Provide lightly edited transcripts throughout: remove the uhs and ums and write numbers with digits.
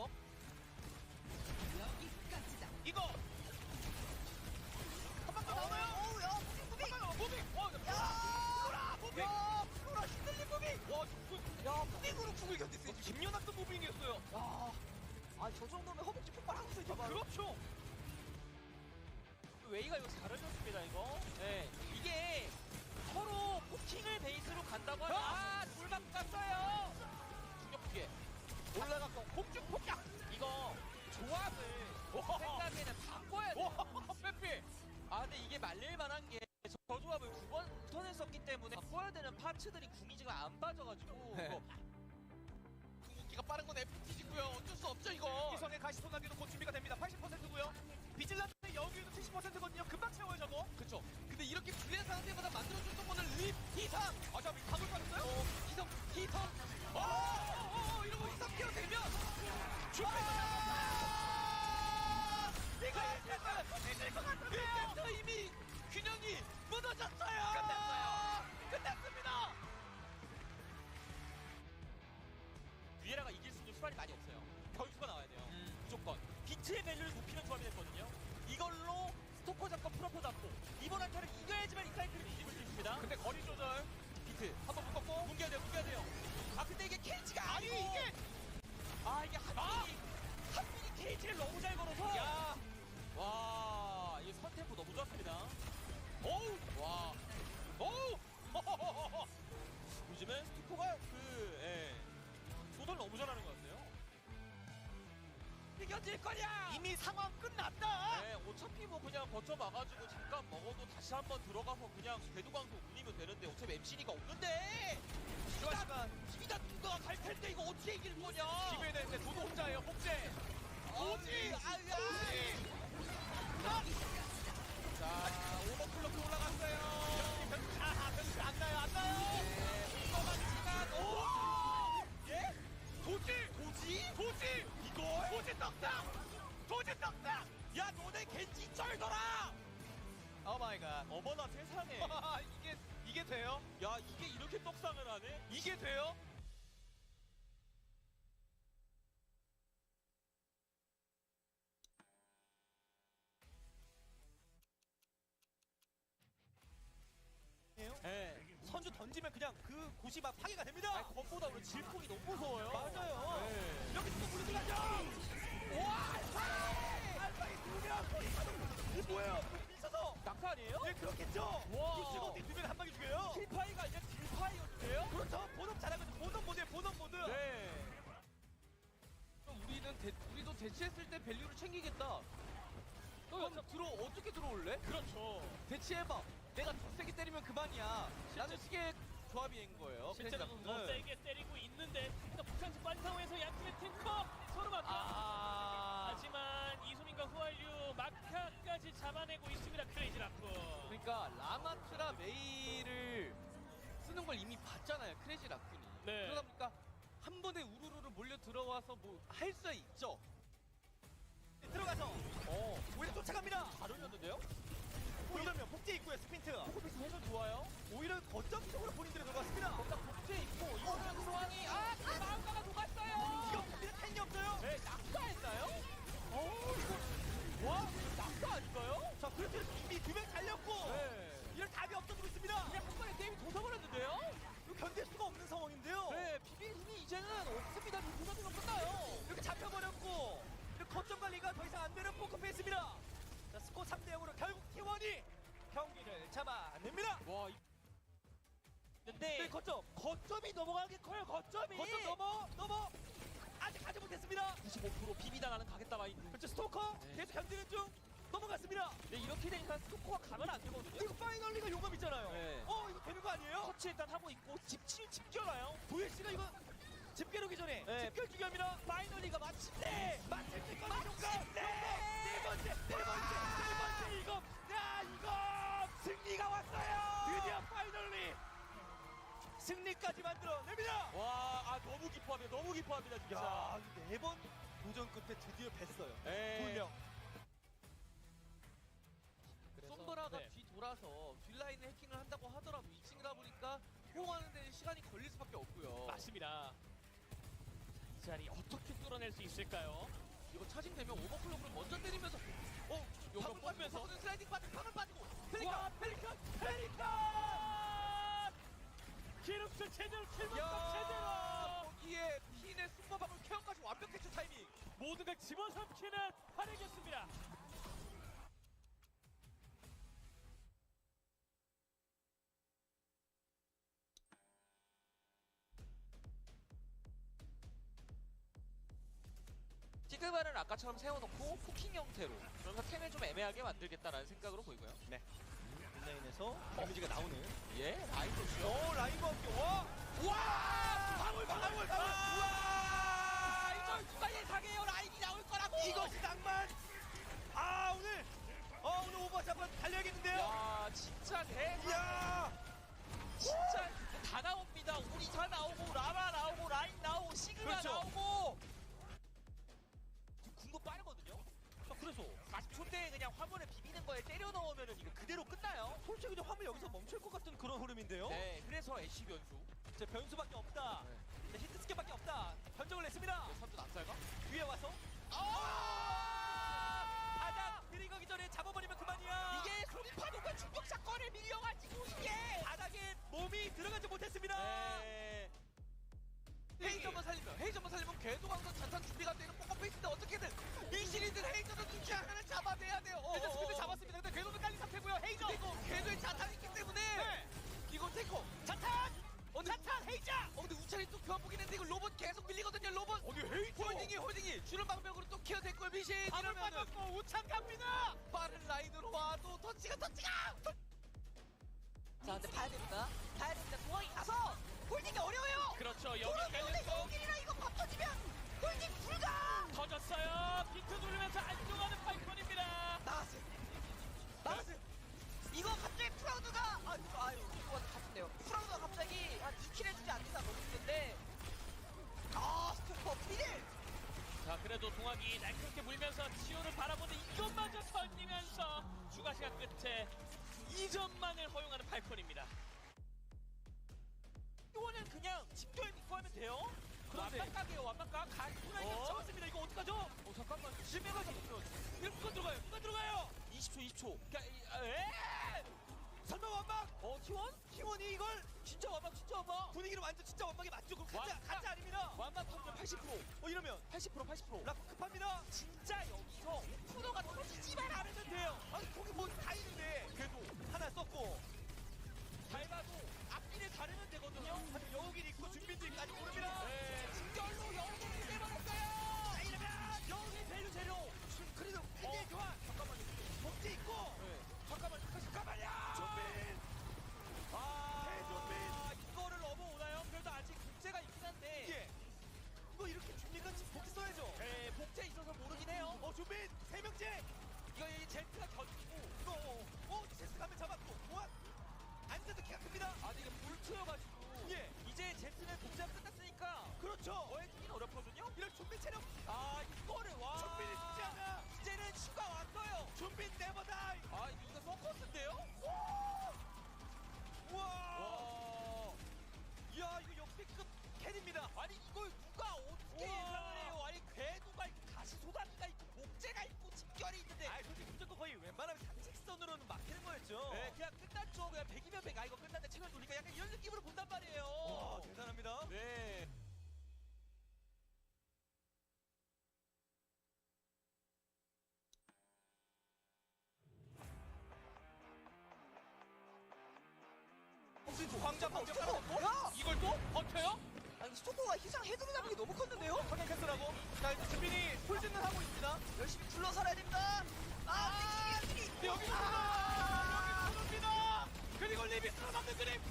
있어요. 이거 한 번 더 나오나요? 어우, 야, 무빙! 무빙! 와, 야! 무빙! 야, 플로라 흔들린 무빙! 와, 야, 무빙으로 궁을 견뎠어요, 지금. 김연학도 무빙이었어요. 야, 아, 저 정도면 허벅지 폭발하고 있어요, 바로. 그렇죠. 웨이가 이거 잘해줬습니다 이거. 네, 이게 서로 포킹을 베이스로 간다고 하면 돌막 갔어요. 중력부계 올라갔고 공중 폭격. 이거 조합을 생각에는 바꿔야 돼. 와, 빼빼. 아 근데 이게 말릴만한 게 저 조합을 2번 턴했었기 때문에 바꿔야 되는 파츠들이 구미지가 안 빠져가지고 네. 이거 궁극기가 빠른 건 FTG고요. 어쩔 수 없죠 이거. 이성의 가시 소나기도 곧 준비가 됩니다. 80%고요. 비질란트의 여기도 70%거든요. 금방 채워요 저거. 그렇죠. 근데 이렇게 불리한 상태보다 만들어줬던 거는 이상. 아 잠깐 감을 빠졌어요? 이성 이러고 이성 키로 되면 내가 이길 것 같은데. 이때부터 이미 균형이 무너졌어요. 끝났습니다. 위에라가 이길 수 있는 수단이 많이 없어요. 변수가 나와야 돼요. 무조건 비트의 밸류를 높이는 조합이 됐거든요. 이걸로 스토커 잡고 프로포 잡고 이번 한타를 이겨야지만 이 사이클을 뒤집을 수 있습니다. 근데 거리 조절. 비트 한번 묶었고. 뭉개야 돼요. 아 근데 이게 케이지가 아니 아니고 이게 이게 한민이 케이지를 너무 잘 걸어서 야. 와 이게 선템포 너무 좋았습니다. 어우. 와. 어우. 요즘은 스토커가 조절 너무 잘하는 것 같아요. 이겨질 거냐? 이미 상황 끝났다. 네, 어차피 뭐 그냥 거쳐 막아주고 잠깐 먹어도 다시 한번 들어가서 그냥 궤도광도 울리면 되는데 어차피 MC니가 없는데 추가 시간. 기다 누가 갈 텐데 이거 어떻게 이길 거냐? 기회야 되는데 도도 혼자예요. 복제. 오지. 자, 오버클럭 올라갔어요. 변수 안 나요. 이거가 시간. 오! 예? 도지? 이걸? 도지 떡상! 야 너네 겐지 쩔더라! 오 마이 갓. 어머나 세상에. 이게 돼요? 야 이게 이렇게 떡상을 하네? 이게 돼요? 네. 선주 던지면 그냥 그 곳이 막 파괴가 됩니다. 아니 그것보다 우리 질풍이 너무 무서워요. 맞아요. 네. 여기 또 물리지 가죠. 와, 알파이 2명. 이게 뭐예요? 미쳐서. 낙타 아니에요? 네, 그렇겠죠. 와. 그 지금 어떻게 2명 한 방에 죽여요? 킬파이가 이제 킬파이였는데요? 그렇죠. 본업 잘하거든. 본업 모드. 네. 우리도 대치했을 때 밸류를 챙기겠다. 그럼 어떻게 들어올래? 그렇죠. 대치해봐. 내가 더 세게 때리면 그만이야. 라는 식의 조합인 거예요. 실제로는 더 세게 때리고 있는데 일단 북한식 반 상황에서 양팀의 탱커 서로 막혀. 하지만 이소민과 후알류 마카까지 잡아내고 있습니다. 크레이지 라프. 그러니까 라마트라 메이를 쓰는 걸 이미 봤잖아요. 크레이지 라쿤이. 네. 그러다 보니까 한 번에 우르르 몰려 들어와서 뭐 할 수 있죠. 들어가서 오히려 쫓아갑니다. 잘 올렸는데요? 그러면 복제 있고요. 스핀트. 포커피스 회전 좋아요. 오히려 거점 쪽으로 본인들이 들어갔습니다. 일단 복제 있고 이거는 상황이 마음가가 녹았어요. 이거 본인은 탱이 없어요. 네, 낙타했나요? 이거 와 낙타 아닌가요? 자, 그렇게 이미 2명 달렸고 네. 이럴 답이 없어지고 있습니다. 그냥 한 번에 게임이 도서버렸는데요? 이거 견딜 수가 없는 상황인데요. 네, 비빌 힘이 이제는 없습니다. 도서주면 끝나요. 이렇게 잡혀버렸고 이렇게 거점 관리가 더 이상 안 되는 포커페이스입니다. 자, 스코어 3대 0으로 결국 T1이 경기를 잡아냅니다. 와, 근데 네, 거점이 넘어가는 게 커요. 거점 넘어 아직 가지 못했습니다. 95% 비비다가는 가겠다 마인드. 그렇죠. 스토커 계속 견디는 중 넘어갔습니다. 네, 이렇게 되니까 스토커가 가면 안 되거든요. 그리고 파이널리가 용감 있잖아요. 네. 이거 되는 거 아니에요? 터치 일단 하고 있고 집 뛰어나요. VLC가 이거 집결하기 전에 네. 집결 중요합니다. 파이널리가 마침내 마침내 네 번째 이거 이거 승리가 왔어요. 드디어 파이널리 승리까지 만들어냅니다. 와, 너무 기뻐합니다 진짜. 야, 4번 도전 끝에 드디어 뵀어요. 에이. 2명. 솜브라가 네. 뒤돌아서 뒷라인에 해킹을 한다고 하더라도 2층이다 보니까 호응하는 데 시간이 걸릴 수밖에 없고요. 맞습니다. 이 자리 어떻게 뚫어내 끊어낼 수 있을까요? 이거 차징되면 오버클럭으로 먼저 때리면서 요거 방울 빠지면서 슬라이딩 빠지고 방울 빠지고 펠리칸! 기록수 제대로 킬만큼 제대로! 거기에 핀의 숨마방울 케어까지 완벽했죠 타이밍. 모든 걸 집어삼키는 활약이었습니다. 시그마를 아까처럼 세워놓고 포킹 형태로 그러면서 템을 좀 애매하게 만들겠다라는 생각으로 보이고요. 온라인에서 데미지가 나오는. 예, 라인도 라인과 함께 와 방울 와, 이걸 누가 예상해요? 라인이 나올 거라고. 이것이 낭만. 오늘 오버워치 한번 달려야겠는데요. 야, 진짜 이야. 진짜 다 나옵니다. 오리사 나오고 라마 나오고 라인 나오고 시그마 그렇죠. 나오고. 궁도 빠르거든요. 그래서 40초대에 그냥 화물에 비비는 거에 때려 넣으면은 이거 그대로 끝나요. 솔직히 그냥 화물 여기서 멈출 것 같은 그런 흐름인데요. 네, 그래서 애쉬 변수. 이제 변수밖에 없다. 네, 히트 스킬밖에 없다. 결정을 냈습니다. 선수 남살가? 위에 와서 바닥 들이거기 전에 잡아버리면 그만이야. 이게 소리파도가 충격 사건에 밀려가지고 이게. 바닥에 몸이 들어가지 못했습니다. 네. 헤이저만 살리면 궤도강선 자탄 준비가 되는 포커페이스인데 어떻게든 이 시리즈 헤이저도 눈치 하나는 잡아내야 돼요. 일단 스피드 잡았습니다. 근데 궤도는 깔린 상태고요. 헤이저. 그리고 궤도에 자탄이 있기 때문에 이건 테이커 자탄 헤이저. 근데 우찬이 또 교환복이 했는데 이거 로봇 계속 밀리거든요. 로봇 헤이저. 홀딩이 주는 방벽으로 또 키워댔고요. 미신 밥을 이러면은 빠졌고 우창 갑니다. 빠른 라인으로 와도 터치가 자, 근데 봐야 됩니다. 중앙에 가서 홀딩이 어려워요. 그렇죠. 여기 도로에 깔렸고 여기이랑 이거 밥 터지면 홀딩 불가. 터졌어요. 비트 누르면서 안쪽하는 파이콘입니다. 나왔어요. 이거 갑자기 프라우드가 이거 같은데요. 프라우드가 갑자기 한 2킬 해주지 않는다 모르겠는데 스토퍼 프리딜. 자, 그래도 동학이 날카롭게 물면서 치오를 바라보는 이것마저 털리면서 추가 시간 끝에 2점만을 허용하는 팔콘입니다. 이거는 그냥 집도에 믿고 하면 돼요. 그런데- 완막각이에요. 완막각. 라인을 잡았습니다. 이거 어떡하죠? 잠깐만. 실패가 잡혔어요. 이거 누가 들어가요? 20초. 설마 완막? T1? T1이 이걸 진짜 완막. 분위기를 완전 진짜 완막이 맞죠? 그럼 완막. 가짜 아닙니다. 완막 터지면 80%. 이러면 80%. 라코 급합니다. 진짜 여기서 프로가 터지지만 않으면 돼요. 거기 뭐 다 있는데 그래도 하나 썼고 밟아도 앞길을 가르면 되거든요. 하지만 여우길 있고 준비들까지 모릅니다. 직결로 여우길을 내버렸어요. 이러면 여우길 밸류 재료. 그래도 이게 교환. 잠깐만요. 복지 있고. 잠깐만요. 조빈. 대조빈. 이거를 넘어오나요? 그래도 아직 복제가 있긴 한데. 예. 이거 이렇게 줍니까? 지금 복지 써야죠. 네, 복제 있어서 모르긴 해요. 조빈 3명째. 이거 이 제트가 견디고. 이거 제스 가면 잡았고 교환. 안돼도 키가 큽니다. 이게 불트여가지고. 예. 이제 제트는 복제가 끝났으니까. 그렇죠. 어해주긴 어렵거든요. 이런 준비 체력. 이거를 와. 준비는 쉽지 않아. 이제는 추가 왔어요. 준비 네버다. 이거 서커스인데요? 우와. 와. 이야 이거 역대급 캔입니다. 아니 이걸 누가 어떻게 우와. 예상을 해요? 아니 궤도가 있고 가시소다기가 있고 복제가 있고 집결이 있는데. 솔직히 무조건 거의 웬만하면 상식선으로는 막히는 거였죠. 네, 그냥 끝났죠. 그냥 100이면 100. 이거 끝났는데 채널 돌리니까 약간 이런 느낌으로 본단 말이에요. 와 대단합니다. 네. 광장 뭐야? 이걸 또 버텨요? 스토커가 희상 헤드로 잡는 게 너무 컸는데요? 방향 캐스라고. 자 이제 준빈이 홀진을 하고 있습니다. 열심히 둘러살아야 됩니다. 근데 여기서 니다 그리고 리비 살아남는 그림.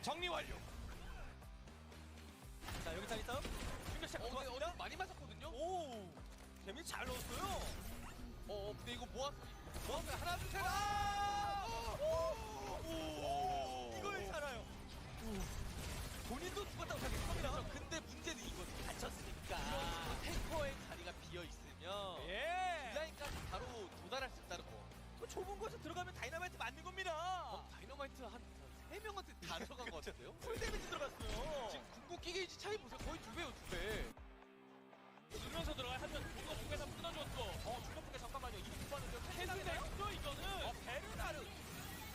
정리 완료. 자 여기 자리 싸움. 충격 시작 근데 좋았습니다. 많이 맞았거든요. 오 재미 잘 넣었어요. 근데 이거 모았어. 하나 둘 셋. 이걸 살아요. 본인도 죽었다고 생각합니다. 근데 문제는 이거죠. 다쳤으니까. 탱커의 자리가 비어 있으면 예. 라인까지 바로 도달할 수 있다는 거. 그 좁은 곳에 들어가면 다이너마이트 맞는 겁니다. 다이너마이트 한 3명한테 다 들어간 것 같은데요? 차이 보세요. 거의 2배요, 2배. 누르면서 들어가요. 하지만 뭔가 중간에서 끊어줬고. 중간중간 잠깐만요. 이거 못 봤는데요. 해주겠죠 이거는. 베르나르.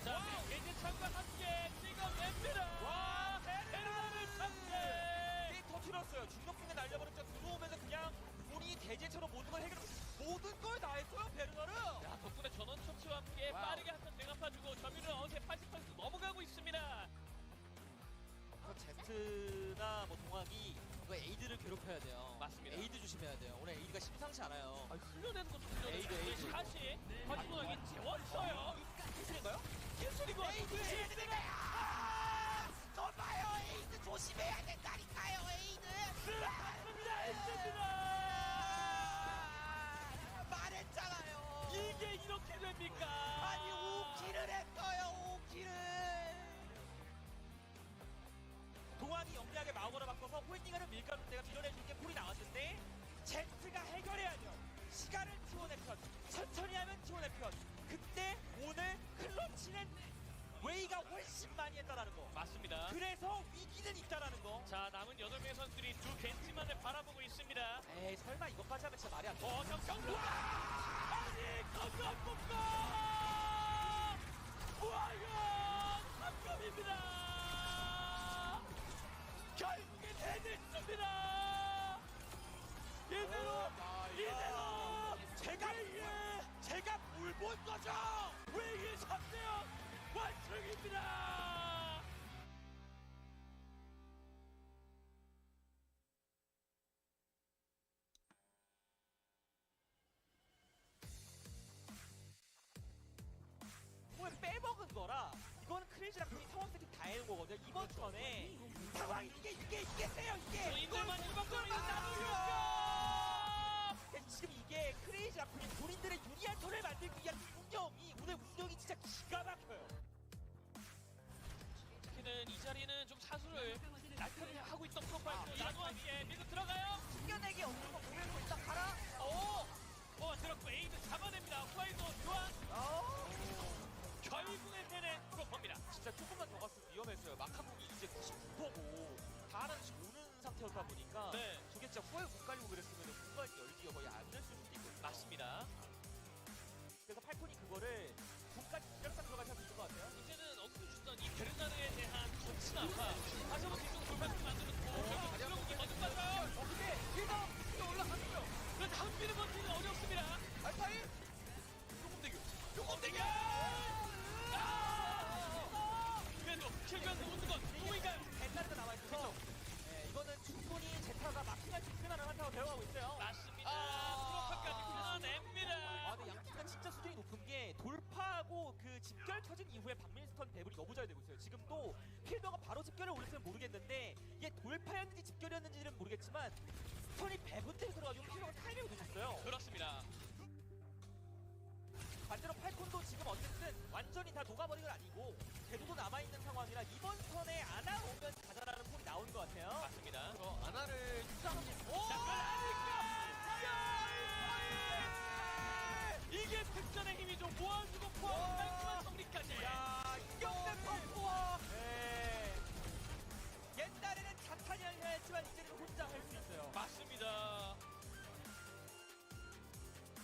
자, 이제 창과 함께 찍어냅니다. 와, 베르나를 상대. 게임 터트렸어요. 중간중간 날려버렸죠. 들어오면서 그냥 본인이 대제처럼 모든 걸 해결, 모든 걸 다 했어요, 베르나르. 야, 덕분에 전원 처치와 함께 와우. 빠르게 한번 대갚아주고 점유율은 어느새 80% 넘어가고 있습니다. 제트나 뭐 동학이 이거 에이드를 괴롭혀야 돼요. 맞습니다. 에이드 조심해야 돼요. 오늘 에이드가 심상치 않아요. 훈련하는 것도 훈련인데 에이드. 다시 허지문하게 재웠어요. 기술인가요? 기술이고 더 봐요, 에이드 조심해야 된다니까요, 에이드. 말했잖아요. 이게 이렇게 됩니까? 아니 5킬을 했어요, 5킬을. 동학이 영리하게 마음으로 바꿔서 홀딩하는 밀가루 내가 밀어내준 게 콜이 나왔을 때 제트가 해결해야죠. 시간을 티원의 편, 천천히 하면 티원의 편. 그때 오늘 클러치는 웨이가 훨씬 많이 했다라는 거. 맞습니다. 그래서 위기는 있다라는 거. 자, 남은 8명의 선수들이 두 겐지만을 바라보고 있습니다. 에이 설마 이것까지 하면 진짜 말이 안 돼. 정경루! 아니, 건강국가! 우와야! 3점입니다! 결국엔 해냈습니다! 이대로! 제가 뭘 본 거죠? 웨이의 3대0 완승입니다! 오늘 빼먹은 거라 이건 크레이지 라쿤이 상황 세팅 다 해놓은 거거든요. 이번 턴에 상황이 이게 세요 이게. 저희들만 일방적으로 나누려고! 지금 이게 크레이지 라쿤이 본인들의 유리한 턴을 만들기 위한 운영이 오늘 운영이 진짜 기가 막혀요. 특히는 이 자리는 좀 사수를 날카롭게 하고 있던 프로파일도 이라도 함께 밀고 들어가요. 숨겨내기 없는 거 보면서 일단 가라. 들었고 에이드 잡아냅니다. 후아이도 교환. 결국엔 해낸 프로파입니다. 진짜 조금만 더 갔으면 위험했어요. 마카공이 이제 99%고 다 하나씩 오는 상태였다 보니까 네. 저게 진짜 후에 못 가려고 그랬으면 공간 열기가 거의 안 될 수도 있거든요. 맞습니다. 그래서 팔콘이 그거를 공까지 기력상 들어가서 있는 것 같아요. 이제는 어떻게 주던 이 베르나르에 대한 터치나 다시 한번 뒤쪽 돌파를 만들었고 들어오기 먼저 빠져요. 근데 일단 올라가고요. 그런데 한 비를 버티는 어렵습니다. 알파이 용검대교. 용검대교. 그래도 킬변 놓는 건 누구인가요? 벤다르가 나와 있어서 이거는 충분히 제타가 마킹할 수 있을 만한 한타로 배워가고 있어요. 맞습니다. 프로파까지 끊어냅니다. 근데 양팀가 진짜 수준이 높은 게 돌파하고 그 집결 켜진 이후에 박민스턴 배분이 너무 잘 되고 있어요. 지금 또 필더가 바로 집결을 올렸으면 모르겠는데 이게 돌파였는지 집결이었는지는 모르겠지만 스턴이 배분되고 들어가지고 필더가 타이밍을 놓쳤어요. 그렇습니다. 반대로 팔콘도 지금 어쨌든 완전히 다 녹아버린 건 아니고 대두도 남아있는 상황이라 이번 턴에 아나 오면 가자라는 폴이 나오는 것 같아요. 맞습니다. 아나를 유상하게. 이게 특전의 힘이죠. 모아주고 포함 깔끔한 정리까지. 야, 이경대 펌프와 옛날에는 자탄이 아니라 했지만 이제는 혼자 할 수 있어요. 맞습니다.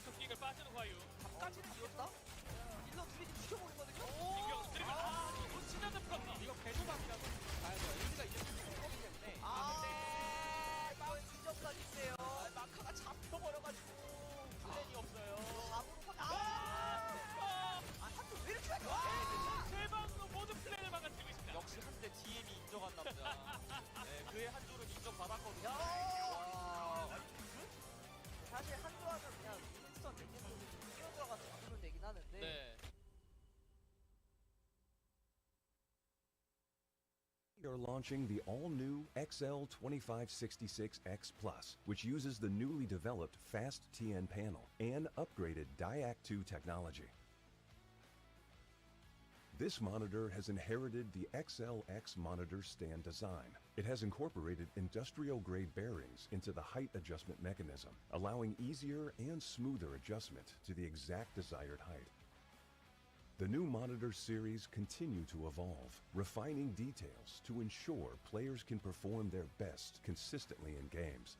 토끼를 빠지는 화유. 까지는 이었다. 일러 둘이 좀 지켜보거든요. 이경 그리고 놓치는 프로파. 이거 개소박이라고 봐야죠. 에이드가 이제 거기 때문에 마을 2점까지 있어요. 마카가 잡혀버려가지고 플랜이 없어요. 4으로 한쪽 왜 이렇게 많이 세 방으로 모든 플랜을 막아치고 있습니다. 역시 한때 DM이 인정한 남자. 네, 그의 한 줄은 인정받았거든요. 사실 한조하면 그냥 윈스턴 넥슨으로 뛰어들어가서 잡으면 되긴 하는데 네. We are launching the all-new XL2566X Plus, which uses the newly developed Fast TN panel and upgraded DIAC2 technology. This monitor has inherited the XLX monitor stand design. It has incorporated industrial-grade bearings into the height adjustment mechanism, allowing easier and smoother adjustment to the exact desired height. The new monitor series continue to evolve, refining details to ensure players can perform their best consistently in games.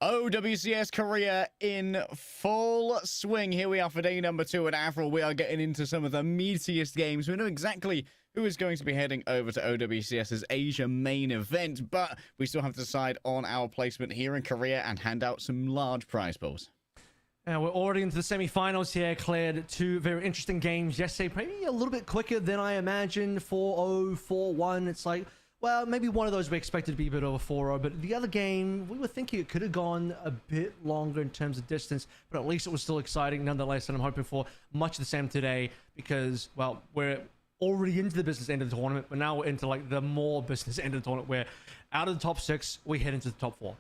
OWCS Korea in full swing. Here we are for day number 2 at Avril. We are getting into some of the meatiest games. We know exactly who is going to be heading over to OWCS's Asia main event, but we still have to decide on our placement here in Korea and hand out some large prize pools. And we're already into the semi-finals here. Cleared 2 very interesting games yesterday. Maybe a little bit quicker than I imagined. 4-0, 4-1. It's like, well, maybe one of those we expected to be a bit over 4-0, but the other game, we were thinking it could have gone a bit longer in terms of distance, but at least it was still exciting nonetheless, and I'm hoping for much the same today because, well, we're already into the business end of the tournament, but now we're into like the more business end of the tournament where out of the top 6, we head into the top 4.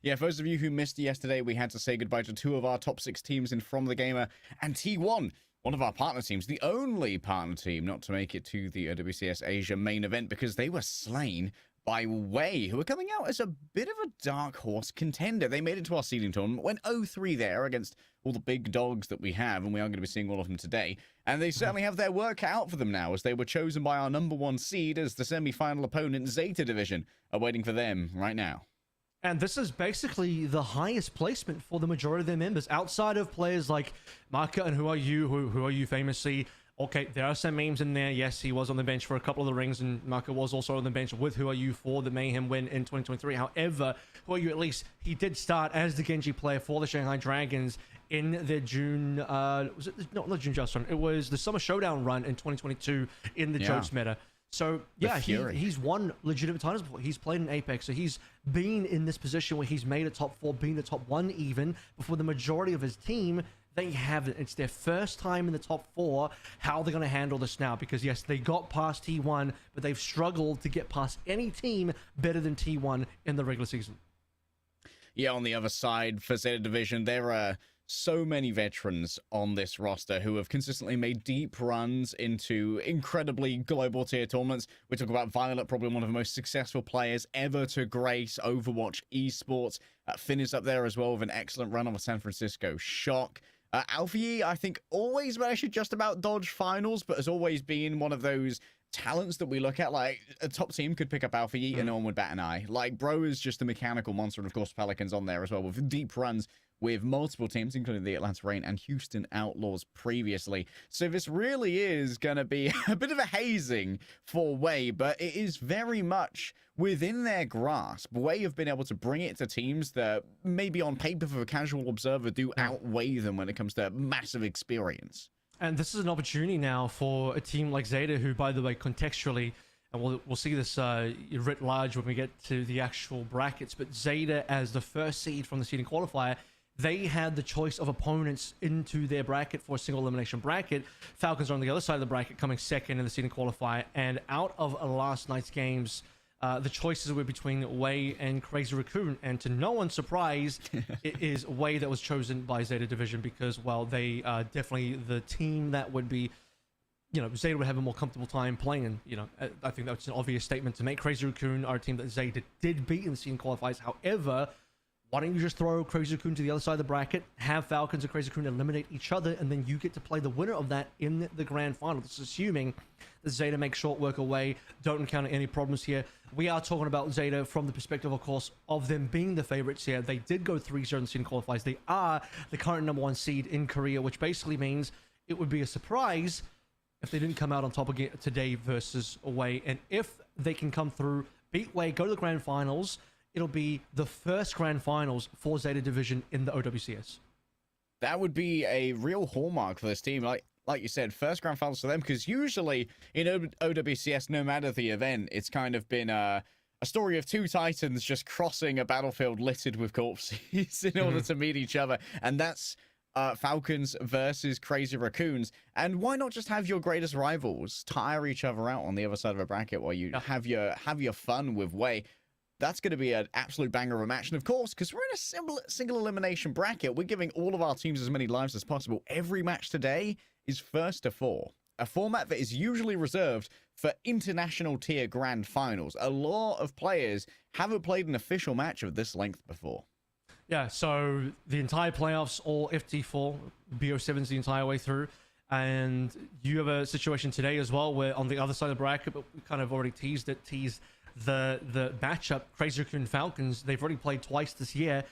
Yeah, for those of you who missed yesterday, we had to say goodbye to 2 of our top 6 teams in From the Gamer and T1. One of our partner teams, the only partner team not to make it to the OWCS Asia main event because they were slain by Wei, who are coming out as a bit of a dark horse contender. They made it to our seeding tournament, went 0-3 there against all the big dogs that we have, and we are going to be seeing all of them today. And they certainly have their work cut out for them now, as they were chosen by our number 1 seed as the semi-final opponent, Zeta Division, are waiting for them right now. And this is basically the highest placement for the majority of their members, outside of players like Maka and Who Are You famously. Okay, there are some memes in there. Yes, he was on the bench for a couple of the rings, and Maka was also on the bench with Who Are You for the Mayhem win in 2023. However, Who Are You, at least, he did start as the Genji player for the Shanghai Dragons in their June, was it, not June Just run, it was the Summer Showdown run in 2022 in the Jokes meta. So, yeah, he's won legitimate titles before. He's played in Apex, so he's been in this position where he's made a top 4, been the top 1 even, before the majority of his team, they haven't. It's their first time in the top 4. How are they going to handle this now? Because, yes, they got past T1, but they've struggled to get past any team better than T1 in the regular season. Yeah, on the other side, for Zeta Division, there are so many veterans on this roster who have consistently made deep runs into incredibly global tier tournaments. We talk about Violet, probably one of the most successful players ever to grace Overwatch Esports. Finn's up there as well with an excellent run on the San Francisco Shock. Alfie, I think, always managed to just about dodge finals, but has always been one of those talents that we look at. Like, a top team could pick up Alfie and no one would bat an eye. Like, Bro is just a mechanical monster, and of course Pelicans on there as well with deep runs with multiple teams, including the Atlanta Reign and Houston Outlaws previously. So this really is going to be a bit of a hazing for Wei, but it is very much within their grasp. Wei have been able to bring it to teams that maybe on paper for a casual observer do outweigh them when it comes to massive experience. And this is an opportunity now for a team like Zeta, who, by the way, contextually, and we'll see this writ large when we get to the actual brackets, but Zeta, as the first seed from the seeding qualifier, they had the choice of opponents into their bracket for a single elimination bracket. Falcons are on the other side of the bracket, coming second in the seeding qualifier. And out of last night's games, the choices were between Wei and Crazy Raccoon. And to no one's surprise, it is Wei that was chosen by Zeta Division because, well, they are definitely the team that would be, you know, Zeta would have a more comfortable time playing. You know, I think that's an obvious statement to make. Crazy Raccoon are a team that Zeta did beat in the seeding qualifiers. However, why don't you just throw Crazy Raccoon to the other side of the bracket, have Falcons and Crazy Raccoon eliminate each other, and then you get to play the winner of that in the grand final. This is assuming that Zeta makes short work away, don't encounter any problems here. We are talking about Zeta from the perspective, of course, of them being the favorites here. They did go 3-0 in the seeding qualifiers. They are the current number 1 seed in Korea, which basically means it would be a surprise if they didn't come out on top again today versus Wei. And if they can come through, beat Wei, go to the grand finals, it'll be the first grand finals for Zeta Division in the OWCS. That would be a real hallmark for this team. Like you said, first grand finals for them, because usually in OWCS, no matter the event, it's kind of been a story of two titans just crossing a battlefield littered with corpses in order to meet each other. And that's Falcons versus Crazy Raccoons. And why not just have your greatest rivals tire each other out on the other side of a bracket while you have your fun with Wei? That's going to be an absolute banger of a match. And of course, because we're in a single elimination bracket, we're giving all of our teams as many lives as possible. Every match today is first to 4. A format that is usually reserved for international tier grand finals. A lot of players haven't played an official match of this length before. Yeah, so the entire playoffs, all FT4, BO7s the entire way through. And you have a situation today as well where on the other side of the bracket, but we kind of already teased the matchup, Crazy Raccoon Falcons. They've already played twice this year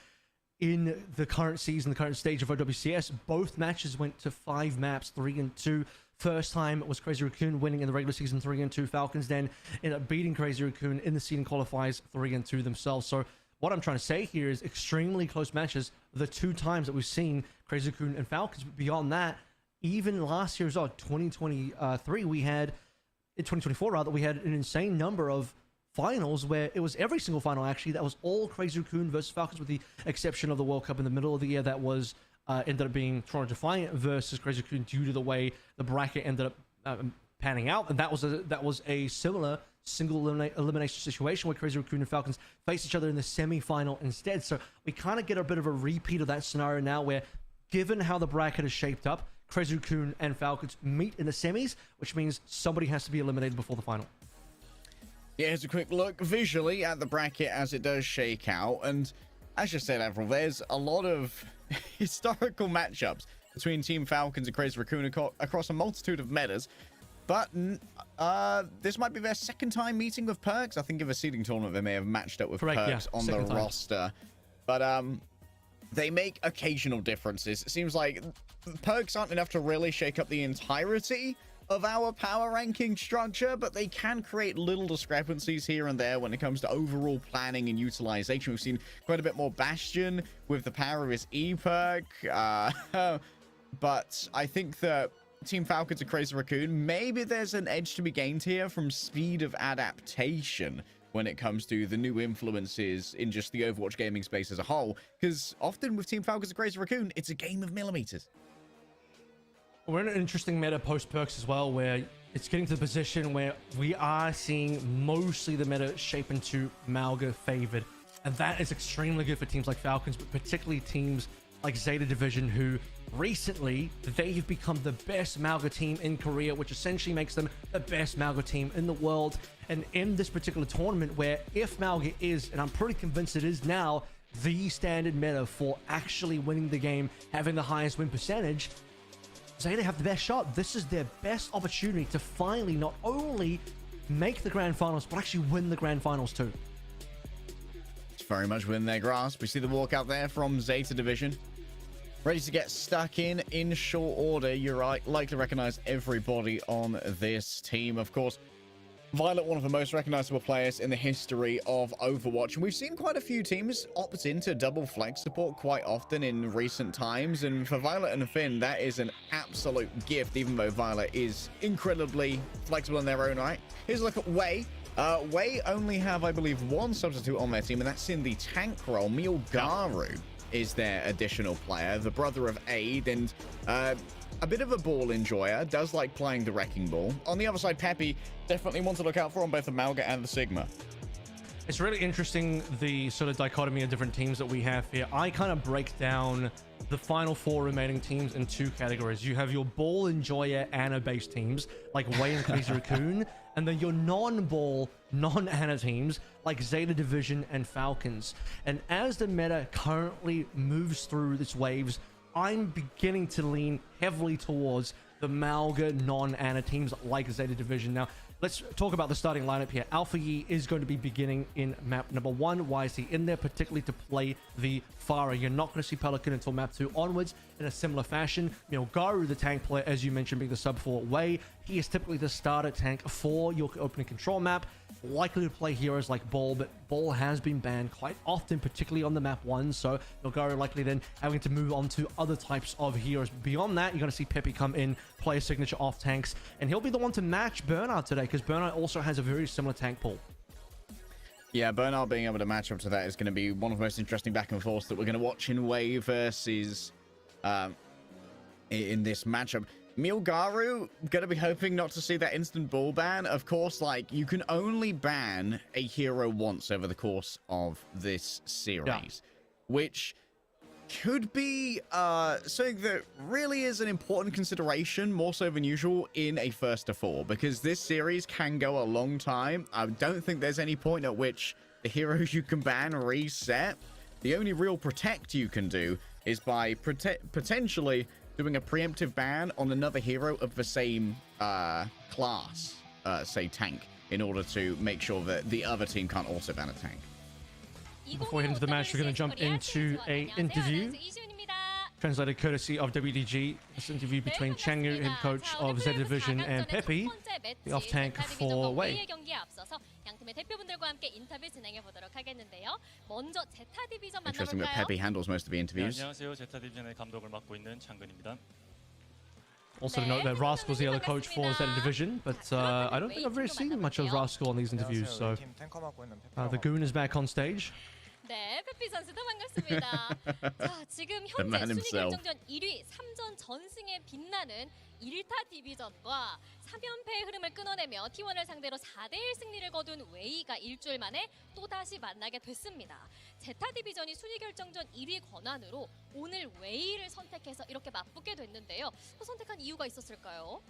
in the current season, the current stage of OWCS. Both matches went to 5 maps, 3-2. First time it was Crazy Raccoon winning in the regular season 3-2. Falcons then ended up beating Crazy Raccoon in the seeding qualifiers 3-2 themselves. So what I'm trying to say here is extremely close matches. The 2 times that we've seen Crazy Raccoon and Falcons. But beyond that, even last year as well, 2023, we had, in 2024 rather, we had an insane number of finals where it was every single final actually that was all Crazy Raccoon versus Falcons, with the exception of the World Cup in the middle of the year that was ended up being Toronto Defiant versus Crazy Raccoon due to the way the bracket ended up panning out. And that was a similar single elimination situation where Crazy Raccoon and Falcons face each other in the semi-final instead. So we kind of get a bit of a repeat of that scenario now where, given how the bracket is shaped up, Crazy Raccoon and Falcons meet in the semis, which means somebody has to be eliminated before the final. Yeah, here's a quick look visually at the bracket as it does shake out. And as you said, Avril, there's a lot of historical matchups between Team Falcons and Crazy Raccoon across a multitude of metas. But this might be their second time meeting with Perks. I think in the seeding tournament, they may have matched up with Perks on the roster. But they make occasional differences. It seems like Perks aren't enough to really shake up the entirety of our power ranking structure, but they can create little discrepancies here and there when it comes to overall planning and utilization. We've seen quite a bit more Bastion with the power of his E-perk, but I think that Team Falcons and Crazy Raccoon, maybe there's an edge to be gained here from speed of adaptation when it comes to the new influences in just the Overwatch gaming space as a whole, because often with Team Falcons and Crazy Raccoon, it's a game of millimeters. We're in an interesting meta post-Perks as well, where it's getting to the position where we are seeing mostly the meta shape into Malga favored. And that is extremely good for teams like Falcons, but particularly teams like Zeta Division, who recently, they've become the best Malga team in Korea, which essentially makes them the best Malga team in the world. And in this particular tournament, where if Malga is, and I'm pretty convinced it is now, the standard meta for actually winning the game, having the highest win percentage, Zeta have the best shot. This is their best opportunity to finally not only make the grand finals, but actually win the grand finals too. It's very much within their grasp. We see the walkout there from Zeta Division. Ready to get stuck in short order. You're right, like to recognize everybody on this team. Of course, Violet, one of the most recognizable players in the history of Overwatch. And we've seen quite a few teams opt into double flex support quite often in recent times. And for Violet and Finn, that is an absolute gift, even though Violet is incredibly flexible in their own right. Here's a look at Wei. Wei only have, I believe, one substitute on their team, and that's in the tank role. Milgaru is their additional player, the brother of Aid, and a bit of a ball enjoyer, does like playing the wrecking ball. On the other side, Peppy definitely wants to look out for on both the Malga and the Sigma. It's really interesting, the sort of dichotomy of different teams that we have here. I kind of break down the final 4 remaining teams in 2 categories. You have your ball enjoyer Ana based teams like Wei and Crazy Raccoon, and then your non-ball, non-Ana teams like Zeta Division and Falcons. And as the meta currently moves through its waves, I'm beginning to lean heavily towards the Malga non-Ana teams like Zeta Division. Now, let's talk about the starting lineup here. Alpha Yi is going to be beginning in map number 1. Why is he in there? Particularly to play the Pharah. You're not going to see Pelican until map 2 onwards in a similar fashion. Milgaru, the tank player, as you mentioned, being the sub for Wei. He is typically the starter tank for your opening control map. Likely to play heroes like Ball, but Ball has been banned quite often, particularly on the map 1. So Milgaru likely then having to move on to other types of heroes. Beyond that, you're going to see Peppy come in, play a signature off tanks, and he'll be the one to match Bernard today, because Bernard also has a very similar tank pool. Yeah, Bernard being able to match up to that is going to be one of the most interesting back and forths that we're going to watch in Wave versus in this matchup. Milgaru, going to be hoping not to see that instant ball ban. Of course, like, you can only ban a hero once over the course of this series, which could be something that really is an important consideration, more so than usual, in a first to four, because this series can go a long time. I don't think there's any point at which the heroes you can ban reset. The only real protect you can do is by potentially doing a preemptive ban on another hero of the same class, say tank, in order to make sure that the other team can't also ban a tank. Before we head into the match, we're going to jump into an interview translated courtesy of WDG. This interview between Changyu, head coach of Z Division, and Peppy, the off tank for Wei. Interesting that Peppy handles most of the interviews. 안녕하세요. 제타디비전의 감독을 맡고 있는 창근입니다. Also to note that Rascal's the other coach for Z Division, but I don't think I've really seen much of Rascal on these interviews, so the Goon is back on stage. 네, 페피 선수도 반갑습니다. 자, 지금 현재 순위 결정전 1위 3전 전승에 빛나는 1타 디비전과 3연패의 흐름을 끊어내며 T1을 상대로 4대1 승리를 거둔 웨이가 일주일 만에 또다시 만나게 됐습니다. 제타 디비전이 순위 결정전 1위 권한으로 오늘 웨이를 선택해서 이렇게 맞붙게 됐는데요. 선택한 이유가 있었을까요?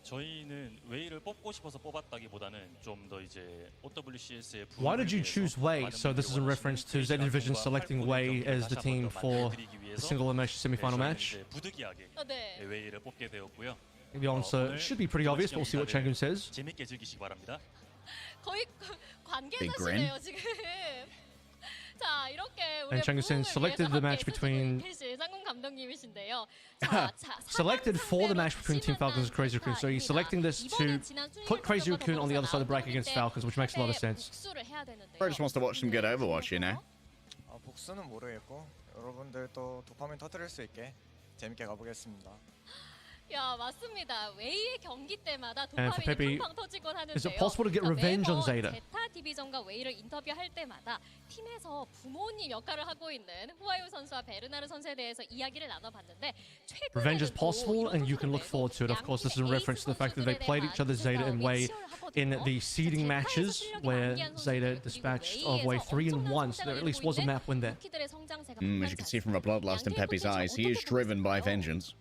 저희는 웨이를 뽑고 싶어서 뽑았다기보다는 좀 더 이제 OWCS의 Why did you choose Wei? So this is in reference to Z Division selecting Wei as the team for the single elimination semifinal match. 부득이하게 웨이를 뽑게 되었고요. The answer should be pretty obvious, but we'll see what Changun says. 재밌게 즐기시기 바랍니다. 거의 관계자시네요, 지금. 자, 이렇게 And Changun Sen selected the match between selected for the match between Team Falcons and Crazy Raccoon. So he's selecting this to put Crazy Raccoon on the other side of the bracket against Falcons, which makes a lot of sense. Bro just wants to watch some good Overwatch, you know. 복수는 모르겠고 여러분들도 도파민 터뜨릴 수 있게 재밌게 가보겠습니다. 야, 맞습니다. 웨이의 경기 때마다 And for Peppy, 도파민이 팡팡 터지곤 하는데요. is it possible to get revenge on Zeta? 제타 디비전과 웨이를 인터뷰할 때마다 팀에서 부모님 역할을 하고 있는 후아유 선수와 베르나르 선수에 대해서 이야기를 나눠봤는데 Revenge is possible, and you can look forward to it. Of course, this is in reference to the fact that they played each other, Zeta and Wei, in the seeding matches, where Zeta dispatched of Wei 3-1, so there at least was a map win there. As you can see from the bloodlust in Peppy's eyes, he is driven by vengeance.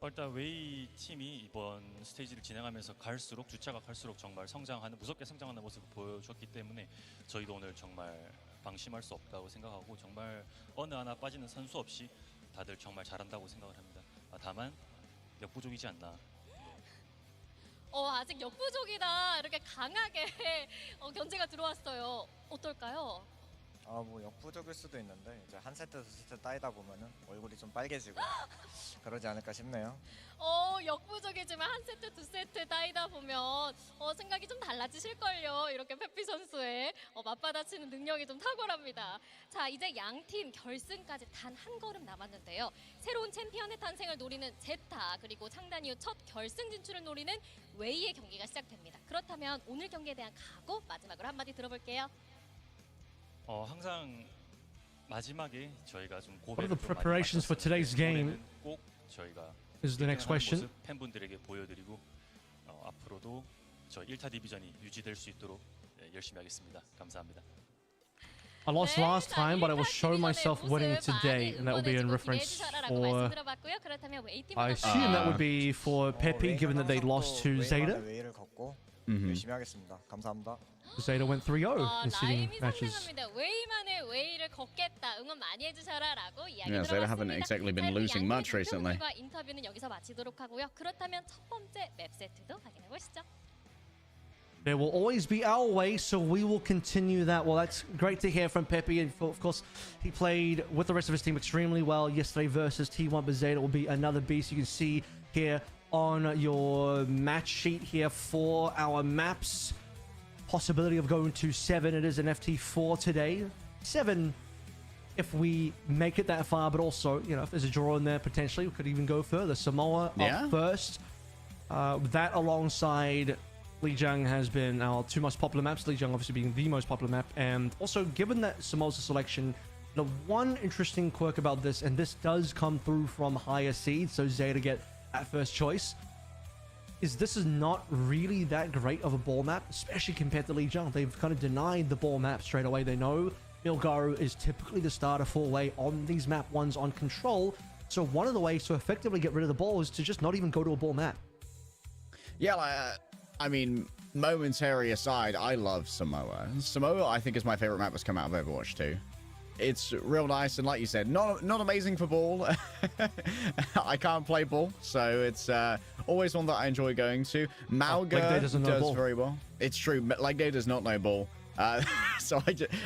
일단 웨이 팀이 이번 스테이지를 진행하면서 갈수록 주차가 갈수록 정말 무섭게 성장하는 모습을 보여줬기 때문에 저희도 오늘 정말 방심할 수 없다고 생각하고 정말 어느 하나 빠지는 선수 없이 다들 정말 잘한다고 생각을 합니다. 다만 역부족이지 않나. 아직 역부족이다 이렇게 강하게 견제가 들어왔어요. 어떨까요? 뭐 역부족일 수도 있는데 이제 한 세트 두 세트 따이다 보면은 얼굴이 좀 빨개지고 그러지 않을까 싶네요. 역부족이지만 한 세트 두 세트 따이다 보면 생각이 좀 달라지실걸요. 이렇게 페피 선수의 맞받아치는 능력이 좀 탁월합니다. 자, 이제 양 팀 결승까지 단 한 걸음 남았는데요. 새로운 챔피언의 탄생을 노리는 제타, 그리고 창단 이후 첫 결승 진출을 노리는 웨이의 경기가 시작됩니다. 그렇다면 오늘 경기에 대한 각오 마지막으로 한마디 들어볼게요. 항상 마지막에 저희가 좀 What are the preparations for today's game? 꼭 저희가 Is the next question. 팬분들에게 보여드리고 앞으로도 저 1타 디비전이 유지될 수 있도록 열심히 하겠습니다. 감사합니다. I lost last time, but I will show myself winning today, and that will be in reference for. I assume that would be for Peppy, given that they lost to Zeta. 열심히 하겠습니다. 감사합니다. Zeta went 3-0 in seeding matches. Yeah, Zeta haven't exactly been losing much recently. There will always be our way, so we will continue that. Well, that's great to hear from Peppy, and of course, he played with the rest of his team extremely well yesterday versus T1, but Zeta will be another beast. You can see here on your match sheet here for our maps. Possibility of going to 7. It is an FT4 today. 7 if we make it that far, but also, you know, if there's a draw in there, potentially we could even go further. Samoa up first. That alongside Lijiang has been our two most popular maps, Lijiang obviously being the most popular map, and also given that Samoa's selection, the one interesting quirk about this, and this does come through from higher seeds, so Zeta get at first choice, is this is not really that great of a ball map, especially compared to Lijiang. They've kind of denied the ball map straight away. They know Milgaru is typically the starter full way on these map ones on control, so one of the ways to effectively get rid of the ball is to just not even go to a ball map. Yeah, I mean, momentary aside, I love Samoa. Samoa, I think, is my favorite map that's come out of Overwatch 2. It's real nice, and like you said, not amazing for ball. I can't play ball, so it's always one that I enjoy going to. Malga does very well. It's true. Leg Day does not know ball. So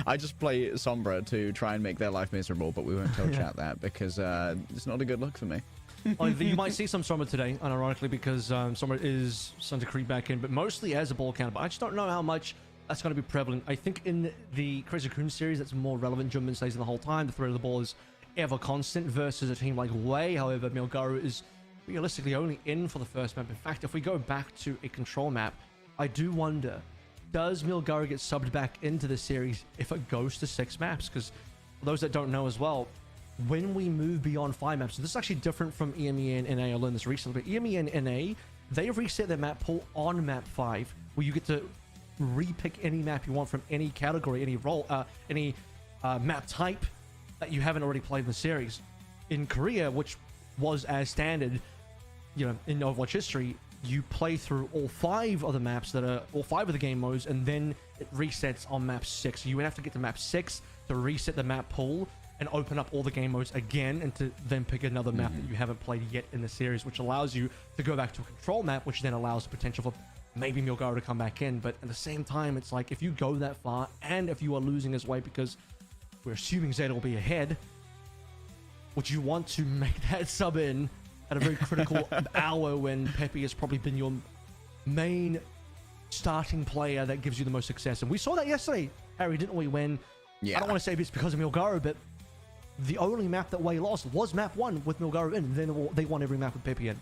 I just play Sombra to try and make their life miserable, but we won't tell chat that because it's not a good look for me. You might see some Sombra today, unironically, because Sombra is starting to creep back in, but mostly as a ball counter. But I just don't know how much that's going to be prevalent. I think in the Crazy Raccoon series, that's more relevant. Jumpman stays in the whole time. The threat of the ball is ever constant versus a team like Wei. However, Milgaru is realistically only in for the first map. In fact, if we go back to a control map, I do wonder, does Milgaru get subbed back into the series if it goes to 6 maps? Because for those that don't know as well, when we move beyond 5 maps, so this is actually different from EMEA and NA. I learned this recently, but EMEA and NA, they reset their map pool on map 5, where you get to repick any map you want from any category, any role, any map type that you haven't already played in the series. In Korea, which was as standard, you know, in Overwatch history, you play through all 5 of the maps that are all 5 of the game modes, and then it resets on map 6. So you would have to get to map 6 to reset the map pool and open up all the game modes again, and to then pick another map that you haven't played yet in the series, which allows you to go back to a control map, which then allows the potential for maybe Milgaru to come back in. But at the same time, it's like, if you go that far and if you are losing his way, because we're assuming Zeta will be ahead, would you want to make that sub in at a very critical hour when Pepe has probably been your main starting player that gives you the most success? And we saw that yesterday, Harry, didn't we? When, I don't want to say it's because of Milgaru, but the only map that Wei lost was map 1 with Milgaru in, and then they won every map with Pepe in.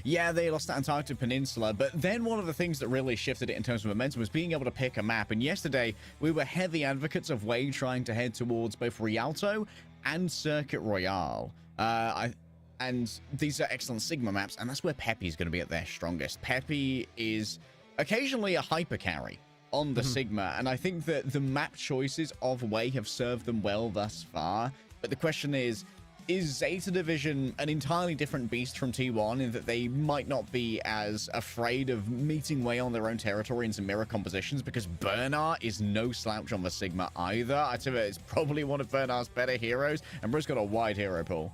Yeah, they lost that Antarctic Peninsula, but then one of the things that really shifted it in terms of momentum was being able to pick a map. And yesterday, we were heavy advocates of Wei trying to head towards both Rialto and Circuit Royale. And these are excellent Sigma maps, and that's where Pepe's going to be at their strongest. Pepe is occasionally a hyper carry on the Sigma, and I think that the map choices of Wei have served them well thus far. But the question is Zeta Division an entirely different beast from T1 in that they might not be as afraid of meeting Wei on their own territory in some mirror compositions? Because Bernard is no slouch on the Sigma either. I'd say that it's probably one of Bernard's better heroes, and Bro's got a wide hero pool.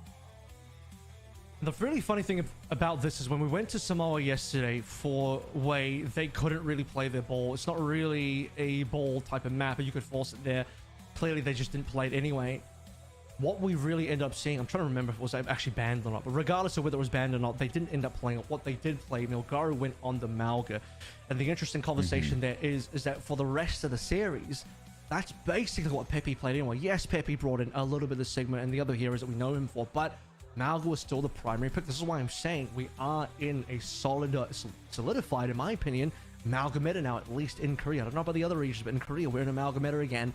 The really funny thing about this is when we went to Samoa yesterday for Wei, they couldn't really play their ball. It's not really a ball type of map, but you could force it there. Clearly, they just didn't play it anyway. What we really end up seeing, I'm trying to remember if it was actually banned or not, but regardless of whether it was banned or not, they didn't end up playing it. What they did play, Milgaru went on the Malga. And the interesting conversation there is that for the rest of the series, that's basically what Pepe played anyway. Yes, Pepe brought in a little bit of the Sigma and the other heroes that we know him for, but Malga was still the primary pick. This is why I'm saying we are in a solid, solidified, in my opinion, Malga meta now, at least in Korea. I don't know about the other regions, but in Korea, we're in a Malga meta again.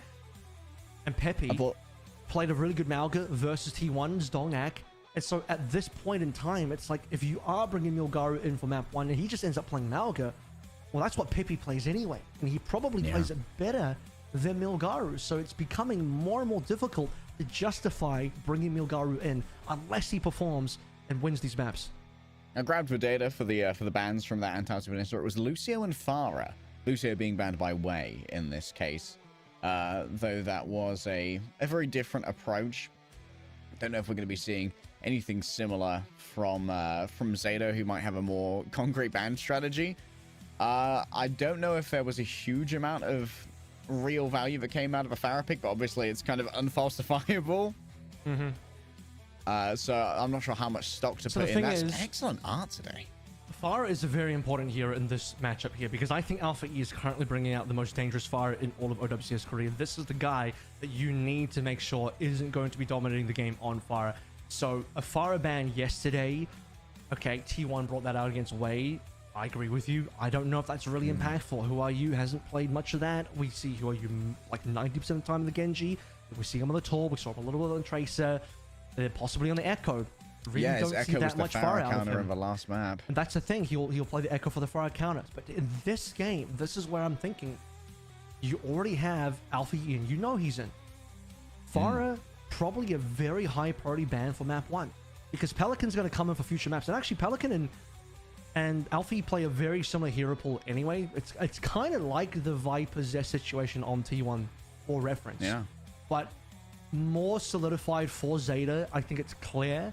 And Pepe played a really good Malga versus T1's Dongak. And so at this point in time, it's like, if you are bringing Milgaru in for map 1 and he just ends up playing Malga, well, that's what Pepe plays anyway. And he probably plays it better than Milgaru. So it's becoming more and more difficult to justify bringing Milgaru in unless he performs and wins these maps. I grabbed the data for the bans from that Antarctic Peninsula. It was Lucio and Farah. Lucio being banned by Wei in this case. Though that was a very different approach. I don't know if we're going to be seeing anything similar from Zeta, who might have a more concrete ban strategy. I don't know if there was a huge amount of real value that came out of a Farah pick, but obviously it's kind of unfalsifiable. So I'm not sure how much stock to put in. That's excellent art today. Farah is a very important hero in this matchup here, because I think Alpha E is currently bringing out the most dangerous Farah in all of OWCS Korea. This is the guy that you need to make sure isn't going to be dominating the game on Farah. So a Farah ban yesterday, okay, T1 brought that out against Wei. I agree with you. I don't know if that's really impactful. Who Are You hasn't played much of that. We see Who Are You like 90% of the time in the Genji. We see him on the Tor. We saw him a little bit on Tracer. Possibly on the Echo. Really yeah, his don't see Echo that was the much Pharah far out of counter him. in the last map. And that's the thing. He'll play the Echo for the Pharah counters. But in this game, this is where I'm thinking. You already have Alpha Ian. You know he's in. Pharah, probably a very high priority ban for map 1. Because Pelican's going to come in for future maps. And actually, Pelican and Alfie play a very similar hero pool anyway. It's kind of like the Viper Zest situation on T1 for reference. Yeah. But more solidified for Zeta. I think it's clear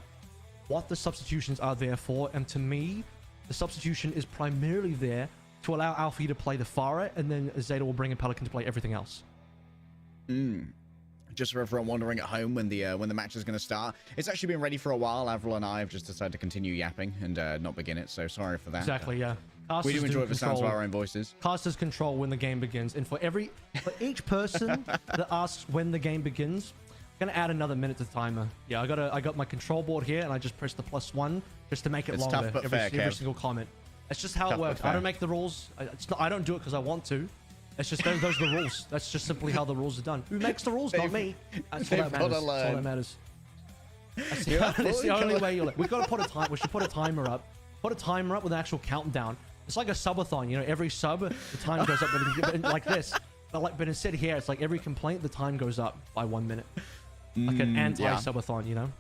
what the substitutions are there for. And to me, the substitution is primarily there to allow Alfie to play the Pharah, and then Zeta will bring in Pelican to play everything else. Just for everyone wondering at home when the match is going to start, it's actually been ready for a while. Avril and I have just decided to continue yapping and not begin it, so sorry for that. Exactly, yeah. We do enjoy the sounds of our own voices. Casters control when the game begins, and for each person that asks when the game begins, I'm gonna add another minute to the timer. Yeah, I got my control board here, and I just pressed the +1 just to make it It's longer. tough but every fair, Kev. single comment. That's just how it Tough but works. I fair. don't make the rules. I don't do it because I want to. It's just those are the rules. That's just simply how the rules are done. Who makes the rules? Not me. That's all that matters. That's all that matters. That's the only way you'll. We've got to put a time. We should put a timer up. Put a timer up with an actual countdown. It's like a subathon. You know, every sub the time goes up, but like this. But instead here, it's like every complaint the time goes up by 1 minute. Like an anti-subathon, you know.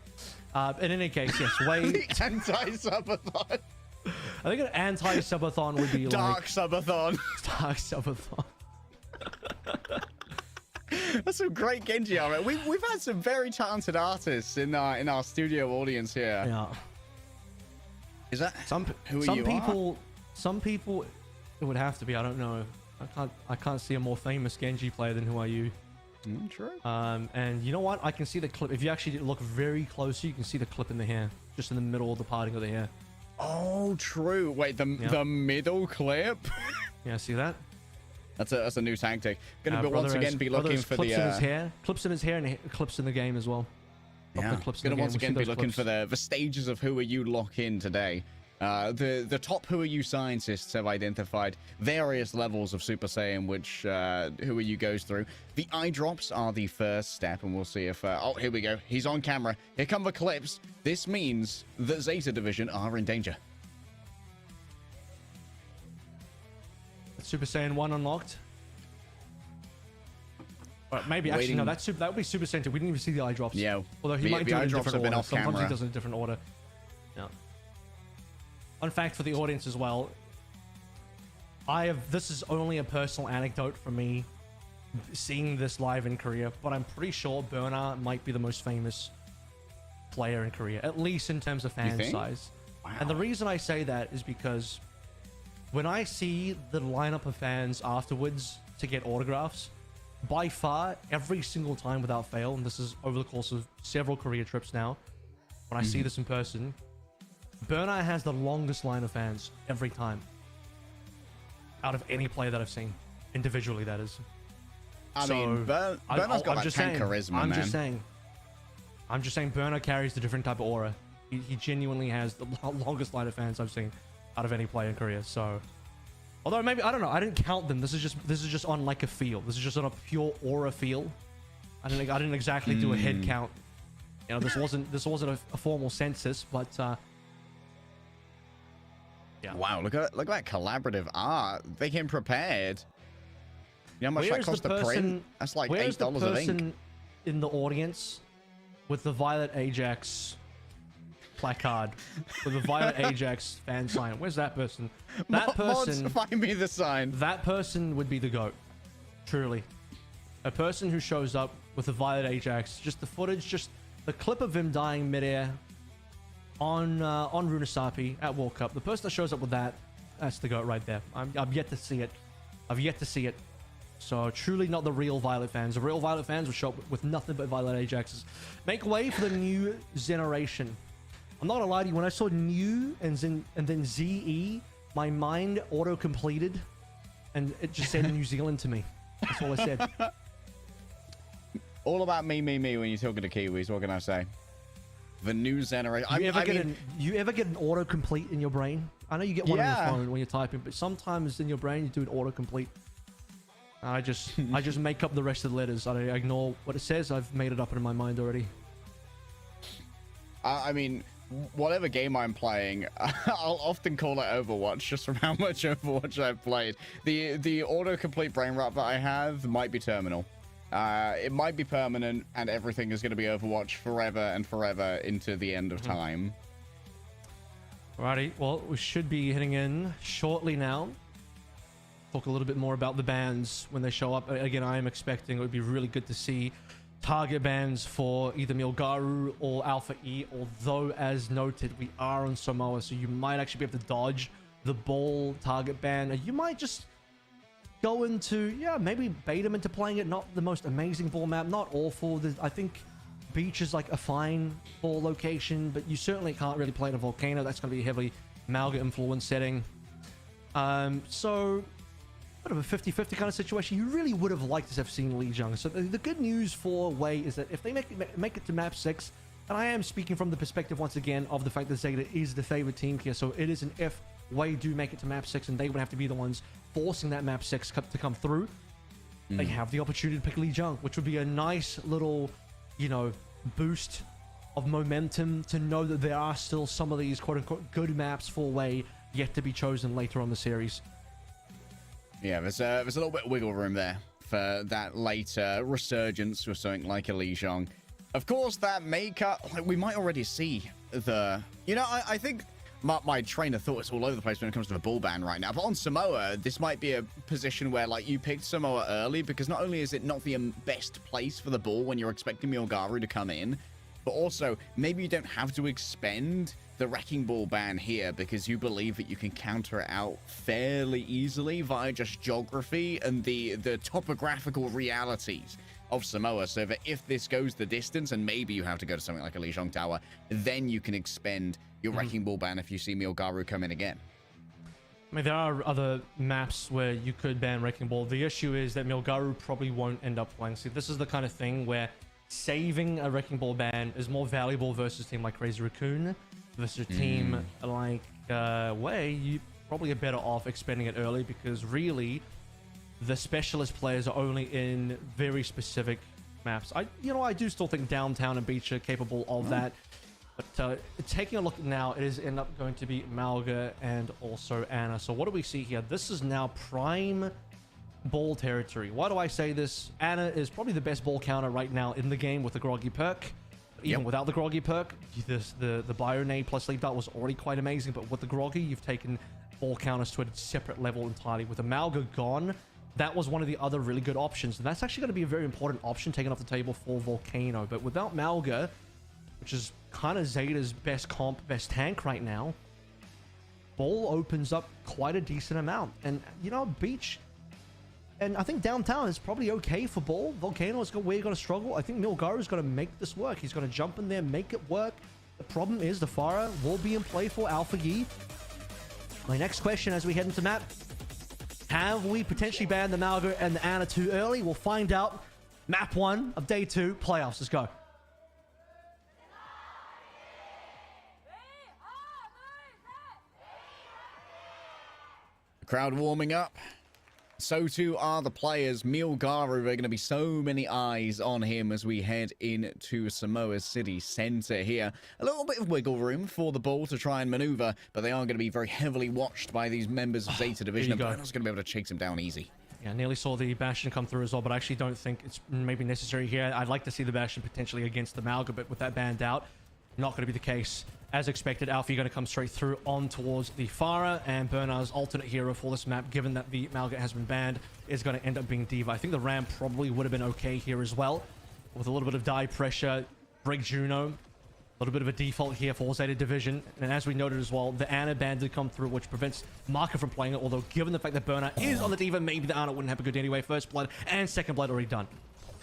In any case, yes. The anti-subathon. I think an anti-subathon would be Dark like subathon. Dark subathon. That's some great Genji art. We've had some very talented artists in our studio audience here. Yeah. Is that some people it would have to be. I don't know. I can't see a more famous Genji player than Who Are You. True. And you know what? I can see the clip. If you actually look very closely, you can see the clip in the hair, just in the middle of the parting of the hair. Oh, true. Wait, the middle clip. Yeah, see that? That's a new tactic. Gonna once again be looking for clips the in his hair, clips in his hair, and clips in the game as well. Yeah. Gonna once again be looking for the stages of Who Are You lock in today. The top Who Are You scientists have identified various levels of Super Saiyan, which Who Are You goes through. The eye drops are the first step, and we'll see if... oh, here we go. He's on camera. Here come the clips. This means that Zeta Division are in danger. Super Saiyan 1 unlocked. Well, maybe actually no. That would be Super Saiyan 2. We didn't even see the eye drops. Yeah. Although he might do it in a different order. Sometimes camera. he does it in a different order. Yeah. Fun fact for the audience as well. This is only a personal anecdote from me seeing this live in Korea, but I'm pretty sure Burner might be the most famous player in Korea, at least in terms of fan size. Wow. And the reason I say that is because when I see the lineup of fans afterwards to get autographs, by far, every single time without fail, and this is over the course of several Korea trips now, when I see this in person, Burner has the longest line of fans every time. Out of any player that I've seen. Individually, that is. I mean, Burner's got that tank charisma, man. I'm just saying Burner carries the different type of aura. He genuinely has the longest line of fans I've seen out of any player in Korea, so... Although maybe, I don't know, I didn't count them. This is just on like a feel. This is just on a pure aura feel. I didn't exactly do a head count. You know, this wasn't a formal census, but yeah. Wow, look at that collaborative art. They came prepared. You know how much that cost to print? That's like $8 of ink. Where's the person in the audience with the Violet Ajax placard with the Violet Ajax fan sign? Where's that person? That person, Mods, find me the sign. That person would be the GOAT. Truly. A person who shows up with the Violet Ajax, just the footage, just the clip of him dying midair on Runasapi at World Cup. The person that shows up with that's the GOAT right there. I've yet to see it. I've yet to see it. So truly not the real Violet fans. The real Violet fans will show up with nothing but Violet Ajaxes. Make way for the new generation. I'm not gonna lie to you, when I saw new and then ZE, my mind auto-completed and it just said New Zealand to me. That's all I said. All about me when you're talking to Kiwis, what can I say? The new generation. You ever get an autocomplete in your brain? I know you get one on your phone when you're typing, but sometimes in your brain you do an autocomplete. I just make up the rest of the letters. I ignore what it says. I've made it up in my mind already. I mean, whatever game I'm playing, I'll often call it Overwatch just from how much Overwatch I've played. The autocomplete brain rot that I have might be terminal. It might be permanent, and everything is going to be Overwatch forever and forever into the end of time. Alrighty, well, we should be heading in shortly now. Talk a little bit more about the bans when they show up. Again, I am expecting it would be really good to see target bans for either Milgaru or Alpha E, although as noted, we are on Samoa, so you might actually be able to dodge the ball target ban. You might just go into, maybe bait him into playing it. Not the most amazing ball map, not awful. I think beach is like a fine ball location, but you certainly can't really play in a volcano. That's going to be a heavily Malga influence setting. So bit of a 50-50 kind of situation. You really would have liked to have seen Lijiang. So the good news for Wei is that if they make it to map 6, and I am speaking from the perspective once again of the fact that Zeta is the favorite team here, so it is an if Wei do make it to map 6 and they would have to be the ones forcing that map 6 to come through, they have the opportunity to pick Lijiang, which would be a nice little, boost of momentum to know that there are still some of these quote-unquote good maps for Wei yet to be chosen later on the series. Yeah, there's a little bit of wiggle room there for that later resurgence with something like a Lijiang. Of course, that may cut. We might already see the. I think my train of thought is all over the place when it comes to the ball ban right now. But on Samoa, this might be a position where you picked Samoa early, because not only is it not the best place for the ball when you're expecting Milgaru to come in, but also maybe you don't have to expend the Wrecking Ball ban here because you believe that you can counter it out fairly easily via just geography and the topographical realities of Samoa, so that if this goes the distance and maybe you have to go to something like a Lijiang Tower, then you can expend your Wrecking Ball ban if you see Milgaru come in again. I mean, there are other maps where you could ban Wrecking Ball. The issue is that Milgaru probably won't end up playing. See, this is the kind of thing where saving a Wrecking Ball ban is more valuable versus a team like Crazy Raccoon. Versus a team like Wei, you probably are better off expending it early, because really the specialist players are only in very specific maps. I do still think downtown and beach are capable of that, but taking a look now, it is end up going to be Malga and also Anna. So what do we see here? This is now prime ball territory. Why do I say this? Anna is probably the best ball counter right now in the game with the Groggy perk. Even without the Groggy perk, the Bionade plus Leap Dart was already quite amazing, but with the Groggy, you've taken ball counters to a separate level entirely. With the Malga gone, that was one of the other really good options, and that's actually going to be a very important option taken off the table for Volcano. But without Malga, which is kind of Zeta's best comp, best tank right now, ball opens up quite a decent amount. And, beach... And I think downtown is probably okay for ball. Volcano is where you're going to struggle. I think Milgaru is going to make this work. He's going to jump in there, make it work. The problem is the Farah will be in play for Alpha Yi. My next question as we head into map. Have we potentially banned the Malga and the Anna too early? We'll find out. Map 1 of day 2, playoffs. Let's go. Crowd warming up. So too are the players. Milgaru, there are going to be so many eyes on him as we head into Samoa City Center here. A little bit of wiggle room for the ball to try and maneuver, but they are going to be very heavily watched by these members of Zeta Division, and Burner's going to be able to chase him down easy. Yeah, nearly saw the Bastion come through as well, but I actually don't think it's maybe necessary here. I'd like to see the Bastion potentially against the Malga, but with that banned out, not going to be the case. As expected, Alfie going to come straight through on towards the Farah, and Bernard's alternate hero for this map, given that the Malga has been banned, is going to end up being Diva. I think the Ram probably would have been okay here as well, with a little bit of die pressure. Break Juno, a little bit of a default here for Zeta Division, and as we noted as well, the Anna ban did come through, which prevents Marker from playing it, although given the fact that Bernard is on the Diva, maybe the Anna wouldn't have a good anyway. First blood and second blood already done.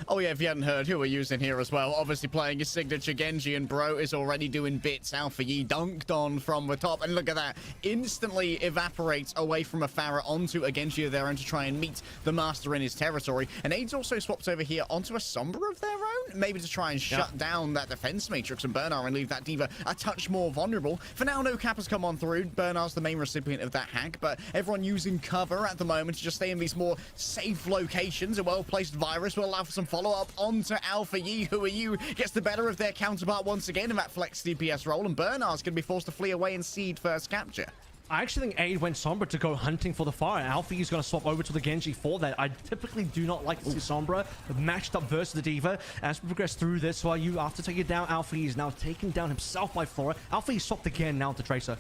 Oh yeah, if you hadn't heard, who we're using here as well. Obviously playing his signature Genji, and bro is already doing bits. Alpha Yi dunked on from the top, and look at that. Instantly evaporates away from a Pharah onto a Genji of their own to try and meet the Master in his territory. And Aids also swapped over here onto a Sombra of their own, maybe to try and shut down that defense matrix and Bernard and leave that D.Va a touch more vulnerable. For now, no cap has come on through. Bernard's the main recipient of that hack, but everyone using cover at the moment to just stay in these more safe locations. A well-placed Virus will allow for some follow-up onto Alpha Yi. Who Are You gets the better of their counterpart once again in that flex DPS role, and Bernard's going to be forced to flee away and cede first capture. I actually think Aid went Sombra to go hunting for the fire. Alpha is going to swap over to the Genji for that. I typically do not like to see Sombra matched up versus the D.Va. As we progress through this, while you after taking down Alpha is now taken down himself by Flora. Alpha swapped again now to Tracer.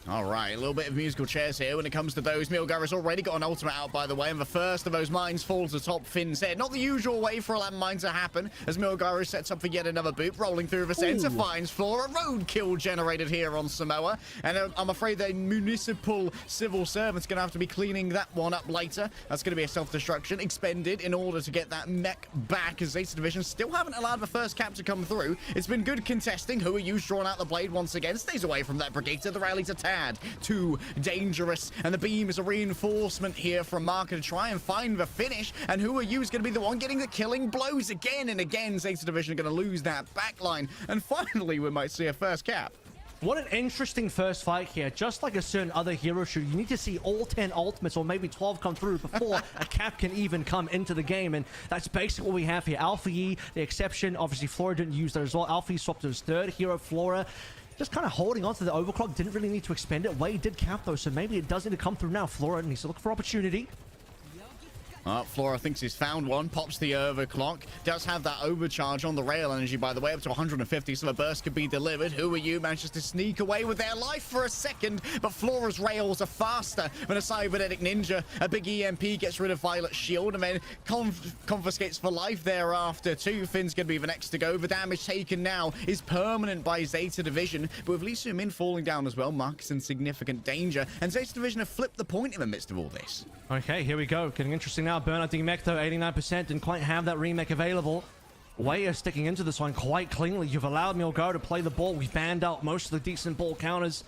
All right, a little bit of musical chairs here when it comes to those. Milgar's already got an ultimate out, by the way, and the first of those mines falls atop Finn's head. Not the usual way for that mine to happen, as Milgar sets up for yet another boot, rolling through the center, finds Flora. Roadkill generated here on Samoa, and I'm afraid the municipal civil servant's going to have to be cleaning that one up later. That's going to be a self-destruction expended in order to get that mech back, as Zeta Division still haven't allowed the first cap to come through. It's been good contesting. Who Are You drawn out the blade once again, stays away from that Brigitte. The rally's attack. Too dangerous, and the beam is a reinforcement here from Marker to try and find the finish. And Who Are You is going to be the one getting the killing blows again and again. Zeta Division are going to lose that backline, and finally we might see a first cap. What an interesting first fight here. Just like a certain other hero shooter, you need to see all 10 ultimates or maybe 12 come through before a cap can even come into the game. And that's basically what we have here. Alpha Yi, the exception. Obviously, Flora didn't use that as well. Alpha Yi swapped to his third hero, Flora. Just kind of holding on to the overclock. Didn't really need to expend it. Wade did cap, though, so maybe it does need to come through now. Flora needs to look for opportunity. Flora thinks he's found one, pops the overclock, does have that overcharge on the rail energy, by the way, up to 150, so a burst could be delivered. Who Are You manages to sneak away with their life for a second, but Flora's rails are faster than a cybernetic ninja. A big EMP gets rid of Violet's shield, and then confiscates for life thereafter too. Finn's going to be the next to go. The damage taken now is permanent by Zeta Division, but with Lee Soo-min falling down as well, Mark's in significant danger, and Zeta Division have flipped the point in the midst of all this. Okay, here we go. Getting interesting now. Bernard demech though, 89%. Didn't quite have that remake available. Way is sticking into this one quite cleanly. You've allowed Milgar to play the ball. We've banned out most of the decent ball counters.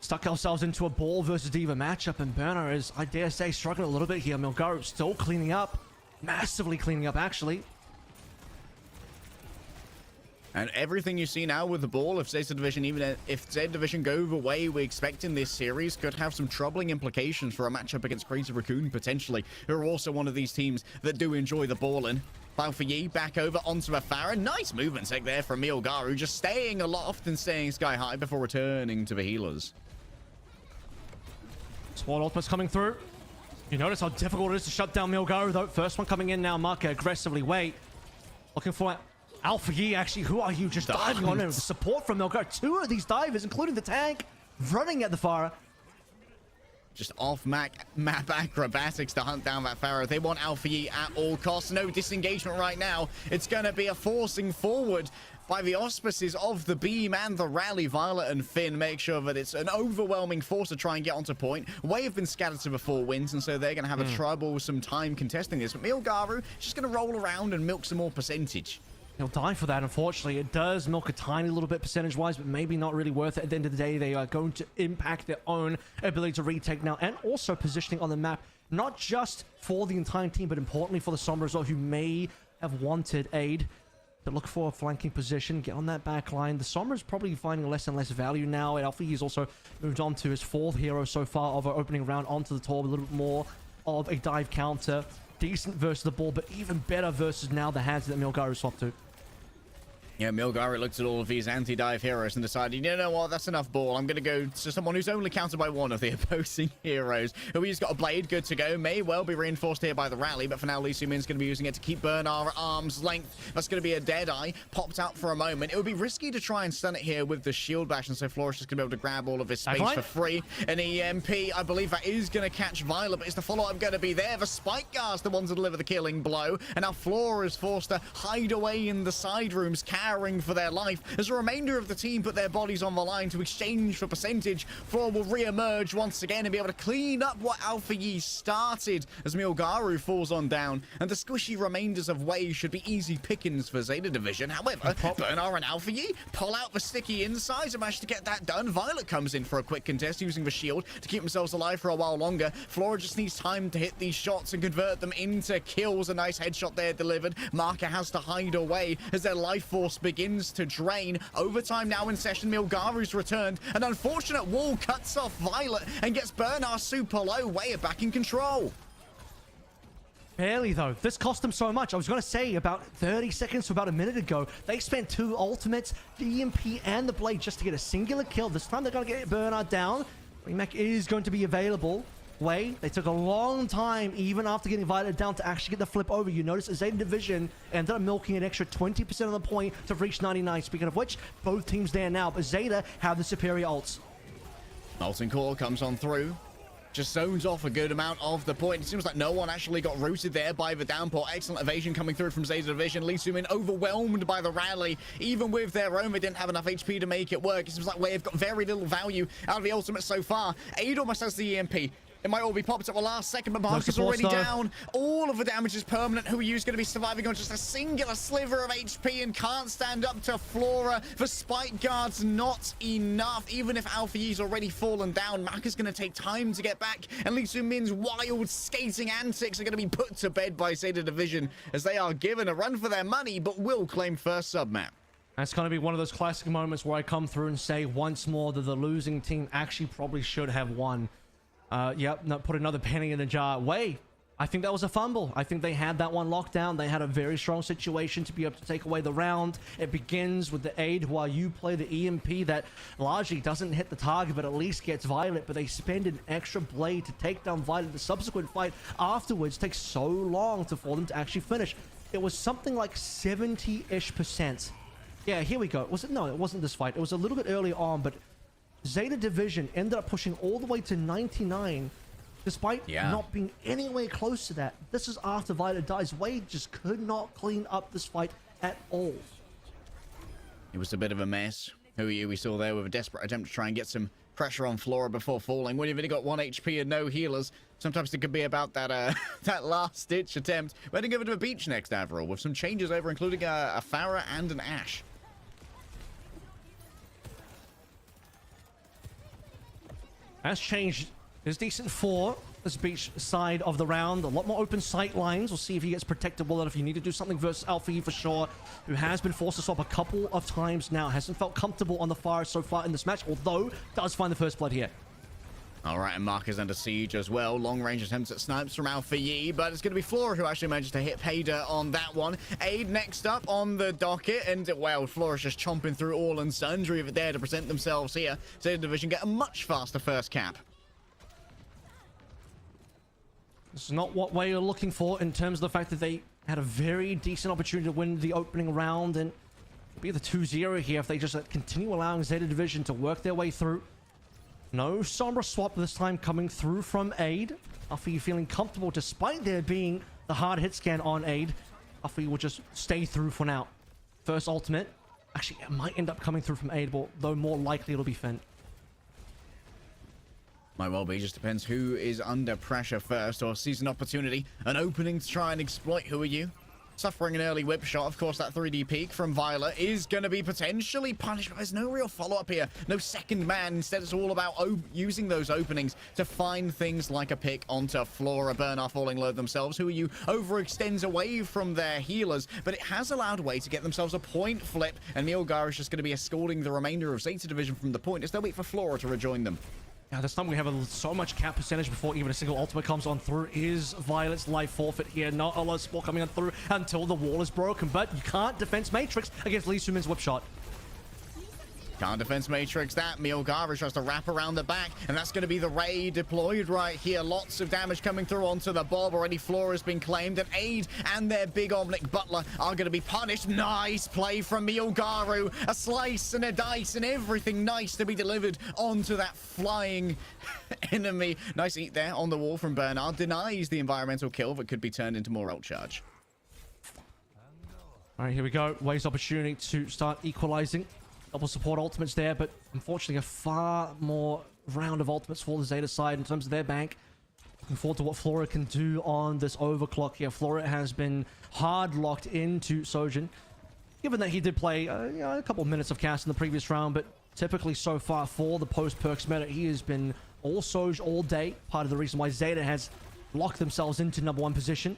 Stuck ourselves into a ball versus D.Va matchup, and Bernard is, I dare say, struggling a little bit here. Milgar still cleaning up. Massively cleaning up, actually. And everything you see now with the ball, if Zeta Division, even if Zeta Division go the way we expect in this series, could have some troubling implications for a matchup against Crazy Raccoon, potentially, who are also one of these teams that do enjoy the ball-in. Alpha Yi back over onto a Pharah. Nice movement tech there from Milgaru, just staying aloft and staying sky high before returning to the healers. Swan ultimates coming through. You notice how difficult it is to shut down Milgaru, though. First one coming in now. Marker aggressively wait. Looking for Alpha Yi, actually. Who Are You? Just diving on him. The support from Milgaru. Two of these divers, including the tank, running at the Pharah. Just off-map acrobatics to hunt down that Pharah. They want Alpha Yi at all costs. No disengagement right now. It's going to be a forcing forward by the auspices of the beam and the rally. Violet and Finn make sure that it's an overwhelming force to try and get onto point. Way have been scattered to the 4 wins, and so they're going to have a troublesome time contesting this. But Milgaru just going to roll around and milk some more percentage. He'll die for that, unfortunately. It does milk a tiny little bit percentage-wise, but maybe not really worth it. At the end of the day, they are going to impact their own ability to retake now, and also positioning on the map, not just for the entire team, but importantly for the Sombra as well, who may have wanted aid to look for a flanking position, get on that back line. The Sombra is probably finding less and less value now. Alpha Yi's also moved on to his 4th hero so far of our opening round onto the top, a little bit more of a dive counter. Decent versus the ball, but even better versus now the hands that Milgaru swapped to. Yeah, Milgaru looked at all of these anti-dive heroes and decided, you know what, that's enough ball. I'm going to go to someone who's only countered by one of the opposing heroes. Who's got a blade, good to go. May well be reinforced here by the rally, but for now, Lee Soo-min's going to be using it to keep Bernard at arm's length. That's going to be a Deadeye, popped out for a moment. It would be risky to try and stun it here with the shield bash, and so Flora's just going to be able to grab all of his space for free. An EMP, I believe that is going to catch Violet, but is the follow-up going to be there? The Spike Guard's the one to deliver the killing blow, and now Flora is forced to hide away in the side rooms. Can battering for their life as the remainder of the team put their bodies on the line to exchange for percentage. Flora will re-emerge once again and be able to clean up what Alpha Yi started as Milgaru falls on down, and the squishy remainders of Wei should be easy pickings for Zeta Division. However, Bernard and Alpha Yi pull out the sticky insides and manage to get that done. Violet comes in for a quick contest using the shield to keep themselves alive for a while longer. Flora just needs time to hit these shots and convert them into kills. A nice headshot there delivered. Marker has to hide away as their life force begins to drain. Overtime now in session. Milgaru's returned. An unfortunate wall cuts off Violet and gets Bernard super low. Way back in control. Barely, though. This cost them so much. I was going to say about 30 seconds to about a minute ago, they spent 2 ultimates, the EMP and the Blade, just to get a singular kill. This time they're going to get Bernard down. Remake is going to be available. Wei, they took a long time, even after getting Violet down, to actually get the flip over. You notice Zeta Division ended up milking an extra 20% of the point to reach 99. Speaking of which, both teams there now, but Zeta have the superior ults. Molten Core comes on through. Just zones off a good amount of the point. It seems like no one actually got rooted there by the downpour. Excellent evasion coming through from Zeta Division. Lee Sumin overwhelmed by the rally. Even with their own, they didn't have enough HP to make it work. It seems like they've got very little value out of the ultimate so far. Aid almost has the EMP. It might all be popped at the last second, but Marcus already down. All of the damage is permanent. Who Yu's going to be surviving on just a singular sliver of HP and can't stand up to Flora. For Spike Guards, not enough. Even if Alpha Yi's already fallen down, Marcus going to take time to get back. And Lee Sumin's wild skating antics are going to be put to bed by Zeta Division as they are given a run for their money, but will claim first sub-map. That's going to be one of those classic moments where I come through and say once more that the losing team actually probably should have won. Yep, no, put another penny in the jar. Wei, I think that was a fumble. I think they had that one locked down. They had a very strong situation to be able to take away the round. It begins with the aid while you play the EMP that largely doesn't hit the target, but at least gets Violet. But they spend an extra blade to take down Violet. The subsequent fight afterwards takes so long for them to actually finish. It was something like 70-ish%. Yeah, here we go. No, it wasn't this fight. It was a little bit earlier on, but Zeta Division ended up pushing all the way to 99 despite not being anywhere close to that. This is after Violet dies. Wade just could not clean up this fight at all. It was a bit of a mess. Who are you? We saw there with a desperate attempt to try and get some pressure on Flora before falling. When you've only got 1 HP and no healers, sometimes it could be about that that last-ditch attempt. We're heading over to the beach next, Avril, with some changes over, including a Farah and an Ashe. Has changed his decent for this beach side of the round. A lot more open sight lines. We'll see if he gets protected well enough. You need to do something versus Alpha Yi for sure, who has been forced to swap a couple of times now. Hasn't felt comfortable on the fire so far in this match, although does find the first blood here. All right, and Marcus under siege as well. Long-range attempts at snipes from Alpha Yi, but it's going to be Flora who actually managed to hit Payda on that one. Aid next up on the docket, and, well, Flora's just chomping through all and sundry of it there to present themselves here. Zeta Division get a much faster first cap. This is not what we're looking for in terms of the fact that they had a very decent opportunity to win the opening round and be the 2-0 here if they just continue allowing Zeta Division to work their way through. No Sombra swap this time coming through from Aid. Alpha Yi feeling comfortable despite there being the hard hit scan on Aid. Alpha Yi will just stay through for now. First ultimate. Actually, it might end up coming through from Aid, though more likely it'll be Finn. Might well be, just depends who is under pressure first or sees an opportunity, an opening to try and exploit. Who are you? Suffering an early whip shot. Of course, that 3D peek from Violet is going to be potentially punished, but there's no real follow-up here. No second man. Instead, it's all about using those openings to find things like a pick onto Flora. Bernard falling low themselves. Who are you? Overextends away from their healers, but it has allowed Way to get themselves a point flip, and Milgar is just going to be escorting the remainder of Zeta Division from the point as they wait for Flora to rejoin them. Now, this time we have so much cap percentage before even a single ultimate comes on through. Is Violet's life forfeit here? Not a lot of support coming on through until the wall is broken, but you can't defense Matrix against Lee Sumin's whip shot. Can't defense Matrix that. Milgar tries to wrap around the back, and that's going to be the Ray deployed right here. Lots of damage coming through onto the Bob. Already Flora's been claimed, and Aid and their big Omnic Butler are going to be punished. Nice play from Milgaru. A slice and a dice and everything nice to be delivered onto that flying enemy. Nice eat there on the wall from Bernard. Denies the environmental kill that could be turned into more ult charge. All right, here we go. Wave's opportunity to start equalizing. Double support ultimates there, but unfortunately a far more round of ultimates for the Zeta side in terms of their bank. Looking forward to what Flora can do on this overclock here. Flora has been hard locked into Sojin, given that he did play a couple of minutes of cast in the previous round, but typically so far for the post-perks meta, he has been all Soj all day. Part of the reason why Zeta has locked themselves into #1 position.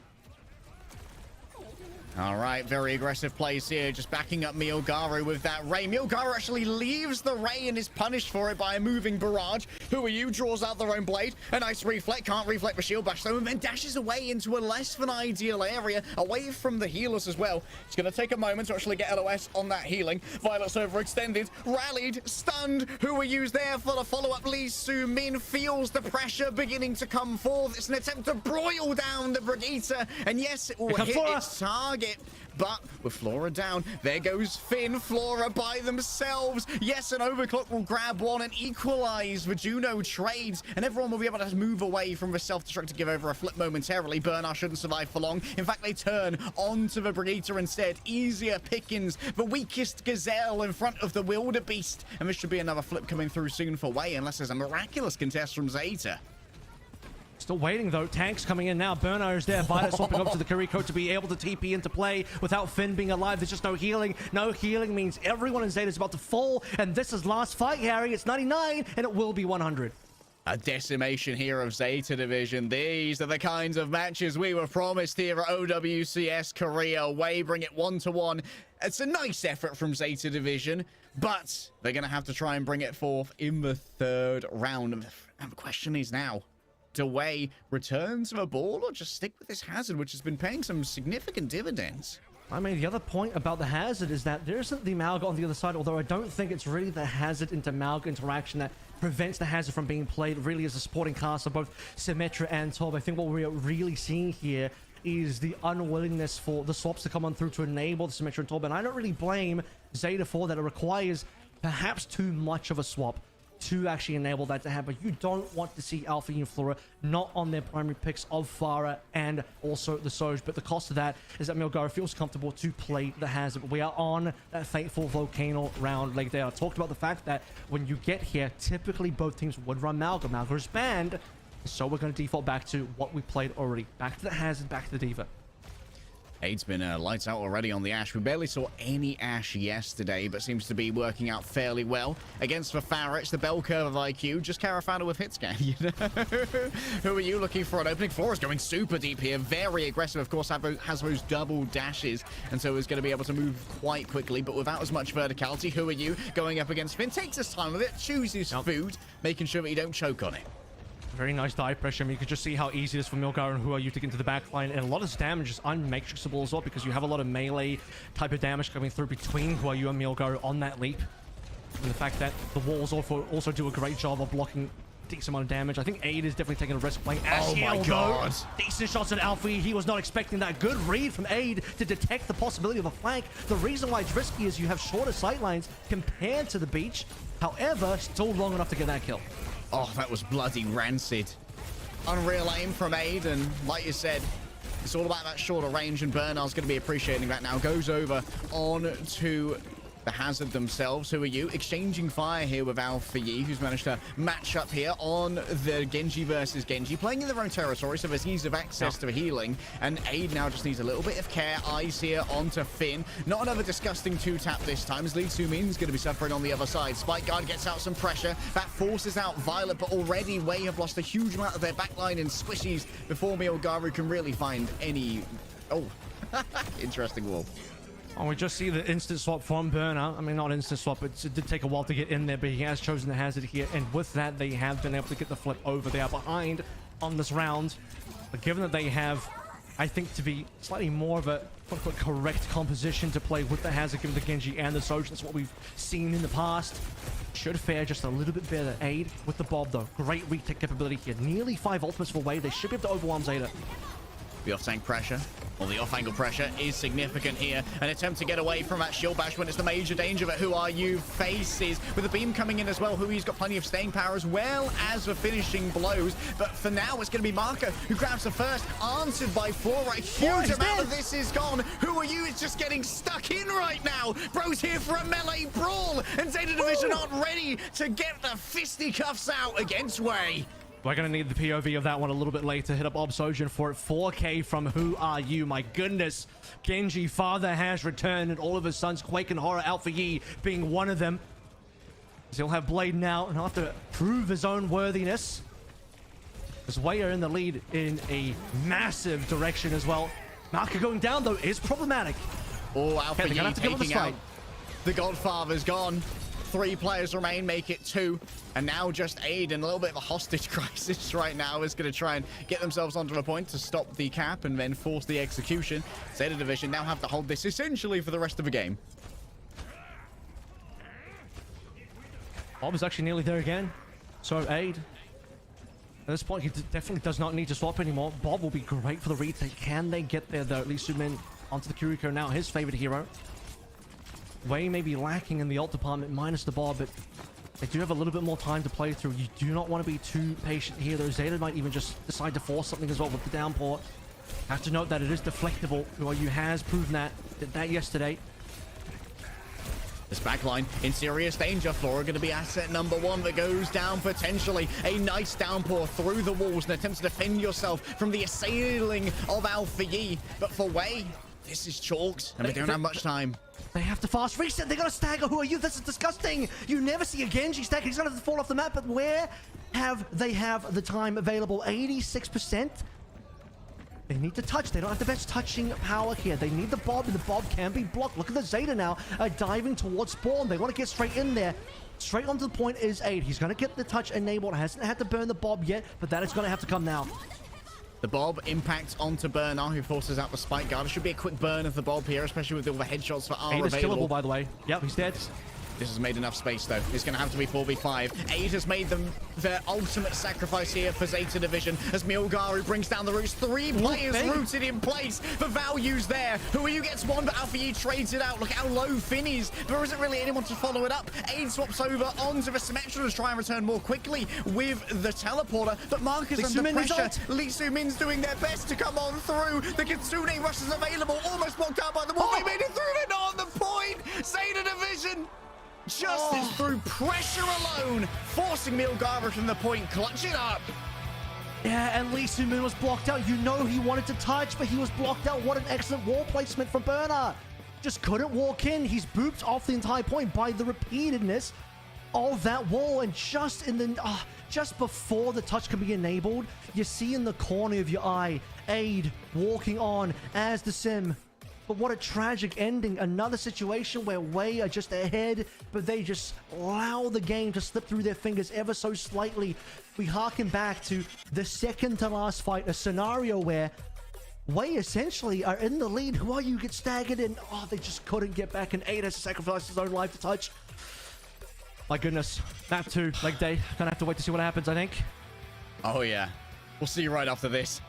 All right, very aggressive plays here, just backing up Milgaru with that Ray. Milgaru actually leaves the Ray and is punished for it by a moving barrage. Who Are You draws out their own blade. A nice reflect, can't reflect the shield bash though, and then dashes away into a less than ideal area, away from the healers as well. It's going to take a moment to actually get LOS on that healing. Violet's overextended, rallied, stunned. Who Are You's there for the follow-up. Lee Su-min feels the pressure beginning to come forth. It's an attempt to broil down the Brigitte, and yes, it will hit its target. But with Flora down, there goes Finn. Flora by themselves. Yes, an overclock will grab one and equalize the Juno trades, and everyone will be able to move away from the self-destruct to give over a flip momentarily. Bernard shouldn't survive for long. In fact, they turn onto the Brigitte instead. Easier pickings, the weakest gazelle in front of the wildebeest, and this should be another flip coming through soon for Wei, unless there's a miraculous contest from Zeta. Still waiting though. Tanks coming in now. Burner is there. Violet swapping up to the Kiriko to be able to TP into play without Finn being alive. There's just no healing. No healing means everyone in Zeta is about to fall. And this is last fight, Harry. It's 99 and it will be 100. A decimation here of Zeta Division. These are the kinds of matches we were promised here at OWCS Korea. Wei bring it 1-1. It's a nice effort from Zeta Division, but they're going to have to try and bring it forth in the third round. And the question is now, do Wei return to the ball or just stick with this Hazard, which has been paying some significant dividends? I mean, the other point about the Hazard is that there isn't the Malga on the other side, although I don't think it's really the Hazard into Malga interaction that prevents the Hazard from being played really as a supporting cast of both Symmetra and Tob. I think what we're really seeing here is the unwillingness for the swaps to come on through to enable the Symmetra and Tob, and I don't really blame Zeta for that. It requires perhaps too much of a swap to actually enable that to happen. You don't want to see Alpha and Flora not on their primary picks of Farah and also the Soj, but the cost of that is that Milgaru feels comfortable to play the Hazard. But we are on that fateful Volcano round like there. I talked about the fact that when you get here, typically both teams would run Malga. Malga is banned, so we're going to default back to what we played already. Back to the Hazard, back to the Diva. Aid's been lights out already on the Ashe. We barely saw any Ashe yesterday, but seems to be working out fairly well. Against the Farage, the bell curve of IQ, just Carafana with hit scan, you know? Who Are You looking for an opening? Flora's going super deep here, very aggressive. Of course, has those double dashes, and so is going to be able to move quite quickly, but without as much verticality. Who Are You going up against Finn? Takes his time with it, chooses food, making sure that you don't choke on it. Very nice dive pressure. I mean, you could just see how easy it is for Milgaru and Who Are You to get into the backline. And a lot of this damage is unmatrixable as well, because you have a lot of melee type of damage coming through between Who Are You and Milgaru on that leap. And the fact that the walls also do a great job of blocking a decent amount of damage. I think Aid is definitely taking a risk playing Ashe. Oh my god. Decent shots at Alpha. He was not expecting that. Good read from Aid to detect the possibility of a flank. The reason why it's risky is you have shorter sightlines compared to the beach. However, still long enough to get that kill. Oh, that was bloody rancid. Unreal aim from Aid, and like you said, it's all about that shorter range, and Bernard's going to be appreciating that now. Goes over on to the Hazard themselves. Who Are You? Exchanging fire here with Alpha Yi, who's managed to match up here on the Genji versus Genji, playing in their own territory, so there's ease of access to healing, and Aid now just needs a little bit of care. Eyes here onto Finn. Not another disgusting two-tap this time, as Lee Su-min's going to be suffering on the other side. Spike Guard gets out some pressure. That forces out Violet, but already Wei have lost a huge amount of their backline in squishies before Milgaru can really find any... Oh, interesting wall. Oh, we just see the instant swap from Burner. I mean, not instant swap, it did take a while to get in there, but he has chosen the Hazard here. And with that, they have been able to get the flip over. They are behind on this round. But given that they have, I think, to be slightly more of a correct composition to play with the Hazard, given the Genji and the Soj, that's what we've seen in the past. Should fare just a little bit better. Aid with the Bob, though. Great retake capability here. Nearly 5 ultimates for Wei. They should be able to overwhelm Zeta. The off-tank pressure. Well, the off-angle pressure is significant here. An attempt to get away from that shield bash when it's the major danger, but Who Are You faces with the beam coming in as well. Who's got plenty of staying power as well as the finishing blows. But for now, it's going to be Marco who grabs the first, answered by Flora. A huge amount of this is gone. Who Are You is just getting stuck in right now. Bro's here for a melee brawl, and Zeta Division aren't ready to get the fisticuffs out against Wei. We're going to need the POV of that one a little bit later. Hit up Obsogen for it. 4K from Who Are You? My goodness. Genji, father has returned, and all of his sons, Quake and Horror, out for Yi being one of them. So he'll have Blade now, and he'll have to prove his own worthiness. As Wei are in the lead in a massive direction as well. Marker going down, though, is problematic. Oh, Alpha Okay, Yi taking out. The Godfather's gone. 3 players remain, make it 2. And now just Aid in a little bit of a hostage crisis right now is going to try and get themselves onto a point to stop the cap and then force the execution. Zeta Division now have to hold this essentially for the rest of the game. Bob is actually nearly there again. So Aid. At this point, he definitely does not need to swap anymore. Bob will be great for the retake. Can they get there, though? Lee Soo-min onto the Kuriko now, his favorite hero. Wei may be lacking in the ult department minus the Bob, but they do have a little bit more time to play through. You do not want to be too patient here, though. Zeta might even just decide to force something as well with the downpour. Have to note that it is deflectable. You has proven that. Did that yesterday. This backline in serious danger. Flora going to be asset number 1 that goes down potentially. A nice downpour through the walls and attempt to defend yourself from the assailing of Alpha Yi. But for Wei, this is chalked, and we don't have much time. They have to fast reset. They got to stagger. Who are you? This is disgusting. You never see a Genji stagger. He's going to fall off the map. But where have they have the time available? 86%. They need to touch. They don't have the best touching power here. They need the Bob, and the Bob can be blocked. Look at the Zeta now diving towards spawn. They want to get straight in there. Straight onto the point is Aid. He's going to get the touch enabled. Hasn't had to burn the Bob yet, but that is going to have to come now. The Bob impacts onto Bernard, who forces out the spike guard. It should be a quick burn of the Bob here, especially with all the headshots for R Aid is available. killable, by the way. Yep, he's dead. This has made enough space, though. It's going to have to be 4v5. Aid has made them their ultimate sacrifice here for Zeta Division as Milgaru brings down the roots. 3 players rooted in place. The value's there. Who Are You gets 1, but Alpha Yi trades it out. Look how low Finn is. There isn't really anyone to follow it up. Aid swaps over onto the Symmetra to try and return more quickly with the teleporter, but Marcus under pressure. Lee Soo-min's doing their best to come on through. The Kitsune rush is available. Almost blocked out by the wall. They made it through. They're not on the point. Zeta Division just is through pressure alone, forcing Milgaru from the point, clutch it up. Yeah, and Lee Soo-min was blocked out. You know he wanted to touch, but he was blocked out. What an excellent wall placement from Bernard. Just couldn't walk in. He's booped off the entire point by the repeatedness of that wall. And just in the just before the touch can be enabled, you see in the corner of your eye Aid walking on as the Sim. But what a tragic ending. Another situation where Wei are just ahead, but they just allow the game to slip through their fingers ever so slightly. We harken back to the second to last fight, a scenario where Wei essentially are in the lead. Who Are You get staggered and they just couldn't get back, and Aid has to sacrifice his own life to touch. My goodness. Map 2, leg day. Gonna have to wait to see what happens, I think. Oh yeah. We'll see you right after this.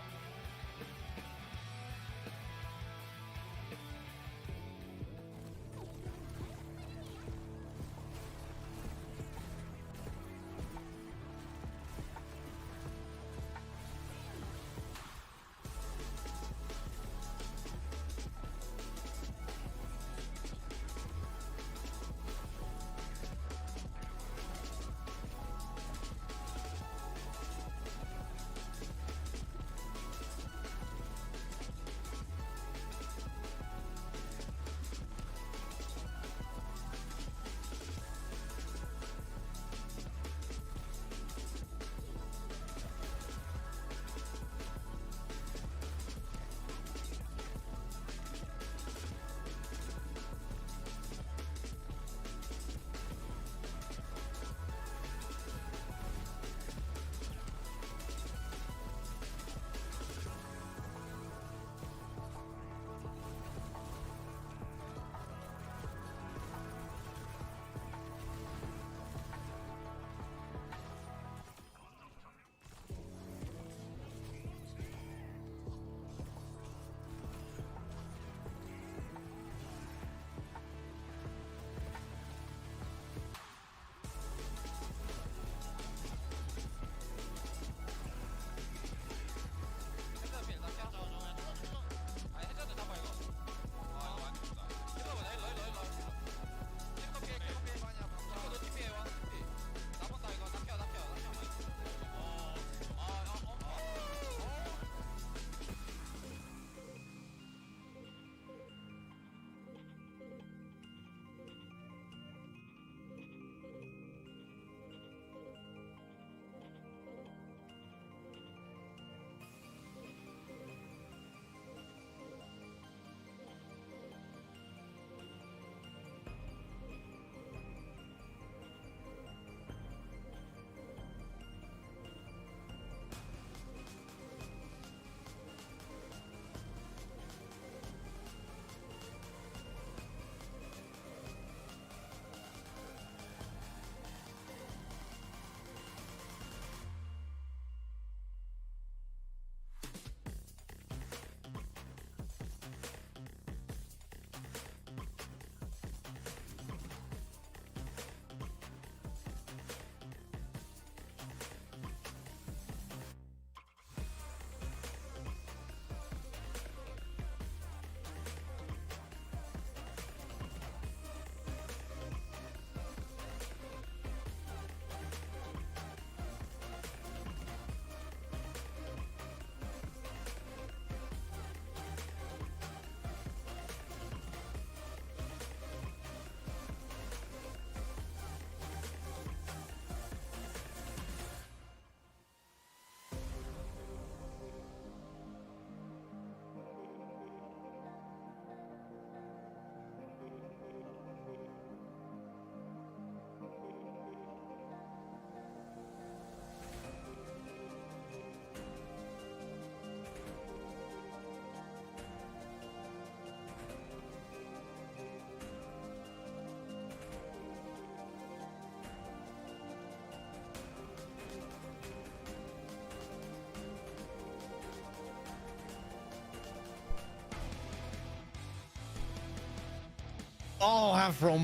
Oh, Avril,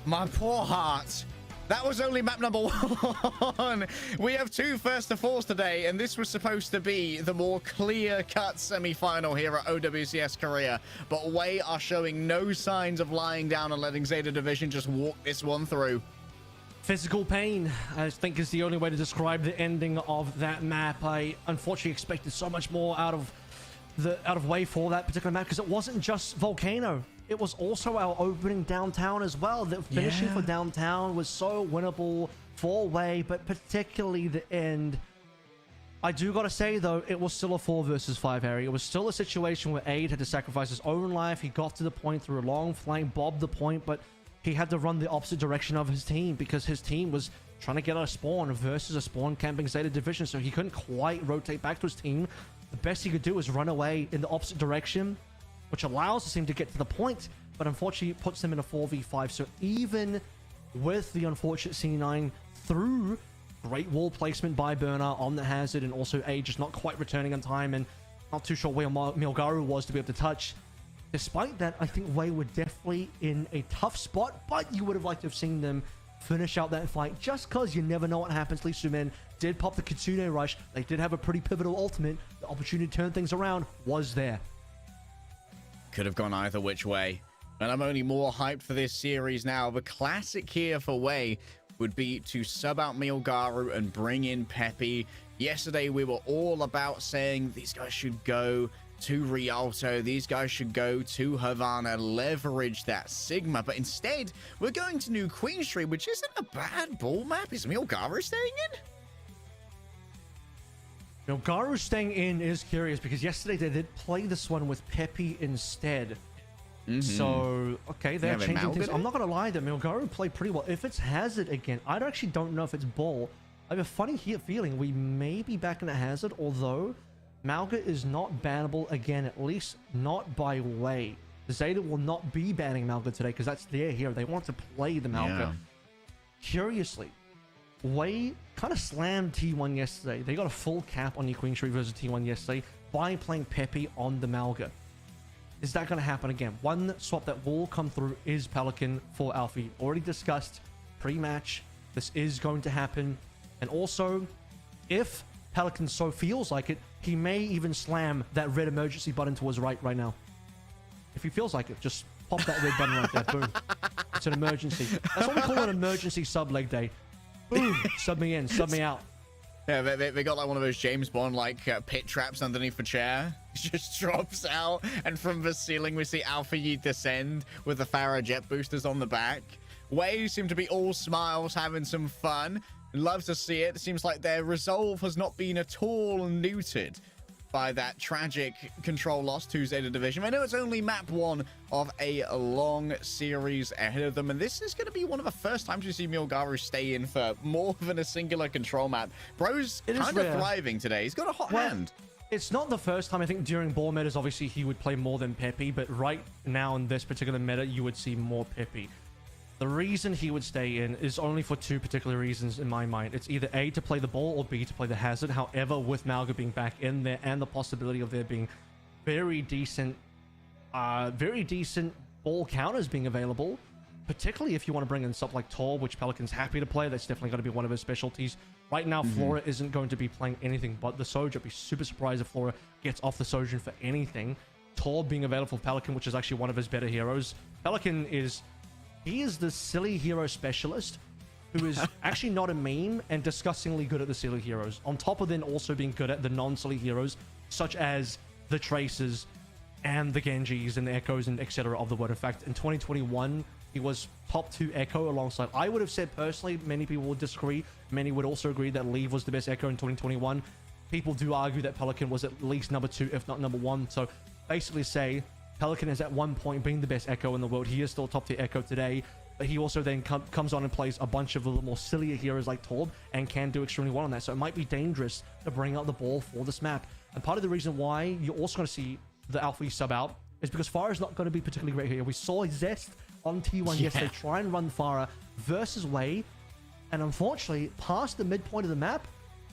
my poor heart. That was only map number 1. We have 2 first to 4s today, and this was supposed to be the more clear-cut semi-final here at OWCS Korea. But Wei are showing no signs of lying down and letting Zeta Division just walk this one through. Physical pain, I think, is the only way to describe the ending of that map. I unfortunately expected so much more out of Wei for that particular map, because it wasn't just Volcano. It was also our opening downtown as well. The finishing for downtown was so winnable for Wei, but particularly the end. I do gotta say though, it was still a 4 versus 5 area. It was still a situation where Aid had to sacrifice his own life. He got to the point through a long flank, bobbed the point, but he had to run the opposite direction of his team because his team was trying to get out of spawn versus a spawn camping Zeta Division, so he couldn't quite rotate back to his team. The best he could do was run away in the opposite direction, which allows the team to get to the point, but unfortunately it puts them in a 4v5. So even with the unfortunate C9 through great wall placement by Burner on the hazard, and also A just not quite returning on time, and not too sure where Milgaru was to be able to touch. Despite that, I think Wei were definitely in a tough spot, but you would have liked to have seen them finish out that fight, just because you never know what happens. Lee Sumin did pop the Kitsune Rush. They did have a pretty pivotal ultimate. The opportunity to turn things around was there. Could have gone either which way. And I'm only more hyped for this series now. The classic here for Wei would be to sub out Milgaru and bring in Peppy. Yesterday, we were all about saying these guys should go to Rialto. These guys should go to Havana, leverage that Sigma. But instead, we're going to New Queen Street, which isn't a bad ball map. Is Milgaru staying in? Milgaru staying in is curious because yesterday they did play this one with Peppy instead. So, okay, they're changing things. I'm not going to lie, that Milgaru played pretty well. If it's Hazard again, I actually don't know if it's Ball. I have a funny feeling we may be back in a Hazard, although Malga is not bannable again, at least not by Wei. Zeta will not be banning Malga today because that's their hero. They want to play the Malga. Yeah. Curiously, Wei kind of slammed T1 yesterday. They got a full cap on New Queen Street versus T1 yesterday by playing Peppy on the Malga. Is that going to happen again? One swap that will come through is Pelican for Alfie. Already discussed pre-match. This is going to happen. And also, if Pelican so feels like it, he may even slam that red emergency button to his right now. If he feels like it, just pop that red button right there. Boom. It's an emergency. That's what we call an emergency sub leg day. Boom. Sub me in. Sub me out. Yeah, they got like one of those James Bond like pit traps underneath the chair. It just drops out, and from the ceiling we see Alpha Yi descend with the Farah jet boosters on the back. Wei seem to be all smiles, having some fun. Love to see it. It seems like their resolve has not been at all neutered by that tragic control loss to Zeta Division. I know it's only map 1 of a long series ahead of them, and this is going to be one of the first times we see Milgaru stay in for more than a singular control map. Bro's kind of thriving today. He's got a hot hand. It's not the first time. I think during ball metas, obviously, he would play more than Peppy, but right now in this particular meta, you would see more Peppy. The reason he would stay in is only for 2 particular reasons in my mind. It's either A, to play the ball, or B, to play the hazard. However, with Malga being back in there and the possibility of there being very decent ball counters being available, particularly if you want to bring in stuff like Tor, which Pelican's happy to play. That's definitely going to be one of his specialties. Right now, Flora isn't going to be playing anything but the Sojourn. I'd be super surprised if Flora gets off the Sojourn for anything. Tor being available for Pelican, which is actually one of his better heroes. Pelican is... He is the silly hero specialist who is actually not a meme and disgustingly good at the silly heroes. On top of then also being good at the non-silly heroes, such as the Traces and the Genjis and the Echoes and etc. of the word. In fact, in 2021, he was top 2 Echo alongside... I would have said personally, many people would disagree. Many would also agree that Leave was the best Echo in 2021. People do argue that Pelican was at least number 2, if not number 1. So basically say... Pelican is at one point being the best Echo in the world. He is still top tier Echo today, but he also then comes on and plays a bunch of the more sillier heroes like Torb and can do extremely well on that. So it might be dangerous to bring out the ball for this map. And part of the reason why you're also going to see the Alpha sub out is because Farah is not going to be particularly great here. We saw Zest on T1 yesterday try and run Farah versus Wei, and unfortunately, past the midpoint of the map,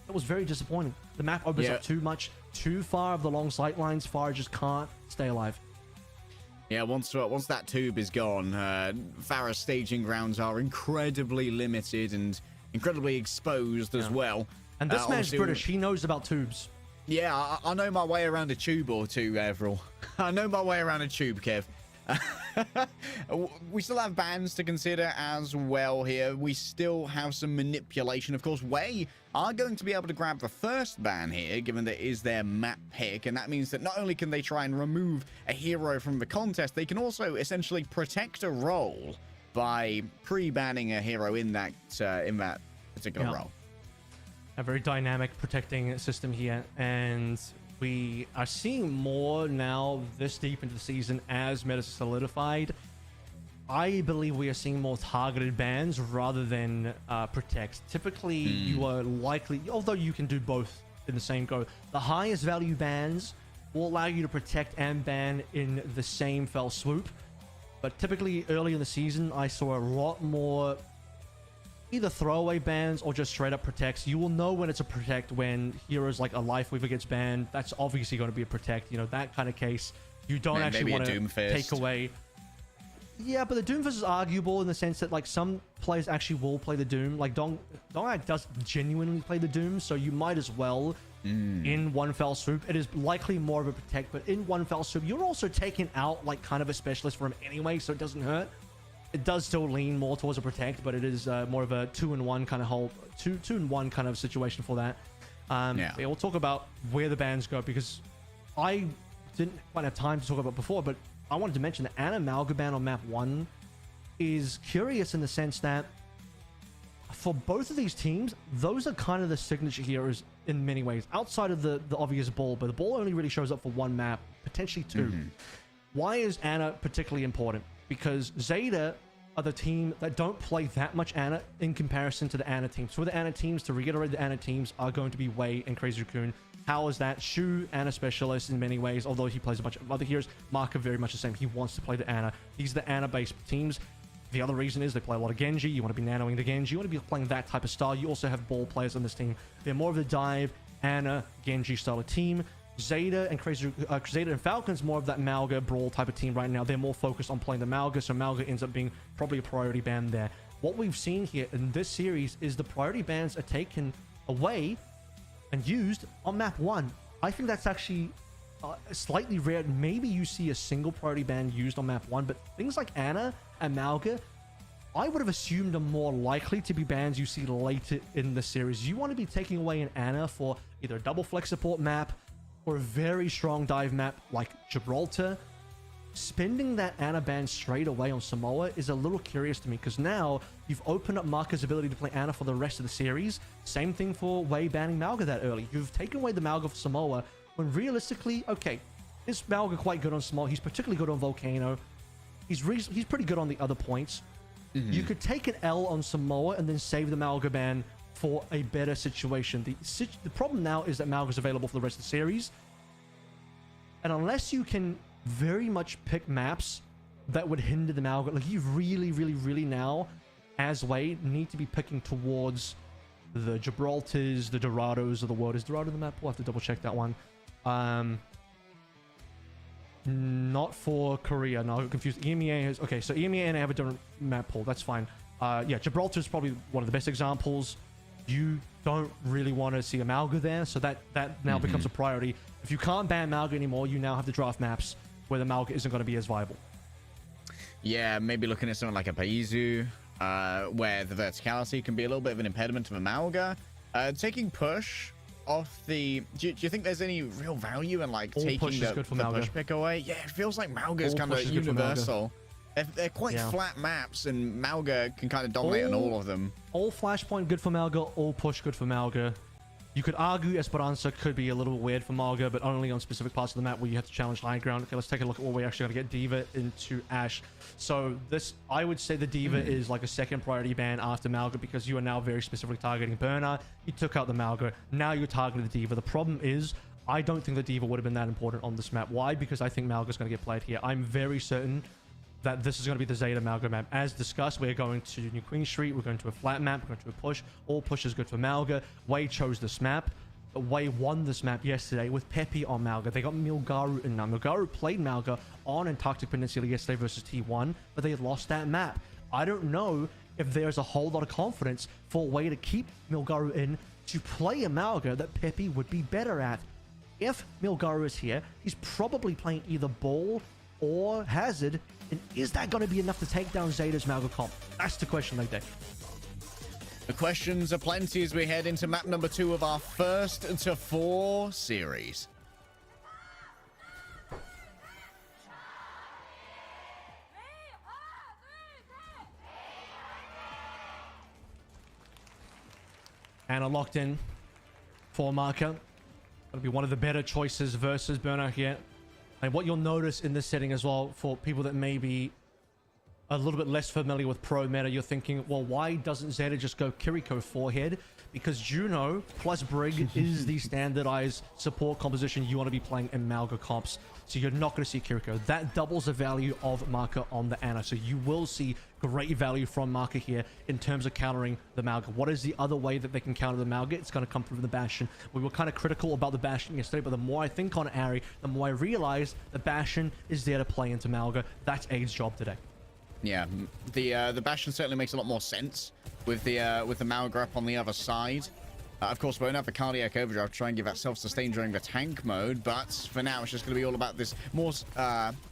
it was very disappointing. The map opens up too much, too far of the long sight lines. Farah just can't stay alive. Yeah, once that tube is gone, Farah's staging grounds are incredibly limited and incredibly exposed as well. And this man's obviously, British. He knows about tubes. Yeah, I know my way around a tube or two, Avril. I know my way around a tube, Kev. We still have bans to consider as well here. We still have some manipulation. Of course, Wei are going to be able to grab the first ban here, given that it is their map pick, and that means that not only can they try and remove a hero from the contest, they can also essentially protect a role by pre-banning a hero in that particular role. A very dynamic protecting system here, and we are seeing more now this deep into the season as meta solidified. I believe we are seeing more targeted bans rather than protects. Typically, you are likely, although you can do both in the same go, the highest value bans will allow you to protect and ban in the same fell swoop. But typically, early in the season, I saw a lot more either throwaway bans or just straight up protects. You will know when it's a protect when heroes like a Lifeweaver gets banned. That's obviously going to be a protect. You know, that kind of case. You don't actually want to take away. Yeah, but the Doomfist is arguable in the sense that like some players actually will play the Doom. Like Dongak does genuinely play the Doom, so you might as well in one fell swoop. It is likely more of a protect, but in one fell swoop, you're also taking out like kind of a specialist for him anyway, so it doesn't hurt. It does still lean more towards a protect, but it is more of a 2-in-1 kind of two-in-1 kind of situation for that. Yeah, we'll talk about where the bans go because I didn't quite have time to talk about before, but I wanted to mention that Ana Malga ban on map 1 is curious in the sense that for both of these teams, those are kind of the signature heroes in many ways, outside of the obvious ball, but the ball only really shows up for one map, potentially two. Why is Ana particularly important? Because Zeta are the team that don't play that much Ana in comparison to the Ana teams. So the Ana teams, to reiterate, the Ana teams are going to be Wei and Crazy Raccoon. How is that? Shu, Ana specialist in many ways, although he plays a bunch of other heroes. Mark are very much the same. He wants to play the Ana. These are the Ana-based teams. The other reason is they play a lot of Genji. You want to be nanoing the Genji. You want to be playing that type of style. You also have ball players on this team. They're more of the dive, Ana, Genji style of team. Zeta and Zeta and Falcons more of that Malga brawl type of team right now. They're more focused on playing the Malga, so Malga ends up being probably a priority ban there. What we've seen here in this series is the priority bans are taken away and used on map 1. I think that's actually slightly rare. Maybe you see a single priority ban used on map 1, but things like Ana and Malga, I would have assumed are more likely to be bans you see later in the series. You want to be taking away an Ana for either a double flex support map or a very strong dive map like Gibraltar. Spending that Ana ban straight away on Samoa is a little curious to me because now you've opened up Marker's ability to play Ana for the rest of the series. Same thing for Wei banning Malga that early. You've taken away the Malga for Samoa when realistically, okay, is Malga quite good on Samoa? He's particularly good on Volcano. He's pretty good on the other points. You could take an L on Samoa and then save the Malga ban for a better situation. The problem now is that Malga is available for the rest of the series. And unless you can very much pick maps that would hinder the Malga, like you really now, as Wade, need to be picking towards the Gibraltars, the Dorados of the world. Is Dorado the map? We'll have to double check that one. Not for Korea. No, I'm confused. EMEA has... Okay, so EMEA and I have a different map pool. That's fine. Yeah, Gibraltar is probably one of the best examples. You don't really want to see a Malga there, so that now becomes a priority. If you can't ban Malga anymore, you now have to draft maps where the Malga isn't going to be as viable. Yeah, maybe looking at something like a Paizu, where the verticality can be a little bit of an impediment to the Malga. Taking push off the... Do you think there's any real value in like taking the push pick away? Yeah, it feels like Malga is kind of universal. They're quite flat maps, and Malga can kind of dominate on all of them. All flashpoint good for Malga, all push good for Malga. You could argue Esperanza could be a little weird for Malga, but only on specific parts of the map where you have to challenge high ground. Okay, let's take a look at what we're actually going to get Diva into Ashe. So this, I would say the Diva is like a second priority ban after Malga because you are now very specifically targeting Burner. You took out the Malga. Now you're targeting the Diva. The problem is, I don't think the Diva would have been that important on this map. Why? Because I think Malga's going to get played here. I'm very certain that this is going to be the Zeta Malga map. As discussed, we're going to New Queen Street, we're going to a flat map, we're going to a push. All push is good for Malga. Wei chose this map. Way won this map yesterday with Pepe on Malga. They got Milgaru in now. Milgaru played Malga on Antarctic Peninsula yesterday versus T1, but they lost that map. I don't know if there's a whole lot of confidence for a way to keep Milgaru in to play a Malga that Pepe would be better at. If Milgaru is here, he's probably playing either Ball or Hazard, and is that going to be enough to take down Zeta's Malga comp? That's the question right there. The questions are plenty as we head into map number 2 of our first to 4 series. Anna locked in for Marker. That'll be one of the better choices versus Burner here. And what you'll notice in this setting as well, for people that may be a little bit less familiar with pro meta, you're thinking, well, why doesn't Zeta just go Kiriko forehead? Because Juno plus Brig is the standardized support composition you want to be playing in Malga comps. So you're not going to see Kiriko. That doubles the value of Marker on the Ana. So you will see great value from Marker here in terms of countering the Malga. What is the other way that they can counter the Malga? It's going to come through the Bastion. We were kind of critical about the Bastion yesterday, but the more I think on Ari, the more I realize the Bastion is there to play into Malga. That's Aid's job today. Yeah, the Bastion certainly makes a lot more sense with the Malga up on the other side. Of course, we won't have the Cardiac Overdrive to try and give that self-sustain during the tank mode, but for now, it's just going to be all about this more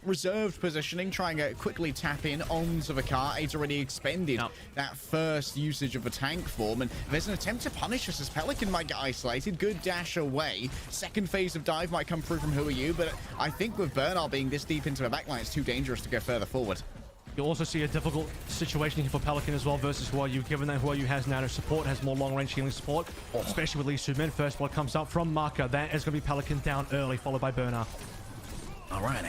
reserved positioning, trying to quickly tap in onto the car. Aid's already expended that first usage of the tank form, and there's an attempt to punish us as Pelican might get isolated. Good dash away. Second phase of dive might come through from Who Are You, but I think with Bernal being this deep into the backline, it's too dangerous to go further forward. You'll also see a difficult situation here for Pelican as well versus Who Are You, given that Who Are You has nano support, has more long-range healing support, especially with Lee Su-min. First blood comes up from Marker. That is going to be Pelican down early, followed by Bernard. All right,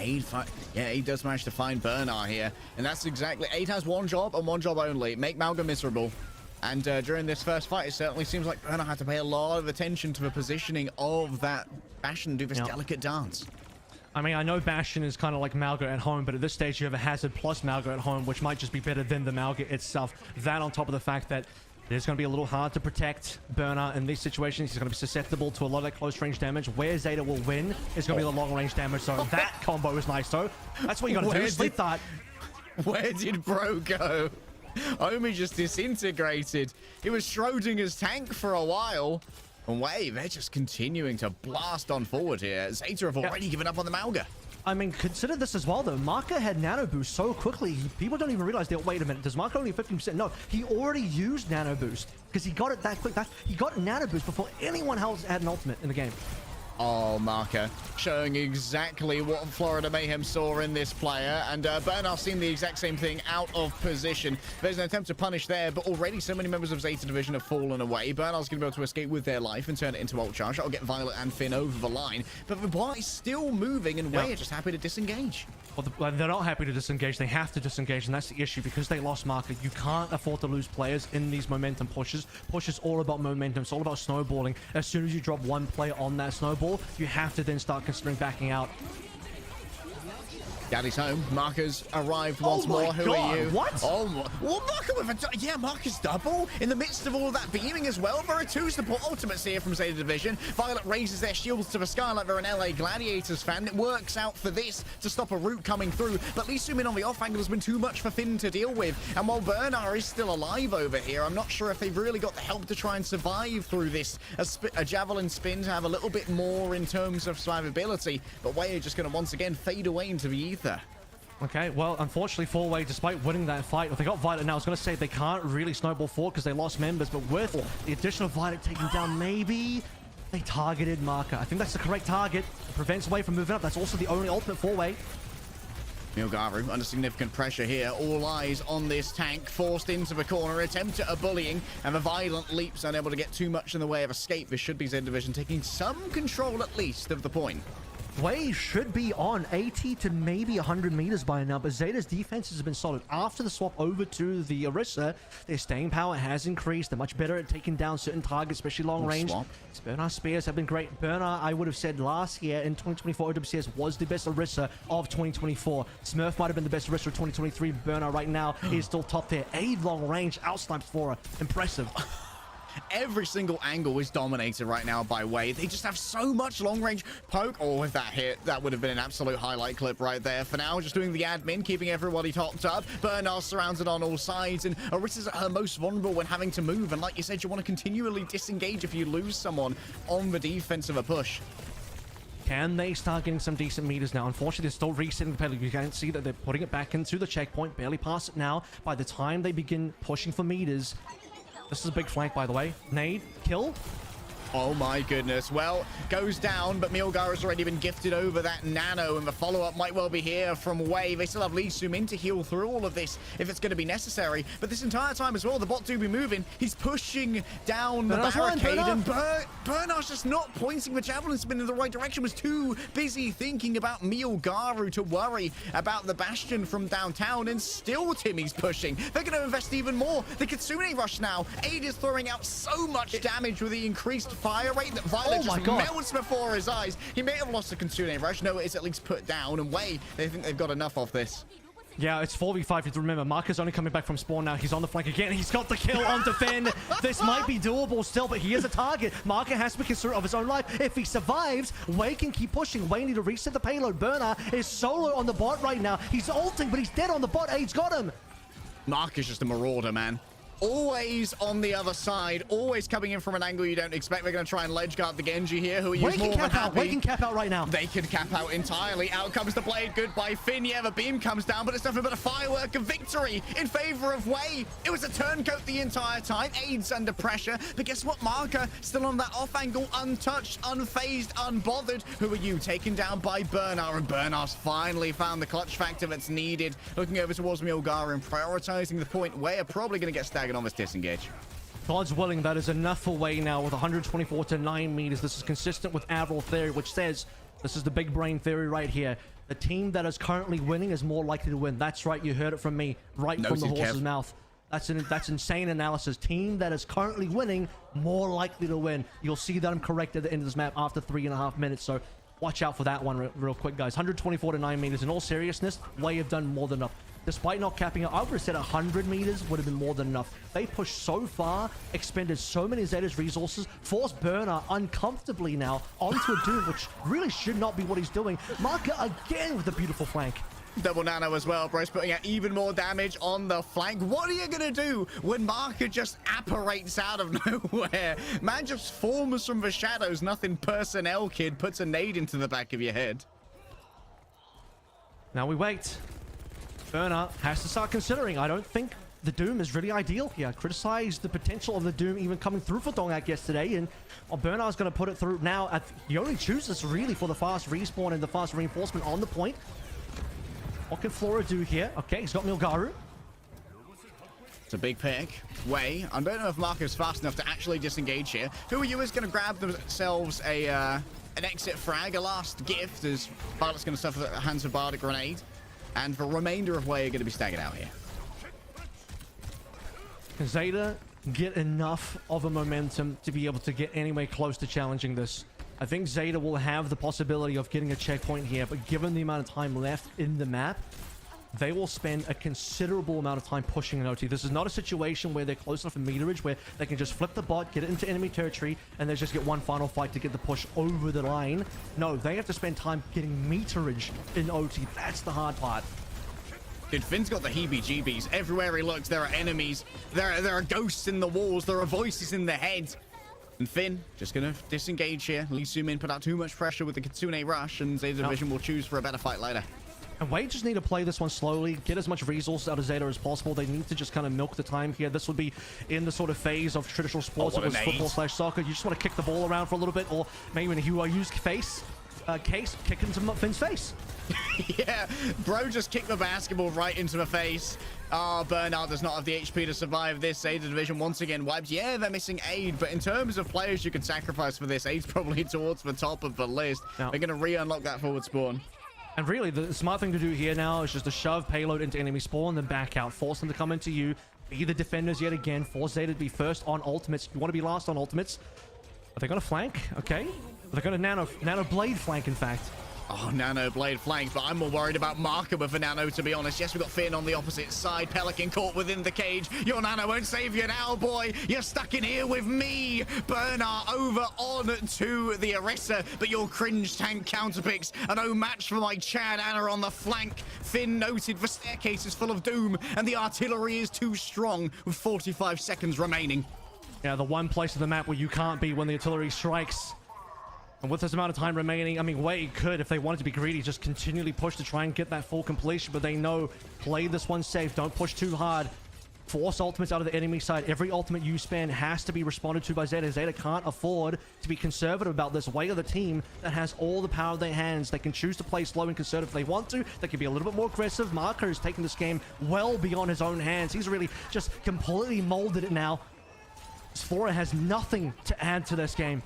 Aid does manage to find Bernard here, and that's exactly... Aid has one job and one job only, make Malga miserable. And during this first fight, it certainly seems like Bernard had to pay a lot of attention to the positioning of that Bastion and do this delicate dance. I mean, I know Bastion is kind of like Malga at home, but at this stage you have a Hazard plus Malga at home, which might just be better than the Malga itself. That on top of the fact that it's going to be a little hard to protect Burner in these situations. He's going to be susceptible to a lot of that close range damage. Where Zeta will win is going to be the long range damage, so that combo is nice. So that's what you got to do, sleep that. Where did Bro go? Omi just disintegrated. It was Schrodinger's tank for a while. And wait, they're just continuing to blast on forward here. Zeta have already given up on the Malga. I mean, consider this as well, though. Marker had nano boost so quickly, people don't even realize that, wait a minute, does Marker only 15%? No, he already used nano boost because he got it that quick. He got nano boost before anyone else had an ultimate in the game. Oh, Marker showing exactly what Florida Mayhem saw in this player, and Bernard seeing the exact same thing out of position. There's an attempt to punish there, but already so many members of Zeta Division have fallen away. Bernard's going to be able to escape with their life and turn it into ult charge. That'll get Violet and Finn over the line, but the ball is still moving, and Wei are just happy to disengage. Well, they're not happy to disengage. They have to disengage, and that's the issue because they lost Marker. You can't afford to lose players in these momentum pushes. Push is all about momentum. It's all about snowballing. As soon as you drop one player on that snowball, you have to then start considering backing out. Daddy's home. Marker's arrived once more. Who are you? What? Oh, well, Marker with a... Marker's double in the midst of all of that beaming as well. There are two support ultimates here from Zeta Division. Violet raises their shields to the sky like they're an LA Gladiators fan. It works out for this to stop a route coming through, but Lee Su-min on the off angle has been too much for Finn to deal with. And while Bernard is still alive over here, I'm not sure if they've really got the help to try and survive through this. A javelin spin to have a little bit more in terms of survivability, but Wei are just going to once again fade away into the ether. Okay, well, unfortunately, Four-Way, despite winning that fight, if they got Violet now, I was going to say they can't really snowball forward because they lost members, but with the additional Violet taken down, maybe they targeted Marker. I think that's the correct target. It prevents Wei from moving up. That's also the only ultimate Four-Way. Milgaru under significant pressure here. All eyes on this tank, forced into the corner, attempt at a bullying, and the violent leaps unable to get too much in the way of escape. This should be Zeta Division taking some control at least of the point. Wei should be on 80 to maybe 100 meters by now, but Zeta's defenses have been solid. After the swap over to the Orisa, their staying power has increased. They're much better at taking down certain targets, especially long range. Bernard Spears have been great. Bernard, I would have said last year in 2024, OWCS was the best Orisa of 2024. Smurf might have been the best Orisa of 2023. Bernard right now is still top tier. 8 long range, outsnipes for her. Impressive. Every single angle is dominated right now by Wei. They just have so much long-range poke. Oh, if that hit, that would have been an absolute highlight clip right there. For now, just doing the admin, keeping everybody topped up. Bernard surrounded on all sides, and Arissa's at her most vulnerable when having to move. And like you said, you want to continually disengage if you lose someone on the defense of a push. Can they start getting some decent meters now? Unfortunately, they're still resetting the payload. You can see that they're putting it back into the checkpoint. Barely past it now. By the time they begin pushing for meters... This is a big flank, by the way. Nade, kill. Oh my goodness. Well, goes down, but Milgar has already been gifted over that nano, and the follow-up might well be here from Wei. They still have Lee Soo-min to heal through all of this if it's going to be necessary. But this entire time as well, the bot do be moving. He's pushing down the barricade, and Bernard's just not pointing the javelin spin in the right direction. Was too busy thinking about Milgaru to worry about the Bastion from downtown, and still Timmy's pushing. They're going to invest even more. The Kitsune rush now. Aid is throwing out so much damage with the increased fire rate that Violet just melts before his eyes. He may have lost the Kitsune rush. No, it's at least put down, and Wei, they think they've got enough of this. Yeah, it's 4v5. You have to remember, Marker's only coming back from spawn now. He's on the flank again. He's got the kill onto Finn. This might be doable still, but he is a target. Marker has to be considerate of his own life. If he survives, Wei can keep pushing. Wei need to reset the payload. Bernard is solo on the bot right now. He's ulting, but he's dead on the bot. Aid's got him. Marker's just a marauder, man. Always on the other side, always coming in from an angle you don't expect. They're going to try and ledge guard the Genji here, who are more than happy. Wei can cap out right now. They can cap out entirely. Out comes the blade. Goodbye, Finn. Yeah, the beam comes down, but it's nothing but a firework of victory in favor of Wei. It was a turncoat the entire time. Aid's under pressure, but guess what? Marker still on that off angle, untouched, unfazed, unbothered. Who are you? Taken down by Bernard, and Bernard's finally found the clutch factor that's needed. Looking over towards Milgar and prioritizing the point. Wei are probably going to get staggered on this disengage. God's willing, that is enough for Wei now with 124 to 9 meters. This is consistent with Avril theory, which says, this is the big brain theory right here. The team that is currently winning is more likely to win. That's right, you heard it from me, right from the horse's mouth. That's insane analysis. Team that is currently winning, more likely to win. You'll see that I'm correct at the end of this map after 3.5 minutes, so watch out for that one real quick, guys. 124 to 9 meters. In all seriousness, Wei have done more than enough. Despite not capping out, I would have said 100 meters would have been more than enough. They pushed so far, expended so many Zeta's resources, forced Bernard uncomfortably now onto a Doom, which really should not be what he's doing. Marker again with a beautiful flank. Double nano as well, bros, putting out even more damage on the flank. What are you gonna do when Marker just apparates out of nowhere? Man just forms from the shadows. Nothing personnel, kid. Puts a nade into the back of your head. Now we wait. Bernard has to start considering. I don't think the Doom is really ideal here. Criticized the potential of the Doom even coming through for Dongak yesterday, and Bernard's going to put it through now. He only chooses really for the fast respawn and the fast reinforcement on the point. What can Flora do here? Okay, he's got Milgaru. It's a big pick. Wei, I don't know if Marco's fast enough to actually disengage here. Who are you is going to grab themselves an exit frag, a last gift, as Bartlett's going to suffer at the hands of Bardic Grenade. And the remainder of Wei are going to be staggered out here. Can Zeta get enough of a momentum to be able to get anywhere close to challenging this? I think Zeta will have the possibility of getting a checkpoint here, but given the amount of time left in the map, they will spend a considerable amount of time pushing an OT. This is not a situation where they're close enough in meterage where they can just flip the bot, get it into enemy territory, and they just get one final fight to get the push over the line. No, they have to spend time getting meterage in OT. That's the hard part. Dude, Finn's got the heebie-jeebies. Everywhere he looks, there are enemies. There are ghosts in the walls. There are voices in the head. And Finn just going to disengage here. Lee Soo-min put out too much pressure with the Kitsune rush, and Zeta Division will choose for a better fight later. And Wei just need to play this one slowly, get as much resources out of Zeta as possible. They need to just kind of milk the time here. This would be in the sort of phase of traditional sports. It was football/soccer. You just want to kick the ball around for a little bit, or maybe when you use case, kick into Finn's face. Yeah, bro just kicked the basketball right into the face. Bernard does not have the HP to survive this. Zeta Division once again wiped. Yeah, they're missing Aid, but in terms of players you can sacrifice for this, Aid's probably towards the top of the list. They're going to re-unlock that forward spawn. And really, the smart thing to do here now is just to shove payload into enemy spawn, then back out. Force them to come into you. Be the defenders yet again. Force Zeta to be first on ultimates. You want to be last on ultimates. Are they going to flank? Okay. They're going to nano blade flank, in fact. Oh, Nano Blade flank, but I'm more worried about Marker with a Nano, to be honest. Yes, we've got Finn on the opposite side. Pelican caught within the cage. Your Nano won't save you now, boy. You're stuck in here with me. Bernard over on to the Orisa, but your cringe tank counterpicks are no match for my Chad Anna on the flank. Finn noted for staircases full of doom, and the artillery is too strong with 45 seconds remaining. Yeah, the one place of the map where you can't be when the artillery strikes. And with this amount of time remaining, I mean, Wade could, if they wanted to be greedy, just continually push to try and get that full completion, but they know, play this one safe, don't push too hard. Force ultimates out of the enemy side. Every ultimate you spend has to be responded to by Zeta. Zeta can't afford to be conservative about this. Way of the team that has all the power in their hands. They can choose to play slow and conservative if they want to. They can be a little bit more aggressive. Marker is taking this game well beyond his own hands. He's really just completely molded it now. Sphora has nothing to add to this game.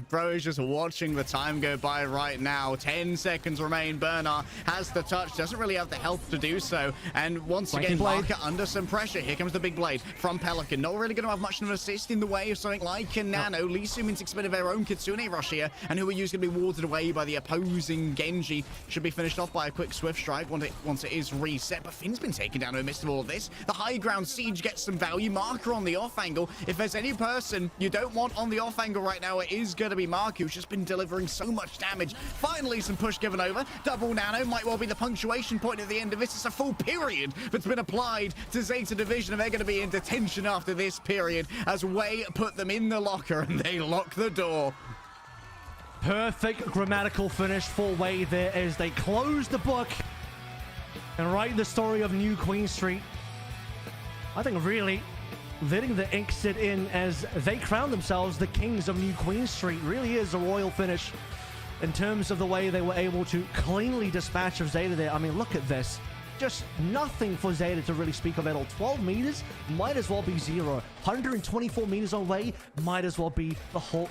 Bro is just watching the time go by right now. 10 seconds remain. Bernard has the touch, doesn't really have the health to do so. And once again, Marker under some pressure. Here comes the big blade from Pelican. Not really going to have much of an assist in the way of something like a Nano. Lee Sumin's expended their own Kitsune rush here, and who are used to be warded away by the opposing Genji. Should be finished off by a quick swift strike once it is reset. But Finn's been taken down in the midst of all of this. The high ground siege gets some value. Marker on the off angle. If there's any person you don't want on the off angle right now, it is going to be Mark, who's just been delivering so much damage. Finally, some push given over. Double Nano might well be the punctuation point at the end of this. It's a full period that's been applied to Zeta Division, and they're going to be in detention after this period as Wei put them in the locker and they lock the door. Perfect grammatical finish for Wei there as they close the book and write the story of New Queen Street. I think really letting the ink sit in as they crown themselves the kings of New Queen Street really is a royal finish in terms of the way they were able to cleanly dispatch of Zeta there. I mean, look at this. Just nothing for Zeta to really speak of at all. 12 meters might as well be 0. 124 meters away might as well be the full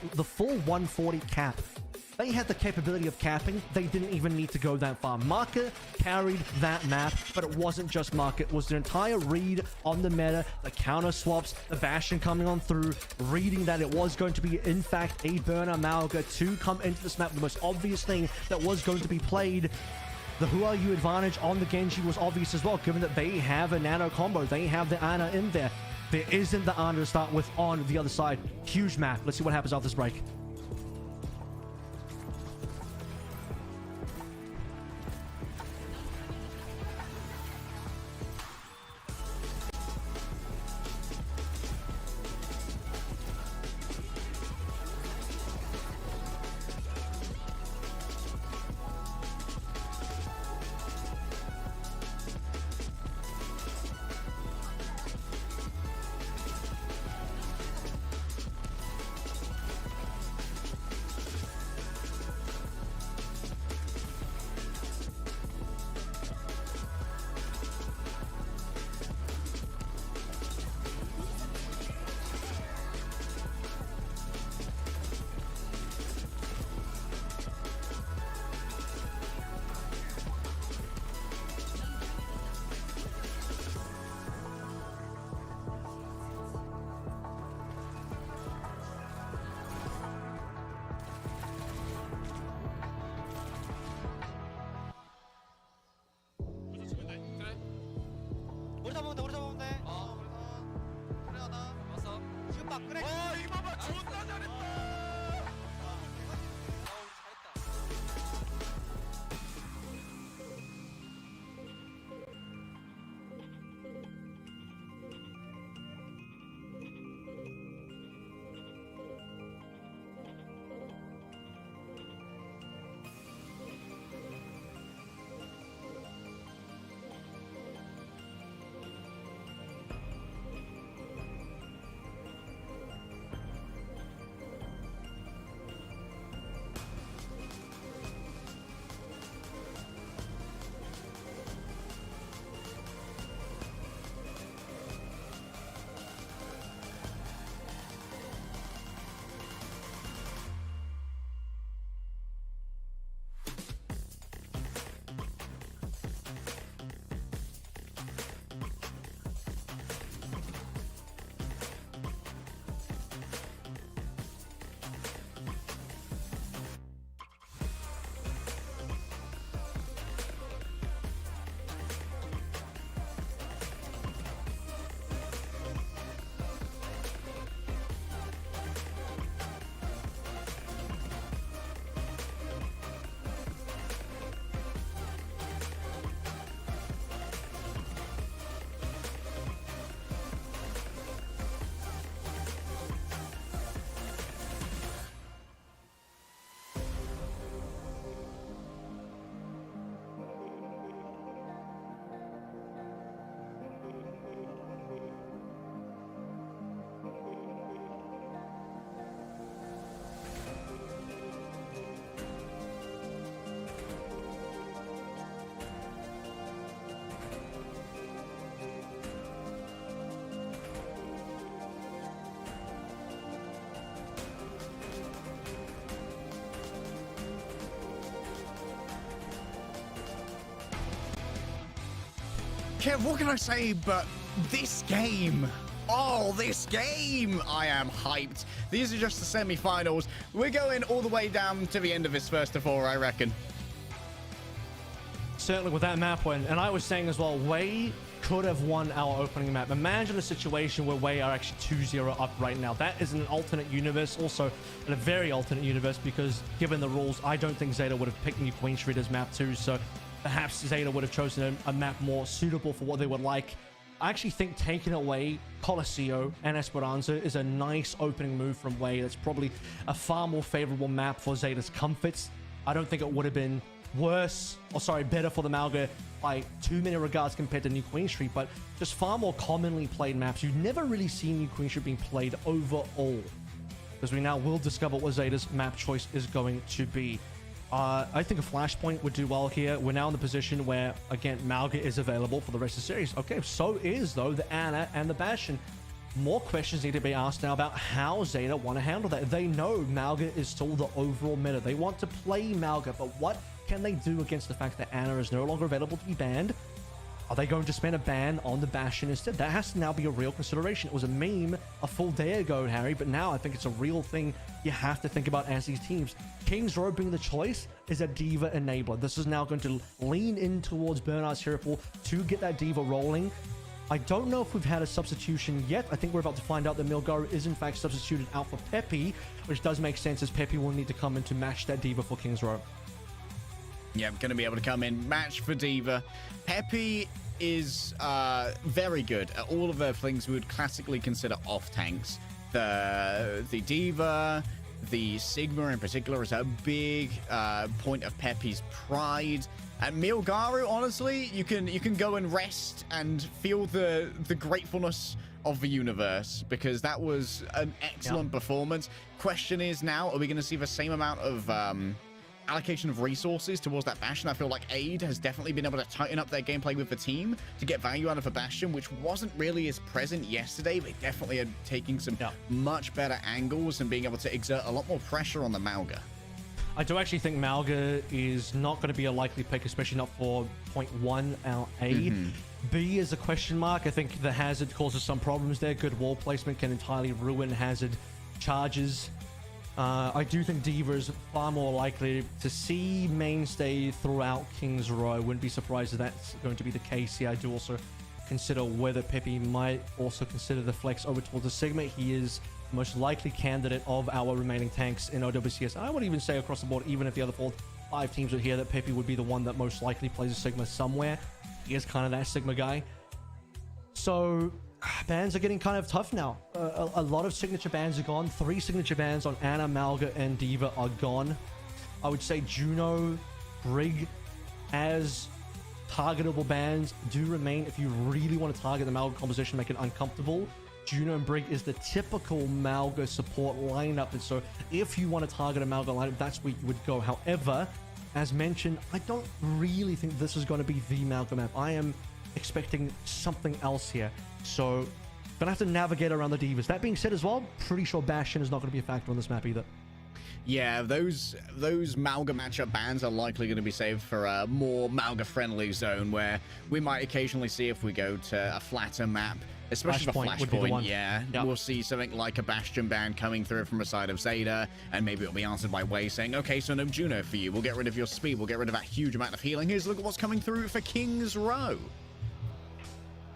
140 cap. They had the capability of capping. They didn't even need to go that far. Marker carried that map, but it wasn't just Marker. It was the entire read on the meta, the counter swaps, the Bastion coming on through, reading that it was going to be, in fact, a burner Malga to come into this map. The most obvious thing that was going to be played. The Who Are You advantage on the Genji was obvious as well, given that they have a Nano combo. They have the Ana in there. There isn't the Ana to start with on the other side. Huge map. Let's see what happens after this break. Kev, what can I say? But this game. Oh, this game! I am hyped. These are just the semi-finals. We're going all the way down to the end of this first of four, I reckon. Certainly with that map win. And I was saying as well, Wei could have won our opening map. Imagine a situation where Wei are actually 2-0 up right now. That is in an alternate universe, also in a very alternate universe, because given the rules, I don't think Zeta would have picked New Queen Street as map 2, so perhaps Zeta would have chosen a map more suitable for what they would like. I actually think taking away Coliseo and Esperanza is a nice opening move from Wei. That's probably a far more favorable map for Zeta's comforts. I don't think it would have been worse, or sorry, better for the Malga by too many regards compared to New Queen Street, but just far more commonly played maps. You've never really seen New Queen Street being played overall, because we now will discover what Zeta's map choice is going to be. I think a Flashpoint would do well here. We're now in the position where, again, Malga is available for the rest of the series. Okay, so is, though, the Ana and the Bastion. More questions need to be asked now about how Zeta want to handle that. They know Malga is still the overall meta. They want to play Malga, but what can they do against the fact that Ana is no longer available to be banned? Are they going to spend a ban on the Bastion instead? That has to now be a real consideration. It was a meme a full day ago, Harry, but now I think it's a real thing you have to think about as these teams. Kings Row being the choice is a Diva enabler. This is now going to lean in towards Bernard's hero pool to get that Diva rolling. I don't know if we've had a substitution yet. I think we're about to find out that Milgaru is in fact substituted out for Peppy, which does make sense as Peppy will need to come in to match that Diva for Kings Row. Yeah, I'm going to be able to come in, match for Diva. Peppy is very good at all of the things we would classically consider off tanks. The Diva, the Sigma in particular is a big point of Peppy's pride. And Milgaru, honestly, you can go and rest and feel the gratefulness of the universe, because that was an excellent performance. Question is now, are we going to see the same amount of allocation of resources towards that Bastion? I feel like Aid has definitely been able to tighten up their gameplay with the team to get value out of a Bastion, which wasn't really as present yesterday. They definitely are taking some much better angles and being able to exert a lot more pressure on the Malga. I do actually think Malga is not going to be a likely pick, especially not for point 1 our A. B is a question mark. I think the Hazard causes some problems there. Good wall placement can entirely ruin Hazard charges. I do think Diva is far more likely to see mainstay throughout Kings Row. I wouldn't be surprised if that's going to be the case here. I do also consider whether Peppy might also consider the flex over towards the Sigma. He is the most likely candidate of our remaining tanks in OWCS. I would even say across the board, even if the other 4-5 teams would hear, that Peppy would be the one that most likely plays a Sigma somewhere. He is kind of that Sigma guy. So bans are getting kind of tough now. A lot of signature bans are gone. 3 signature bans on Ana, Malga, and Diva are gone. I would say Juno, Brig as targetable bans do remain. If you really want to target the Malga composition, make it uncomfortable, Juno and Brig is the typical Malga support lineup. And so if you want to target a Malga lineup, that's where you would go. However, as mentioned, I don't really think this is going to be the Malga map. I am expecting something else here. So gonna have to navigate around the Divas. That being said as well, pretty sure Bastion is not going to be a factor on this map either. Yeah, those Malga matchup bans are likely going to be saved for a more Malga-friendly zone, where we might occasionally see, if we go to a flatter map, especially for Flashpoint, we'll see something like a Bastion ban coming through from the side of Zeta, and maybe it'll be answered by Wei saying, okay, so no Juno for you. We'll get rid of your speed. We'll get rid of that huge amount of healing. Here's a look at what's coming through for Kings Row.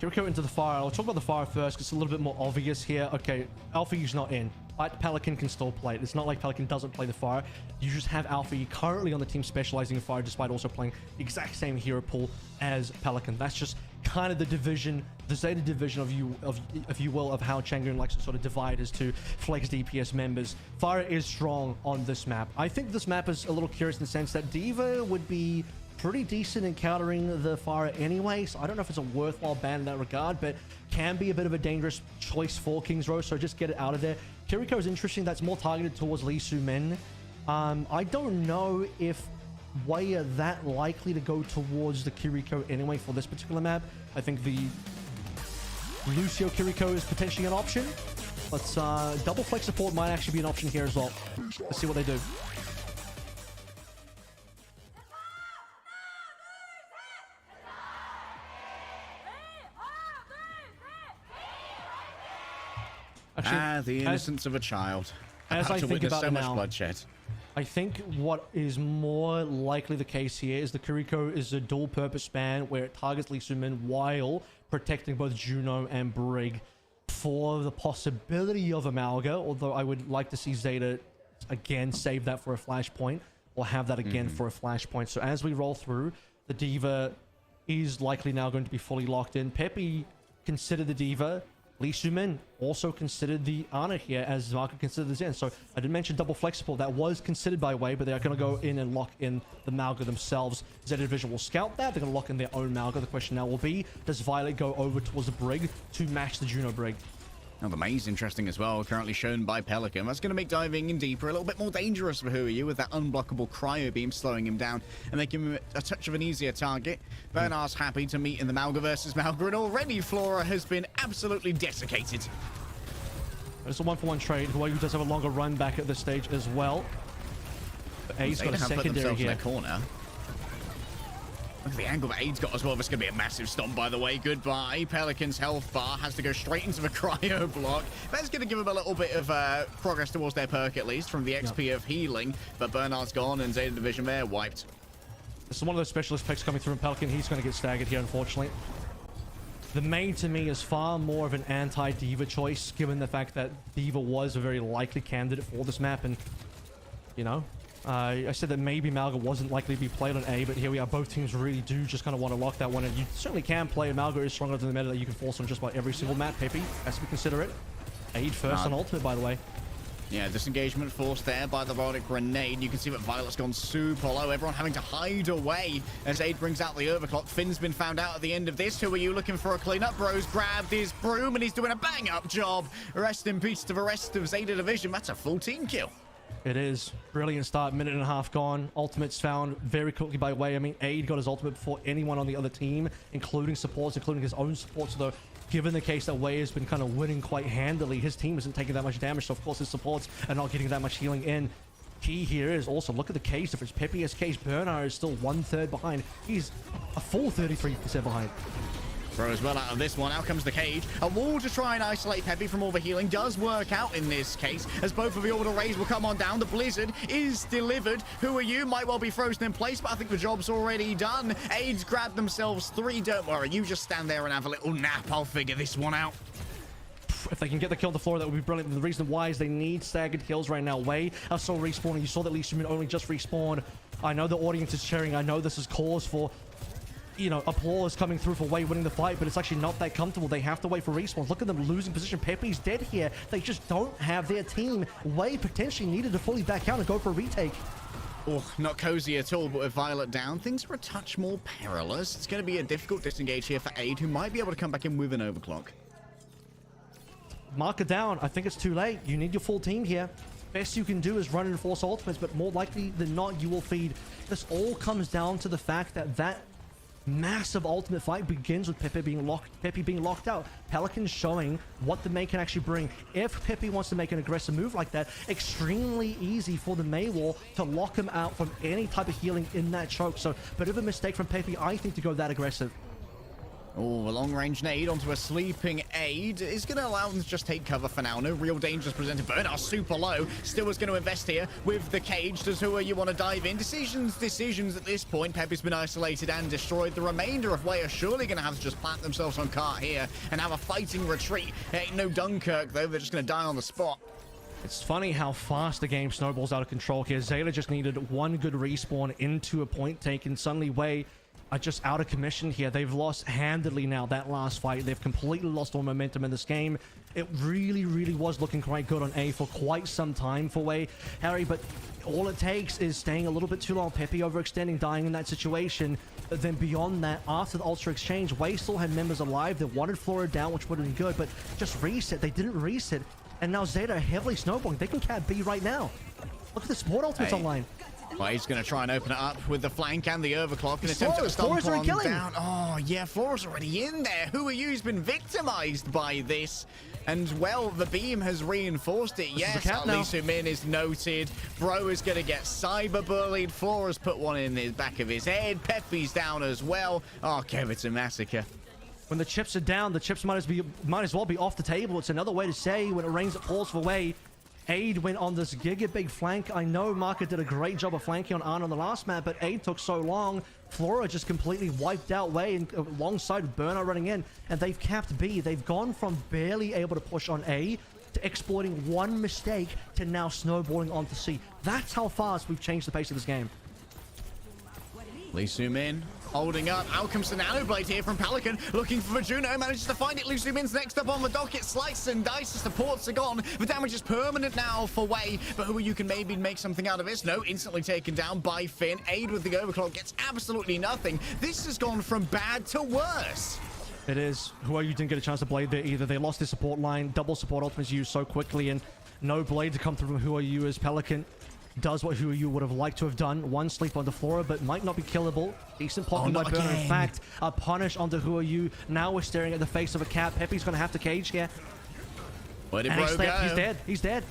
Kiriko into the fire. I'll talk about the fire first because it's a little bit more obvious here. Okay, Alpha U's not in, but Pelican can still play it. It's not like Pelican doesn't play the fire. You just have Alpha U currently on the team specializing in fire, despite also playing the exact same hero pool as Pelican. That's just kind of the division, the Zeta division if you will, of how Changun likes to sort of divide his two flex DPS members. Fire is strong on this map. I think this map is a little curious in the sense that Diva would be pretty decent in countering the fire anyway, so I don't know if it's a worthwhile ban in that regard, but can be a bit of a dangerous choice for Kings Row, so just get it out of there. Kiriko is interesting. That's more targeted towards Lee Su-min. I don't know if Wei are that likely to go towards the Kiriko anyway for this particular map. I think the Lucio Kiriko is potentially an option, but double flex support might actually be an option here as well. Let's see what they do. Actually, the innocence of a child. as About I to think witness about so it much now, bloodshed. I think what is more likely the case here is the Kiriko is a dual-purpose span where it targets Lee Soo-min while protecting both Juno and Brig for the possibility of Amalga, although I would like to see Zeta again save that for a flashpoint or have that again for a flashpoint. So as we roll through, the Diva is likely now going to be fully locked in. Pepe considered the Diva. Lee Soo-min also considered the Ana here, as Marco considered the Zen. So I did mention double flexible. That was considered by Way, but they're going to go in and lock in the Malga themselves. Zeta Division will scout that. They're going to lock in their own Malga. The question now will be, does Violet go over towards the Brig to match the Juno Brig? Now, the maze interesting as well, currently shown by Pelican. That's going to make diving in deeper a little bit more dangerous for Who Are You, with that unblockable cryo beam slowing him down and making him a touch of an easier target. Bernard's happy to meet in the Malga versus Malga, and already Flora has been absolutely desiccated. It's a 1-for-1 trade. Who does have a longer run back at this stage as well. But A's got a secondary here. In their corner. Look at the angle that Aid's got as well. This is going to be a massive stomp, by the way. Goodbye. Pelican's health bar has to go straight into the cryo block. That's going to give him a little bit of progress towards their perk, at least, from the XP of healing. But Bernard's gone, and Zeta Division there wiped. This is one of those specialist picks coming through in Pelican. He's going to get staggered here, unfortunately. The main, to me, is far more of an anti-Diva choice, given the fact that Diva was a very likely candidate for this map. And, you know, I said that maybe Malga wasn't likely to be played on A, but here we are. Both teams really do just kind of want to lock that one. And you certainly can play. Malga is stronger than the meta that you can force on just about every single map. Pepe, as we consider it. Aid first on ultimate, by the way. Yeah, disengagement forced there by the robotic grenade. You can see that Violet's gone super low. Everyone having to hide away as Aid brings out the overclock. Finn's been found out at the end of this. Who Are You looking for a cleanup? Bro's grabbed his broom and he's doing a bang-up job. Rest in peace to the rest of Zeta Division. That's a full team kill. It is. Brilliant start. Minute and a half gone. Ultimate's found very quickly by Way. I mean, Aid got his ultimate before anyone on the other team, including supports, including his own supports. Though, given the case that Way has been kind of winning quite handily, his team isn't taking that much damage. So, of course, his supports are not getting that much healing in. Key here is also, look at the case difference. Pepe has case. Bernard is still 1/3 behind. He's a full 33% behind. Bro as well out of this one. Out comes the cage. A wall to try and isolate Pepe from all the healing does work out in this case, as both of the orbital rays will come on down. The blizzard is delivered. Who Are You might well be frozen in place, but I think the job's already done. Aids grab themselves 3. Don't worry, you just stand there and have a little nap. I'll figure this one out. If they can get the kill on the floor, that would be brilliant. The reason why is they need staggered kills right now. Way are still respawning. You saw that Lee Soo-min only just respawned. I know the audience is cheering. I know this is cause for, you know, applause coming through for Way winning the fight, but it's actually not that comfortable. They have to wait for respawns. Look at them losing position. Pepe's dead here. They just don't have their team. Way potentially needed to fully back out and go for a retake. Oh, not cozy at all, but with Violet down, things are a touch more perilous. It's going to be a difficult disengage here for Aid, who might be able to come back in with an overclock. Mark it down. I think it's too late. You need your full team here. Best you can do is run and force ultimates, but more likely than not, you will feed. This all comes down to the fact that that massive ultimate fight begins with Pepe being locked out. Pelican's showing what the Mei can actually bring. If Pepe wants to make an aggressive move like that, extremely easy for the Mei wall to lock him out from any type of healing in that choke. So, bit of a mistake from Pepe, I think, to go that aggressive. Oh, a long-range nade onto a sleeping Aid is going to allow them to just take cover for now. No real dangers presented. Bernard super low. Still is going to invest here with the cage. Does Who Are You want to dive in? Decisions at this point. Pepe's been isolated and destroyed. The remainder of Way are surely going to have to just plant themselves on cart here and have a fighting retreat. Ain't no Dunkirk, though. They're just going to die on the spot. It's funny how fast the game snowballs out of control here. Zeta just needed one good respawn into a point take, and suddenly Way are just out of commission here. They've lost handedly now that last fight. They've completely lost all momentum in this game. It really, really was looking quite good on A for quite some time for Way, Harry, but all it takes is staying a little bit too long. Pepe overextending, dying in that situation. But then beyond that, after the Ultra Exchange, Way still had members alive. They wanted Flora down, which would have been good, but just reset. They didn't reset. And now Zeta are heavily snowballing. They can cap B right now. Look at the support ultimates online. Well, he's going to try and open it up with the flank and the overclock and attempt to stomp on down. Oh, yeah, Flora's already in there. Who Are You's been victimized by this. And, well, the beam has reinforced it. Yes, Lee Soo-min is noted. Bro is going to get cyber-bullied. Flora's put one in the back of his head. Pepe's down as well. Oh, Kev, it's a massacre. When the chips are down, the chips might as well be off the table. It's another way to say when it rains, it pours for Wei. Aid went on this giga big flank. I know Marker did a great job of flanking on Arn on the last map, but Aid took so long. Flora just completely wiped out Wei and alongside Burner running in, and they've capped B. They've gone from barely able to push on A to exploiting one mistake to now snowballing onto C. That's how fast we've changed the pace of this game. Lee Soo-min holding up. Out comes the Nano Blade here from Pelican. Looking for Juno. Manages to find it. Lee Soo-min's next up on the docket. Slice and dice. The supports are gone. The damage is permanent now for Wei. But who you can maybe make something out of this? No, instantly taken down by Finn. Aid with the overclock gets absolutely nothing. This has gone from bad to worse. It is. Who you didn't get a chance to blade there either. They lost their support line. Double support ultimates used so quickly, and no blade to come through from Who You as Pelican does what Who You would have liked to have done. One sleep on the floor, but might not be killable. Decent blocking by Burner. In fact, a punish onto Who You. Now we're staring at the face of a cap. Pepe's going to have to cage here. Where did Bro go? He's dead. He's dead.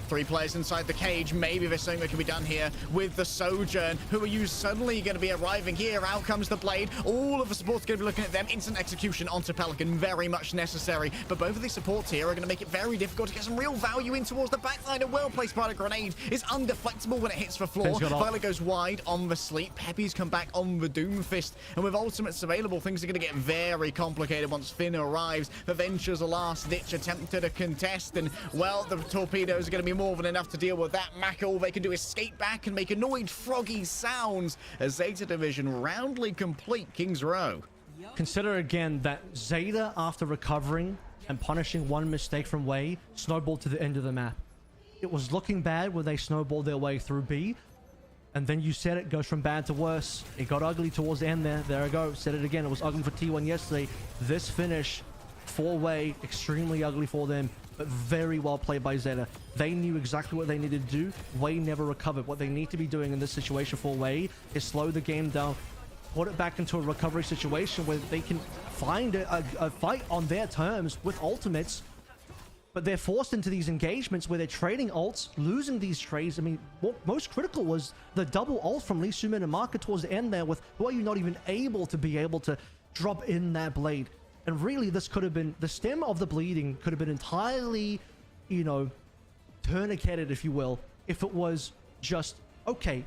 3 players inside the cage. Maybe there's something that can be done here with the Sojourn. Who are you suddenly going to be arriving here? Out comes the Blade. All of the supports going to be looking at them. Instant execution onto Pelican. Very much necessary. But both of these supports here are going to make it very difficult to get some real value in towards the backline. A well-placed by the grenade is undeflectable when it hits the floor. Violet goes wide on the sleep. Pepe's come back on the Doomfist. And with ultimates available, things are going to get very complicated once Finn arrives. The Venture's a last-ditch attempt to contest. And, well, the torpedoes are going to be more than enough to deal with that. Mac, all they can do is skate back and make annoyed froggy sounds as Zeta Division roundly complete King's Row. Consider again that Zeta, after recovering and punishing one mistake from Wei, snowballed to the end of the map. It was looking bad when they snowballed their way through B, and then you said it goes from bad to worse. It got ugly towards the end there. There I go. Said it again. It was ugly for T1 yesterday. This finish for Wei, extremely ugly for them, but very well played by Zeta. They knew exactly what they needed to do. Wei never recovered. What they need to be doing in this situation for Wei is slow the game down, put it back into a recovery situation where they can find a fight on their terms with ultimates. But they're forced into these engagements where they're trading ults, losing these trades. I mean, what most critical was the double ult from Lee Soo-min and Marker towards the end there with who are you not even able to drop in that blade. And really, this could have been, the stem of the bleeding could have been entirely, you know, tourniqueted, if you will, if it was just, okay,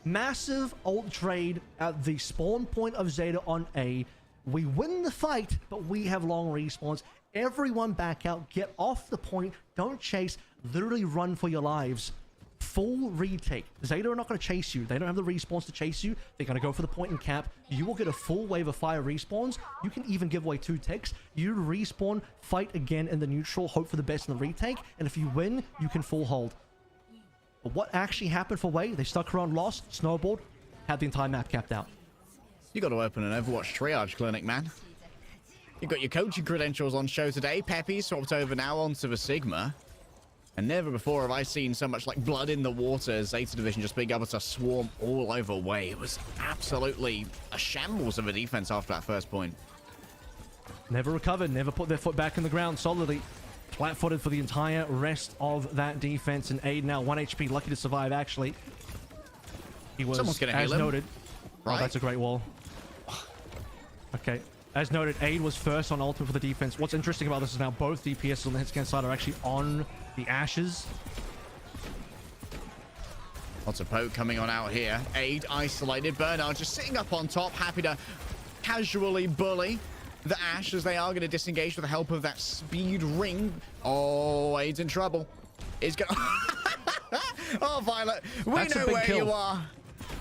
massive ult trade at the spawn point of Zeta on A. We win the fight, but we have long respawns. Everyone back out, get off the point, don't chase, literally run for your lives. Full retake. Zeta are not going to chase you. They don't have the respawns to chase you. They're going to go for the point and cap. You will get a full wave of fire respawns. You can even give away 2 ticks. You respawn, fight again in the neutral, hope for the best in the retake, and if you win, you can full hold. But what actually happened for Wei? They stuck around, lost, snowballed, had the entire map capped out. You got to open an Overwatch triage clinic, man. You've got your coaching credentials on show today. Pepe swapped over now onto the Sigma. And never before have I seen so much like blood in the water as Zeta Division just being able to swarm all over Wei. It was absolutely a shambles of a defense after that first point. Never recovered, never put their foot back in the ground solidly. Flat-footed for the entire rest of that defense. And Aid now 1 HP, lucky to survive actually. He was, Someone's gonna as heal him. noted. Right. Oh, that's a great wall. Okay. As noted, Aid was first on ultimate for the defense. What's interesting about this is now both DPSs on the hitscan side are actually on the Ashes. Lots of poke coming on out here. Aid isolated. Bernard just sitting up on top, happy to casually bully the Ash as they are going to disengage with the help of that speed ring. Oh, Aid's in trouble. He's going Oh, Violet, we That's know where you are.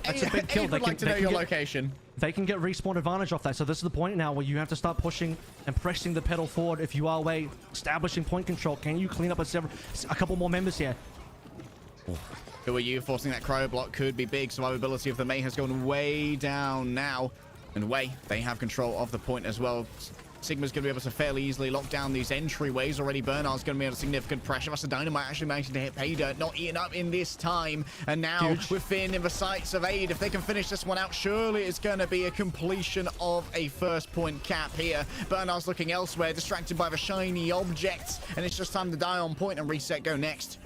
That's a big kill. Aid would like to know your location. They can get respawn advantage off that. So this is the point now where you have to start pushing and pressing the pedal forward if you are Wei, establishing point control. Can you clean up a couple more members here? Who are you? Forcing that cryo block could be big. Survivability of the Mei has gone way down now. And Wei, they have control of the point as well. Sigma's going to be able to fairly easily lock down these entryways. Already Bernard's going to be under significant pressure. That's the Dynamite actually managing to hit Paydirt, not eaten up in this time. And now with Finn in the sights of Aid, if they can finish this one out, surely it's going to be a completion of a first point cap here. Bernard's looking elsewhere, distracted by the shiny objects. And it's just time to die on point and reset, go next.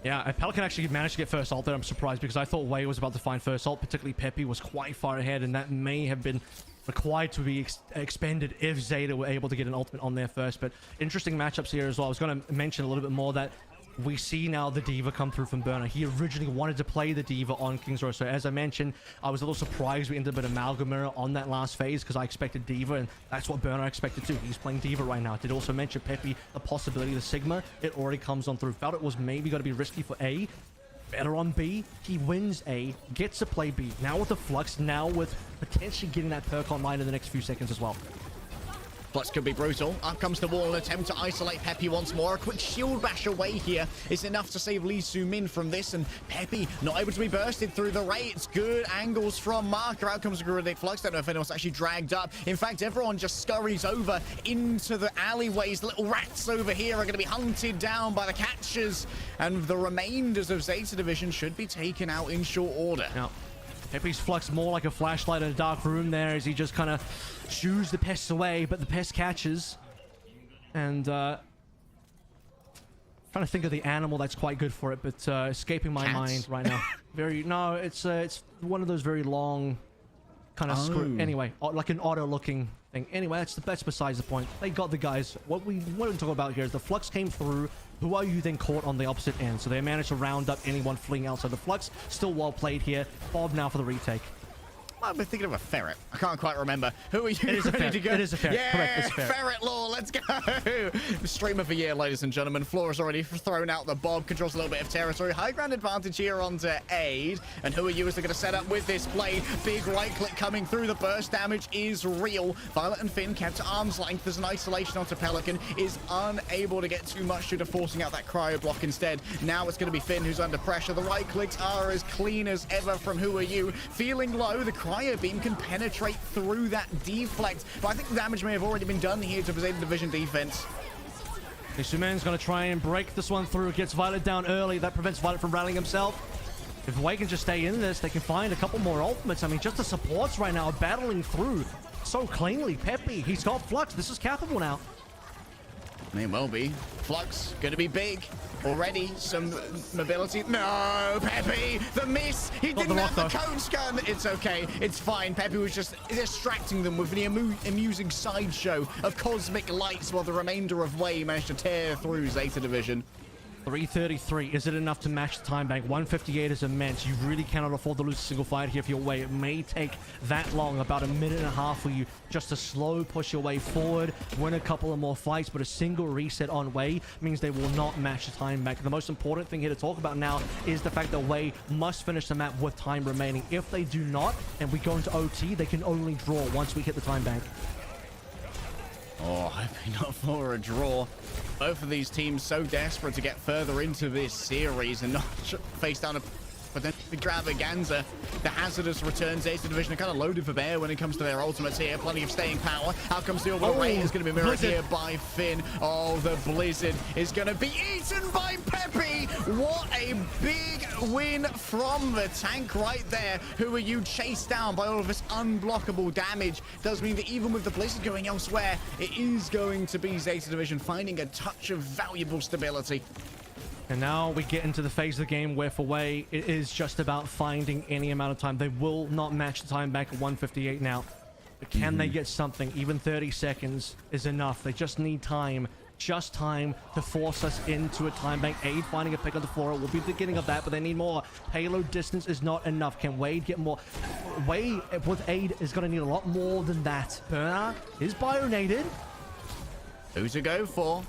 Yeah, Pelican actually managed to get first ult there. I'm surprised because I thought Wei was about to find first ult, particularly Pepe was quite far ahead, and that may have been required to be expended if Zeta were able to get an ultimate on there first. But interesting matchups here as well. I was going to mention a little bit more that we see now the Diva come through from Burner. He originally wanted to play the Diva on King's Row. So as I mentioned, I was a little surprised we ended up at Amalgamator on that last phase because I expected Diva, and that's what Burner expected too. He's playing Diva right now. I did also mention Peppy, the possibility of the Sigma. It already comes on through. Felt it was maybe going to be risky for A. Better on B. He wins A, gets to play B. Now with the Flux, now with potentially getting that perk online in the next few seconds as well. Flux could be brutal. Up comes the wall, an attempt to isolate Peppy once more. A quick shield bash away here is enough to save Lee Soo-min from this, and Peppy not able to be bursted through the Ray. It's good angles from Marker. Out comes the Gorilla Flux. Don't know if anyone's actually dragged up. In fact, everyone just scurries over into the alleyways. Little rats over here are going to be hunted down by the catchers, and the remainders of Zeta Division should be taken out in short order. Now, Peppy's Flux more like a flashlight in a dark room there as he just kind of shoos the pests away, but the pest catches. And trying to think of the animal that's quite good for it, but escaping my mind right now. No, it's one of those very long kind of anyway, like an otter looking thing. Anyway, that's besides the point. They got the guys. What we want to talk about here is the Flux came through. Who are you then caught on the opposite end? So they managed to round up anyone fleeing outside the Flux. Still well played here. Bob now for the retake. I've been thinking of a ferret. I can't quite remember. Who are you ready to go? It is a ferret. Yeah, correct, it's a ferret. Ferret law, let's go. The stream of the year, ladies and gentlemen. Floor has already thrown out the Bob. Controls a little bit of territory. High ground advantage here onto Aid. And who are you as they're going to set up with this blade? Big right click coming through. The burst damage is real. Violet and Finn kept at arm's length. There's an isolation onto Pelican. Is unable to get too much due to forcing out that cryo block instead. Now it's going to be Finn who's under pressure. The right clicks are as clean as ever from who are you. Feeling low, the cryo beam can penetrate through that deflect, but I think the damage may have already been done here to the Zeta Division defense. Suman's going to try and break this one through. Gets Violet down early. That prevents Violet from rallying himself. If Wei can just stay in this, they can find a couple more ultimates. I mean, just the supports right now are battling through so cleanly. Peppy, he's got Flux. This is capable now. May well be. Flux, going to be big. Already some mobility. No, Peppy, the miss. He didn't have the coach gun. It's okay. It's fine. Peppy was just distracting them with the amusing sideshow of cosmic lights while the remainder of Wei managed to tear through Zeta Division. 333. Is it enough to match the time bank? 158 is immense. You really cannot afford to lose a single fight here if you're Wei. It may take that long, about a minute and a half for you just to slow push your way forward, win a couple of more fights, but a single reset on Wei means they will not match the time bank. The most important thing here to talk about now is the fact that Wei must finish the map with time remaining. If they do not, and we go into OT, they can only draw once we hit the time bank. Oh, hoping not for a draw. Both of these teams so desperate to get further into this series and not face down a potential extravaganza. The hazardous returns. Zeta Division are kind of loaded for bear when it comes to their ultimates here. Plenty of staying power. Out comes the orbital ray. Is going to be mirrored here by Finn. Oh, the Blizzard is going to be eaten by Peppy. What a big win from the tank right there. Who are you chased down by all of this unblockable damage? Does mean that even with the Blizzard going elsewhere, it is going to be Zeta Division finding a touch of valuable stability. And now we get into the phase of the game where for Wei, it is just about finding any amount of time. They will not match the time back at 158 now. But can they get something? Even 30 seconds is enough. They just need time. Just time to force us into a time bank. Aid finding a pick on the floor will be the beginning of that, but they need more. Payload distance is not enough. Can Wade get more? Wade with Aid is going to need a lot more than that. Burner is bionated. Who to go for?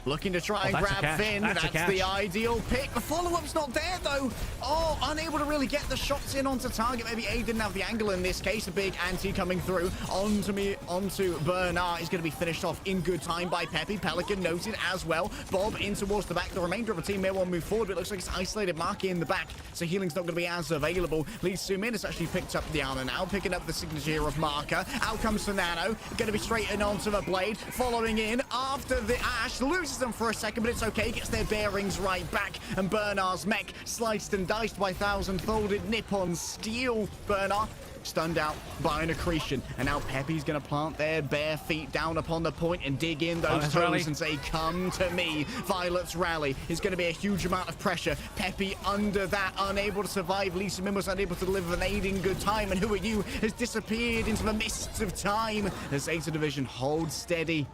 Looking to try and grab Finn. That's the ideal pick. The follow-up's not there, though. Oh, unable to really get the shots in onto target. Maybe A didn't have the angle in this case. A big anti coming through onto Bernard. Is going to be finished off in good time by Peppy. Pelican noted as well. Bob in towards the back. The remainder of the team may well move forward, but it looks like it's isolated Marky in the back, so healing's not going to be as available. Lee Soo-min has actually picked up the Ana now, picking up the signature of Marker. Out comes Nano. Going to be straight in onto the blade. Following in after the Ash. Loses them for a second, but it's okay. Gets their bearings right back, and Bernard's mech sliced and diced by thousand-folded Nippon steel. Bernard stunned out by an accretion. And now Pepe's going to plant their bare feet down upon the point and dig in those toes rally. and say, come to me. Violet's rally is going to be a huge amount of pressure. Pepe under that, unable to survive. Lisa Min was unable to deliver an aid in good time. And Who Are You has disappeared into the mists of time. The Zeta Division holds steady.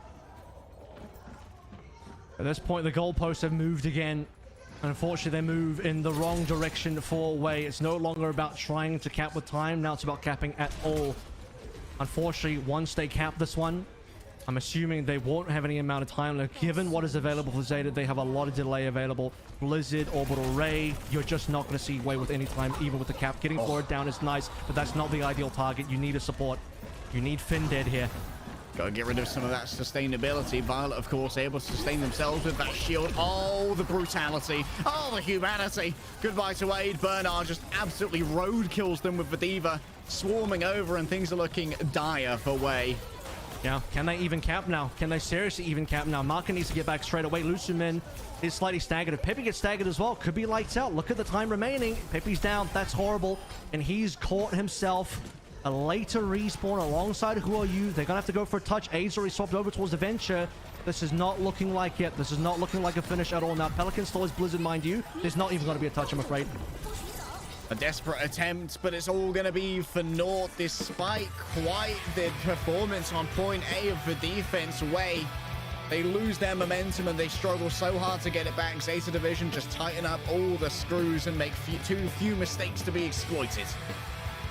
At this point, the goalposts have moved again. Unfortunately, they move in the wrong direction for Wei. It's no longer about trying to cap with time. Now it's about capping at all. Unfortunately, once they cap this one, I'm assuming they won't have any amount of time. Now, given what is available for Zeta, they have a lot of delay available. Blizzard, Orbital Ray, you're just not going to see Wei with any time, even with the cap. Getting forward down is nice, but that's not the ideal target. You need a support. You need Finn dead here. Gotta get rid of some of that sustainability. Violet, of course, able to sustain themselves with that shield. Oh, the brutality. Oh, the humanity. Goodbye to Wade. Bernard just absolutely road kills them with the Diva swarming over, and things are looking dire for Wei. Yeah, can they even cap now? Can they seriously even cap now? Marka needs to get back straight away. Lusumin is slightly staggered. If Pepe gets staggered as well, could be lights out. Look at the time remaining. Pepe's down. That's horrible. And he's caught himself a later respawn alongside Who Are You. They're gonna have to go for a touch. A's already swapped over towards the Venture. This is not looking like it. This is not looking like a finish at all. Now, Pelican still has Blizzard, mind you. There's not even gonna be a touch, I'm afraid. A desperate attempt, but it's all going to be for naught despite quite the performance on point A of the defense. Wei, they lose their momentum and they struggle so hard to get it back. Zeta Division just tighten up all the screws and make too few mistakes to be exploited.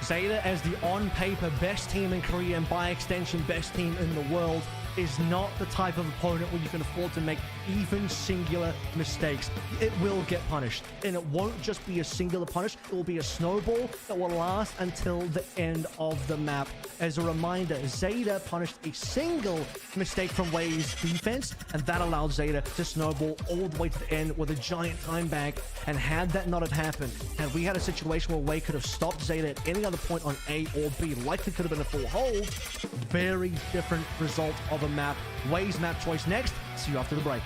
Zeta, as the on-paper best team in Korea and by extension best team in the world, is not the type of opponent where you can afford to make even singular mistakes. It will get punished, and it won't just be a singular punish. It will be a snowball that will last until the end of the map. As a reminder, Zeta punished a single mistake from Wei's defense, and that allowed Zeta to snowball all the way to the end with a giant time bank. And had that not have happened, had we had a situation where Wei could have stopped Zeta at any other point on A or B, likely could have been a full hold, very different result of a map. Wei's map choice next. See you after the break.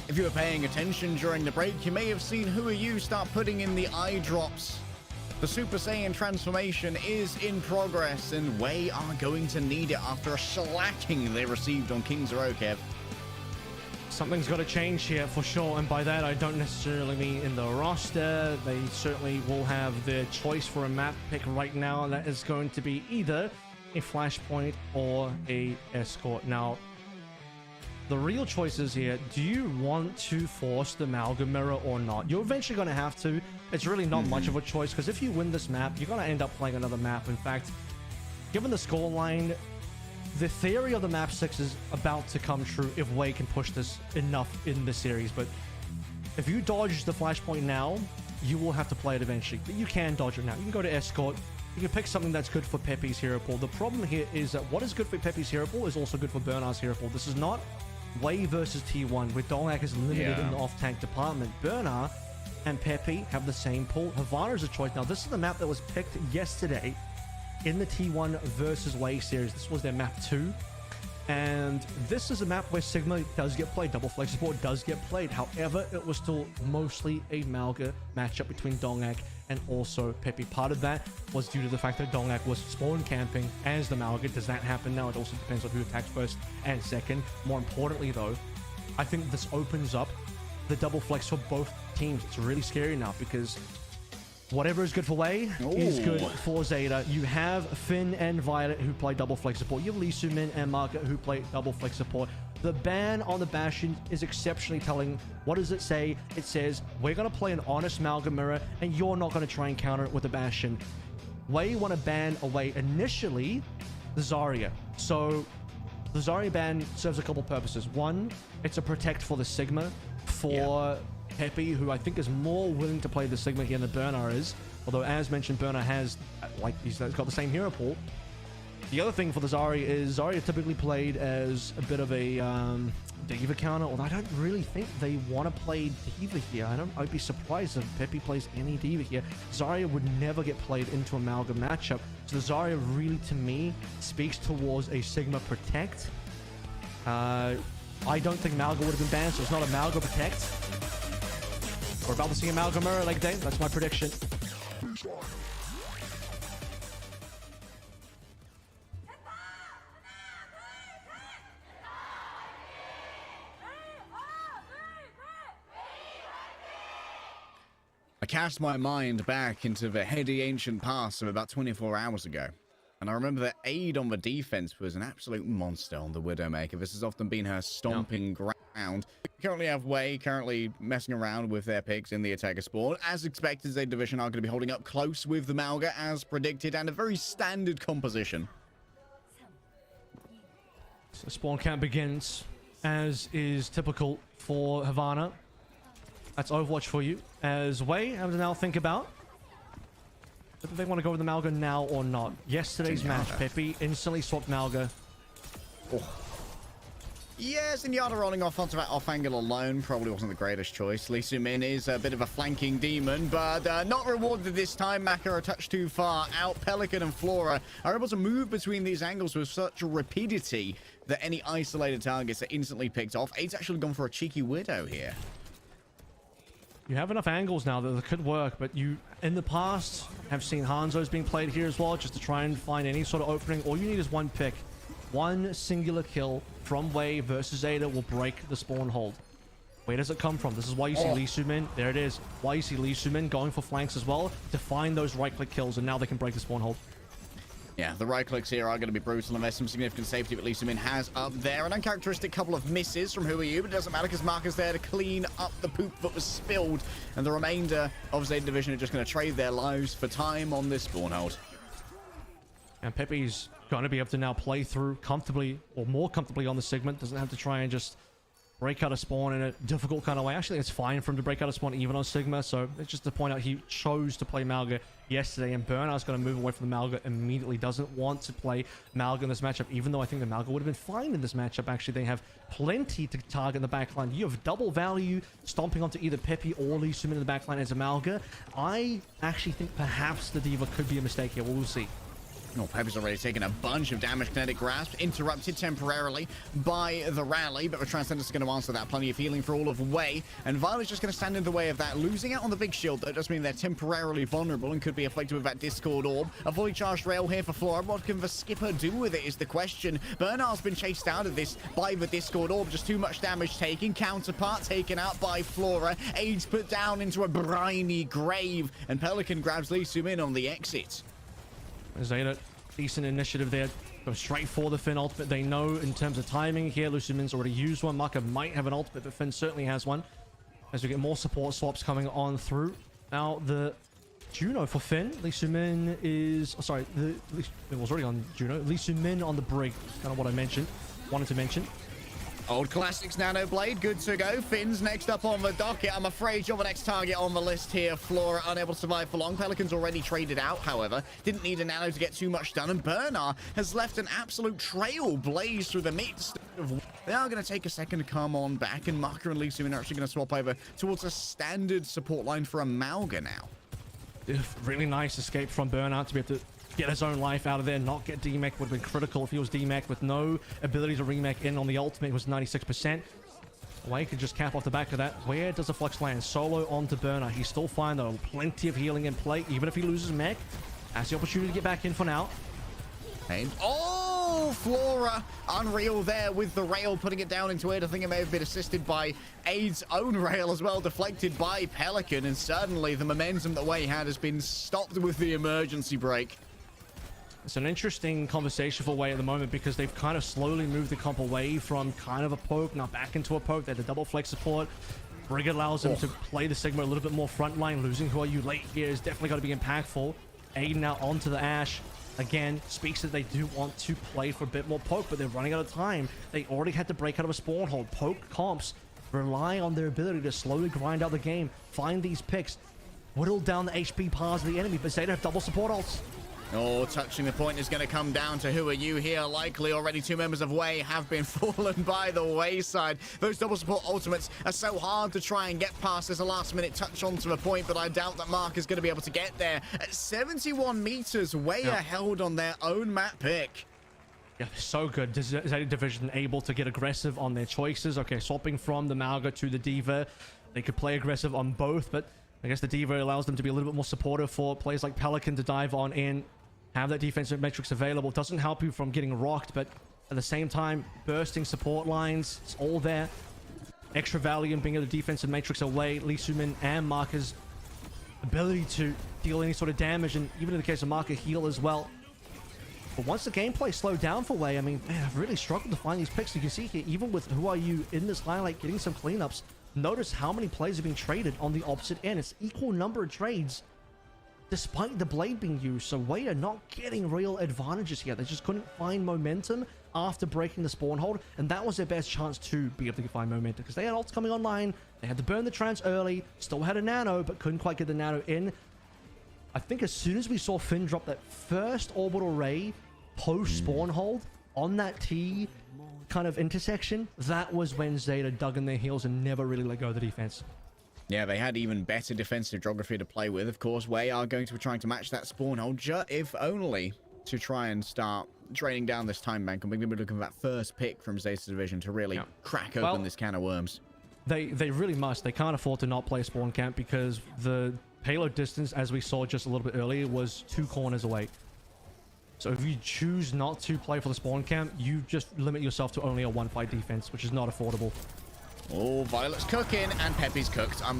If you were paying attention during the break, you may have seen Who Are You start putting in the eye drops. The Super Saiyan transformation is in progress, and Wei are going to need it after a shellacking they received on King's Row, Kev. Something's got to change here for sure, and by that I don't necessarily mean in the roster. They certainly will have their choice for a map pick right now, and that is going to be either a Flashpoint or a Escort. Now, the real choice is here, do you want to force the Amalgam Mirror or not? You're eventually going to have to. It's really not much of a choice, because if you win this map, you're going to end up playing another map. In fact, given the scoreline, the theory of the map 6 is about to come true if Wei can push this enough in the series. But if you dodge the Flashpoint now, you will have to play it eventually. But you can dodge it now. You can go to Escort. You can pick something that's good for Pepe's hero pool. The problem here is that what is good for Pepe's hero pool is also good for Bernard's hero pool. This is not Wei versus T1, where Dongak is limited in the off-tank department. Bernard and Pepe have the same pool. Havana is a choice. Now, this is the map that was picked yesterday in the T1 versus Wei series. This was their map 2. And this is a map where Sigma does get played. Double flex support does get played. However, it was still mostly a Malga matchup between Dongak and also Pepe. Part of that was due to the fact that Dongak was spawn camping as the Malga. Does that happen now? It also depends on who attacks first and second. More importantly, though, I think this opens up the double flex for both teams. It's really scary now, because whatever is good for Wei is good for Zeta. You have Finn and Violet who play double flex support. You have Lee Sumin and Market who play double flex support. The ban on the Bastion is exceptionally telling. What does it say? It says, we're going to play an honest Malga Mirror, and you're not going to try and counter it with the Bastion. Wei want to ban away initially the Zarya. So the Zarya ban serves a couple purposes. One, it's a protect for the Sigma for Pepe, who I think is more willing to play the Sigma here than Bernard is. Although, as mentioned, Bernard has, he's got the same hero pool. The other thing for the Zarya is Zarya typically played as a bit of a Diva counter, although I don't really think they want to play Diva here. I'd be surprised if Pepe plays any Diva here. Zarya would never get played into a Malga matchup. So the Zarya really, to me, speaks towards a Sigma protect. I don't think Malga would have been banned, so it's not a Malga protect. We're about to see a Malga Mirror leg day. That's my prediction. I cast my mind back into the heady ancient past of about 24 hours ago. And I remember that Aid on the defense was an absolute monster on the Widowmaker. This has often been her stomping ground. We currently have Wei messing around with their picks in the attacker spawn. As expected, Zeta Division are going to be holding up close with the Malga as predicted, and a very standard composition. So spawn camp begins, as is typical for Havana. That's Overwatch for you. As Wei have to now think about whether they want to go with the Malga now or not. Yesterday's match, Pepe instantly swapped Malga. Yes, Zenyatta rolling off onto that off angle alone probably wasn't the greatest choice. Lee Sumin is a bit of a flanking demon, but not rewarded this time. Maka a touch too far out. Pelican and Flora are able to move between these angles with such rapidity that any isolated targets are instantly picked off. Eight's actually gone for a cheeky Widow here. You have enough angles now that it could work, but you, in the past, have seen Hanzo's being played here as well, just to try and find any sort of opening. All you need is one pick. One singular kill from Wei versus Zeta will break the spawn hold. Where does it come from? This is why you see Lee Sumin. There it is. Why you see Lee Sumin going for flanks as well to find those right-click kills, and now they can break the spawn hold. Yeah, the right clicks here are going to be brutal, and there's some significant safety that Lee Sumin has up there. An uncharacteristic couple of misses from Who Are You, but it doesn't matter because Mark is there to clean up the poop that was spilled, and the remainder of Zeta Division are just going to trade their lives for time on this spawn hold. And Pepe's going to be able to now play through comfortably, or more comfortably on the segment. Doesn't have to try and just break out a spawn in a difficult kind of way. Actually, it's fine for him to break out a spawn even on Sigma. So it's just to point out he chose to play Malga yesterday, and Bernard's going to move away from the Malga immediately. Doesn't want to play Malga in this matchup, even though I think the Malga would have been fine in this matchup. Actually, they have plenty to target in the backline. You have double value stomping onto either Pepe or Lee Sumin in the backline as a Malga. I actually think perhaps the Diva could be a mistake here. We'll see. Oh, Pepe's already taken a bunch of damage. Kinetic Grasp interrupted temporarily by the rally, but the Transcendence is going to answer that. Plenty of healing for all of Wei, and Violet's just going to stand in the way of that. Losing out on the big shield, though, does mean they're temporarily vulnerable and could be afflicted with that Discord Orb. A fully charged rail here for Flora. What can the skipper do with it is the question. Bernard's been chased out of this by the Discord Orb. Just too much damage taken. Counterpart taken out by Flora. Aids put down into a briny grave, and Pelican grabs Lee Sumin on the exit. Zeta, decent initiative there. Go straight for the Finn ultimate. They know in terms of timing here, Lucimin's already used one. Maka might have an ultimate, but Finn certainly has one. As we get more support swaps coming on through. Now the Juno for Finn. Lee Sumin is... Oh, sorry, it was already on Juno. Lee Sumin on the Brig. Kind of what I wanted to mention. Old Classics Nano Blade, good to go. Finn's next up on the docket. I'm afraid you're the next target on the list here. Flora unable to survive for long. Pelican's already traded out, however. Didn't need a Nano to get too much done. And Bernard has left an absolute trail blaze through the midst of... They are going to take a second to come on back. And Maka and Lee Sumin are actually going to swap over towards a standard support line for Amalga now. Really nice escape from Bernard to be able to get his own life out of there, not get DMEC. Would have been critical if he was DMEC with no ability to remech in on the ultimate. It was 96%. Wei could just cap off the back of that. Where does the Flux land? Solo onto Bernard. He's still fine though. Plenty of healing in play. Even if he loses mech, has the opportunity to get back in for now. And oh, Flora, unreal there with the rail, putting it down into it. I think it may have been assisted by Aid's own rail as well, deflected by Pelican. And suddenly the momentum that Wei had has been stopped with the emergency brake. It's an interesting conversation for Wei at the moment because they've kind of slowly moved the comp away from kind of a poke, now back into a poke. They had the double flex support. Brig allows them to play the Sigma a little bit more frontline. Losing Who Are You late here is definitely going to be impactful. Aid now onto the Ashe. Again, speaks that they do want to play for a bit more poke, but they're running out of time. They already had to break out of a spawn hold. Poke comps rely on their ability to slowly grind out the game, find these picks, whittle down the HP bars of the enemy, but they don't have double support ults. Oh, touching the point is going to come down to Who Are You here. Likely already two members of Wei have been fallen by the wayside. Those double support ultimates are so hard to try and get past. There's a last minute touch onto the point, but I doubt that Mark is going to be able to get there. At 71 meters, Wei are held on their own map pick. Yeah, so good. Zeta Division able to get aggressive on their choices. Okay, swapping from the Malga to the Diva. They could play aggressive on both, but I guess the Diva allows them to be a little bit more supportive for players like Pelican to dive on in. Have that defensive metrics available. Doesn't help you from getting rocked, but at the same time, bursting support lines, it's all there. Extra value in being able to defensive matrix away. Lee Sumin and Marka's ability to deal any sort of damage, and even in the case of Marka, heal as well. But once the gameplay slowed down for Wei, I mean, man, I've really struggled to find these picks. You can see here, even with Who Are You in this highlight, getting some cleanups, notice how many plays are being traded on the opposite end. It's equal number of trades despite the blade being used. So Wei are not getting real advantages here. They just couldn't find momentum after breaking the spawn hold, and that was their best chance to be able to find momentum because they had ults coming online. They had to burn the trans early, still had a nano, but couldn't quite get the nano in. I think as soon as we saw Finn drop that first orbital ray post spawn hold on that T kind of intersection, that was when Zeta dug in their heels and never really let go of the defense. Yeah, they had even better defensive geography to play with. Of course, Wei are going to be trying to match that spawn hold, if only to try and start draining down this time bank. And we're going to be looking for that first pick from Zeta Division to really crack open this can of worms. They really must. They can't afford to not play spawn camp because the payload distance, as we saw just a little bit earlier, was 2 corners away. So if you choose not to play for the spawn camp, you just limit yourself to only a 1-fight defense, which is not affordable. Oh, Violet's cooking, and Peppy's cooked. I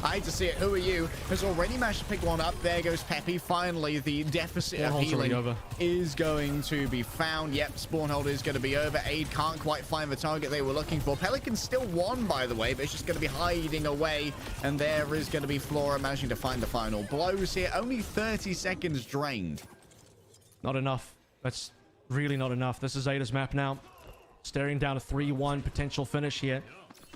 hate to see it. Who Are You has already managed to pick one up. There goes Peppy. Finally, the deficit of healing is going to be found. Yep, Spawnhold is going to be over. Aid can't quite find the target they were looking for. Pelican still won, by the way, but it's just going to be hiding away. And there is going to be Flora managing to find the final blows here. Only 30 seconds drained. Not enough. That's really not enough. This is Zeta's map now. Staring down a 3-1 potential finish here.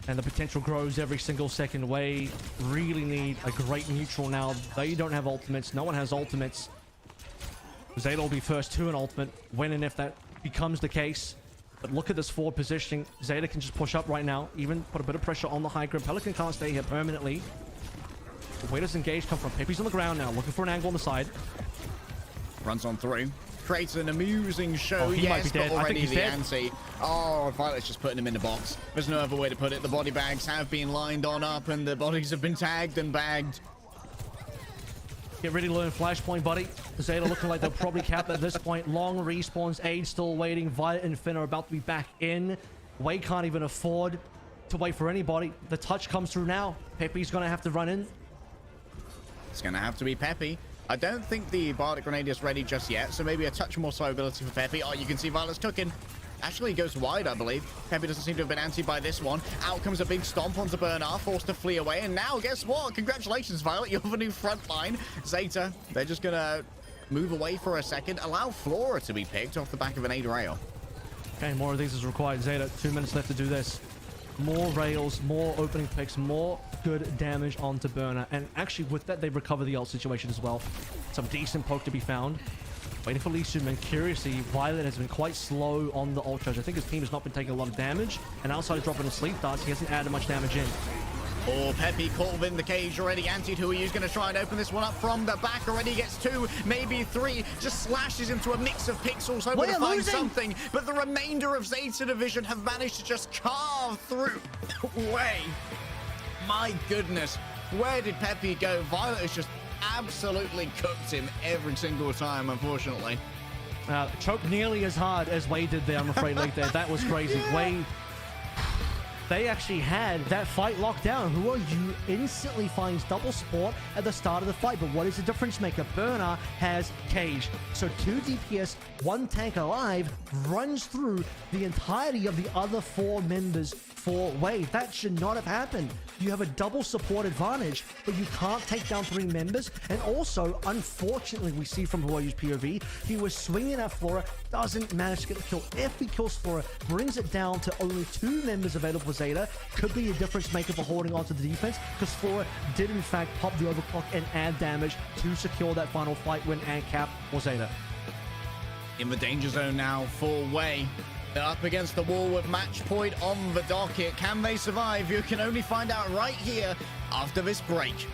And the potential grows every single second. Wei really need a great neutral now. They don't have ultimates. No one has ultimates. Zeta will be first to an ultimate when and if that becomes the case. But look at this forward positioning. Zeta can just push up right now. Even put a bit of pressure on the high ground. Pelican can't stay here permanently. Where does engage come from? Pepe's on the ground now, looking for an angle on the side. Runs on through. Creates an amusing show. Oh, he might be Yes, dead. but I think already he's the dead. ante. Oh, Violet's just putting him in the box. There's no other way to put it. The body bags have been lined on up and the bodies have been tagged and bagged. Get ready to learn Flashpoint, buddy. Zeta looking like they'll probably cap at this point. Long respawns. Aid still waiting. Violet and Finn are about to be back in. Wei can't even afford to wait for anybody. The touch comes through now. Pepe's going to have to run in. It's going to have to be Pepe. I don't think the Bardic Grenade is ready just yet, so maybe a touch more slow ability for Pepe. Oh, you can see Violet's cooking. Actually, he goes wide, I believe. Pepe doesn't seem to have been anti by this one. Out comes a big stomp onto Bernard, forced to flee away. And now, guess what? Congratulations, Violet. You have a new front line. Zeta, they're just going to move away for a second. Allow Flora to be picked off the back of an aid rail. Okay, more of these is required. Zeta, 2 minutes left to do this. More rails, more opening picks, more good damage onto Burner. And actually, with that, they recover the ult situation as well. Some decent poke to be found. Waiting for Lijiang, and curiously, Violet has been quite slow on the ult charge. I think his team has not been taking a lot of damage. And outside of dropping a sleep darts, he hasn't added much damage in. Oh, Pepe caught within the cage already. Anti who he's going to try and open this one up from the back. Already gets 2, maybe 3. Just slashes into a mix of pixels, hoping to find something. But the remainder of Zeta Division have managed to just carve through. Way. My goodness. Where did Pepe go? Violet has just absolutely cooked him every single time, unfortunately. Choked nearly as hard as Wei did there, I'm afraid, like that. That was crazy. Yeah. Wei... They actually had that fight locked down. Who are you? Instantly finds double support at the start of the fight. But what is the difference maker? Burner has cage. So 2 DPS, 1 tank alive, runs through the entirety of the other 4 members for Wei. That should not have happened. You have a double support advantage, but you can't take down 3 members. And also, unfortunately, we see from Huayu's POV, he was swinging at Flora, doesn't manage to get the kill. If he kills Flora, brings it down to only 2 members available for Zeta. Could be a difference maker for holding on to the defense, because Flora did in fact pop the overclock and add damage to secure that final fight win and cap for Zeta. In the danger zone now for Wei. They're up against the wall with match point on the docket. Can they survive? You can only find out right here after this break.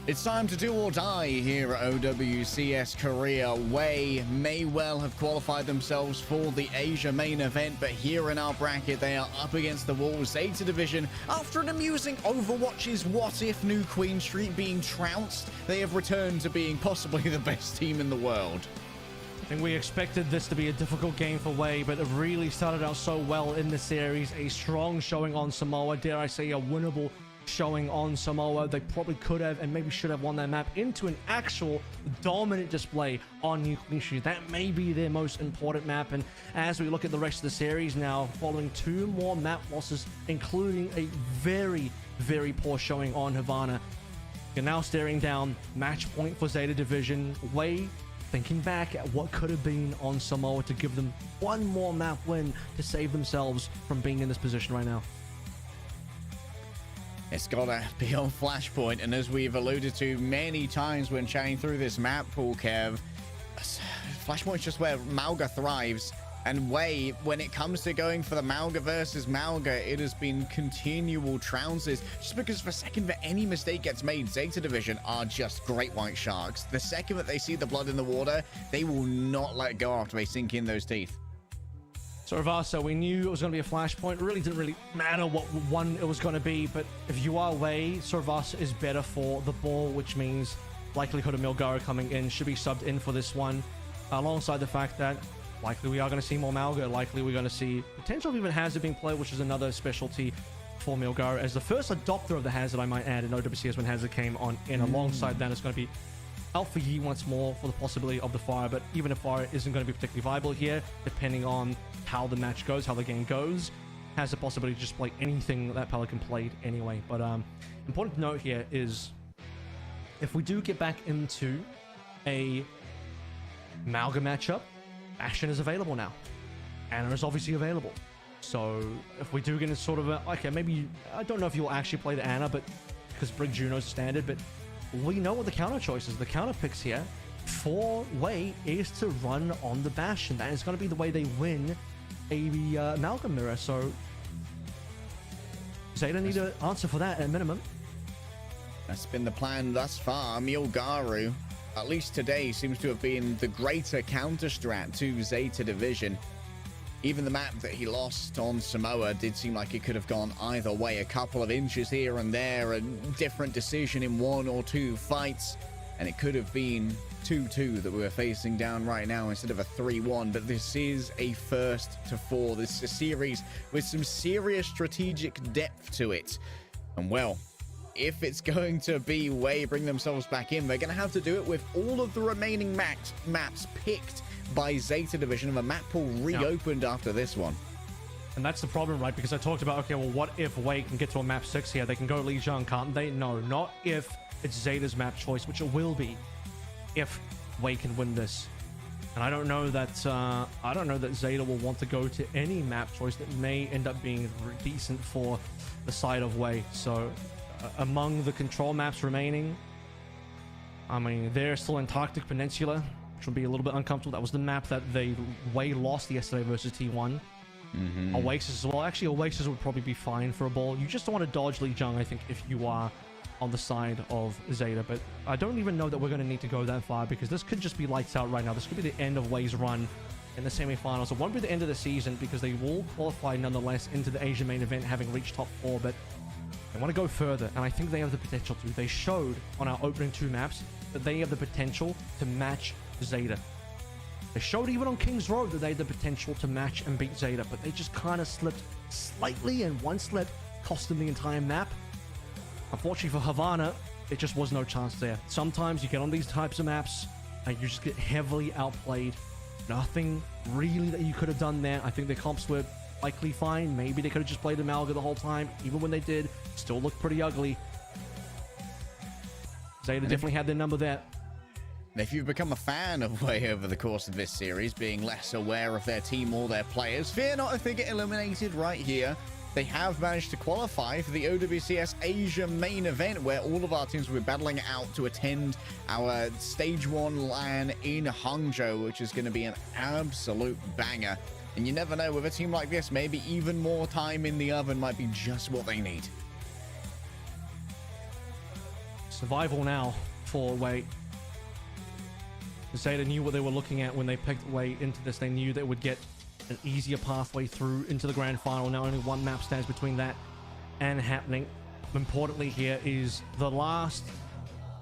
It's time to do or die here at OWCS Korea. Wei may well have qualified themselves for the Asia main event, but here in our bracket, they are up against the wall. Zeta Division, after an amusing Overwatch's What If new Queen Street being trounced, they have returned to being possibly the best team in the world. I think we expected this to be a difficult game for Wei, but it really started out so well in the series. A strong showing on Samoa, dare I say a winnable showing on Samoa. They probably could have and maybe should have won that map into an actual dominant display on New Queen Street. That may be their most important map. And as we look at the rest of the series now, following 2 more map losses, including a very, very poor showing on Havana, you're now staring down match point for Zeta Division. Wei thinking back at what could have been on Samoa to give them 1 more map win to save themselves from being in this position right now. It's gotta be on Flashpoint, and as we've alluded to many times when chatting through this map pool, Kev, Flashpoint's just where Mauga thrives. And Wei, when it comes to going for the Mauga versus Mauga, it has been continual trounces. Just because the second that any mistake gets made, Zeta Division are just great white sharks. The second that they see the blood in the water, they will not let go after they sink in those teeth. Surasa, we knew it was going to be a flashpoint. It really didn't matter what one it was going to be, but if you are Wei, Surasa is better for the ball, which means likelihood of Milgara coming in should be subbed in for this one, alongside the fact that likely we are going to see more Mauga, likely we're going to see potential of even Hazard being played, which is another specialty for Milgara, as the first adopter of the Hazard, I might add, in OWCS when Hazard came on in. Alongside that, it's going to be Alpha Yi once more for the possibility of the Fire, but even if Fire isn't going to be particularly viable here, depending on how the match goes, how the game goes, has the possibility to just play anything that Pelican played anyway. But important to note here is if we do get back into a Mauga matchup, Ashen is available now. Anna is obviously available. So if we do get into sort of a, okay, maybe, I don't know if you'll actually play the Anna, but because Brig Juno's standard, but we know what the counter choice is. The counter picks here for Wei is to run on the Bash, and that is going to be the way they win a Mauga mirror. So Zeta need to answer for that at minimum. That's been the plan thus far. Milgaru, at least today, seems to have been the greater counter strat to Zeta Division. Even the map that he lost on Samoa did seem like it could have gone either way. A couple of inches here and there, a different decision in 1 or 2 fights, and it could have been 2-2 that we were facing down right now instead of a 3-1. But this is a first to 4. This is a series with some serious strategic depth to it. And well, if it's going to be Wei bring themselves back in, they're going to have to do it with all of the remaining maps picked by Zeta Division, and the map pool reopened after this one. And that's the problem, right? Because I talked about, okay, well, what if Wei can get to a map 6 here? They can go Lijiang, can't they? No, not if it's Zeta's map choice, which it will be if Wei can win this. And I don't know that Zeta will want to go to any map choice that may end up being decent for the side of Wei. So among the control maps remaining, I mean, they're still Antarctic Peninsula, which will be a little bit uncomfortable. That was the map that they Wei lost yesterday versus T1. Oasis as well. Actually, Oasis would probably be fine for a ball. You just don't want to dodge Lijiang, I think, if you are on the side of Zeta. But I don't even know that we're going to need to go that far, because this could just be lights out right now. This could be the end of Wei's run in the semifinals. It won't be the end of the season, because they will qualify nonetheless into the Asian main event, having reached top 4. But they want to go further, and I think they have the potential to. They showed on our opening 2 maps that they have the potential to match Zeta. They showed even on King's Road that they had the potential to match and beat Zeta, but they just kind of slipped slightly, and one slip cost them the entire map. Unfortunately for Havana, it just was no chance there. Sometimes you get on these types of maps and you just get heavily outplayed. Nothing really that you could have done there. I think their comps were likely fine. Maybe they could have just played Amalga the whole time. Even when they did, still looked pretty ugly. Zeta definitely had their number there. If you've become a fan of Wei over the course of this series, being less aware of their team or their players, fear not if they get eliminated right here. They have managed to qualify for the OWCS Asia main event, where all of our teams will be battling out to attend our Stage 1 LAN in Hangzhou, which is going to be an absolute banger. And you never know, with a team like this, maybe even more time in the oven might be just what they need. Survival now for Wei. Zeta knew what they were looking at when they picked Wei into this. They knew they would get an easier pathway through into the grand final. Now only one map stands between that and happening. Importantly here is the last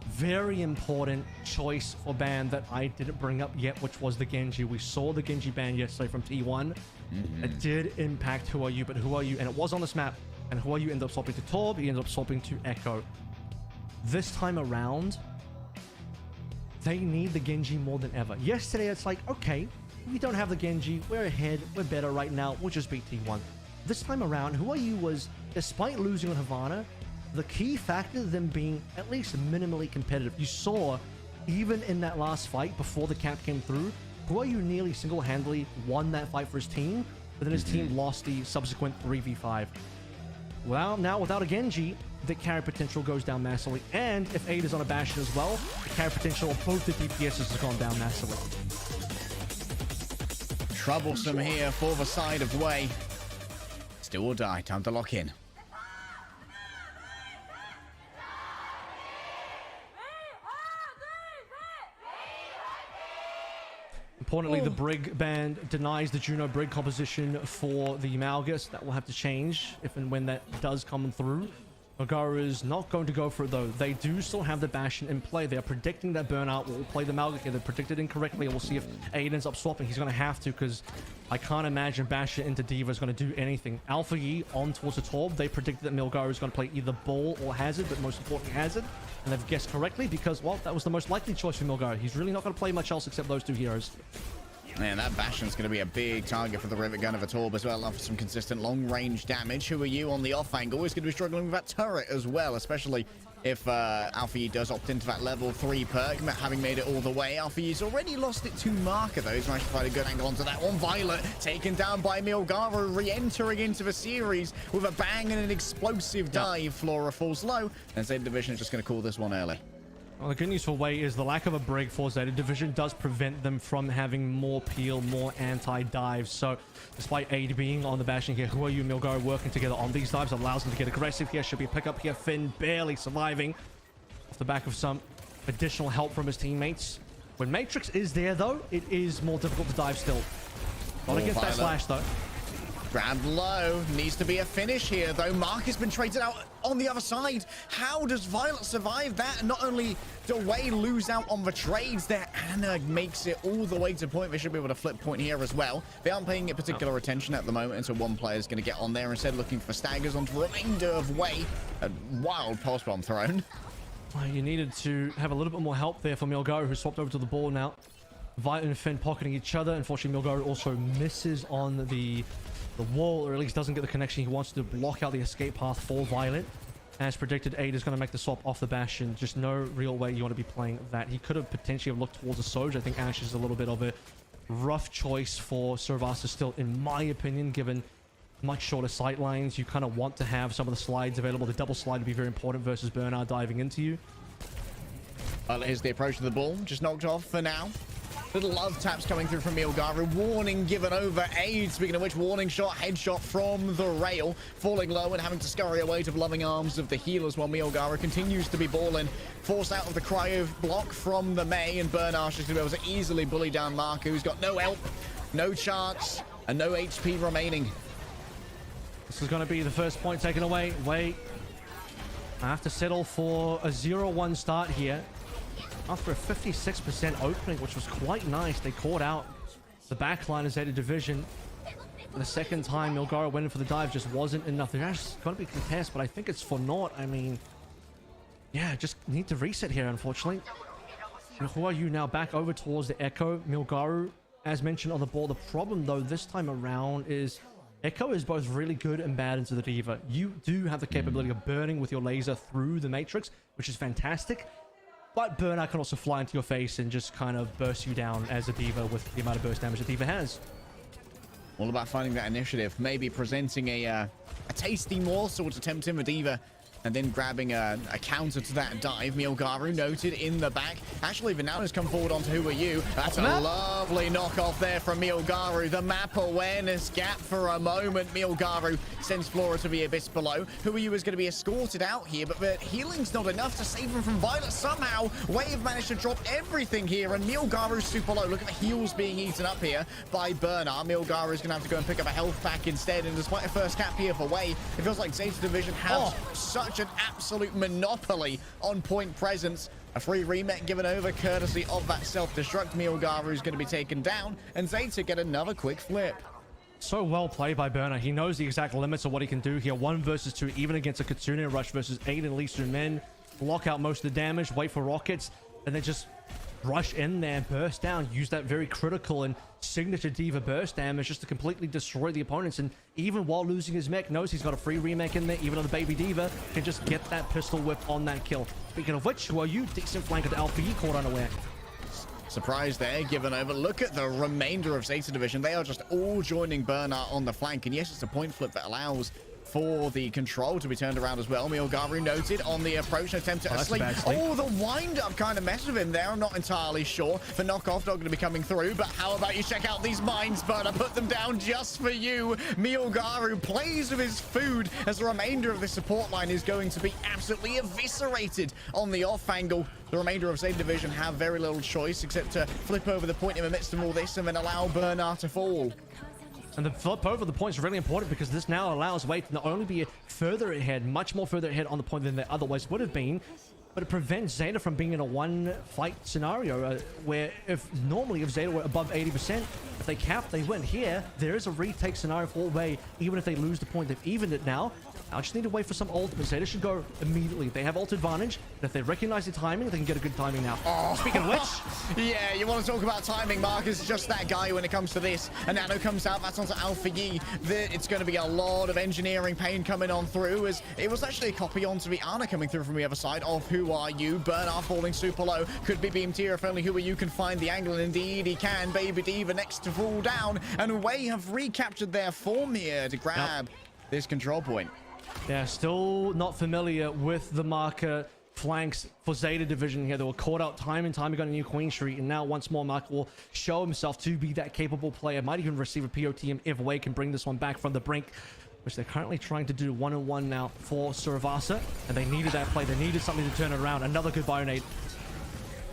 very important choice for ban that I didn't bring up yet, which was the Genji. We saw the Genji ban yesterday from T1. It did impact Who Are You, but Who Are You, and it was on this map, and Who Are You ended up swapping to Torb, he ended up swapping to Echo. This time around, they need the Genji more than ever. Yesterday, it's like, okay, we don't have the Genji, we're ahead, we're better right now, we'll just beat T1. This time around, Who Are You was, despite losing on Havana, the key factor of them being at least minimally competitive. You saw, even in that last fight before the cap came through, Who Are You nearly single-handedly won that fight for his team, but then his team lost the subsequent 3v5. Well, now without a Genji, the carry potential goes down massively, and if Aid is on a Bastion as well, the carry potential of both the DPSs has gone down massively. Troublesome here for the side of Wei. Still or die, time to lock in. Importantly, the Brig ban denies the Juno Brig composition for the Malgus. That will have to change if and when that does come through. Magaru is not going to go for it, though. They do still have the Bastion in play. They are predicting that Burnout will play the Malgus here. They predicted incorrectly. We'll see if Aid ends up swapping. He's going to have to, because I can't imagine Bastion into D.Va is going to do anything. Alpha Yi on towards the Torb. They predicted that Milgaru is going to play either Bull or Hazard, but most importantly Hazard. And they've guessed correctly because, well, that was the most likely choice for Milgaru. He's really not going to play much else except those two heroes. Man, that Bastion's going to be a big target for the Rivet Gun of a Torb as well, after some consistent long-range damage. Who Are You on the off angle is going to be struggling with that turret as well, especially if Alpha Yi does opt into that level 3 perk, having made it all the way. Alpha Yi's already lost it to Marker, though. He's managed to find a good angle onto that one. Violet taken down by Milgaru, re-entering into the series with a bang and an explosive dive. Flora falls low, and Zeta Division is just going to call this one early. Well, the good news for Wei is the lack of a Brig for Zeta Division does prevent them from having more peel, more anti-dives. So, despite Aid being on the Bastion here, Who Are You and Milgaru working together on these dives allows them to get aggressive here. Should be a pickup here. Finn barely surviving off the back of some additional help from his teammates. When Matrix is there, though, it is more difficult to dive still. Not against that Slash, though. Grabbed low. Needs to be a finish here, though. Mark has been traded out on the other side. How does Violet survive that? Not only do Wei lose out on the trades there, Anna makes it all the way to point. They should be able to flip point here as well. They aren't paying it particular attention at the moment, and so one player is going to get on there instead, looking for staggers onto the remainder of Wei. A wild pulse bomb thrown. Well, you needed to have a little bit more help there for Milgaru, who swapped over to the ball now. Violet and Finn pocketing each other. Unfortunately, Milgaru also misses on the wall, or at least doesn't get the connection he wants to block out the escape path for Violet. As predicted, Aid is going to make the swap off the Bastion. Just no real way you want to be playing that. He could have potentially have looked towards the Soj. I think Ash is a little bit of a rough choice for Surasa still, in my opinion, given much shorter sight lines. You kind of want to have some of the slides available. The double slide would be very important versus Bernard diving into you. Well, here's the approach to the ball. Just knocked off for now. Little love taps coming through from Milgaru. Warning given over Aid. Speaking of which, warning shot, headshot from the rail. Falling low and having to scurry away to the loving arms of the healers while Milgaru continues to be balling. Forced out of the cryo block from the May, and Bernard is going to be able to easily bully down Marco, who's got no help, no chance, and no HP remaining. This is going to be the first point taken away. Wait. I have to settle for a 0-1 start here. After a 56% opening, which was quite nice. They caught out the backline of Zeta Division. For the second time, Milgaru went in for the dive, just wasn't enough. There's going to be contest, but I think it's for naught. I mean, yeah, just need to reset here, unfortunately. And Who Are You now back over towards the Echo. Milgaru, as mentioned, on the ball. The problem, though, this time around is Echo is both really good and bad into the D.Va. You do have the capability of burning with your laser through the Matrix, which is fantastic. But Burnout can also fly into your face and just kind of burst you down as a D.Va with the amount of burst damage a D.Va has. All about finding that initiative. Maybe presenting a tasty morsel to tempt in the D.Va and then grabbing a counter to that dive. Milgaru noted in the back. Actually, Vanana's come forward onto Who Are You. That's a lovely knockoff there from Milgaru. The map awareness gap for a moment. Milgaru sends Flora to the abyss below. Who Are You is going to be escorted out here, but the healing's not enough to save him from Violet. Somehow, Wave managed to drop everything here, and Milgaru's super low. Look at the heals being eaten up here by Bernard. Milgaru is going to have to go and pick up a health pack instead, and despite a first cap here for Wave, it feels like Zeta Division has such an absolute monopoly on point presence. A free remake given over courtesy of that self-destruct. Milgaru is going to be taken down, and Zeta get another quick flip. So well played by Burner. He knows the exact limits of what he can do here. 1 versus 2, even against a Kitsune Rush versus 8 and Lee Men. Block out most of the damage, wait for rockets, and then just rush in there, burst down, use that very critical and signature D.Va burst damage just to completely destroy the opponents. And even while losing his mech, knows he's got a free remake in there. Even on the baby D.Va, can just get that pistol whip on that kill. Speaking of which, Who Are You? Decent flank of the Alpha E caught unaware. Surprise there, given over. Look at the remainder of Zeta Division. They are just all joining Bernard on the flank. And yes, it's a point flip that allows for the control to be turned around as well. Milgaru noted on the approach, an attempt at a sleep. Oh, the wind-up kind of messed with him there. I'm not entirely sure. The knockoff not going to be coming through, but how about you check out these mines, Bernard? Put them down just for you. Milgaru plays with his food as the remainder of the support line is going to be absolutely eviscerated on the off angle. The remainder of Zeta Division have very little choice except to flip over the point in the midst of all this and then allow Bernard to fall. And the flip over the point is really important because this now allows Wade to not only be further ahead, much more further ahead on the point than they otherwise would have been, but it prevents Zeta from being in a one-fight scenario where if Zeta were above 80%, if they cap, they win. Here, there is a retake scenario for Wade, even if they lose the point. They've evened it now. I just need to wait for some ultimate. Zeta should go immediately. They have ult advantage, and if they recognize the timing, they can get a good timing now. Oh. Speaking of which... yeah, you want to talk about timing. Marcus is just that guy when it comes to this. And Nano comes out, that's onto Alpha Yi. It's going to be a lot of engineering pain coming on through, as it was actually a copy onto the Ana coming through from the other side of Who Are You. Bernard falling super low. Could be beamed here if only Who Are You can find the angle, and indeed he can. Baby D.Va next to fall down, and Wei have recaptured their form here to grab this control point. Yeah, still not familiar with the marker flanks for Zeta Division here. They were caught out time and time again in New Queen Street, and now once more Mark will show himself to be that capable player. Might even receive a POTM if Wei can bring this one back from the brink, which they're currently trying to do 1-on-1 now for Surasa, and they needed that play. They needed something to turn it around. Another good Bionade.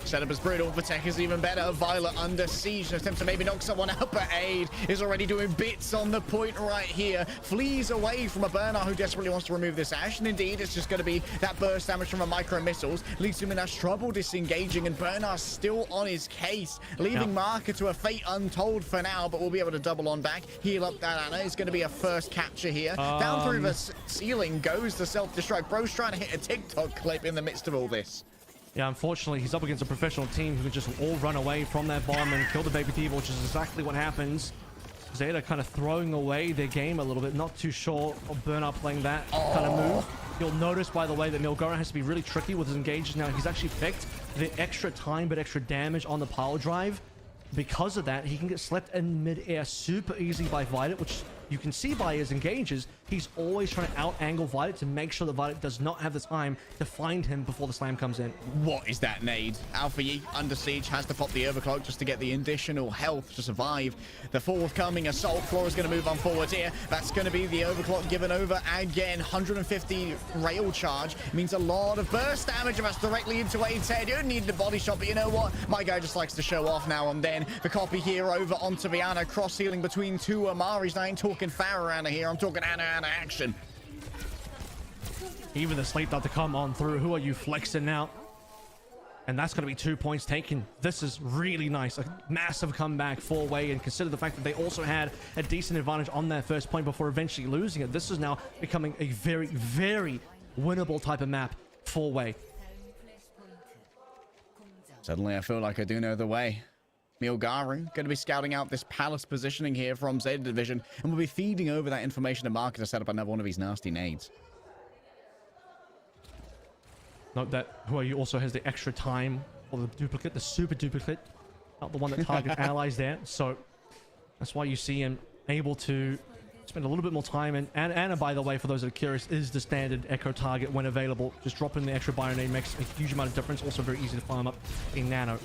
Setup is brutal. Vitek is even better. Violet under siege. An attempt to maybe knock someone out, but Aid is already doing bits on the point right here. Flees away from a Bernard who desperately wants to remove this Ash. And indeed, it's just going to be that burst damage from a micro missiles. Leaves him in a trouble disengaging, and Bernard's still on his case, leaving Marker to a fate untold for now, but we'll be able to double on back. Heal up that Ana. It's going to be a first capture here. Down through the ceiling goes the self-destruct. Bro's trying to hit a TikTok clip in the midst of all this. Yeah, unfortunately, he's up against a professional team who can just all run away from that bomb and kill the baby D.Va, which is exactly what happens. Zeta kind of throwing away their game a little bit. Not too sure of Bernard playing that kind of move. You'll notice, by the way, that Milgaru has to be really tricky with his engages now. He's actually picked the extra time but extra damage on the power drive. Because of that, he can get slept in mid-air super easy by Violet, which you can see by his engages. He's always trying to out-angle Violet to make sure that Violet does not have the time to find him before the slam comes in. What is that nade? Alpha Yi under siege has to pop the overclock just to get the additional health to survive the forthcoming assault. Flora's going to move on forward here. That's going to be the overclock given over again. 150 rail charge means a lot of burst damage, and that's directly into Aid's head. You don't need the body shot, but you know what? My guy just likes to show off now and then. The copy here over onto Viana, cross healing between two Amaris. I ain't talking Farah Ana here. I'm talking Ana action. Even the sleep not to come on through. Who are you flexing now? And that's going to be 2 points taken. This is really nice. A massive comeback for Wei, and consider the fact that they also had a decent advantage on their first point before eventually losing it. This is now becoming a very, very winnable type of map for Wei. Suddenly, I feel like I do know the way. Milgaru going to be scouting out this palace positioning here from Zeta Division, and will be feeding over that information to Market to set up another one of these nasty nades. Note that Who Are You also has the extra time, or the duplicate, the super duplicate, not the one that targets allies there. So that's why you see him able to spend a little bit more time. And Anna, by the way, for those that are curious, is the standard Echo target when available. Just dropping the extra Bio Nade makes a huge amount of difference. Also very easy to farm up in Nano.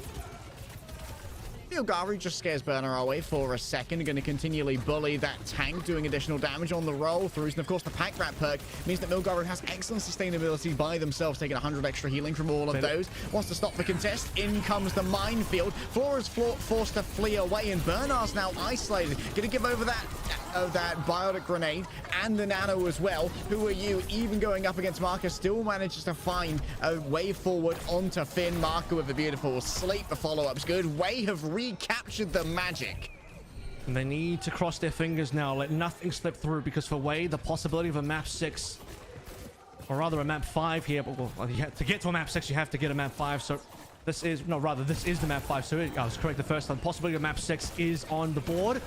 Milgaru just scares Burner away for a second. Going to continually bully that tank, doing additional damage on the roll throughs. And of course, the Pack Rat perk means that Milgaru has excellent sustainability by themselves, taking 100 extra healing from all of those. Wants to stop the contest. In comes the minefield. Flora's forced to flee away, and Bernard's now isolated. Going to give over that biotic grenade and the nano as well. Who are you? Even going up against Marco, still manages to find a way forward onto Finn. Marco with a beautiful sleep. The follow-up's good. Way have recaptured the magic. And they need to cross their fingers now, let nothing slip through, because for Wei, the possibility of a map 6, or rather a map 5 here, but well, to get to a map 6, you have to get a map 5, so this is the map 5, so I was correct the first time. Possibility of map 6 is on the board.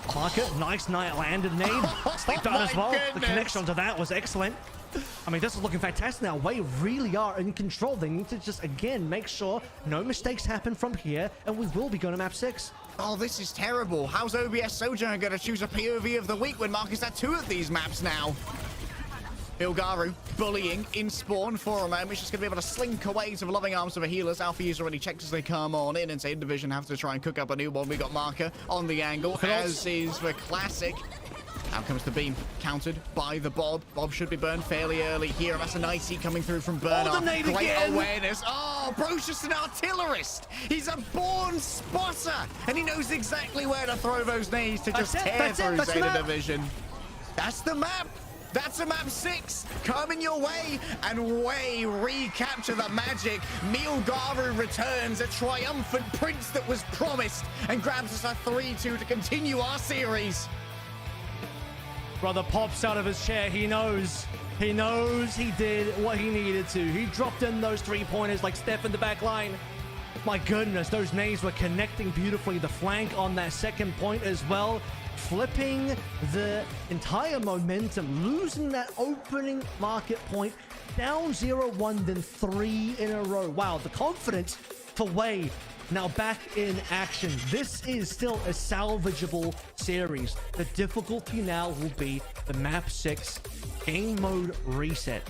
Parker, nice night landed nade. Sleep dart as well. Goodness. The connection to that was excellent. I mean, this is looking fantastic now. Wei really are in control. They need to just, again, make sure no mistakes happen from here, and we will be going to map 6. Oh, this is terrible. How's OBS Sojourner going to choose a POV of the week when Marcus had 2 of these maps now? Milgaru bullying in spawn for a moment. She's going to be able to slink away to the loving arms of the healers. Alpha user already checked as they come on in, and State Division have to try and cook up a new one. We got Marker on the angle, as is the classic. Out comes the beam, countered by the Bob. Bob should be burned fairly early here. That's a nice heat coming through from Bernard. Great awareness. Oh, bro's just an artillerist. He's a born spotter, and he knows exactly where to throw those nades to just tear through Zeta Division. That's the map. That's a map 6 coming your way, and Wei recapture the magic. Milgaru returns, a triumphant prince that was promised, and grabs us a 3-2 to continue our series. Brother pops out of his chair. He knows he did what he needed to. He dropped in those 3-pointers like Steph in the back line. My goodness, those nades were connecting beautifully. The flank on that second point as well, flipping the entire momentum, losing that opening market point, down 0-1, then 3 in a row. Wow, the confidence for Wei now back in action. This is still a salvageable series. The difficulty now will be the map 6 game mode reset.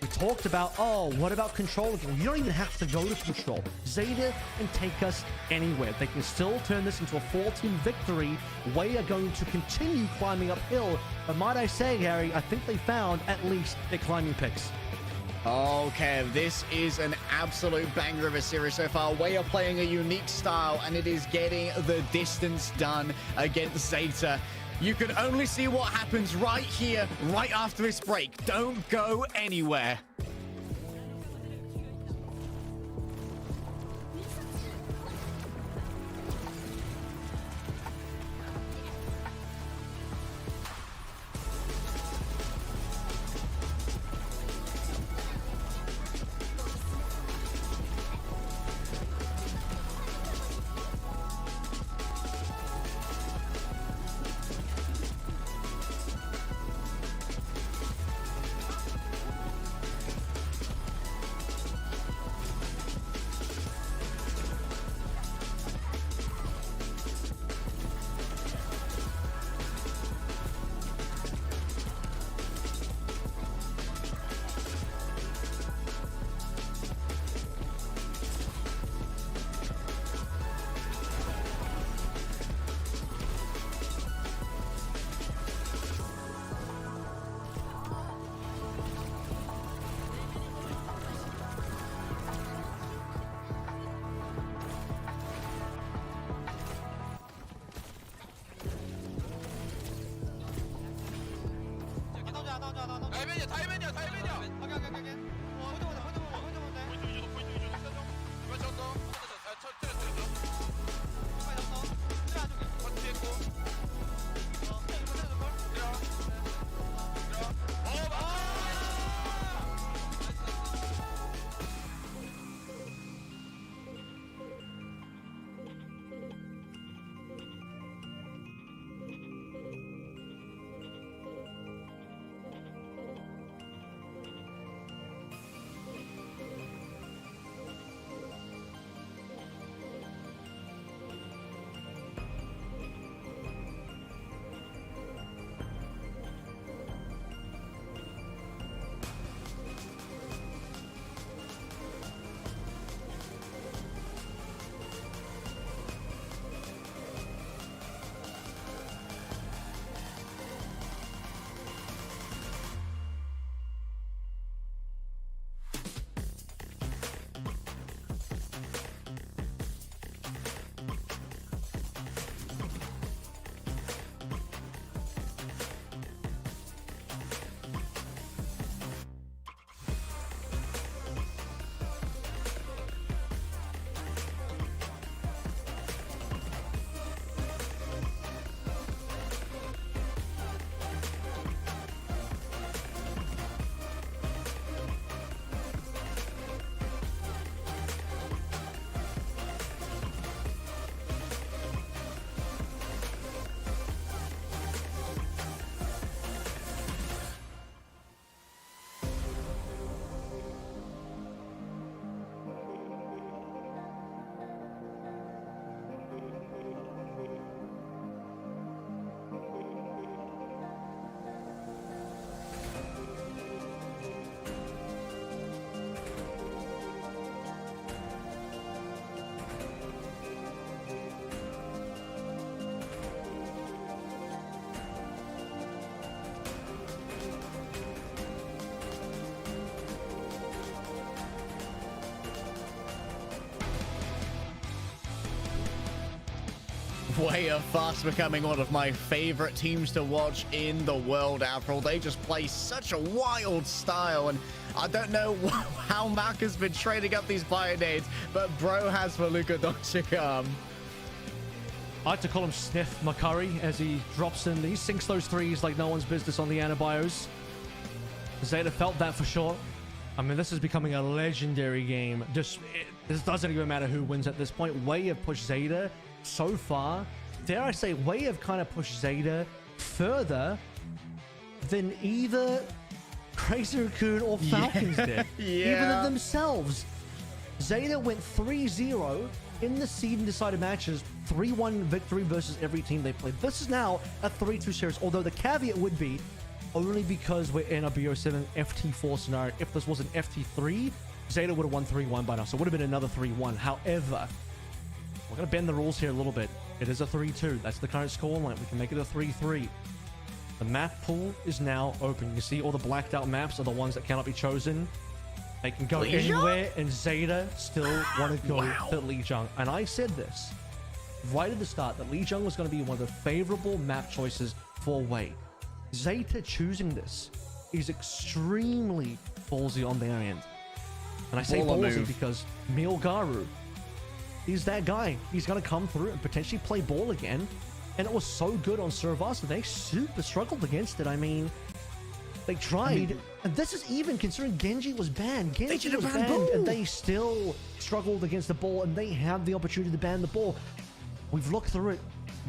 We talked about, oh, what about control again? You don't even have to go to control. Zeta can take us anywhere. They can still turn this into a 14 victory. Wei are going to continue climbing uphill. But might I say, Harry, I think they found at least their climbing picks. Okay, this is an absolute banger of a series so far. Wei are playing a unique style, and it is getting the distance done against Zeta. You can only see what happens right here, right after this break. Don't go anywhere. Way are fast becoming one of my favorite teams to watch in the world, April. They just play such a wild style, and I don't know how Mac has been trading up these Pioneers, but bro has for Luka Doncic. I like to call him Sniff McCurry as he drops in. He sinks those threes like no one's business on the Anabios. Zeta felt that for sure. I mean, this is becoming a legendary game. This doesn't even matter who wins at this point. Way have pushed Zeta so far. Dare I say, Way have kind of pushed Zeta further than either Crazy Raccoon or Falcons did. Even than themselves. Zeta went 3-0 in the seed and decided matches. 3-1 victory versus every team they played. This is now a 3-2 series, although the caveat would be only because we're in a BO7 FT4 scenario. If this was an FT3, Zeta would have won 3-1 by now, so it would have been another 3-1. However, we're going to bend the rules here a little bit. It is a 3-2. That's the current scoreline. We can make it a 3-3. The map pool is now open. You can see all the blacked out maps are the ones that cannot be chosen. They can go anywhere, and Zeta still want to go to Lijiang. And I said this right at the start, that Lijiang was going to be one of the favorable map choices for Wei. Zeta choosing this is extremely ballsy on their end. And I say ballsy because Milgaru is that guy. He's going to come through and potentially play ball again. And it was so good on Surasa. They super struggled against it. I mean, they tried. And this is even considering Genji was banned. Genji was banned and they still struggled against the ball, and they had the opportunity to ban the ball. We've looked through it.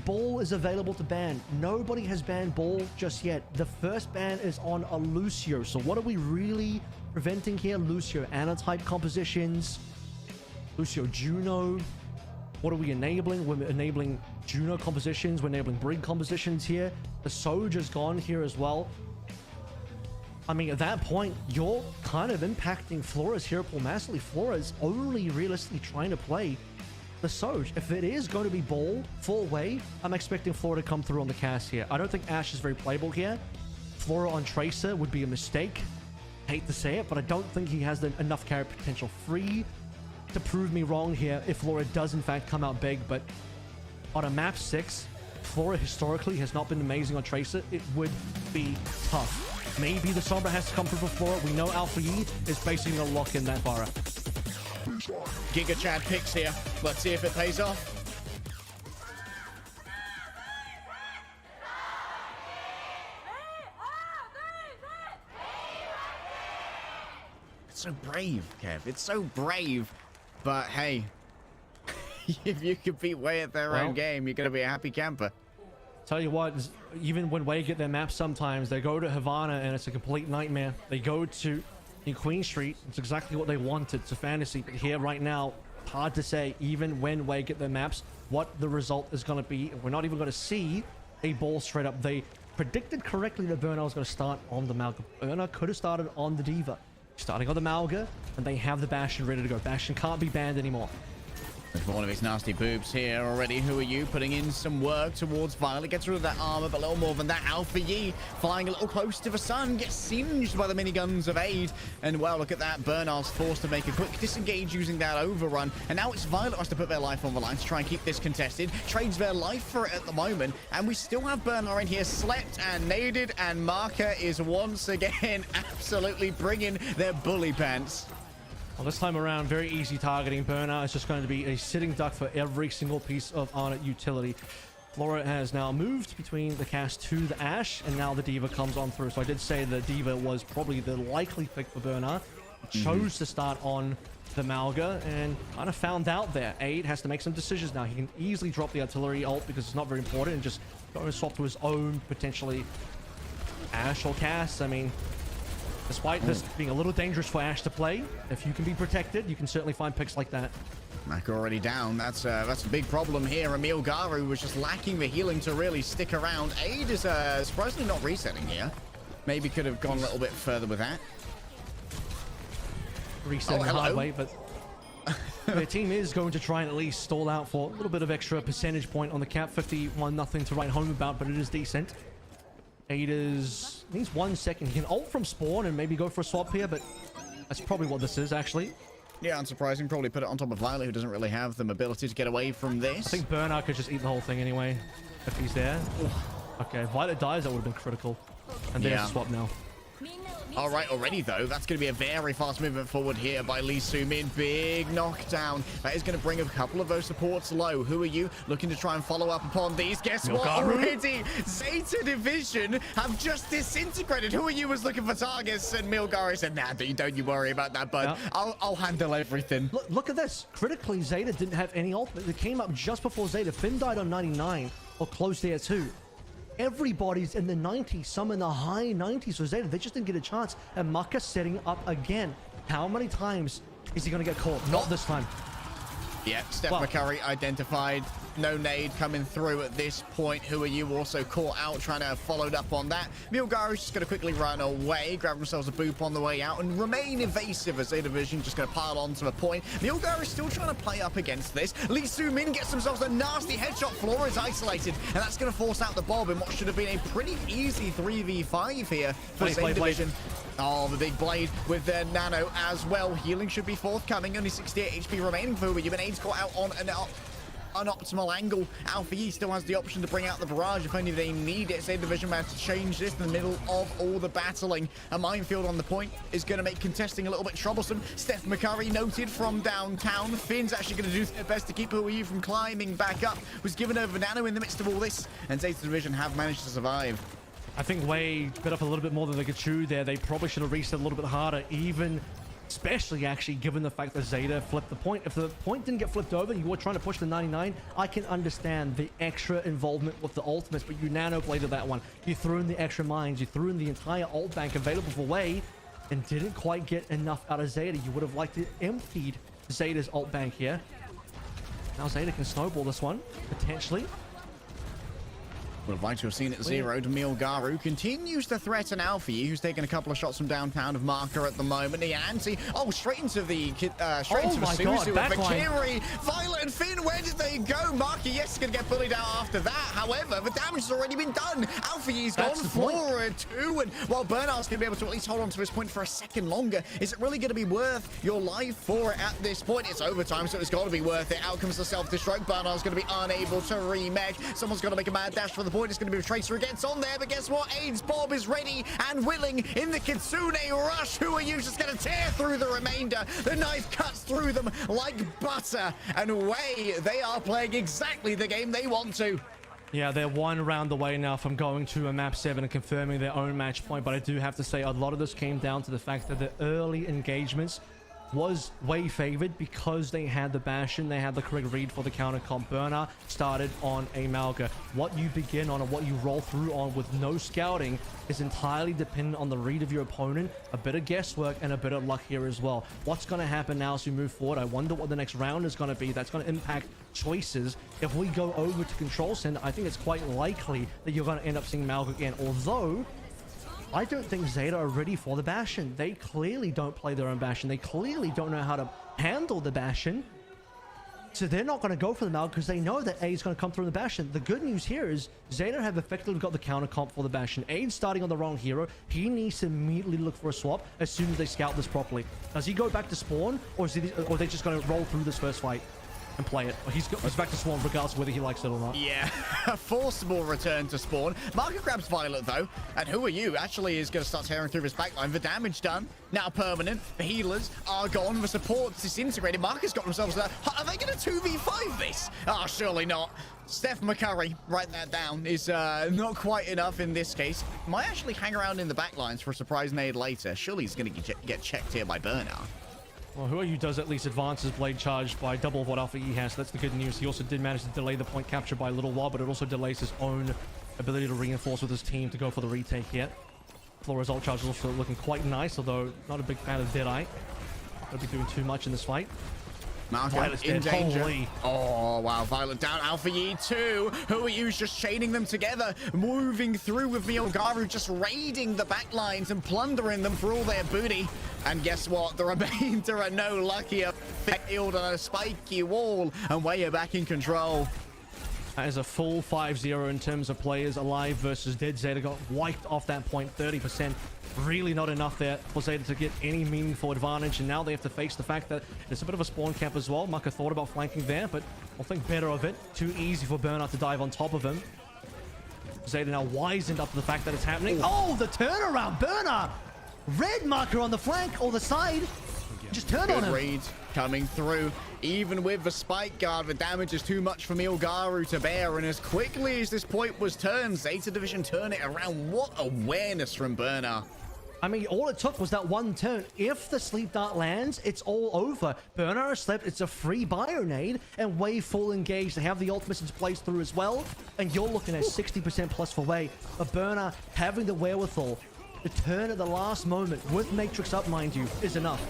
Ball is available to ban. Nobody has banned ball just yet. The first ban is on a Lucio. So what are we really preventing here? Lucio Ana-type compositions. Lucio Juno. What are we enabling? We're enabling Juno compositions. We're enabling Brig compositions here. The Soldier's gone here as well. I mean, at that point, you're kind of impacting Flora's hero pool massively. Flora's only realistically trying to play the Soj. If it is going to be ball, full way, I'm expecting Flora to come through on the cast here. I don't think Ashe is very playable here. Flora on Tracer would be a mistake. Hate to say it, but I don't think he has enough carry potential free to prove me wrong here if Flora does in fact come out big. But on a map 6, Flora historically has not been amazing on Tracer. It would be tough. Maybe the Sombra has to come through for Flora. We know Alpha Yi is basically going to lock in that Bara. Giga Chad picks here. Let's see if it pays off. It's so brave, Kev. It's so brave. But hey, if you can beat Way at their own game, you're going to be a happy camper. Tell you what, even when Way get their maps sometimes, they go to Havana and it's a complete nightmare. They go to Queen Street. It's exactly what they wanted. It's a fantasy. But here right now, hard to say, even when Way get their maps, what the result is going to be. We're not even going to see a ball straight up. They predicted correctly that Bernard was going to start on the Malga. Bernard could have started on the Diva. Starting on the Malga, and they have the Bastion ready to go. Bastion can't be banned anymore. For one of his nasty boobs here already. Who are you? Putting in some work towards Violet. Gets rid of that armor, but a little more than that. Alpha Yi flying a little close to the sun. Gets singed by the miniguns of Aid. And well, look at that. Bernard's forced to make a quick disengage using that overrun. And now it's Violet has to put their life on the line to try and keep this contested. Trades their life for it at the moment. And we still have Bernard in here. Slept and naded. And Marker is once again absolutely bringing their bully pants. Well, this time around, very easy targeting. Bernard is just going to be a sitting duck for every single piece of Arnott utility. Flora has now moved between the cast to the Ashe, and now the Diva comes on through. So I did say the Diva was probably the likely pick for Bernard. Chose to start on the Malga, and kind of found out there. Aid has to make some decisions now. He can easily drop the artillery ult because it's not very important, and just go and swap to his own, potentially, Ashe or cast. I mean, despite this being a little dangerous for Ashe to play, if you can be protected, you can certainly find picks like that. Mac already down. That's a big problem here. Emil Garu was just lacking the healing to really stick around. Aid is surprisingly not resetting here. Maybe could have gone a little bit further with that. Resetting the hard way, but their team is going to try and at least stall out for a little bit of extra percentage point on the cap. 51, nothing to write home about, but it is decent. Aid needs 1 second. He can ult from spawn and maybe go for a swap here, but that's probably what this is, actually. Yeah, unsurprising. Probably put it on top of Violet, who doesn't really have the mobility to get away from this. I think Bernard could just eat the whole thing anyway, if he's there. Okay, Violet dies, that would have been critical. And there's a swap now. All right, already, though, that's going to be a very fast movement forward here by Lee Soo-min. Big knockdown. That is going to bring a couple of those supports low. Who are you looking to try and follow up upon these? Guess what? Already, Zeta Division have just disintegrated. Who are you was looking for targets? And Milgari said, nah, don't you worry about that, bud. I'll handle everything. Look at this. Critically, Zeta didn't have any ultimate. It came up just before Zeta. Finn died on 99, or close there too. Everybody's in the 90s, some in the high 90s for Zeta. They just didn't get a chance. And Maka setting up again. How many times is he going to get caught? Not this time. Yeah, Steph McCurry identified. No nade coming through at this point. Who are you also caught out trying to follow up on that? Milgaru's just going to quickly run away, grab themselves a boop on the way out, and remain evasive as Zeta Division just going to pile on to a point. Milgaru's still trying to play up against this. Lee Soo-min gets themselves a nasty headshot. Flora is isolated, and that's going to force out the Bob in what should have been a pretty easy 3v5 here for Zeta Division. Oh, the big blade with their nano as well. Healing should be forthcoming. Only 68 HP remaining for you. And Aid's caught out on an optimal angle. Alpha E still has the option to bring out the barrage if only they need it. Zeta Division managed to change this in the middle of all the battling. A minefield on the point is going to make contesting a little bit troublesome. Steph McCurry noted from downtown. Finn's actually going to do their best to keep Who Are You from climbing back up. Was given over nano in the midst of all this. And Zeta Division have managed to survive. I think Wei bit up a little bit more than they could chew there. They probably should have reset a little bit harder, especially actually given the fact that Zeta flipped the point. If the point didn't get flipped over, you were trying to push the 99, I can understand the extra involvement with the ultimates, but you nano bladed that one. You threw in the extra mines, you threw in the entire ult bank available for Wei, and didn't quite get enough out of Zeta. You would have liked it emptied Zeta's ult bank here. Now Zeta can snowball this one, potentially. Would have liked to have seen it zeroed. Milgaru continues to threaten Alfie, who's taking a couple of shots from downtown of Marker at the moment. Nianti, straight into the Suzu with Valkyrie. Violet and Finn, where did they go? Marker, yes, is going to get bullied out after that. However, the damage has already been done. Alfie's gone forward too, and while Bernard's going to be able to at least hold on to his point for a second longer, is it really going to be worth your life for it at this point? It's overtime, so it's got to be worth it. Out comes the self-destruct. Bernard's going to be unable to remake. Someone's got to make a mad dash for the point. It's going to be a Tracer against on there, but guess what? Aids Bob is ready and willing in the Kitsune rush. Who are you just going to tear through the remainder? The knife cuts through them like butter, and away they are playing exactly the game they want to. Yeah, they're one round away now from going to a map 7 and confirming their own match point, but I do have to say a lot of this came down to the fact that the early engagements was way favored because they had the Bastion, they had the correct read for the counter comp. Burner started on a Malga. What you begin on and what you roll through on with no scouting is entirely dependent on the read of your opponent, a bit of guesswork and a bit of luck here as well. What's going to happen now as we move forward? I wonder what the next round is going to be. That's going to impact choices. If we go over to Control Center, I think it's quite likely that you're going to end up seeing Malga again, although I don't think Zeta are ready for the Bastion. They clearly don't play their own Bastion. They clearly don't know how to handle the Bastion. So they're not going to go for the Malga because they know that A is going to come through the Bastion. The good news here is Zeta have effectively got the counter comp for the Bastion. Aid's starting on the wrong hero. He needs to immediately look for a swap as soon as they scout this properly. Does he go back to spawn, or are they just going to roll through this first fight and play it? He's back to spawn regardless of whether he likes it or not. Yeah, a forcible return to spawn. Marker grabs Violet though, and Who Are You actually is going to start tearing through his backline. The damage done, now permanent. The healers are gone, the support's disintegrated. Marker's got themselves there. Are they going to 2v5 this? Oh, surely not. Steph McCurry, write that down, is not quite enough in this case. Might actually hang around in the backlines for a surprise nade later. Surely he's going to get checked here by Bernard. Well, Who Are You does at least advance his blade charge by double of what Alpha E has, so that's the good news. He also did manage to delay the point capture by a little while, but it also delays his own ability to reinforce with his team to go for the retake here. Flora's ult charge is also looking quite nice, although not a big fan of Deadeye. Won't be doing too much in this fight. Violet's in danger. Holy. Oh, wow. Violet down. Alpha Yi 2. Who Are You just chaining them together, moving through with Milgaru, just raiding the backlines and plundering them for all their booty. And guess what? The remainder are no luckier. Failed on a spiky wall, and Way are back in control. That is a full 5-0 in terms of players alive versus dead. Zeta got wiped off that point, 30%. Really not enough there for Zeta to get any meaningful advantage, and now they have to face the fact that it's a bit of a spawn camp as well. Maka thought about flanking there, but I'll think better of it. Too easy for Burnout to dive on top of him. Zeta now wizened up to the fact that it's happening. Oh, the turnaround! Burnout! Red marker on the flank or the side. Just turn on him. Read coming through. Even with the spike guard, the damage is too much for Milgaru to bear. And as quickly as this point was turned, Zeta Division turn it around. What awareness from Burner. I mean, all it took was that one turn. If the sleep dart lands, it's all over. Burner has slept. It's a free Bionade, and Wei full engaged. They have the ultimates in place through as well, and you're looking at 60% plus for Wei. But Burner having the wherewithal to turn at the last moment with Matrix up, mind you, is enough.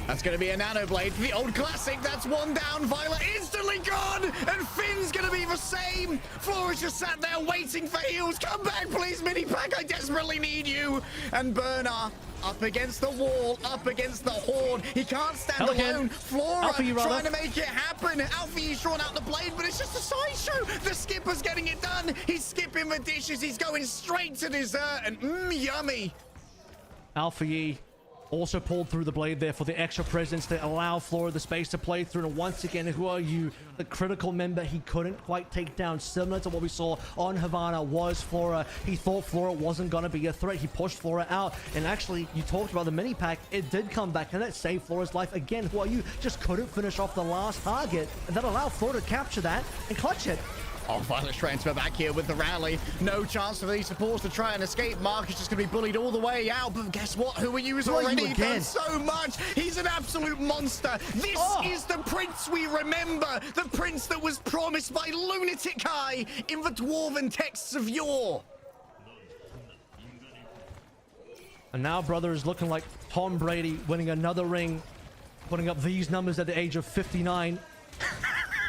That's going to be a Nano Blade. The old classic. That's one down. Violet instantly gone. And Finn's going to be the same. Flora's just sat there waiting for heals. Come back, please, Mini-Pack. I desperately need you. And Burner up against the wall, up against the Horde. He can't stand alone. Flora trying to make it happen. Alfie's drawn out the blade, but it's just a sideshow. The skipper's getting it done. He's skipping the dishes. He's going straight to dessert. And yummy. Alfie also pulled through the blade there for the extra presence to allow Flora the space to play through. And once again, who are you? The critical member he couldn't quite take down, similar to what we saw on Havana, was Flora. He thought Flora wasn't going to be a threat. He pushed Flora out. And actually, you talked about the mini pack. It did come back, and that saved Flora's life again. Who are you? Just couldn't finish off the last target. And that allowed Flora to capture that and clutch it. Oh, Violet's transfer back here with the rally. No chance for these supports to try and escape. Mark is just going to be bullied all the way out. But guess what? Who are you has already done so much. He's an absolute monster. This is the prince we remember. The prince that was promised by Lunatic High in the dwarven texts of yore. And now brother is looking like Tom Brady winning another ring, putting up these numbers at the age of 59.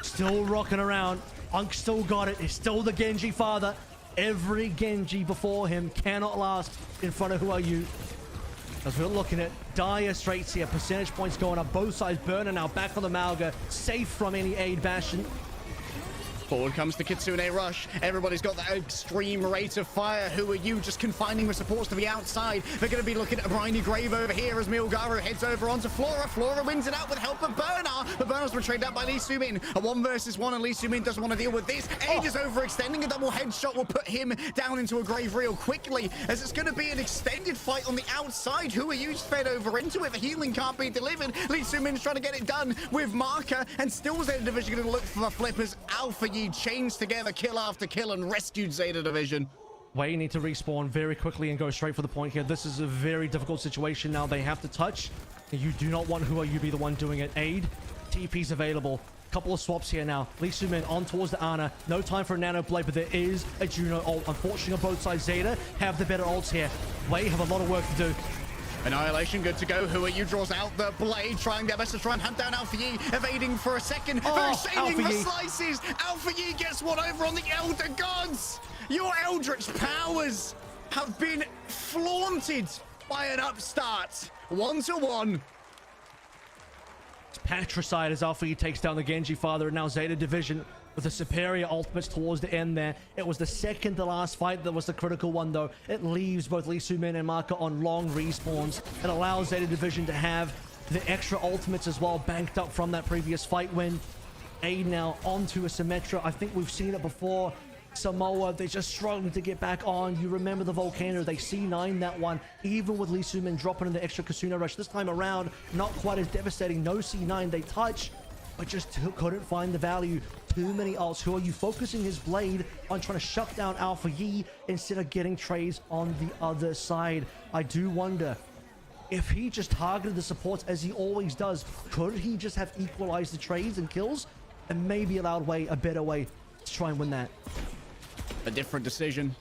Still rocking around. Unk still got it. He's still the Genji father. Every Genji before him cannot last in front of Who Are You. As we're looking at dire straits here. Percentage points going up. Both sides. Burner now back on the Malga. Safe from any aid Bastion. Forward comes the Kitsune Rush. Everybody's got that extreme rate of fire. Who are you? Just confining the supports to the outside. They're going to be looking at a briny grave over here as Milgaru heads over onto Flora. Flora wins it out with help of Burner. But Burner's betrayed out by Lee Sumin. A 1 versus 1, and Lee Sumin doesn't want to deal with this. Age is overextending. A double headshot will put him down into a grave real quickly, as it's going to be an extended fight on the outside. Who are you? Fed over into it. The healing can't be delivered. Lee Sumin's trying to get it done with Marker, and still Zeta Division going to look for the flippers. Alpha chains together kill after kill and rescued Zeta Division. Wei need to respawn very quickly and go straight for the point here. This is a very difficult situation now. They have to touch. You do not want Who Are You be the one doing it. Aid. TP's available. Couple of swaps here now. Lee Sumin on towards the Ana. No time for a Nano Blade, but there is a Juno ult. Unfortunately, on both sides, Zeta have the better ults here. Wei have a lot of work to do. Annihilation good to go. Who Are You draws out the blade, trying their best to try and hunt down Alpha Yi, evading for a second. They're exchanging the slices. Alpha Yi gets one over on the Elder Gods. Your Eldritch powers have been flaunted by an upstart. 1-1. It's patricide as Alpha Yi takes down the Genji father, and now Zeta Division with the superior ultimates towards the end there. It was the second to last fight that was the critical one, though. It leaves both Lee Sumin and Marker on long respawns. It allows Zeta Division to have the extra ultimates as well, banked up from that previous fight win. Aid now onto a Symmetra. I think we've seen it before. Samoa, they're just struggling to get back on. You remember the Volcano. They C9 that one, even with Lee Sumin dropping in the extra Kasuna Rush. This time around, not quite as devastating. No C9. They touch, but just couldn't find the value. Too many ults. Who Are You focusing his blade on trying to shut down Alpha Yi instead of getting trades on the other side? I do wonder if he just targeted the supports as he always does. Could he just have equalized the trades and kills and maybe allowed Wei a better way to try and win that? A different decision,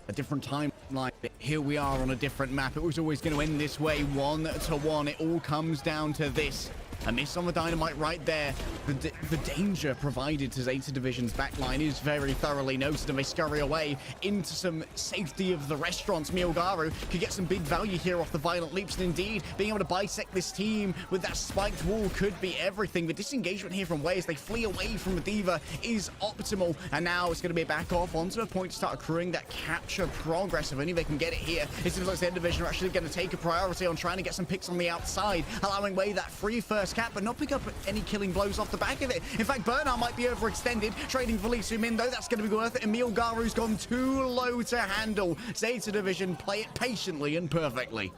a different timeline. Here we are on a different map. It was always going to end this way, 1-1. It all comes down to this. A miss on the dynamite right there. The danger provided to Zeta Division's backline is very thoroughly noted, and they scurry away into some safety of the restaurants. Milgaru could get some big value here off the violent leaps, and indeed, being able to bisect this team with that spiked wall could be everything. The disengagement here from Wei as they flee away from the Diva is optimal, and now it's going to be a back off onto a point to start accruing that capture progress. If only they can get it here, it seems like Zeta Division are actually going to take a priority on trying to get some picks on the outside, allowing Wei that free first cap, but not pick up any killing blows off the back of it. In fact, Bernard might be overextended, trading for Lee Soo-min, though that's going to be worth it. Emil Garu's gone too low to handle. Zeta Division play it patiently and perfectly.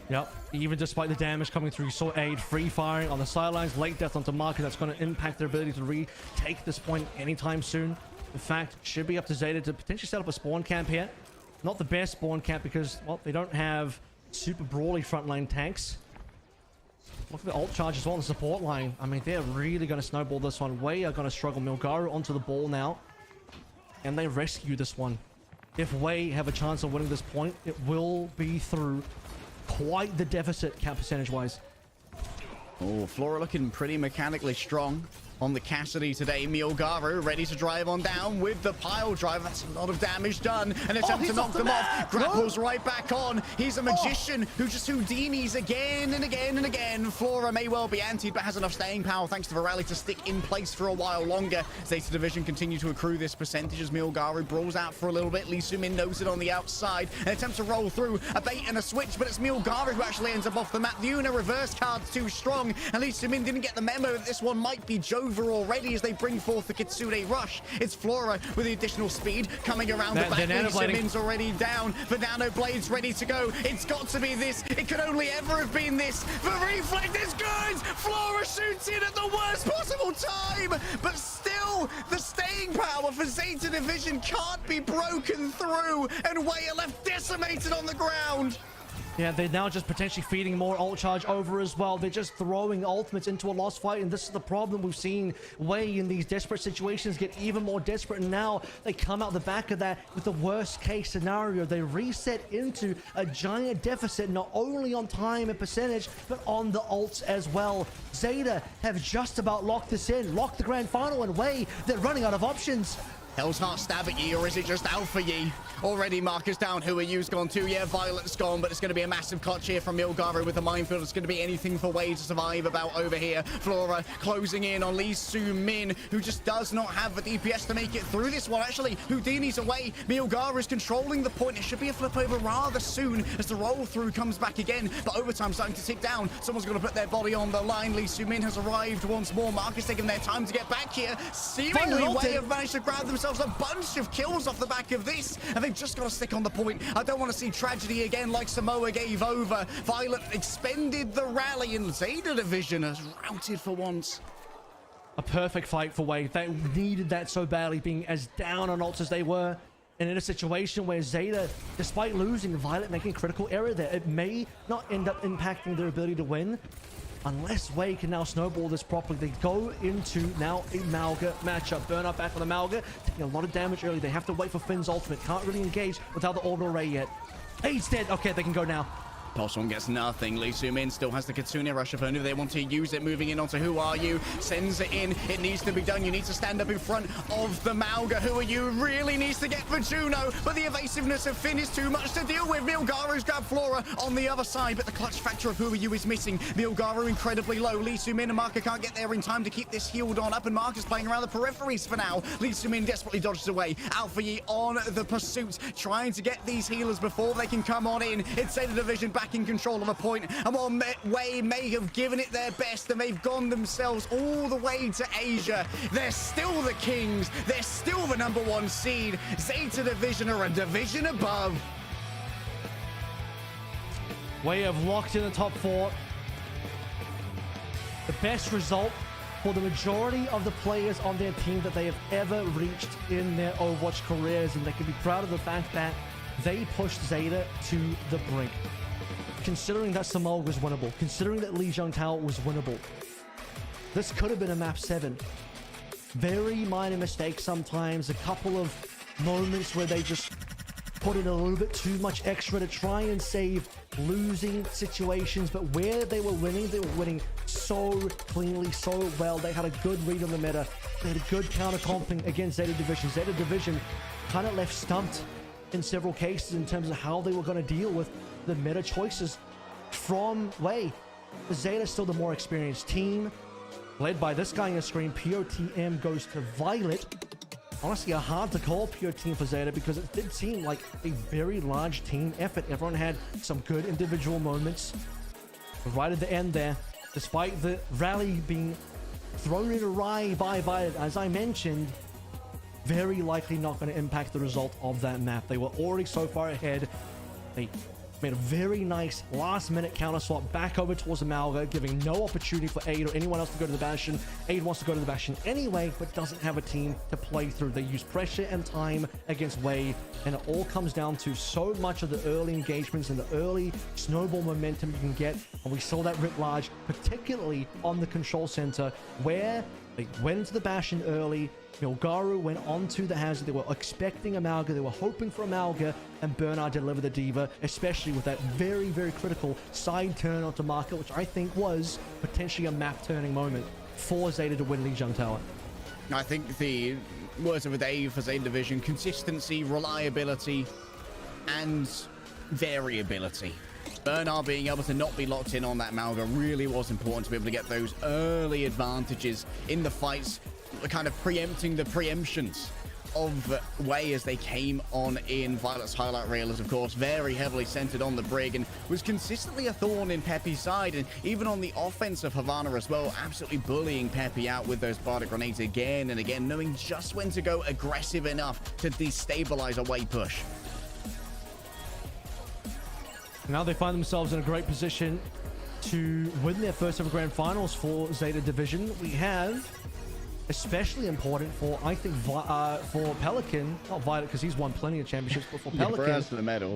Yep, even despite the damage coming through, you saw Aid free firing on the sidelines, late death onto Marcus. That's going to impact their ability to retake this point anytime soon. In fact, should be up to Zeta to potentially set up a spawn camp here. Not the best spawn camp because, well, they don't have super brawly frontline tanks. Look at the ult charge as well on the support line. I mean, they're really going to snowball this one. Wei are going to struggle. Milgaru onto the ball now. And they rescue this one. If Wei have a chance of winning this point, it will be through quite the deficit cap percentage-wise. Oh, Flora looking pretty mechanically strong on the Cassidy today. Milgaru ready to drive on down with the pile drive. That's a lot of damage done. An attempt to knock them off. Grapples right back on. He's a magician who just Houdinis again and again and again. Flora may well be antied, but has enough staying power thanks to the rally to stick in place for a while longer. Zeta Division continue to accrue this percentage as Milgaru brawls out for a little bit. Lee Soo-min knows it on the outside. An attempt to roll through a bait and a switch, but it's Milgaru who actually ends up off the map. The Una reverse card's too strong, and Lee Soo-min didn't get the memo that this one might be Jover already as they bring forth the Kitsune Rush. It's Flora with the additional speed coming around the back. Lee Soo-min's already down. The Nano Blade's ready to go. It's got to be this. It could only ever have been this. The reflect is good. Flora shoots in at the worst possible time, but still, the staying power for Zeta Division can't be broken through, and Wei are left decimated on the ground. Yeah, they're now just potentially feeding more ult charge over as well. They're just throwing ultimates into a lost fight, and this is the problem. We've seen Wei in these desperate situations get even more desperate, and now they come out the back of that with the worst case scenario. They reset into a giant deficit, not only on time and percentage, but on the ults as well. Zeta have just about locked this in, locked the grand final, and Wei, they're running out of options. Hell's Heart stab at Yi, or is it just Alpha Yi? Already Marcus down. Who are you's gone too? Yeah, Violet's gone, but it's going to be a massive clutch here from Milgaru with the minefield. It's going to be anything for Wei to survive about over here. Flora closing in on Lee Soo-min, who just does not have the DPS to make it through this one. Actually, Houdini's away. Milgaru is controlling the point. It should be a flip over rather soon as the roll through comes back again, but overtime starting to tick down. Someone's going to put their body on the line. Lee Soo-min has arrived once more. Marcus taking their time to get back here. Seemingly, Wei have managed to grab themselves a bunch of kills off the back of this, and they've just got to stick on the point. I don't want to see tragedy again like Samoa gave over. Violet expended the rally, and Zeta Division has routed for once. A perfect fight for Wei. They needed that so badly, being as down on ults as they were. And in a situation where Zeta, despite losing, Violet making critical error there, it may not end up impacting their ability to win. Unless Wei can now snowball this properly, they go into now a Malga matchup. Burnout back on the Malga, taking a lot of damage early. They have to wait for Finn's ultimate. Can't really engage without the orbital ray yet. He's dead. Okay, they can go now. Pulse1 gets nothing. Lee Soo-min still has the Kitsune Rush if only they want to use it. Moving in onto Who Are You. Sends it in. It needs to be done. You need to stand up in front of the Malga. Who Are You really needs to get for Juno, but the evasiveness of Finn is too much to deal with. Milgaru's grabbed Flora on the other side, but the clutch factor of Who Are You is missing. Milgaru incredibly low. Lee Soo-min and Marka can't get there in time to keep this healed on up, and Marka's playing around the peripheries for now. Lee Soo-min desperately dodges away. Alpha Yi on the pursuit, trying to get these healers before they can come on in. It's Zeta Division back in control of a point, and while Wei may have given it their best and they've gone themselves all the way to Asia, they're still the kings. They're still the #1 seed. Zeta Division are a division above. Wei have locked in the top 4. The best result for the majority of the players on their team that they have ever reached in their Overwatch careers, and they can be proud of the fact that they pushed Zeta to the brink. Considering that Samoa was winnable, considering that Lijiang Tower was winnable, this could have been a map 7. Very minor mistakes sometimes, a couple of moments where they just put in a little bit too much extra to try and save losing situations, but where they were winning so cleanly, so well. They had a good read on the meta. They had a good counter-comping against Zeta Division. Zeta Division kind of left stumped in several cases in terms of how they were going to deal with the meta choices from Wei. Zeta's still the more experienced team, led by this guy on your screen. POTM goes to Violet. Honestly, a hard to call pure team for Zeta because it did seem like a very large team effort. Everyone had some good individual moments. But right at the end there, despite the rally being thrown in awry by Violet, as I mentioned, very likely not going to impact the result of that map. They were already so far ahead. They made a very nice last-minute counter swap back over towards Amalga, giving no opportunity for Aid or anyone else to go to the Bastion. Aid wants to go to the Bastion anyway, but doesn't have a team to play through. They use pressure and time against Wei, and it all comes down to so much of the early engagements and the early snowball momentum you can get. And we saw that writ large, particularly on the control center, where they went into the Bastion early. Milgaru went on to the Hazard. They were expecting Amalga. They were hoping for Amalga, and Bernard delivered the Diva, especially with that very, very critical side turn onto Market, which I think was potentially a map-turning moment for Zeta to win Lijiang Tower. I think the words of the day for Zeta Division: consistency, reliability, and variability. Bernard being able to not be locked in on that Amalga really was important to be able to get those early advantages in the fights, kind of preempting the preemptions of Wei as they came on in. Violet's highlight reel is, of course, very heavily centered on the Brig and was consistently a thorn in Pepe's side, and even on the offense of Havana as well, absolutely bullying Pepe out with those Bardic grenades again and again, knowing just when to go aggressive enough to destabilize a Wei push. Now they find themselves in a great position to win their first ever grand finals for Zeta Division. We have, especially important for, I think, for Pelican, not Violet because he's won plenty of championships, but for Pelican,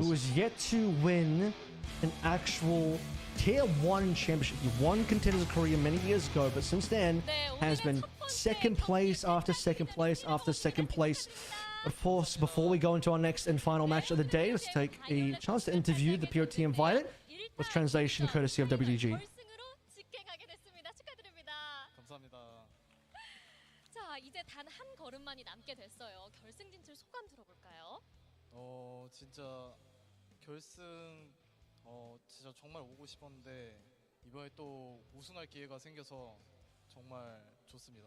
who is yet to win an actual Tier 1 championship. He won Contenders of Korea many years ago, but since then has been second place after second place after second place. Of course, before we go into our next and final match of the day, let's take a chance to interview the POTM Violet with translation courtesy of WDG. 자, 이제 단 한 걸음만이 남게 됐어요. 결승 진출 소감 들어볼까요? 진짜 결승 진짜 정말 오고 싶었는데 이번에 또 우승할 기회가 생겨서 정말 좋습니다.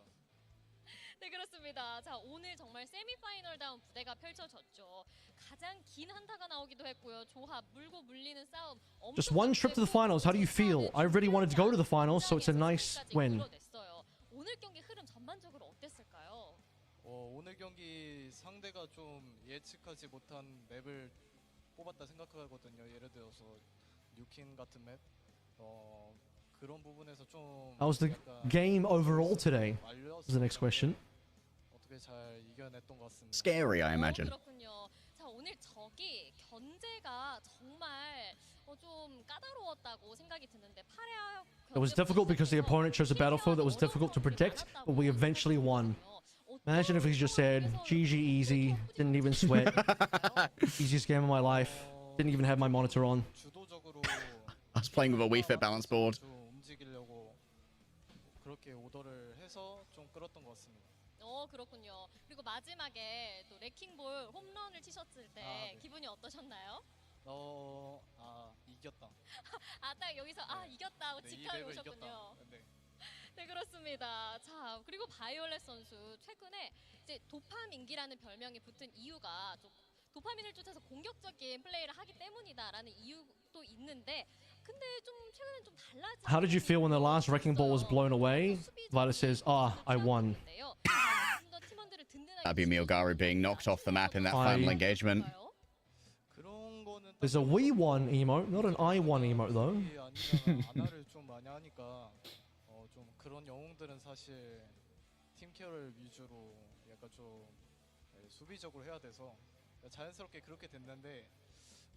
네, 그렇습니다. 자, 오늘 정말 세미파이널다운 부대가 펼쳐졌죠. 가장 긴 한타가 나오기도 했고요. 조합, 물고 물리는 싸움. Just one trip to the finals. How do you feel? I really wanted to go to the finals, so it's a nice win. 오늘 경기 흐름 전반적으로 어땠을까요? 오늘 경기 상대가 좀 예측하지 못한 맵을 뽑았다 생각하거든요. 예를 들어서 뉴킨 같은 맵. 그런 부분에서 좀 How was the game overall today? Is the next question. 어떻게 잘 이겨냈던 것 같습니다. Scary, I imagine. 그렇군요. 자, 오늘 저기 견제가 정말 좀 까다로웠다고 생각이 드는데 It was difficult because the opponent chose a battlefield that was difficult to predict, but we eventually won. Imagine if he just said, GG easy, didn't even sweat. Easiest game of my life. Didn't even have my monitor on. I was playing with a Wii Fit balance board. 그렇게 오더를 해서 좀 끌었던 것 같습니다. 그렇군요. 그리고 마지막에 또 레킹볼 홈런을 치셨을 때 기분이 어떠셨나요? 이겼다. 딱 여기서 이겼다 하고 직감이 오셨군요. 네, 그렇습니다. 자, 그리고 바이올렛 선수 최근에 이제 도파민기라는 별명이 붙은 이유가 좀 도파민을 쫓아서 공격적인 플레이를 하기 때문이다라는 이유도 있는데, 근데 좀 최근엔 좀 달라진. How did you feel when the last wrecking ball was blown away? Violet says, I won. That'd be Milgaru being knocked off the map in that final engagement. There's a we won emote, not an I won emote though. 아나를 좀 많이 하니까 좀 그런 영웅들은 사실 팀 케어를 위주로 약간 좀 수비적으로 해야 돼서 자연스럽게 그렇게 됐는데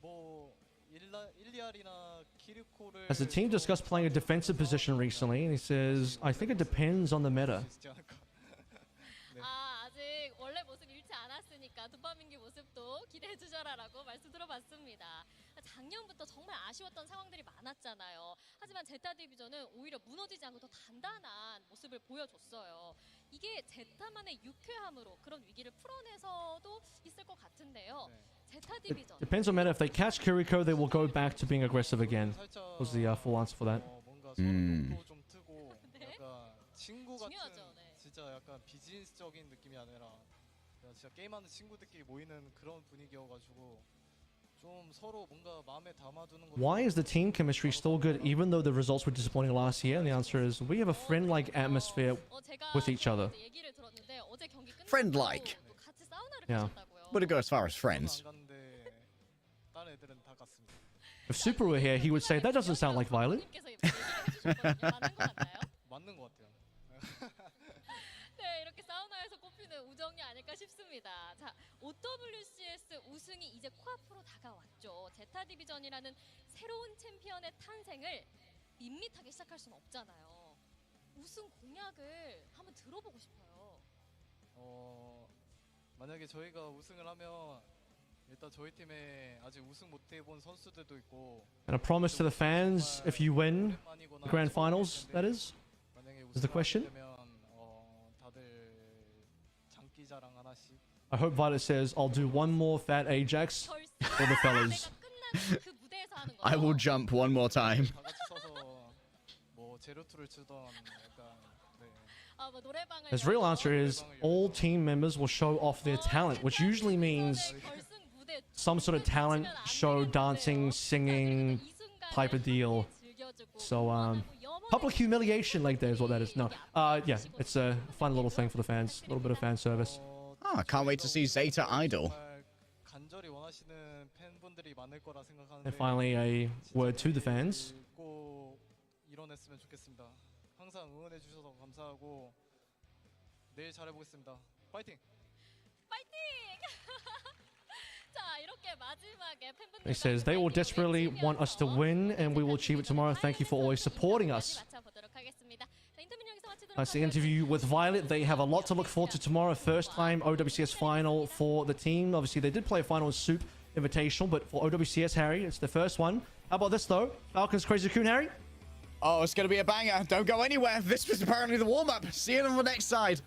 뭐 일리알이나 키리코를 As the team discussed playing a defensive position recently, and he says, I think it depends on the meta. 아직 원래 모습 잃지 않았 않았으니까 두파민기 모습도 기대해 주셔라라고 말씀 들어봤습니다. 작년부터 정말 아쉬웠던 상황들이 많았잖아요. 하지만 제타 디비전은 오히려 무너지지 않고 더 단단한 모습을 보여줬어요. 이게 제타만의 유쾌함으로 그런 위기를 풀어내서도 있을 것 같은데요. 제타 디비전. Depends on meta. If they catch Kiriko, they will go back to being aggressive again. Was the full answer for that. 뭔가 서로 욕도 좀 트고 네. 약간 친구 같은 중요하죠, 네. 진짜 약간 비즈니스적인 느낌이 아니라 그냥 진짜 게임하는 친구들끼리 모이는 그런 분위기여가지고 좀 서로 뭔가 마음에 담아두는 거. Why is the team chemistry still good even though the results were disappointing last year? And the answer is we have a friend-like atmosphere with each other. 얘기를 들었는데 어제 경기 끝나고 Friend-like. 또 같이 사우나를 Yeah. 가셨다고요. Would it go as far as friends? 안 갔는데 다른 애들은 다 갔습니다. If Super were here, he would say that doesn't sound like Violet. 님께서 얘기를 해주셨거든요. 맞는 것 같나요? 맞는 것 같아요. 네, 이렇게 사우나에서 꼽히는 우정이 아닐까 싶습니다. 자, OWCS 우승이 이제 코앞으로 다가왔죠. 제타 디비전이라는 새로운 챔피언의 탄생을 밋밋하게 시작할 수는 없잖아요. 우승 공약을 한번 들어보고 싶어요. 만약에 저희가 우승을 하면 일단 저희 팀에 아직 우승 못 해본 선수들도 있고. And a promise to the fans, if you win the grand finals, that is the question. 다들 장기자랑 하나씩. I hope Violet says, I'll do one more fat Ajax for the fellas. 그 무대에서 하는 I will jump one more time. 다 같이 서서 뭐 제로투를 치던 약간 네. 뭐 노래방을 His real answer is all team members will show off their talent, which usually means some sort of talent show, dancing, singing type of deal. So, public humiliation like that is what that is. No, yeah, it's a fun little thing for the fans, a little bit of fan service. Ah, can't wait to see Zeta idol. 간절히 원하시는 팬분들이 많을 거라 생각하는데. And finally, a word to the fans. 꼭 이뤄냈으면 좋겠습니다. 항상 응원해 주셔서 감사하고 내일 잘해보겠습니다. 파이팅! 파이팅! 자, 이렇게 마지막에 팬분들 He says they will desperately want us to win, and we will achieve it tomorrow. Thank you for always supporting us. That's the interview with Violet. They have a lot to look forward to tomorrow. First time OWCS final for the team. Obviously, they did play a final in Soup Invitational, but for OWCS, Harry, it's the first one. How about this, though? Falcons Crazy Coon, Harry? Oh, it's going to be a banger. Don't go anywhere. This was apparently the warm-up. See you on the next side.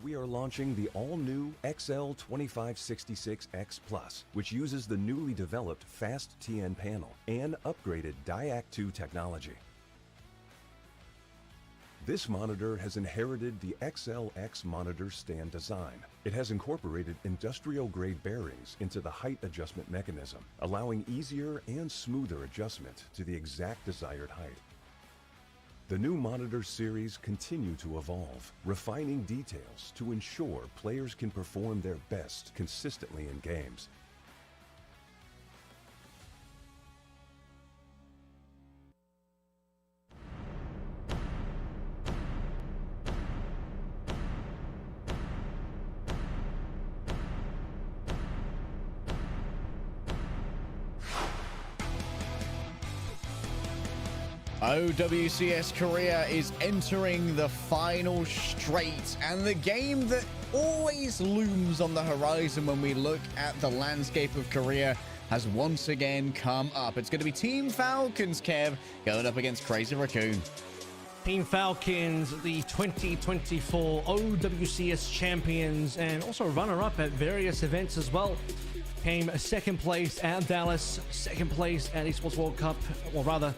we are launching the all-new XL2566X Plus, which uses the newly developed Fast TN panel and upgraded Diac 2 technology. This monitor has inherited the XLX monitor stand design. It has incorporated industrial-grade bearings into the height adjustment mechanism, allowing easier and smoother adjustment to the exact desired height. The new monitor series continue to evolve, refining details to ensure players can perform their best consistently in games. OWCS Korea is entering the final straight, and the game that always looms on the horizon when we look at the landscape of Korea has once again come up. It's going to be Team Falcons, Kev, going up against Crazy Raccoon. Team Falcons, the 2024 OWCS champions and also runner-up at various events as well. Came second place at Dallas, second place at Esports World Cup, or rather,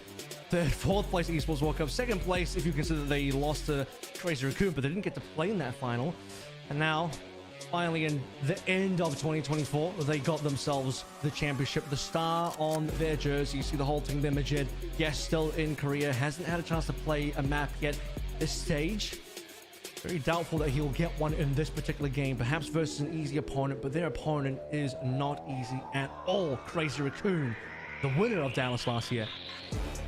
fourth place at Esports World Cup, second place if you consider they lost to Crazy Raccoon, but they didn't get to play in that final. And now, finally, in the end of 2024, they got themselves the championship, the star on their jersey. You see the whole team there, Majid, yes, still in Korea, hasn't had a chance to play a map yet. This stage, very doubtful that he'll get one in this particular game, perhaps versus an easy opponent, but their opponent is not easy at all. Crazy Raccoon, the winner of Dallas last year,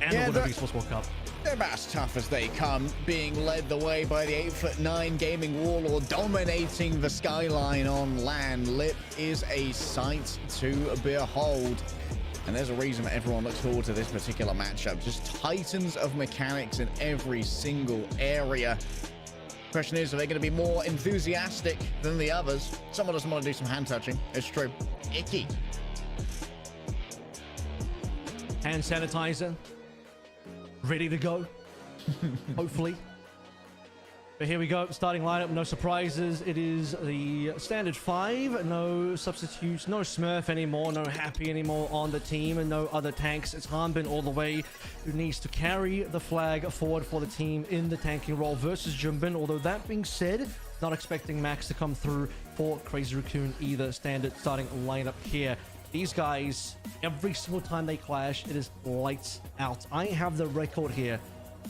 and the winner of Esports World Cup. They're about as tough as they come, being led the way by the 8'9" gaming warlord, dominating the skyline on land. Lip is a sight to behold. And there's a reason that everyone looks forward to this particular matchup. Just titans of mechanics in every single area. Question is, are they going to be more enthusiastic than the others? Someone doesn't want to do some hand touching. It's true. Icky. Hand sanitizer, ready to go, hopefully. But here we go, starting lineup, no surprises. It is the standard 5, no substitutes, no Smurf anymore, no Happy anymore on the team, and no other tanks. It's Hanbin all the way, who needs to carry the flag forward for the team in the tanking role versus Junbin. Although that being said, not expecting Max to come through for Crazy Raccoon either. Standard starting lineup here. These guys, every single time they clash, it is lights out. I have the record here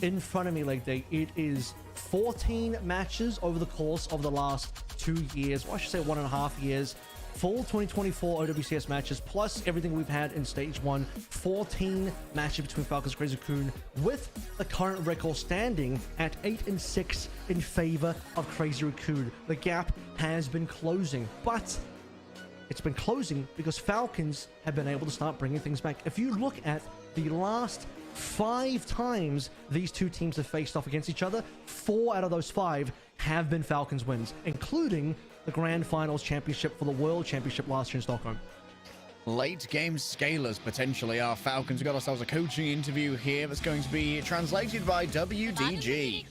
in front of me, Leg Day. It is 14 matches over the course of the last 2 years. Well, I should say 1.5 years. Full 2024 OWCS matches, plus everything we've had in Stage 1. 14 matches between Falcons and Crazy Raccoon, with the current record standing at 8-6 in favor of Crazy Raccoon. The gap has been closing, but it's been closing because Falcons have been able to start bringing things back. If you look at the last 5 times these two teams have faced off against each other, 4 out of those 5 have been Falcons wins, including the Grand Finals Championship for the World Championship last year in Stockholm. Late game scalers, potentially. Our Falcons. We've got ourselves a coaching interview here that's going to be translated by WDG.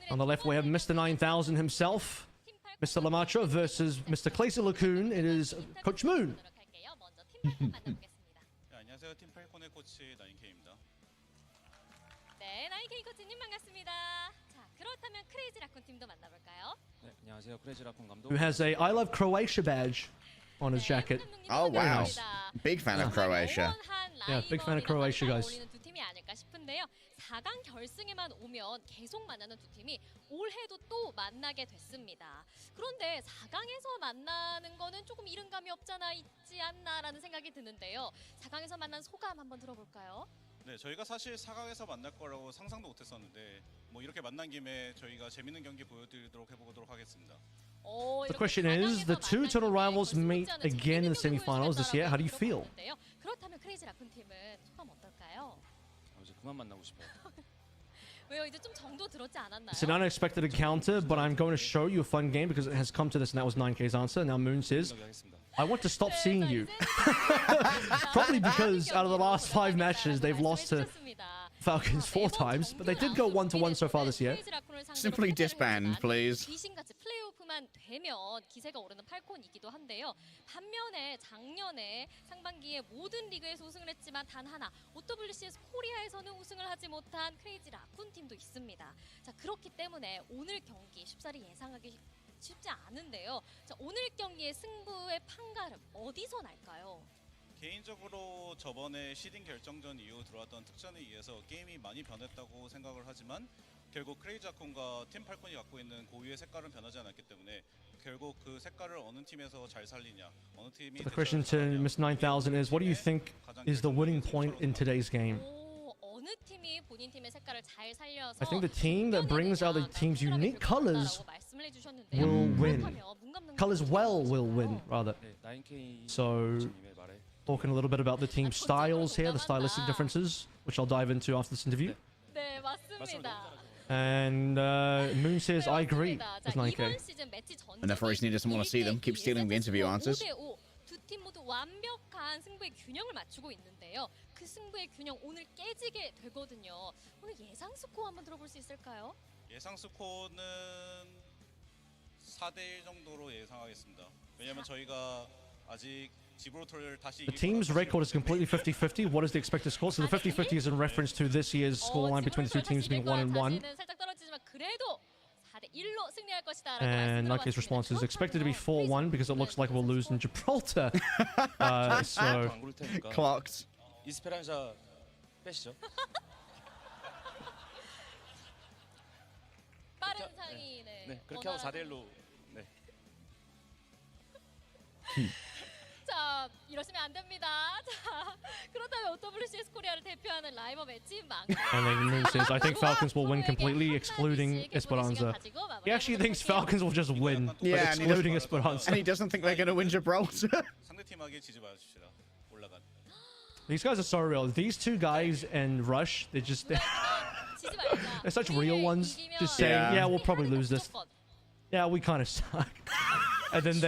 On the left, we have Mr. 9000 himself, Mr. Lamatra versus Mr. Crazy Raccoon. It is Coach Moon. 안녕하세요. 팀 팔콘의 코치 나인케입니다. 네, 나이케이 코치님 반갑습니다. 자, 그렇다면 크레이지 라쿤 팀도 만나볼까요? 네, 안녕하세요. 크레이지 라쿤 감독. Who has a I Love Croatia badge on his jacket. Oh, wow. Big fan of Croatia. Yeah, big fan of Croatia, guys. 두 팀이 아닐까 싶은데요. 4강 결승에만 오면 계속 만나는 두 팀이 올해도 또 만나게 됐습니다. 그런데 4강에서 만나는 거는 조금 이른감이 없잖아 있지 않나라는 생각이 드는데요. 4강에서 만난 소감 한번 들어볼까요? 네, 저희가 사실 4강에서 만날 거라고 상상도 못했었는데 뭐 이렇게 만난 김에 저희가 재밌는 경기 보여드리도록 해보도록 하겠습니다. The question is, the two total rivals meet again in the semifinals this year. How do you feel? 그렇다면 크레이지 라쿤 팀은 소감 어떨까요? 이제 그만 만나고 싶어요. 왜요? 이제 좀 정도 들었지 않았나요? It's an unexpected encounter, but I'm going to show you a fun game because it has come to this, and that was 9K's answer. Now Moon says, I want to stop seeing you. Probably because out of the last 5 matches, they've lost to Falcons 4 times, but they did go 1-1 so far this year. Simply disband, please. 시즌만 되면 기세가 오르는 팔콘이기도 한데요. 반면에 작년에 상반기에 모든 리그에서 우승을 했지만 단 하나 OWCS 코리아에서는 우승을 하지 못한 크레이지 라쿤 팀도 있습니다. 자, 그렇기 때문에 오늘 경기 쉽사리 예상하기 쉽지 않은데요. 자, 오늘 경기의 승부의 판가름 어디서 날까요? 개인적으로 저번에 시딩 결정전 이후 들어왔던 특전에 의해서 게임이 많이 변했다고 생각을 하지만 결국 크레이지 아콘과 팀 팔콘이 갖고 있는 고유의 색깔은 변하지 않았기 때문에 결국 그 색깔을 어느 팀에서 잘 살리냐, 어느 팀이 The question to Miss 9000 is, what do you think is the winning point in today's game? 어느 팀이 본인 팀의 색깔을 잘 살려서 I think the team that brings out the team's unique colors will win. Colors will win, rather. So, talking a little bit about the team styles here, the stylistic differences, which I'll dive into after this interview. 네, 맞습니다. And Moon says, I agree with 9K. Enough reason he doesn't want to see them. Keep stealing the interview answers. 두 팀 모두 완벽한 승부의 균형을 맞추고 있는데요. 그 승부의 균형 오늘 깨지게 되거든요. 오늘 예상 스코어 한번 들어볼 수 있을까요? 예상 스코어는 4대1 정도로 예상하겠습니다. 왜냐면 저희가 아직 지브롤터를 다시 The team's record is completely 50-50. What is the expected score? So the 50-50 is in reference to this year's scoreline between the two teams being 1-1. 살짝 떨어지지만 그래도 4대1로 승리할 것이다. And 9K's response is expected to be 4-1 because it looks like we'll lose in Gibraltar. So clocked. 이스페란자 빼시죠. 빠른 상이 네, 그렇게 하고 4대1로 네. 자, 이러시면 안 됩니다. 자, 그렇다면 OWCS 코리아를 대표하는 라이벌 매치인 만큼 And then Moon says, I think Falcons will win completely, excluding Esperanza. He actually thinks Falcons will just win, but Yeah, excluding Esperanza. And he doesn't think they're going to win Gibraltar. 상대팀에게 지지 마십시다. 올라간. These guys are so real. These two guys and Rush, they're just they're such real ones. Just saying, yeah, we'll probably lose this. Yeah, we kind of suck. And then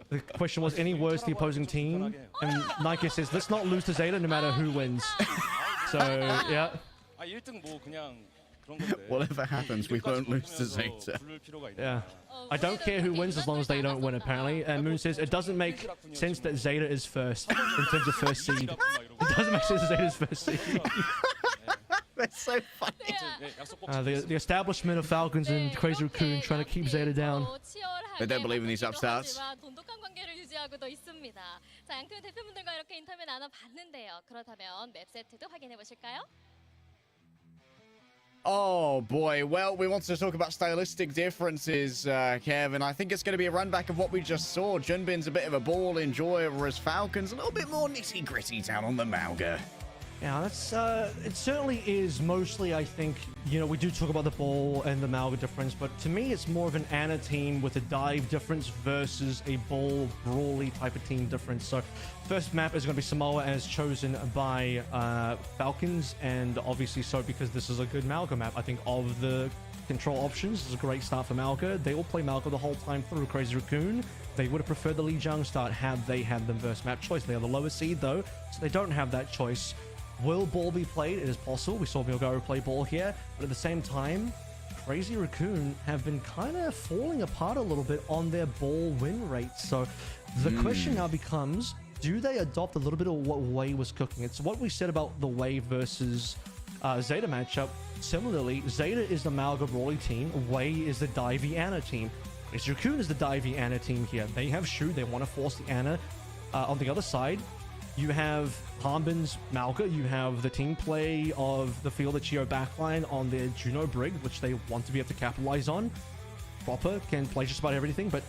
the question was, any words to the opposing team? And Nike says, let's not lose to Zeta no matter who wins. So, yeah. 아 1등 뭐 그냥 Whatever happens, we won't lose to Zeta. Yeah. I don't care who wins as long as they don't win, apparently. And Moon says, it doesn't make sense that Zeta is first in terms of first seed. It doesn't make sense that Zeta is first seed. That's so funny. The establishment of Falcons and Crazy Raccoon trying to keep Zeta down. They don't believe in these upstarts. 돈독한 관계를 유지하고도 있습니다. 자, 양팀 대표분들과 이렇게 인터뷰 나눠봤는데요. 그렇다면 맵 세트도 확인해 보실까요? Oh boy, well, we want to talk about stylistic differences, Kevin. I think it's going to be a run back of what we just saw. Junbin's a bit of a ball enjoyer, whereas Falcons a little bit more nitty-gritty down on the Malga. Yeah, that's it certainly is mostly, I think, you know, we do talk about the ball and the Malga difference, but to me it's more of an Ana team with a dive difference versus a ball brawly type of team difference. So first map is going to be Samoa, as chosen by Falcons, and obviously so because this is a good Malga map. I think of the control options, this is a great start for Malga. They all play Malga the whole time through. Crazy Raccoon, they would have preferred the Lijiang start had they had the first map choice. They are the lower seed though, so they don't have that choice. Will ball be played? It is possible. We saw Milgaro play ball here. But at the same time, Crazy Raccoon have been kind of falling apart a little bit on their ball win rates. So the question now becomes, do they adopt a little bit of what Wei was cooking? It's what we said about the Wei versus Zeta matchup. Similarly, Zeta is the Malga Brawly team. Wei is the Divey Ana team. Crazy Raccoon is the Divey Ana team here. They have Shu. They want to force the Ana. On the other side, you have Harbin's Malga, you have the team play of the Field of Chio backline on their Juno Brig, which they want to be able to capitalize on. Proper can play just about everything, but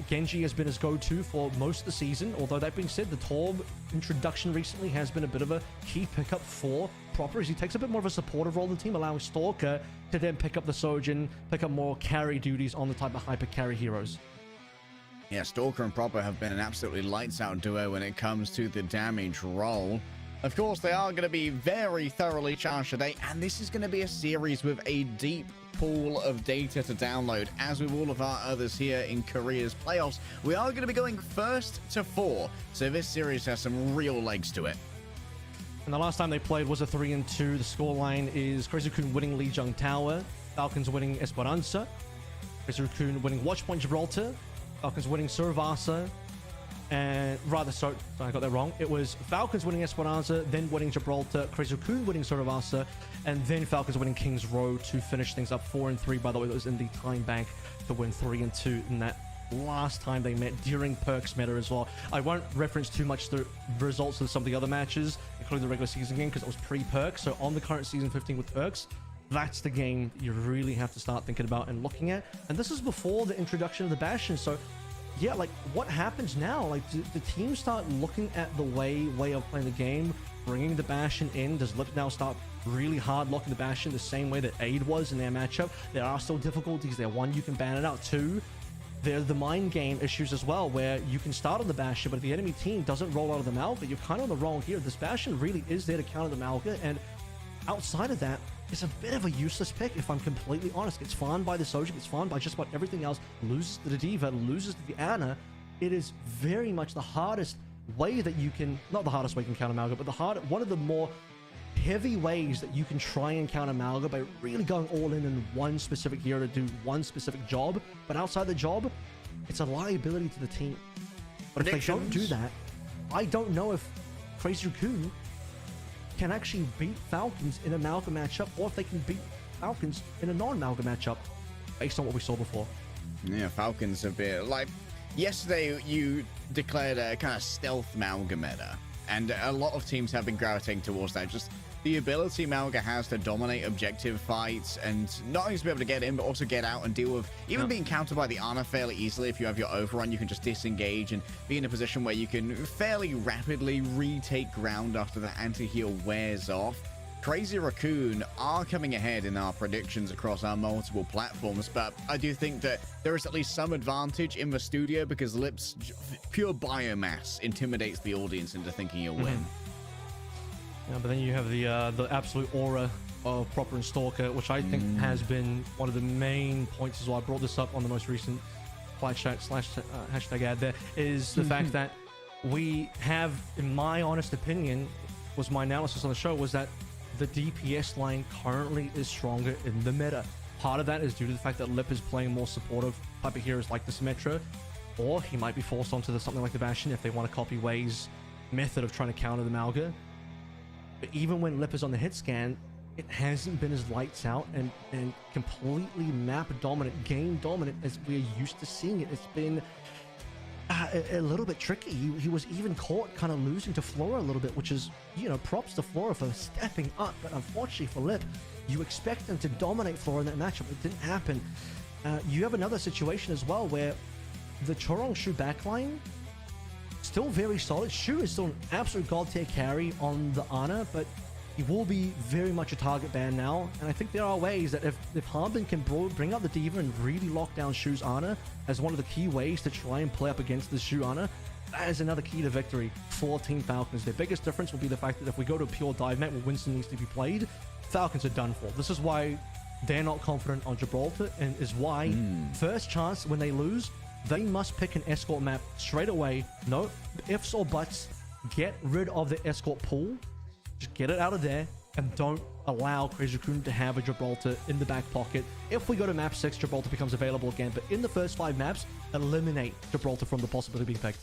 Genji has been his go-to for most of the season. Although that being said, the Torb introduction recently has been a bit of a key pickup for Proper, as he takes a bit more of a supportive role in the team, allowing Stalker to then pick up the Sojin, pick up more carry duties on the type of hyper carry heroes. Yeah, Stalker and Proper have been an absolutely lights-out duo when it comes to the damage roll. Of course, they are going to be very thoroughly challenged today, and this is going to be a series with a deep pool of data to download. As with all of our others here in Korea's playoffs, we are going to be going first to 4, so this series has some real legs to it. And the last time they played was a 3-2. The scoreline is Crazy Raccoon winning Lijiang Tower, Falcons winning Esperanza. Crazy Raccoon winning Watch Point Gibraltar, Falcons winning Surasa, and sorry, I got that wrong. It was Falcons winning Esperanza, then winning Gibraltar, Crazy Raccoon winning Surasa, and then Falcons winning Kings Row to finish things up 4-3. By the way, that was in the time bank to win 3-2 in that last time they met during Perks meta as well. I won't reference too much the results of some of the other matches, including the regular season game, because it was pre-Perks. So on the current season 15 with Perks, that's the game you really have to start thinking about and looking at. And this is before the introduction of the Bastion. So yeah, like what happens now? Like do the teams start looking at the way of playing the game, bringing the Bastion in? Does Lip now start really hard locking the Bastion the same way that Aid was in their matchup? There are still difficulties there. One, you can ban it out. Two, there's the mind game issues as well, where you can start on the Bastion, but if the enemy team doesn't roll out of the Malga, you're kind of on the wrong here. This Bastion really is there to counter the Malga, and outside of that, it's a bit of a useless pick, if I'm completely honest. Gets farmed by the Soja, gets farmed by just about everything else, loses to the D.Va, loses to the Ana. It is very much the hardest way that you can, not the hardest way you can counter Malga, but one of the more heavy ways that you can try and counter Malga by really going all in one specific hero to do one specific job. But outside the job, it's a liability to the team. But if they don't do that, I don't know if Crazy Raccoon can actually beat Falcons in a Malga matchup, or if they can beat Falcons in a non-Malga matchup, based on what we saw before. Yeah, Falcons have been like, yesterday you declared a kind of stealth Malga meta, and a lot of teams have been gravitating towards that. Just the ability Malga has to dominate objective fights, and not only to be able to get in, but also get out and deal with even being countered by the Ana fairly easily. If you have your overrun, you can just disengage and be in a position where you can fairly rapidly retake ground after the anti-heal wears off. Crazy Raccoon are coming ahead in our predictions across our multiple platforms, but I do think that there is at least some advantage in the studio because Lip's pure biomass intimidates the audience into thinking he'll win. Yeah, but then you have the absolute aura of Proper and Stalker, which I think has been one of the main points as well. I brought this up on the most recent fight chat / hashtag ad. There is the fact that we have, in my honest opinion, was my analysis on the show, was that the DPS line currently is stronger in the meta. Part of that is due to the fact that Lip is playing more supportive type of heroes like the Symmetra, or he might be forced onto something like the Bastion if they want to copy Wei's method of trying to counter the Malga. But even when Lip is on the hit scan, it hasn't been as lights out and completely map dominant, game dominant as we're used to seeing it. It's been a little bit tricky. He was even caught kind of losing to Flora a little bit, which is, you know, props to Flora for stepping up. But unfortunately for Lip, you expect them to dominate Flora in that matchup. It didn't happen. You have another situation as well where the Chorong Shu backline, still very solid. Shu is still an absolute god tier carry on the Ana, but he will be very much a target ban now. And I think there are ways that if Harbin can bring out the D.Va and really lock down Shu's Ana as one of the key ways to try and play up against the Shu Ana, that is another key to victory for Team Falcons. Their biggest difference will be the fact that if we go to a pure dive map where Winston needs to be played, Falcons are done for. This is why they're not confident on Gibraltar, and is why first chance when they lose, they must pick an escort map straight away. No ifs or buts. Get rid of the escort pool. Just get it out of there and don't allow Crazy Raccoon to have a Gibraltar in the back pocket. If we go to map 6, Gibraltar becomes available again. But in the first 5 maps, eliminate Gibraltar from the possibility of being picked.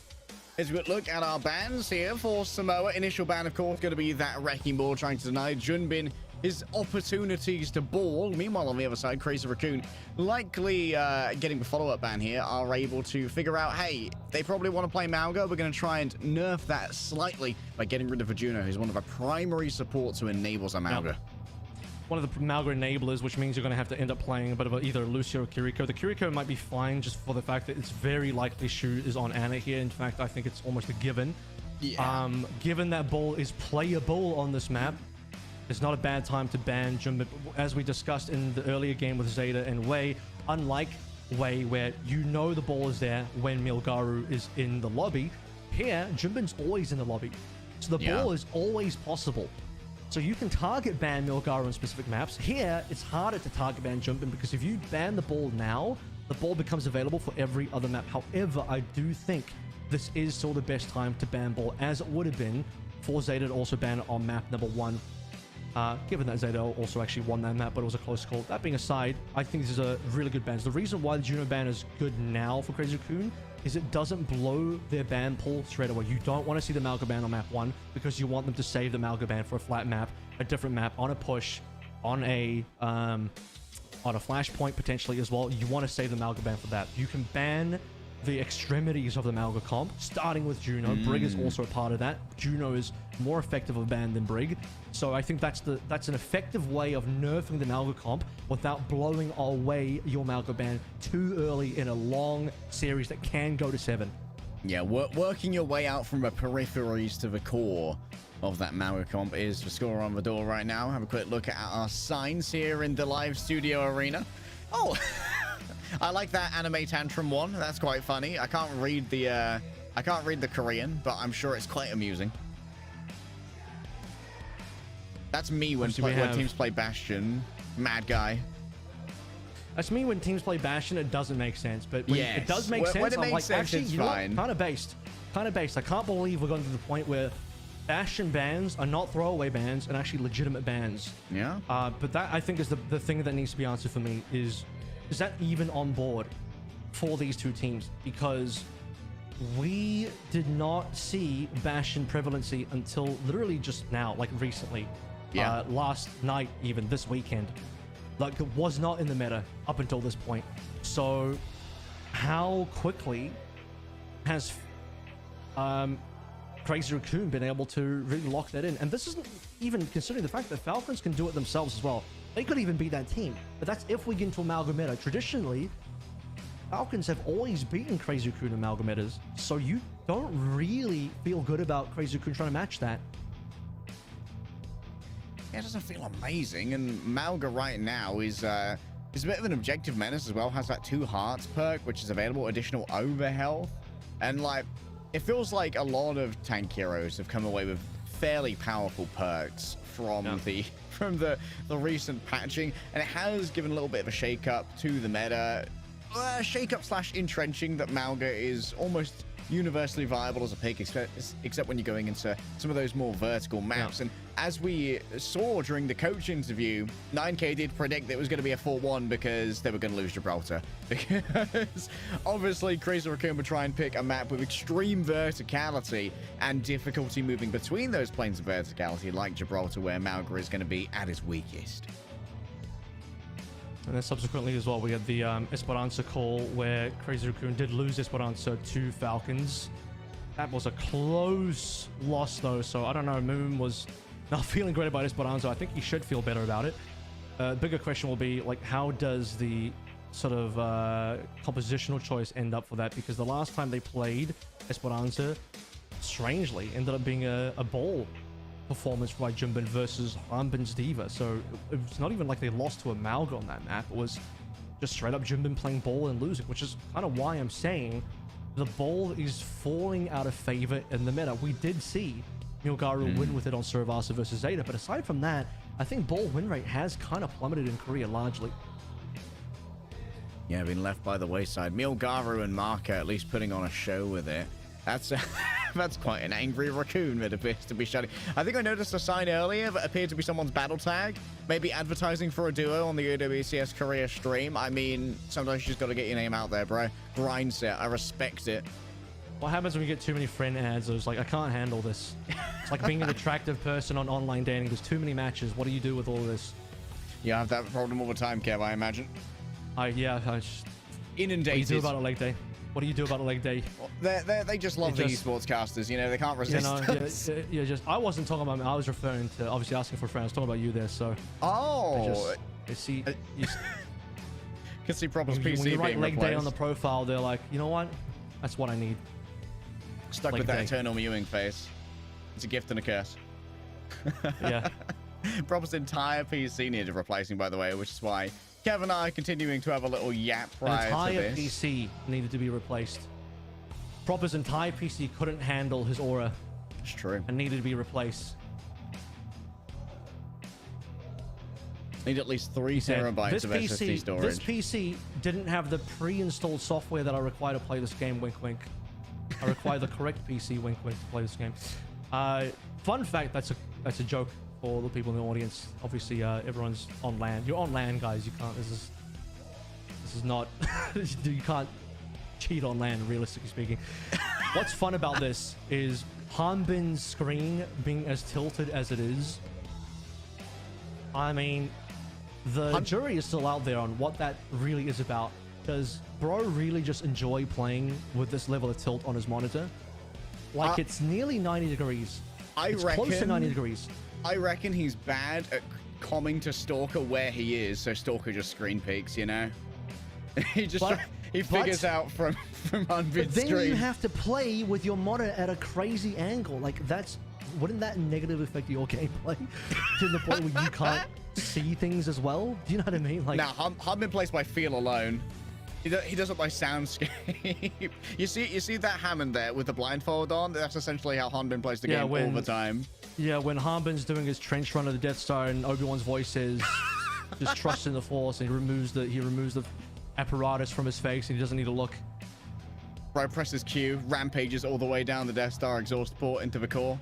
As we look at our bans here for Samoa, initial ban, of course, going to be that Wrecking Ball trying to deny Junbin his opportunities to ball. Meanwhile, on the other side, Crazy Raccoon, likely getting the follow-up ban here, are able to figure out, hey, they probably want to play Malga. We're going to try and nerf that slightly by getting rid of Arjuna, who's one of our primary supports who enables our Malga. One of the Malga enablers, which means you're going to have to end up playing a bit of either Lucio or Kiriko. The Kiriko might be fine just for the fact that it's very likely Shu is on Ana here. In fact, I think it's almost a given. Yeah. Given that ball is playable on this map, it's not a bad time to ban Junbin. As we discussed in the earlier game with Zeta and Wei, unlike Wei, where you know the ball is there when Milgaru is in the lobby, here, Junbin's always in the lobby. So the ball is always possible. So you can target ban Milgaru on specific maps. Here, it's harder to target ban Junbin because if you ban the ball now, the ball becomes available for every other map. However, I do think this is still the best time to ban ball, as it would have been for Zeta to also ban it on map number 1. given that Zeta also actually won that map, but it was a close call. That being aside, I think this is a really good ban. The reason why the Juno ban is good now for Crazy Raccoon is it doesn't blow their ban pool straight away. You don't want to see the Malga ban on map 1 because you want them to save the Malga ban for a flat map, a different map, on a push, on a flashpoint potentially as well. You want to save the Malga ban for that. You can ban the extremities of the Malga comp, starting with Juno. Brig is also a part of that. Juno is more effective of a ban than Brig. So I think that's an effective way of nerfing the Malga comp without blowing away your Malga ban too early in a long series that can go to 7. Yeah, working your way out from the peripheries to the core of that Malga comp is the score on the door right now. Have a quick look at our signs here in the live studio arena. Oh, I like that anime tantrum one. That's quite funny. I can't read the Korean, but I'm sure it's quite amusing. That's me when teams play Bastion. Mad guy. That's me when teams play Bastion. It doesn't make sense, but when it does make sense, when it I'm makes like, sense, actually, it's you know what? fine. Kind of based. I can't believe we're going to the point where Bastion bans are not throwaway bans and actually legitimate bans. Yeah. But that, I think, is the thing that needs to be answered for me is that even on board for these two teams? Because we did not see Bastion prevalency until literally just now, like recently. Yeah. Last night, even this weekend. Like, it was not in the meta up until this point. So how quickly has Crazy Raccoon been able to really lock that in? And this isn't even considering the fact that Falcons can do it themselves as well. They could even beat that team. But that's if we get into Amalgam meta. Traditionally, Falcons have always beaten Crazy Raccoon in Amalgam metas. So you don't really feel good about Crazy Raccoon trying to match that. Yeah, it doesn't feel amazing, and Malga right now is a bit of an objective menace as well. Has that 2 hearts perk, which is available, additional overhealth, and like it feels like a lot of tank heroes have come away with fairly powerful perks from the recent patching, and it has given a little bit of a shake up to the meta, shake up / entrenching that Malga is almost universally viable as a pick, except when you're going into some of those more vertical maps. And as we saw during the coach interview, 9K did predict that it was going to be a 4-1 because they were going to lose Gibraltar. Because obviously Crazy Raccoon would try and pick a map with extreme verticality and difficulty moving between those planes of verticality, like Gibraltar, where Malga is going to be at its weakest. And then subsequently as well, we had the Esperanza call where Crazy Raccoon did lose Esperanza to Falcons. That was a close loss though, so I don't know. Moon was not feeling great about Esperanza. I think he should feel better about it. Bigger question will be, like, how does the sort of compositional choice end up for that? Because the last time they played Esperanza, strangely, ended up being a ball performance by Jimbin versus Hanbin's Diva. So it's not even like they lost to Amalga on that map. It was just straight up Jimbin playing ball and losing, which is kind of why I'm saying the ball is falling out of favor in the meta. We did see Milgaru win with it on Surasa versus Zeta, but aside from that, I think ball win rate has kind of plummeted in Korea largely. Yeah, been left by the wayside. Milgaru and Marka at least putting on a show with it. That's that's quite an angry raccoon that appears to be shouting. I think I noticed a sign earlier that appeared to be someone's battle tag, maybe advertising for a duo on the OWCS Korea stream. I mean, sometimes you just got to get your name out there, bro. Grind set. I respect it. What happens when you get too many friend ads? I was like, I can't handle this. It's like being an attractive person on online dating. There's too many matches. What do you do with all this? You have that problem all the time, Kev, I imagine. I just... Inundated. What do you do about a leg day? What do you do about a leg day? They just love the esports casters, you know, they can't resist us. I wasn't talking about me. I was referring to, obviously, asking for a friend. I was talking about you there, so... Oh! Can see Proper's PC when you write being leg replaced. day on the profile, they're like, you know what? That's what I need. Stuck leg with that day. eternal mewing face. It's a gift and a curse. Yeah. Proper's entire PC needed replacing, by the way, which is why Kev and I are continuing to have a little yap prior An entire to this. PC needed to be replaced. Proper's entire PC couldn't handle his aura. It's true. And needed to be replaced. Need at least 3 terabytes of SSD storage. This PC didn't have the pre-installed software that I require to play this game, wink wink. I require the correct PC, wink wink, to play this game. Fun fact, that's a joke for the people in the audience. Obviously, everyone's on land. You're on land, guys. You can't. This is not. You can't cheat on land, realistically speaking. What's fun about this is Hanbin's screen being as tilted as it is. I mean, the jury is still out there on what that really is about. Does bro really just enjoy playing with this level of tilt on his monitor? Like, it's nearly 90 degrees. It's close to 90 degrees. I reckon he's bad at comming to Stalker where he is, so Stalker just screen peeks, you know? He just he figures out from Hanbin's then screen. You have to play with your monitor at a crazy angle. Like, wouldn't that negatively affect your gameplay to the point where you can't see things as well? Do you know what I mean? Like, now, Hanbin plays by feel alone. He doesn't play soundscape. you see that Hammond there with the blindfold on? That's essentially how Hanbin plays the game all the time. Yeah, when Hanbin's doing his trench run of the Death Star and Obi-Wan's voice says, just trust in the Force, and he removes the apparatus from his face and he doesn't need to look. Bro presses Q, rampages all the way down the Death Star exhaust port into the core.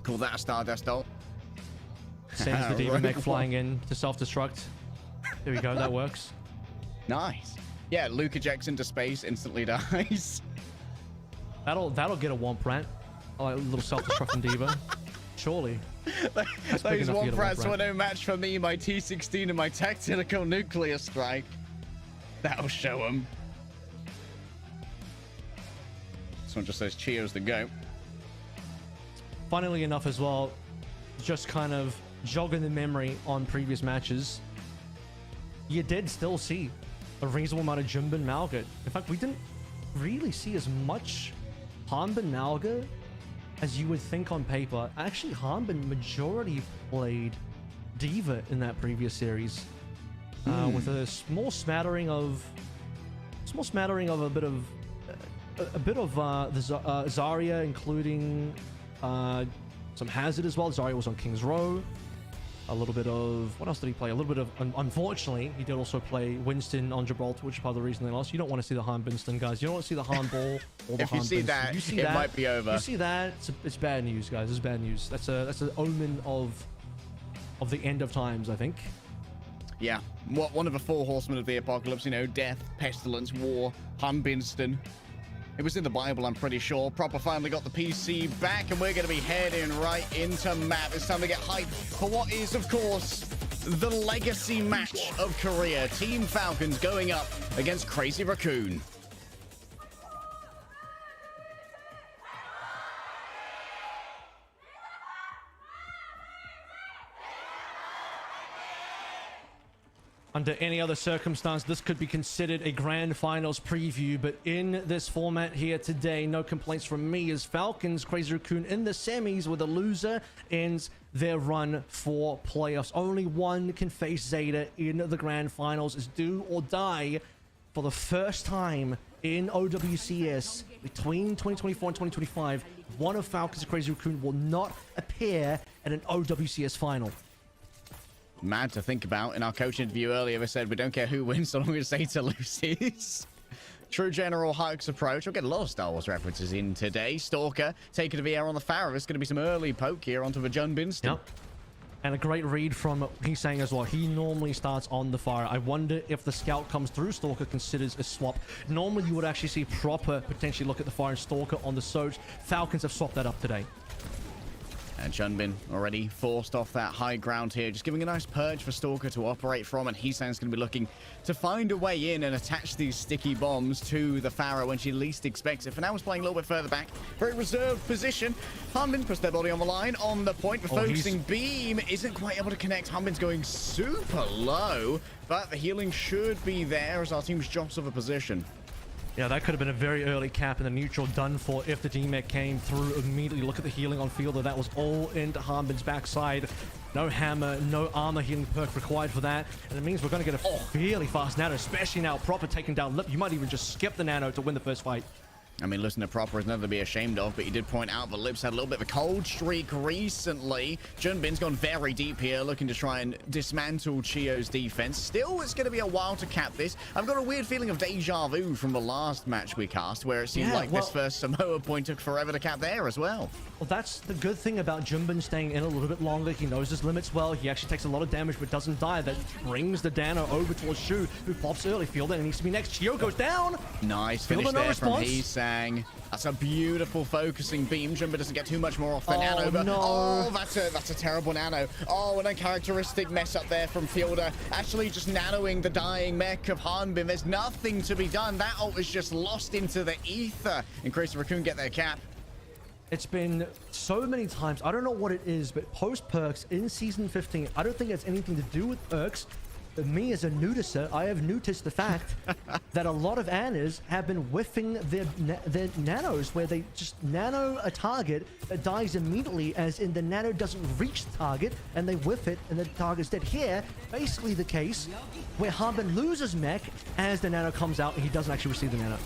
Call that a Stardust ult. Sends the Demon Mech flying in to self-destruct. There we go, that works. Nice. Yeah, Luke ejects into space, instantly dies. That'll get a Womp Rant. Like a little self-destruct from Diva. Surely. Those Womp Rants were no match for me, my T-16 and my tactical nuclear strike. That'll show them. This one just says cheers the goat. Funnily enough as well, just kind of jogging the memory on previous matches, you did still see a reasonable amount of Jimbin Malga. In fact, we didn't really see as much Hanbin Malga as you would think on paper. Actually, Hanbin majority played Diva in that previous series, with a small smattering of a bit of the Zarya, including some Hazard as well. Zarya was on King's Row. A little bit of... What else did he play? A little bit of... Unfortunately, he did also play Winston on Gibraltar, which is part of the reason they lost. You don't want to see the Han Winston, guys. You don't want to see the Han Ball or the if Han you see Winston. that, You see it that, might be over. You see that, it's bad news, guys. It's bad news. That's an omen of the end of times, I think. Yeah. One of the four horsemen of the apocalypse, you know, death, pestilence, war, Han Winston. It was in the Bible, I'm pretty sure. Proper finally got the PC back, and we're going to be heading right into map. It's time to get hyped for what is, of course, the legacy match of Korea. Team Falcons going up against Crazy Raccoon. Under any other circumstance, this could be considered a grand finals preview, but in this format here today, no complaints from me, as Falcons, Crazy Raccoon in the semis, where the loser ends their run for playoffs. Only one can face Zeta in the grand finals. It's do or die for the first time in OWCS between 2024 and 2025. One of Falcons and Crazy Raccoon will not appear at an OWCS final. Mad to think about. In our coach interview earlier, we said we don't care who wins so long as Zeta loses. True General Hux approach. We'll get a lot of Star Wars references in today. Stalker taking to the air on the Farah. There's going to be some early poke here onto the Jun Binston. Yep. And a great read from he's saying as well. He normally starts on the Farah. I wonder if the scout comes through, Stalker considers a swap. Normally you would actually see proper potentially look at the Farah and Stalker on the Soj. Falcons have swapped that up today. And Chunbin already forced off that high ground here, just giving a nice purge for Stalker to operate from, and Heesang's going to be looking to find a way in and attach these sticky bombs to the Farah when she least expects it. For now, he's playing a little bit further back. Very reserved position. Hanbin puts their body on the line, on the point. The focusing beam isn't quite able to connect. Hanbin's going super low, but the healing should be there as our team's jostle the position. Yeah, that could have been a very early cap and the neutral done for if the DMEC came through immediately. Look at the healing on field, though. That was all into Hanbin's backside. No hammer, no armor healing perk required for that. And it means we're going to get a fairly fast nano, especially now proper taking down Lip. You might even just skip the nano to win the first fight. I mean, losing to Proper is nothing to be ashamed of, but he did point out that Lips had a little bit of a cold streak recently. Junbin's gone very deep here, looking to try and dismantle Chio's defense. Still, it's going to be a while to cap this. I've got a weird feeling of deja vu from the last match we cast, where it seemed like this first Samoa point took forever to cap there as well. Well, that's the good thing about Junbin staying in a little bit longer. He knows his limits well. He actually takes a lot of damage, but doesn't die. That brings the Dano over towards Shu, who pops early. Fielder needs to be next. Chio goes down. Nice finish there from Heesang. That's a beautiful focusing beam. Junbin doesn't get too much more off the nano, but that's a terrible nano. Oh, and a uncharacteristic mess up there from Fielder. Actually just nanoing the dying mech of Hanbin. There's nothing to be done. That ult is just lost into the ether. And Crazy Raccoon get their cap. It's been so many times. I don't know what it is, but post perks in season 15, I don't think it's anything to do with perks. But me as a nudicer, I have noticed the fact that a lot of Annas have been whiffing their nanos, where they just nano a target that dies immediately, as in the nano doesn't reach the target, and they whiff it, and the target's dead. Here, basically the case where Hanbin loses mech as the nano comes out, and he doesn't actually receive the nano.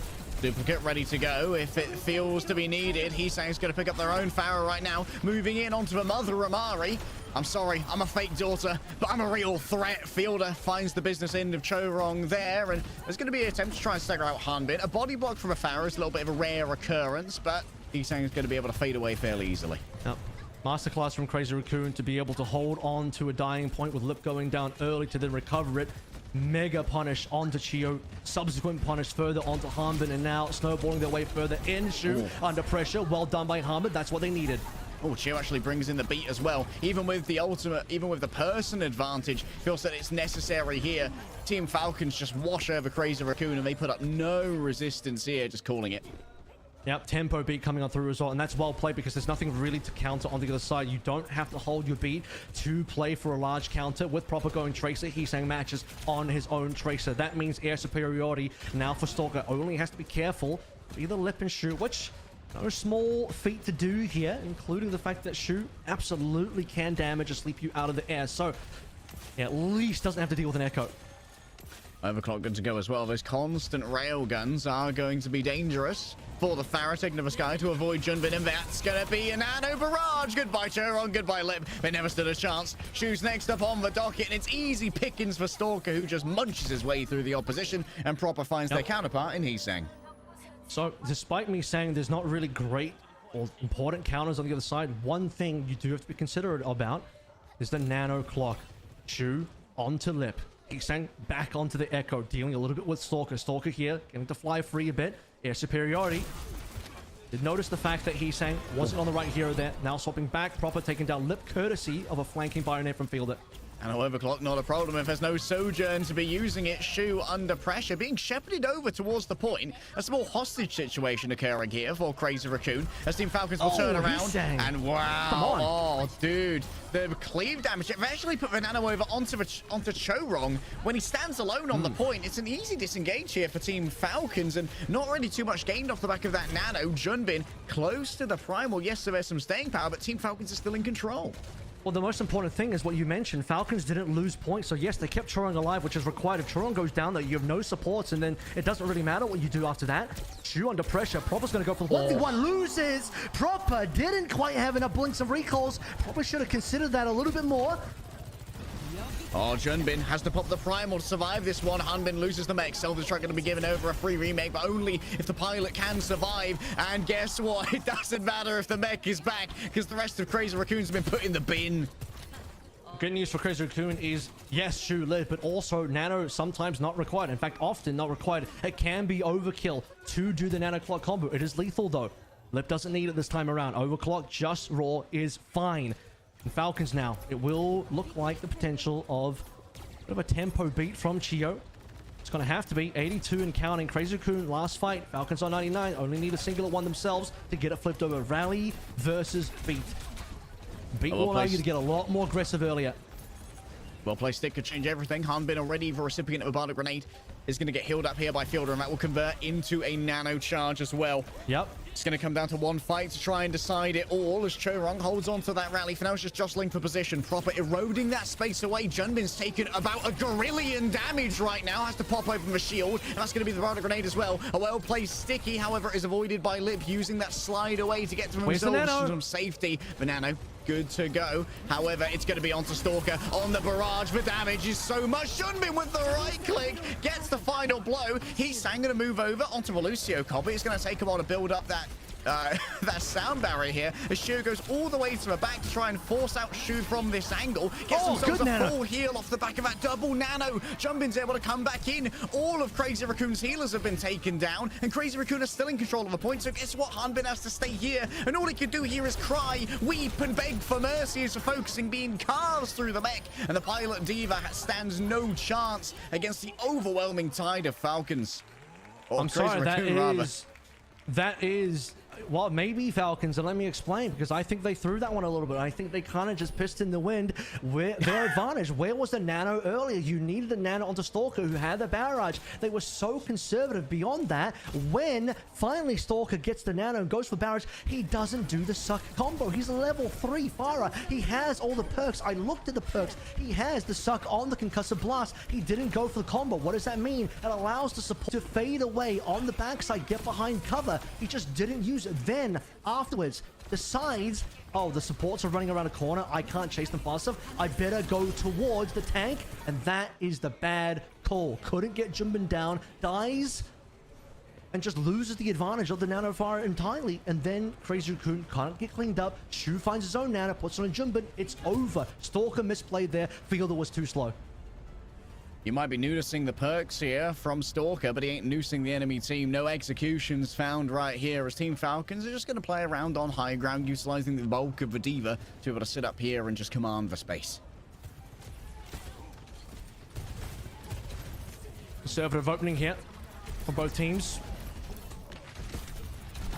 Duplicate ready to go if it feels to be needed. Heesang's going to pick up their own Pharaoh right now, moving in onto the mother Amari. I'm sorry, I'm a fake daughter, but I'm a real threat. Fielder finds the business end of Chorong there, and there's going to be an attempt to try and stagger out Hanbin. A body block from a Pharaoh is a little bit of a rare occurrence, but Heesang's going to be able to fade away fairly easily. Yep. Masterclass from Crazy Raccoon to be able to hold on to a dying point with Lip going down early to then recover it. Mega punish onto Chio, subsequent punish further onto Hanbin, and now snowballing their way further in. Shu under pressure. Well done by Hanbin. That's what they needed. Oh, Chio actually brings in the beat as well. Even with the ultimate, even with the person advantage, feels that it's necessary here. Team Falcons just wash over Crazy Raccoon, and they put up no resistance here, just calling it. Yep, tempo beat coming on through as well, and that's well played because there's nothing really to counter on the other side. You don't have to hold your beat to play for a large counter. With proper going Tracer, Heesang matches on his own Tracer. That means air superiority now for Stalker. Only has to be careful of either Lip and Shu, which no small feat to do here, including the fact that Shu absolutely can damage or sleep you out of the air. So yeah, at least doesn't have to deal with an echo. Overclock good to go as well. Those constant rail guns are going to be dangerous for the Pharaoh, taking to the sky to avoid Junbin, and that's going to be a nano barrage. Goodbye, Chorong. Goodbye, Lip. They never stood a chance. Shu's next up on the docket, and it's easy pickings for Stalker, who just munches his way through the opposition, and proper finds their counterpart in Heesang. So, despite me saying there's not really great or important counters on the other side, one thing you do have to be considerate about is the nano clock. Shu onto Lip. Heesang back onto the Echo, dealing a little bit with Stalker. Stalker here, getting to fly free a bit. Air superiority. Did notice the fact that Heesang wasn't on the right hero there. Now swapping back, proper taking down Lip, courtesy of a flanking Bayonet from Fielder. And Overclock, not a problem if there's no Sojourn to be using it. Shu under pressure, being shepherded over towards the point. A small hostage situation occurring here for Crazy Raccoon, as Team Falcons will turn around. And wow, oh dude, the cleave damage. It actually put the nano over onto Chorong. When he stands alone on the point, it's an easy disengage here for Team Falcons, and not really too much gained off the back of that nano. Junbin close to the primal. Yes, so there's some staying power, but Team Falcons are still in control. Well, the most important thing is what you mentioned. Falcons didn't lose points, so yes, they kept Chorong alive, which is required. If Chorong goes down there, you have no supports, and then it doesn't really matter what you do after that. Shu under pressure. Proper's going to go for the 1v1. Loses! Proper didn't quite have enough blinks and recalls. Proper should have considered that a little bit more. Oh, Junbin has to pop the primal to survive this one. Hanbin loses the mech. Self-destruct going to be given over a free remake, but only if the pilot can survive. And guess what? It doesn't matter if the mech is back, because the rest of Crazy Raccoon's have been put in the bin. Good news for Crazy Raccoon is, yes, Shu live, but also nano sometimes not required. In fact, often not required. It can be overkill to do the nano clock combo. It is lethal, though. Lip doesn't need it this time around. Overclock, just raw, is fine. And Falcons now, it will look like the potential of a bit of a tempo beat from Chio. It's going to have to be 82 and counting. Crazy Raccoon, last fight. Falcons on 99. Only need a singular one themselves to get it flipped over. Rally versus beat. Beat will allow you to get a lot more aggressive earlier. Well placed stick could change everything. Hanbin, already the recipient of a bardic grenade, is going to get healed up here by Fielder, and that will convert into a nano charge as well. Yep. It's going to come down to one fight to try and decide it all as Chorong holds on to that rally. For now, it's just jostling for position. Proper eroding that space away. Junbin's taken about a gorillion damage right now. Has to pop open the shield. And that's going to be the Barda grenade as well. A well-placed sticky, however, is avoided by Lip, using that slide away to get to himself some safety. The Nano, good to go. However, it's going to be onto Stalker on the barrage. The damage is so much. Junbin with the right click gets the final blow. He's going to move over onto Relucio Copy. It's going to take him on to build up that that sound barrier here as Shu goes all the way to the back to try and force out Shu from this angle. Gets themselves a full heal off the back of that double nano. Junbin's able to come back in. All of Crazy Raccoon's healers have been taken down, and Crazy Raccoon is still in control of the point. So guess what? Hanbin has to stay here, and all he can do here is cry, weep, and beg for mercy as the focusing beam carves through the mech, and the pilot Diva stands no chance against the overwhelming tide of Falcons. I'm sorry, that is well, maybe Falcons, and let me explain, because I think they threw that one a little bit. I think they kind of just pissed in the wind their advantage. Where was the nano earlier? You needed the nano onto Stalker, who had the barrage. They were so conservative. Beyond that, when finally Stalker gets the nano and goes for barrage, he doesn't do the suck combo. He's a level 3 firer. He has all the perks. I looked at the perks. He has the suck on the concussive blast. He didn't go for the combo. What does that mean? It allows the support to fade away on the backside, get behind cover. He just didn't use it. Then afterwards decides, oh, the supports are running around a corner, I can't chase them fast enough, I better go towards the tank, and that is the bad call. Couldn't get Junbin down, dies, and just loses the advantage of the nano fire entirely. And then Crazy Raccoon can't get cleaned up. Shu finds his own nano, puts on a Junbin. It's over. Stalker misplayed there. Fielder was too slow. You might be noticing the perks here from Stalker, but he ain't noosing the enemy team. No executions found right here as Team Falcons are just going to play around on high ground, utilizing the bulk of the Diva to be able to sit up here and just command the space. Conservative opening here for both teams.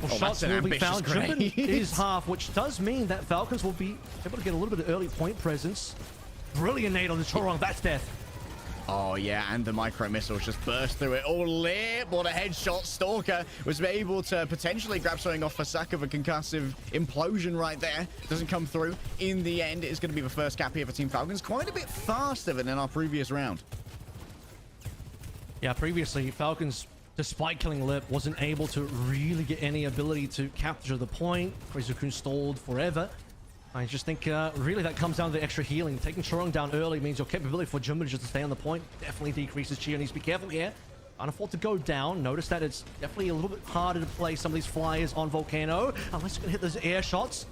Well, shots will be found. Junbin is half, which does mean that Falcons will be able to get a little bit of early point presence. Brilliant nade on the Chorong. That's death. Oh, yeah, and the micro missiles just burst through it. Oh, Lip, what a headshot. Stalker was able to potentially grab something off the sack of a concussive implosion right there. Doesn't come through. In the end, it's going to be the first cap here for Team Falcons. Quite a bit faster than in our previous round. Yeah, previously, Falcons, despite killing Lip, wasn't able to really get any ability to capture the point. Crazy Raccoon stalled forever. I just think, really, that comes down to the extra healing. Taking Chorong down early means your capability for Junbin just to stay on the point definitely decreases. Chia needs to be careful here. Can't afford to go down. Notice that it's definitely a little bit harder to play some of these flyers on Volcano, unless you can hit those air shots.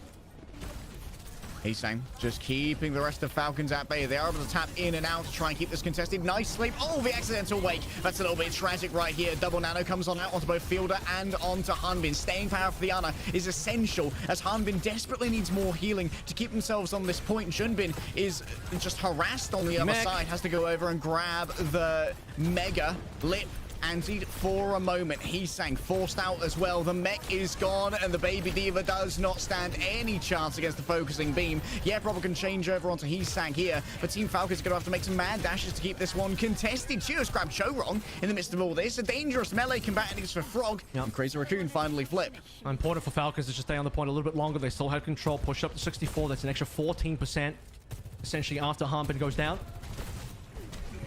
He's saying just keeping the rest of Falcons at bay. They are able to tap in and out to try and keep this contested. Nice sleep. Oh, the accidental wake. That's a little bit tragic right here. Double nano comes on out onto both Fielder and onto Hanbin. Staying power for the Ana is essential as Hanbin desperately needs more healing to keep themselves on this point. Junbin is just harassed on the other side. Has to go over and grab the Mega. Lip antied for a moment. Heesang forced out as well. The mech is gone, and the Baby Diva does not stand any chance against the focusing beam. Yeah, probably can change over onto Heesang here, but Team Falcons are going to have to make some mad dashes to keep this one contested. Chios grabbed Chorong in the midst of all this. A dangerous melee combatant is for Frog, and Crazy Raccoon finally flip. Important for Falcons to just stay on the point a little bit longer. They still have control. Push up to 64. That's an extra 14%, essentially, after Hanbin goes down.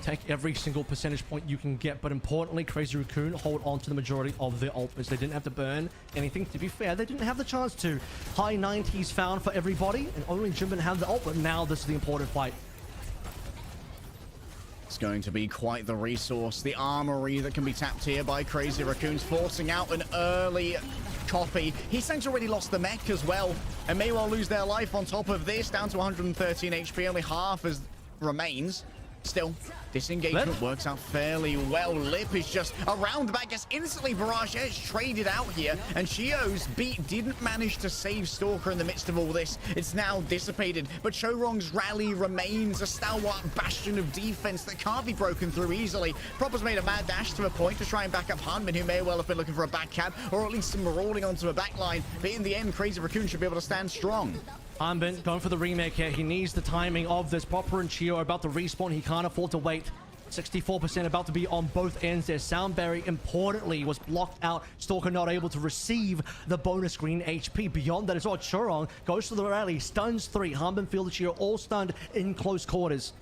Take every single percentage point you can get, but importantly, Crazy Raccoon hold on to the majority of their ult, as they didn't have to burn anything. To be fair, they didn't have the chance to. High 90s found for everybody, and only Junbin had the ult, but now this is the important fight. It's going to be quite the resource, the armory that can be tapped here by Crazy Raccoons, forcing out an early copy. Heesang's already lost the mech as well, and may well lose their life on top of this, down to 113 HP, only half as remains. Still, disengagement works out fairly well. Lip is just around the back, gets instantly barrage edge traded out here, and Chio's beat didn't manage to save Stalker in the midst of all this. It's now dissipated, but Chorong's rally remains a stalwart bastion of defense that can't be broken through easily. Proper's made a mad dash to a point to try and back up Hanbin, who may well have been looking for a back cab, or at least some marauding onto a back line, but in the end, Crazy Raccoon should be able to stand strong. Hanbin going for the remake here. He needs the timing of this. Proper and Chio are about to respawn. He can't afford to wait. 64% about to be on both ends there. Sound barrier, importantly, was blocked out. Stalker not able to receive the bonus green HP. Beyond that as well, Churong goes to the rally, stuns 3. Hanbin, Field of Cheer, all stunned in close quarters.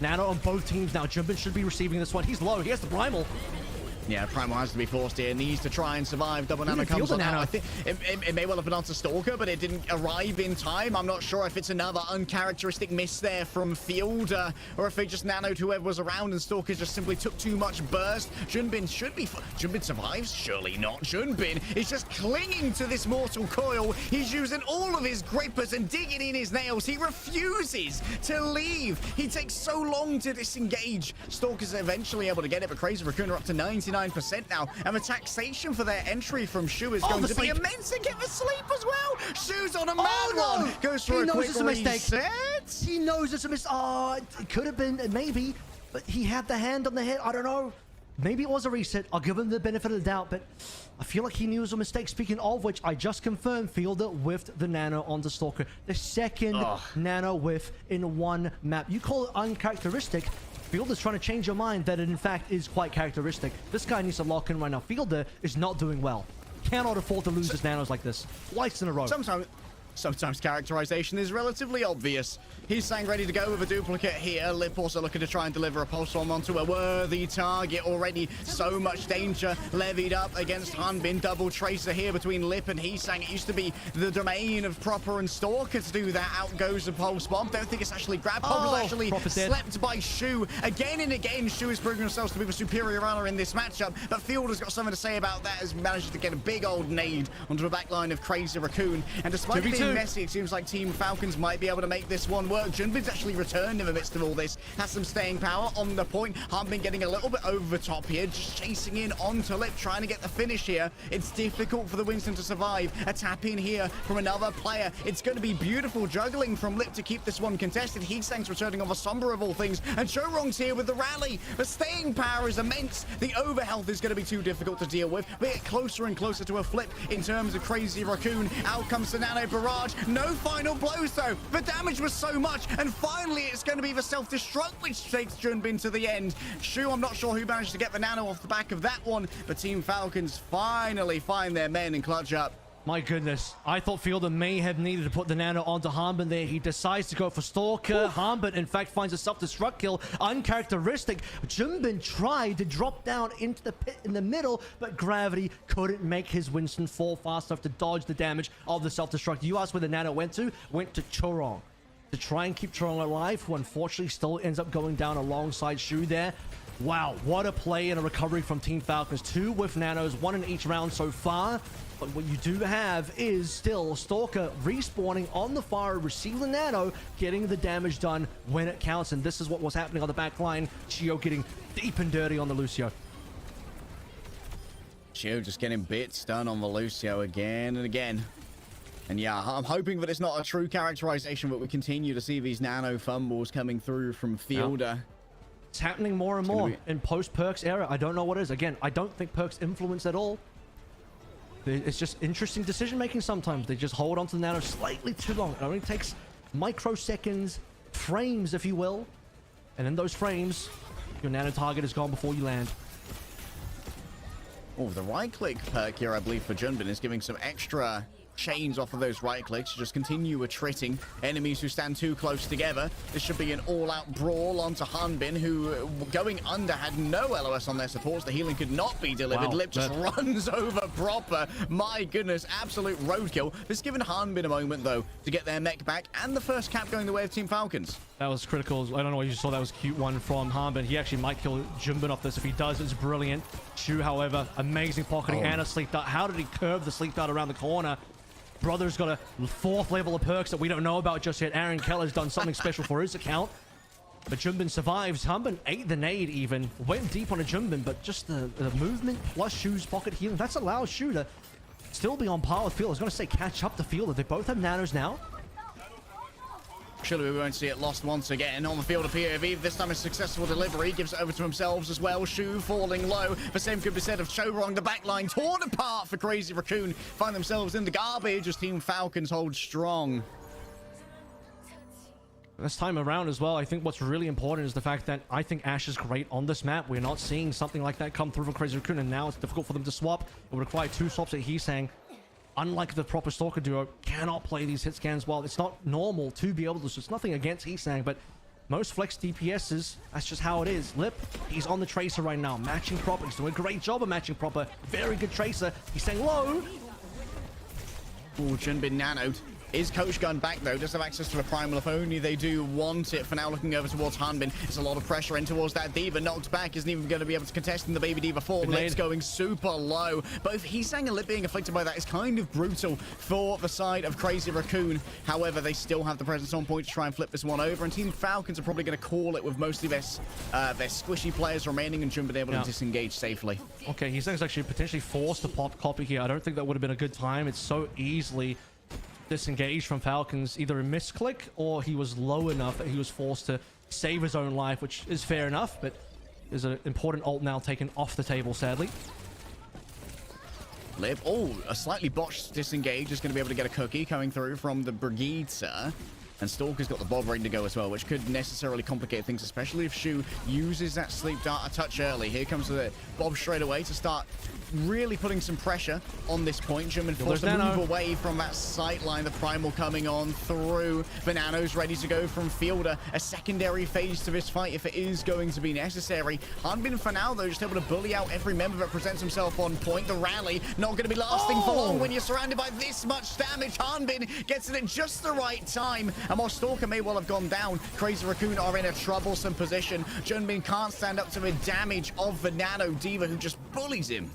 Nano on both teams now. Jimbin should be receiving this one. He's low. He has the Primal. Yeah, Primal has to be forced here. Needs to try and survive. Double Nano comes on out. I think it may well have been onto Stalker, but it didn't arrive in time. I'm not sure if it's another uncharacteristic miss there from Field, or if they just nanoed whoever was around and Stalker just simply took too much burst. Junbin should be... Junbin survives? Surely not. Junbin is just clinging to this mortal coil. He's using all of his grippers and digging in his nails. He refuses to leave. He takes so long to disengage. Stalker's eventually able to get it, but Crazy Raccoon are up to 99% now, and the taxation for their entry from Shu is going to be immense. They get the sleep as well. Shu's on a mad one. Goes for a quick reset. He knows it's a mistake. Oh, it could have been, maybe, but he had the hand on the head. I don't know. Maybe it was a reset. I'll give him the benefit of the doubt, but I feel like he knew it was a mistake. Speaking of which, I just confirmed Fielder whiffed the nano onto Stalker. The second nano whiff in one map. You call it uncharacteristic. Fielder's trying to change your mind that it in fact is quite characteristic. This guy needs to lock in right now. Fielder is not doing well. Cannot afford to lose his nanos like this. Twice in a row. Sometimes characterization is relatively obvious. He's saying ready to go with a duplicate here. Lip also looking to try and deliver a pulse bomb onto a worthy target. Already so much danger levied up against Hanbin. Double tracer here between Lip and Heesang. It used to be the domain of Proper and Stalker to do that. Out goes the pulse bomb. Don't think it's actually grabbed. Proper's actually slept by Shu. Again and again, Shu is proving himself to be the superior runner in this matchup. But Field has got something to say about that, as managed to get a big old nade onto the back line of Crazy Raccoon. And despite being messy, it seems like Team Falcons might be able to make this one work. Junbin's actually returned in the midst of all this. Has some staying power on the point. Hanbin getting a little bit over the top here. Just chasing in onto Lip, trying to get the finish here. It's difficult for the Winston to survive. A tap in here from another player. It's going to be beautiful juggling from Lip to keep this one contested. Heesang's returning on the Sombra of all things. And Chorong's here with the rally. The staying power is immense. The overhealth is going to be too difficult to deal with. We get closer and closer to a flip in terms of Crazy Raccoon. Out comes the Nano Barrage. No final blows though. The damage was so much, and finally it's going to be the self-destruct which takes Junbin to the end. Shu, I'm not sure who managed to get the nano off the back of that one, but Team Falcons finally find their men and clutch up. My goodness, I thought Fielder may have needed to put the nano onto Hanbin there. He decides to go for Stalker. Hanbin, in fact, finds a self-destruct kill. Uncharacteristic. Junbin tried to drop down into the pit in the middle, but gravity couldn't make his Winston fall fast enough to dodge the damage of the self-destruct. You asked where the nano went to? Went to Chorong. To try and keep Chorong alive, who unfortunately still ends up going down alongside Shu there. Wow, what a play and a recovery from Team Falcons. 2 with nanos, 1 in each round so far. But what you do have is still Stalker respawning on the fire, receiving the nano, getting the damage done when it counts. And this is what was happening on the back line. Chio getting deep and dirty on the Lucio. Chio just getting bits done on the Lucio again and again. And yeah, I'm hoping that it's not a true characterization, but we continue to see these nano fumbles coming through from Fielder. It's happening more and more in post-Perks era. I don't know what it is. Again, I don't think Perks influence at all. It's just interesting decision-making sometimes. They just hold on to the nano slightly too long. It only takes microseconds, frames, if you will. And in those frames, your nano target is gone before you land. Oh, the right-click perk here, I believe, for Junbin is giving some extra chains off of those right clicks to just continue attriting enemies who stand too close together. This should be an all-out brawl onto Hanbin, who going under had no LOS on their supports. The healing could not be delivered. Wow, Lip just runs over Proper. My goodness, absolute roadkill. This given Hanbin a moment though to get their mech back and the first cap going the way of Team Falcons. That was critical. I don't know what you saw. That was a cute one from Hanbin. He actually might kill Junbin off this. If he does, it's brilliant. Shu, however, amazing pocketing and a sleep dart. How did he curve the sleep dart around the corner? Brother's got a 4th level of perks that we don't know about just yet. Aaron Keller's done something special for his account. But Junbin survives. Hanbin ate the nade even. Went deep on a Junbin, but just the movement plus Shu's pocket healing, that's allowed Shu to still be on par with Fielder. I was going to say catch up to Fielder. They both have nanos now. Surely we won't see it lost once again on the field of POV. This time a successful delivery. Gives it over to themselves as well. Shu falling low. The same could be said of Chorong. The backline torn apart for Crazy Raccoon. Find themselves in the garbage as Team Falcons hold strong. This time around as well, I think what's really important is the fact that I think Ashe is great on this map. We're not seeing something like that come through for Crazy Raccoon, and now it's difficult for them to swap. It would require 2 swaps at Heesang. Unlike the proper Stalker duo, cannot play these hit scans well. It's not normal to be able to, so it's nothing against Heesang, but most flex DPSs, that's just how it is. Lip, he's on the Tracer right now, matching proper. He's doing a great job of matching proper. Very good Tracer. He's saying low. Oh, Junbin nanoed. Is Coach Gun back, though? Does have access to the Primal if only they do want it. For now, looking over towards Hanbin. It's a lot of pressure in towards that Diva. Knocked back. Isn't even going to be able to contest in the Baby Diva form. Lip's going super low. Both Heesang and Lip being afflicted by that is kind of brutal for the side of Crazy Raccoon. However, they still have the presence on point to try and flip this one over. And Team Falcons are probably going to call it with mostly their squishy players remaining and Junbin able to disengage safely. Okay, Heesang's actually potentially forced to pop copy here. I don't think that would have been a good time. It's so easily disengaged from Falcons, either a misclick or he was low enough that he was forced to save his own life, which is fair enough, but there's an important ult now taken off the table, sadly. Lip, a slightly botched disengage is going to be able to get a cookie coming through from the Brigitte. And Stalker's got the Bob ready to go as well, which could necessarily complicate things, especially if Shu uses that sleep dart a touch early. Here comes the Bob straight away to start really putting some pressure on this point. Junbin forced to move away from that sight line. The Primal coming on through. Banano's ready to go from Fielder. A secondary phase to this fight if it is going to be necessary. Hanbin for now, though, just able to bully out every member that presents himself on point. The rally not going to be lasting for long when you're surrounded by this much damage. Hanbin gets it at just the right time. And while Stalker may well have gone down, Crazy Raccoon are in a troublesome position. Junbin can't stand up to the damage of the Nano Diva, who just bullies him.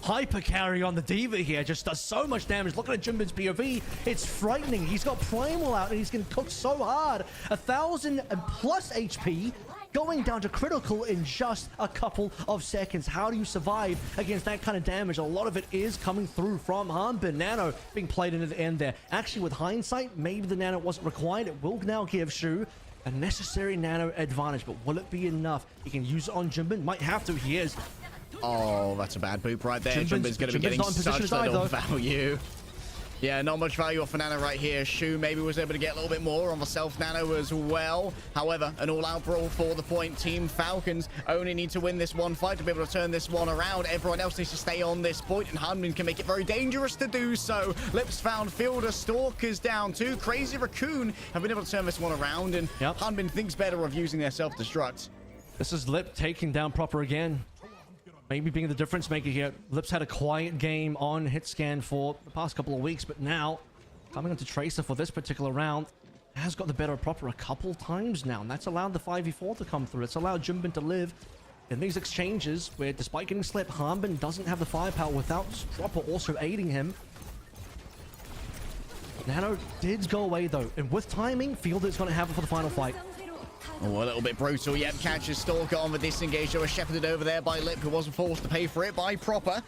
Hyper carry on the Diva here just does so much damage. Look at Junbin's POV. It's frightening. He's got Primal out and he's getting cooked so hard. 1,000+ HP going down to critical in just a couple of seconds. How do you survive against that kind of damage? A lot of it is coming through from Hanbin. Nano being played into the end there. Actually, with hindsight, maybe the Nano wasn't required. It will now give Shu a necessary Nano advantage, but will it be enough? He can use it on Junbin. Might have to. He is. Oh, that's a bad boop right there. Junbin's going to be getting such little value. Yeah, not much value off of Nano right here. Shu maybe was able to get a little bit more on the self-Nano as well. However, an all-out brawl for the point. Team Falcons only need to win this one fight to be able to turn this one around. Everyone else needs to stay on this point, and Hanbin can make it very dangerous to do so. Lips found Fielder, Stalker's down too. Crazy Raccoon have been able to turn this one around, and Hanbin thinks better of using their self-destruct. This is Lip taking down proper again. Maybe being the difference maker here. Lips had a quiet game on hit scan for the past couple of weeks, but now coming onto Tracer for this particular round has got the better of proper a couple times now, and that's allowed the 5v4 to come through. It's allowed Junbin to live in these exchanges where, despite getting slipped, Hanbin doesn't have the firepower without proper also aiding him. Nano did go away though, and with timing, Fielder's going to have it for the final fight. Oh, a little bit brutal. Yep, catches Stalker on the disengage. They were shepherded over there by Lip, who wasn't forced to pay for it by Proper.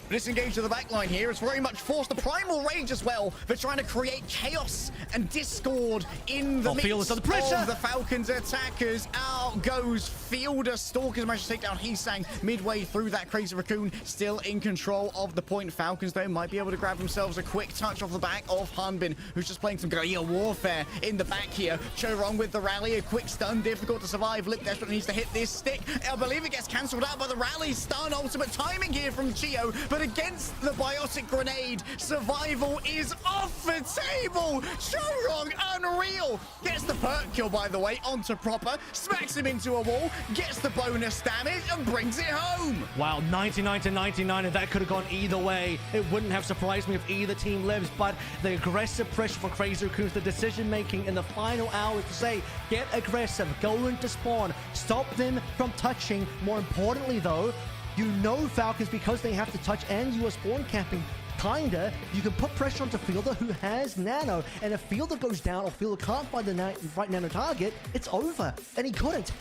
Disengage to the backline here. It's very much forced. The Primal Rage as well. They're trying to create chaos and discord in the midst of the Falcons attackers. Out goes Fielder. Stalkers managed to take down Heesang midway through that. Crazy Raccoon still in control of the point. Falcons, though, might be able to grab themselves a quick touch off the back of Hanbin, who's just playing some guerrilla warfare in the back here. Chorong with the rally. A quick stun. Difficult to survive. Lip desperately needs to hit this stick. I believe it gets cancelled out by the rally. Stun. Ultimate timing here from Chio. But against the biotic grenade, survival is off the table. Chorong, unreal. Gets the perk kill, by the way, onto Proper. Smacks him into a wall. Gets the bonus damage and brings it home. Wow, 99 to 99, and that could have gone either way. It wouldn't have surprised me if either team lives, but the aggressive pressure for Crazy Raccoons, the decision making in the final hours to say, get aggressive, go into spawn, stop them from touching. More importantly, though, you know Falcons, because they have to touch and you are spawn capping, kinda, you can put pressure onto Fielder, who has Nano, and if Fielder goes down or Fielder can't find the right Nano target, it's over. And he couldn't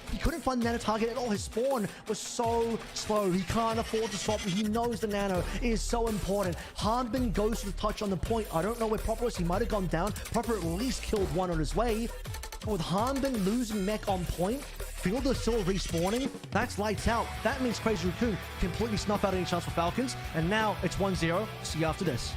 find the Nano target at all. His spawn was so slow, he can't afford to swap. He knows the Nano is so important. Hanbin goes to the touch on the point. I don't know where Proper was. He might have gone down. Proper at least killed one on his way. But with Hanbin losing mech on point, Fielder still respawning, that's lights out. That means Crazy Raccoon completely snuff out any chance for Falcons, and now it's 1-0. See you after this.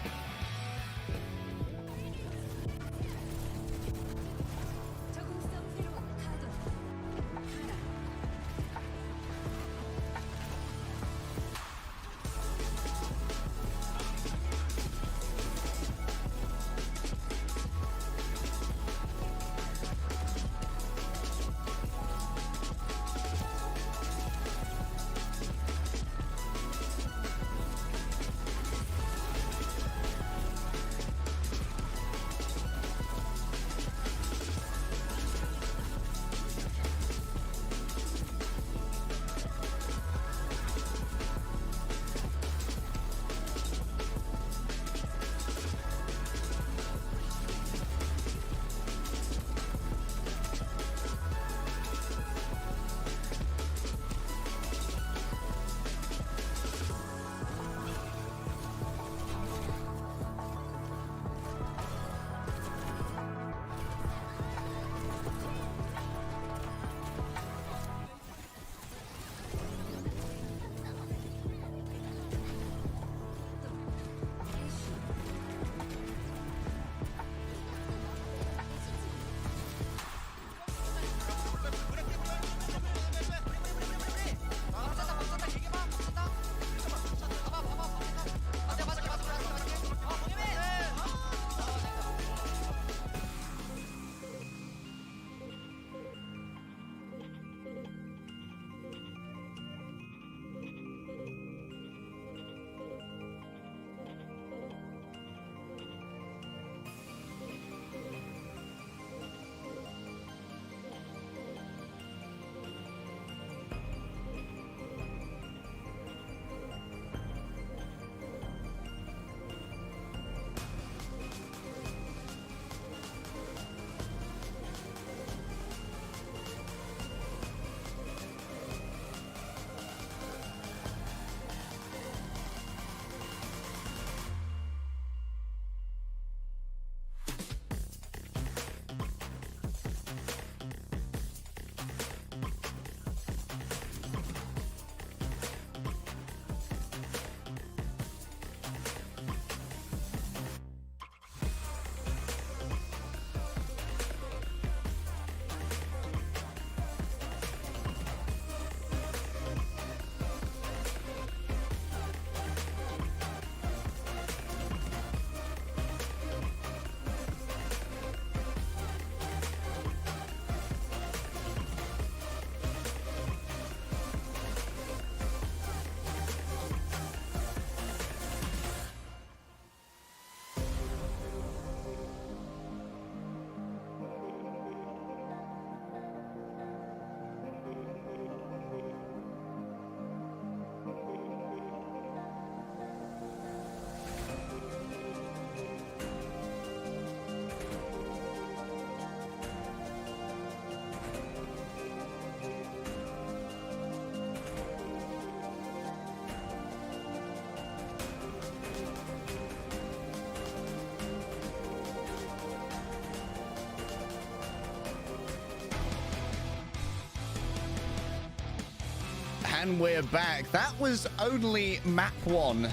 And we're back. That was only map 1.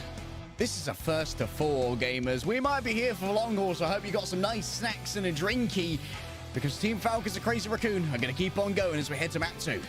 This is a first to 4, gamers. We might be here for the long haul, so I hope you got some nice snacks and a drinky, because Team Falcons and Crazy Raccoon are going to keep on going as we head to map 2.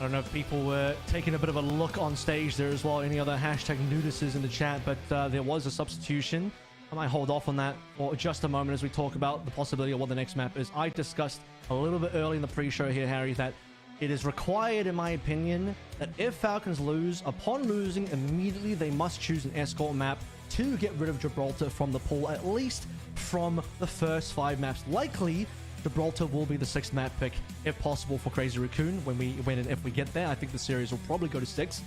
I don't know if people were taking a bit of a look on stage there as well. Any other hashtag nudices in the chat, but there was a substitution. I might hold off on that for just a moment as we talk about the possibility of what the next map is. I discussed a little bit early in the pre-show here, Harry, that it is required, in my opinion, that if Falcons lose, upon losing, immediately they must choose an escort map to get rid of Gibraltar from the pool, at least from the first 5 maps. Likely, Gibraltar will be the 6th map pick, if possible, for Crazy Raccoon when and if we get there. I think the series will probably go to 6.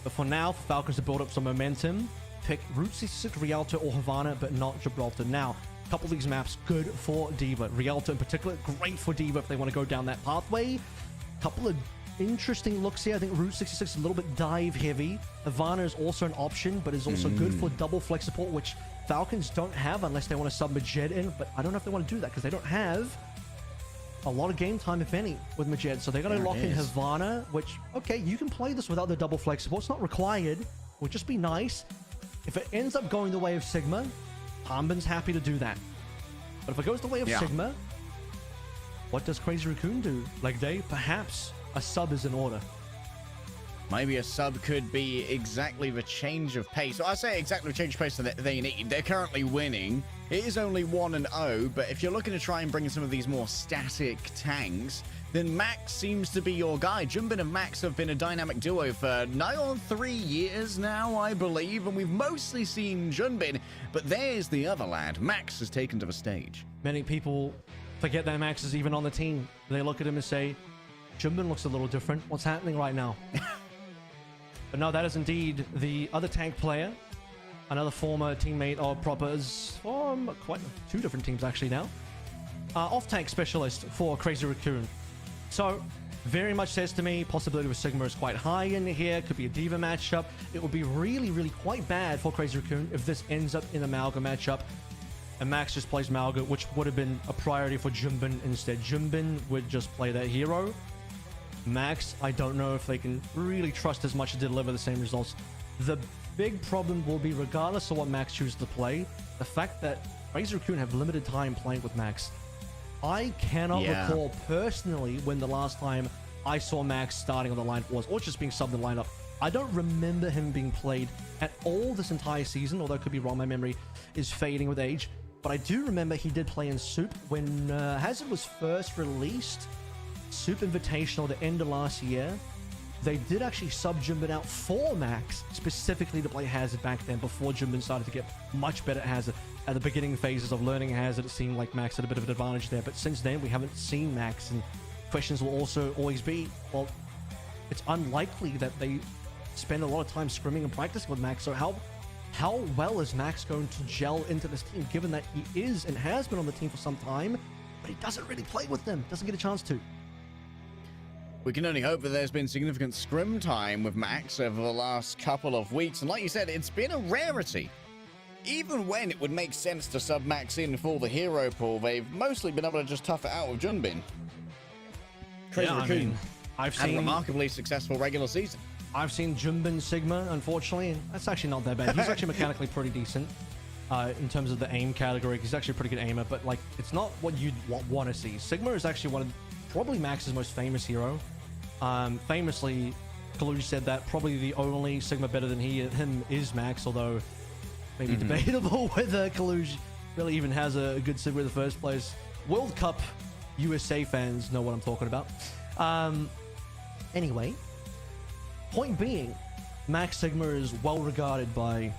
But for now, for Falcons to build up some momentum, pick Route 66, Rialto, or Havana, but not Gibraltar. Now, a couple of these maps good for D.Va. Rialto in particular, great for D.Va if they want to go down that pathway. Couple of interesting looks here. I think Route 66 is a little bit dive heavy. Havana is also an option, but is also good for double flex support, which Falcons don't have unless they want to sub Majed in. But I don't know if they want to do that because they don't have a lot of game time, if any, with Majed. So they're going to lock in Havana, which, okay, you can play this without the double flex support. It's not required. It would just be nice. If it ends up going the way of Sigma, Pambin's happy to do that. But if it goes the way of Sigma, what does Crazy Raccoon do? Leg day? Perhaps a sub is in order. Maybe a sub could be exactly the change of pace. Well, I say exactly the change of pace that they need. They're currently winning. It is only 1-0, but if you're looking to try and bring in some of these more static tanks, then Max seems to be your guy. Junbin and Max have been a dynamic duo for nigh on 3 years now, I believe, and we've mostly seen Junbin, but there's the other lad. Max has taken to the stage. Many people forget that Max is even on the team. They look at him and say, Junbin looks a little different. What's happening right now? But no, that is indeed the other tank player. Another former teammate of Proper's from quite 2 different teams actually now. Off-tank specialist for Crazy Raccoon. So, very much says to me, possibility with Sigma is quite high in here. Could be a D.Va matchup. It would be really, really quite bad for Crazy Raccoon if this ends up in a Malga matchup. And Max just plays Malga, which would have been a priority for Junbin instead. Junbin would just play that hero. Max, I don't know if they can really trust as much to deliver the same results. The big problem will be, regardless of what Max chooses to play, the fact that Crazy Raccoon have limited time playing with Max. I cannot recall personally when the last time I saw Max starting on the line was, or just being subbed in the lineup. I don't remember him being played at all this entire season, although I could be wrong. My memory is fading with age. But I do remember he did play in Soup when Hazard was first released. Soup Invitational at the end of last year. They did actually sub Junbin out for Max, specifically to play Hazard back then, before Junbin started to get much better at Hazard. At the beginning phases of learning Hazard, it seemed like Max had a bit of an advantage there. But since then, we haven't seen Max. And questions will also always be, well, it's unlikely that they spend a lot of time scrimming and practicing with Max. So how well is Max going to gel into this team, given that he is and has been on the team for some time, but he doesn't really play with them, doesn't get a chance to? We can only hope that there's been significant scrim time with Max over the last couple of weeks. And like you said, it's been a rarity. Even when it would make sense to sub Max in for the hero pool, they've mostly been able to just tough it out with Junbin. Crazy Raccoon I've had seen a remarkably successful regular season. I've seen Junbin Sigma, unfortunately, and that's actually not that bad. He's actually mechanically pretty decent in terms of the aim category. He's actually a pretty good aimer, but like, it's not what you'd want to see. Sigma is actually one of probably Max's most famous hero. Famously, Kaluj said that probably the only Sigma better than him is Max, although maybe debatable whether Kaluj really even has a good Sigma in the first place. World Cup USA fans know what I'm talking about. Anyway, point being, Max Sigma is well regarded by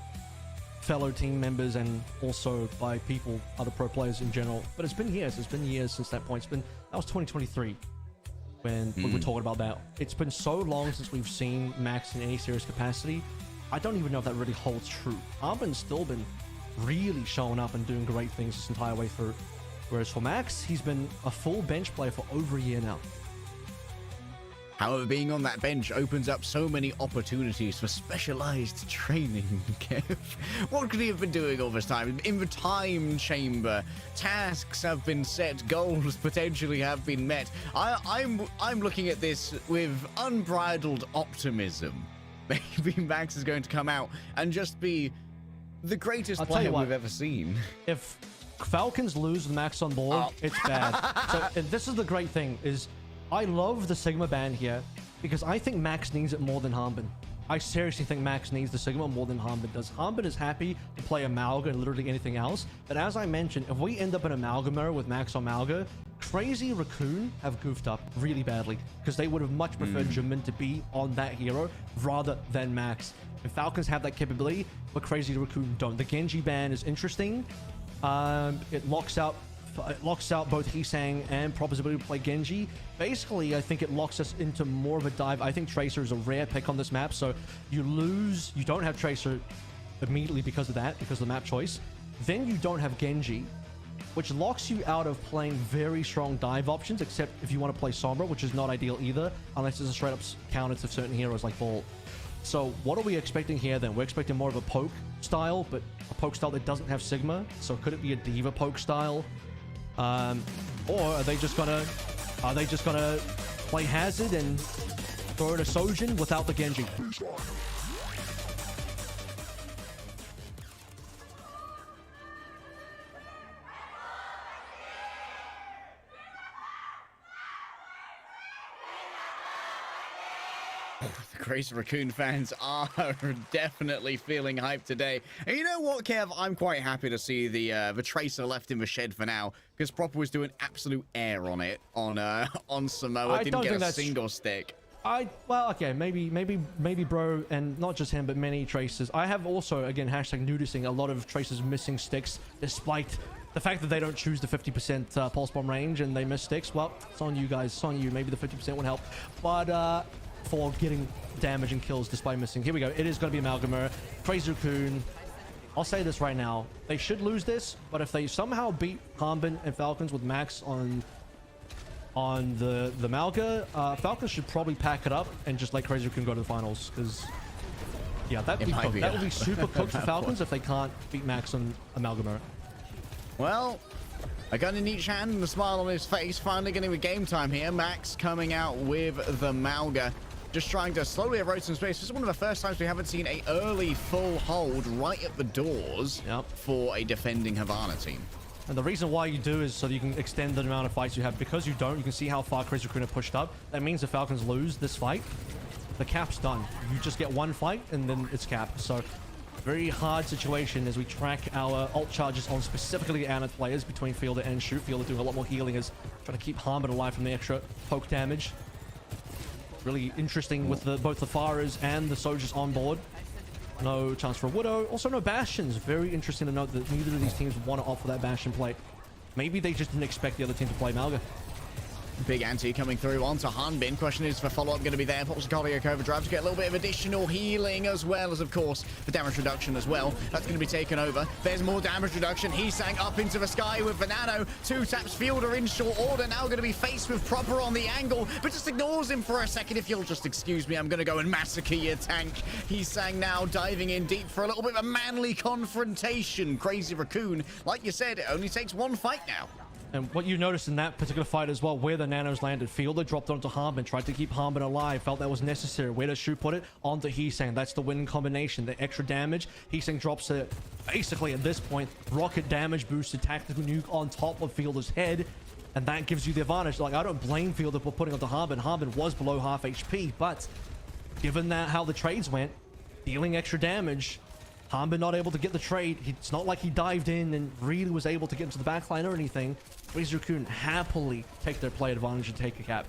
fellow team members and also by people, other pro players in general. But it's been years. It's been years since that point. That was 2023 when we were talking about that. It's been so long since we've seen Max in any serious capacity. I don't even know if that really holds true. Armin's still been really showing up and doing great things this entire way through. Whereas for Max, he's been a full bench player for over a year now. However, being on that bench opens up so many opportunities for specialized training. Kev, what could he have been doing all this time? In the time chamber, tasks have been set, goals potentially have been met. I'm looking at this with unbridled optimism. Maybe Max is going to come out and just be the greatest player we've ever seen. If Falcons lose with Max on board, it's bad. So and this is the great thing is I love the Sigma ban here because I think Max needs it more than Hanbin. I seriously think Max needs the Sigma more than Hanbin does. Hanbin is happy to play Amalga and literally anything else. But as I mentioned, if we end up in Amalgama with Max on Amalga, Crazy Raccoon have goofed up really badly because they would have much preferred Jimin to be on that hero rather than Max. And Falcons have that capability, but Crazy Raccoon don't. The Genji ban is interesting. It locks out both Heesang and Prop's ability to play Genji. Basically, I think it locks us into more of a dive. I think Tracer is a rare pick on this map, so you don't have Tracer immediately because of that, because of the map choice. Then you don't have Genji, which locks you out of playing very strong dive options, except if you want to play Sombra, which is not ideal either, unless it's a straight-up counter to certain heroes like Bolt. So what are we expecting here then? We're expecting more of a poke style, but a poke style that doesn't have Sigma. So could it be a Diva poke style? Or are they just gonna play Hazard and throw in a Sojin without the Genji? The Crazy Raccoon fans are definitely feeling hyped today. And you know what, Kev? I'm quite happy to see the Tracer left in the shed for now, because Proper was doing absolute air on it on Samoa. Didn't get a single stick. Well, okay, maybe bro, and not just him, but many Tracers. I have also, again, hashtag noticing a lot of Tracers missing sticks, despite the fact that they don't choose the 50% pulse bomb range and they miss sticks. Well, it's on you guys. It's on you. Maybe the 50% would help, but for getting damage and kills despite missing. Here we go. It is going to be Amalgama. Crazy Raccoon. I'll say this right now. They should lose this, but if they somehow beat Hanbin and Falcons with Max on the Malga, Falcons should probably pack it up and just let Crazy Raccoon go to the finals, because yeah, that would be super cooked for Falcons if they can't beat Max on Amalgama. Well, a gun in each hand and a smile on his face, finally getting the game time here. Max coming out with the Malga, just trying to slowly erode some space. This is one of the first times we haven't seen an early full hold right at the doors for a defending Havana team. And the reason why you do is so that you can extend the amount of fights you have. Because you don't, you can see how far Crazy Raccoon have pushed up. That means the Falcons lose this fight, the cap's done. You just get one fight and then it's capped. So very hard situation as we track our ult charges on specifically Anna players between Fielder and Shoot. Fielder doing a lot more healing as trying to keep Hanbin alive from the extra poke damage. Really interesting with both the Faras and the Soldiers on board. No chance for a Widow. Also no Bastions. Very interesting to note that neither of these teams want to opt for that Bastion play. Maybe they just didn't expect the other team to play Malga. Big anti coming through onto Hanbin. Question is, for follow-up going to be there. Pops a cardiac overdrive to get a little bit of additional healing, as well as, of course, the damage reduction as well. That's going to be taken over. There's more damage reduction. Heesang up into the sky with the nano. Two taps. Fielder in short order. Now going to be faced with Proper on the angle, but just ignores him for a second. If you'll just excuse me, I'm going to go and massacre your tank. Heesang now diving in deep for a little bit of a manly confrontation. Crazy Raccoon, like you said, it only takes one fight now. And what you noticed in that particular fight as well, where the nanos landed, Fielder dropped onto Hanbin, tried to keep Hanbin alive, felt that was necessary. Where does Shu put it? Onto Heesang. That's the winning combination. The extra damage. Heesang drops it, basically at this point, rocket damage boosted tactical nuke on top of Fielder's head. And that gives you the advantage. Like, I don't blame Fielder for putting onto Hanbin. Hanbin was below half HP, but given that how the trades went, dealing extra damage, Hanbin not able to get the trade. It's not like he dived in and really was able to get into the backline or anything. Crazy Raccoon happily take their play advantage and take a cap.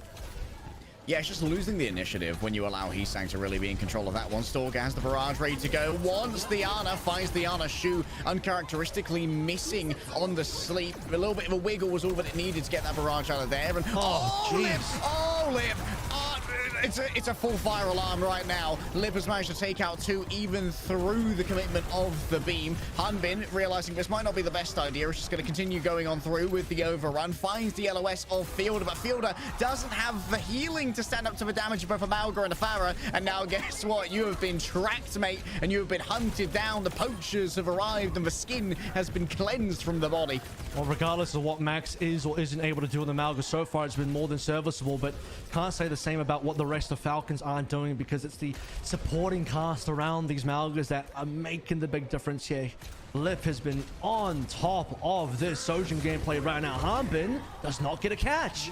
Yeah, it's just losing the initiative when you allow Heesang to really be in control of that one. Stalker has the barrage ready to go. Once the Ana finds the Ana, Shu uncharacteristically missing on the sleep. A little bit of a wiggle was all that it needed to get that barrage out of there. And oh, Lip! Oh, Lip! it's a full fire alarm right now. Lip has managed to take out 2 even through the commitment of the beam. Hanbin, realizing this might not be the best idea, is just going to continue going on through with the overrun. Finds the LOS of Fielder, but Fielder doesn't have the healing to stand up to the damage of both Amalga and Afara. And now guess what? You have been tracked, mate, and you have been hunted down. The poachers have arrived, and the skin has been cleansed from the body. Well, regardless of what Max is or isn't able to do on the Amalga, so far it's been more than serviceable, but can't say the same about what the rest of Falcons aren't doing, because it's the supporting cast around these Malgas that are making the big difference here. Lip has been on top of this Sojin gameplay right now. Hanbin does not get a catch.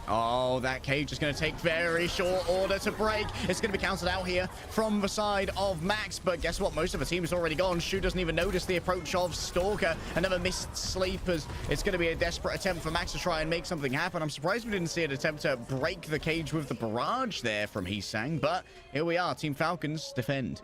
Oh, that cage is going to take very short order to break. It's going to be counted out here from the side of Max, but guess what? Most of the team is already gone. Shu doesn't even notice the approach of Stalker. Another missed sleepers. It's going to be a desperate attempt for Max to try and make something happen. I'm surprised we didn't see an attempt to break the cage with the barrage there from Hisang, but here we are. Team Falcons defend.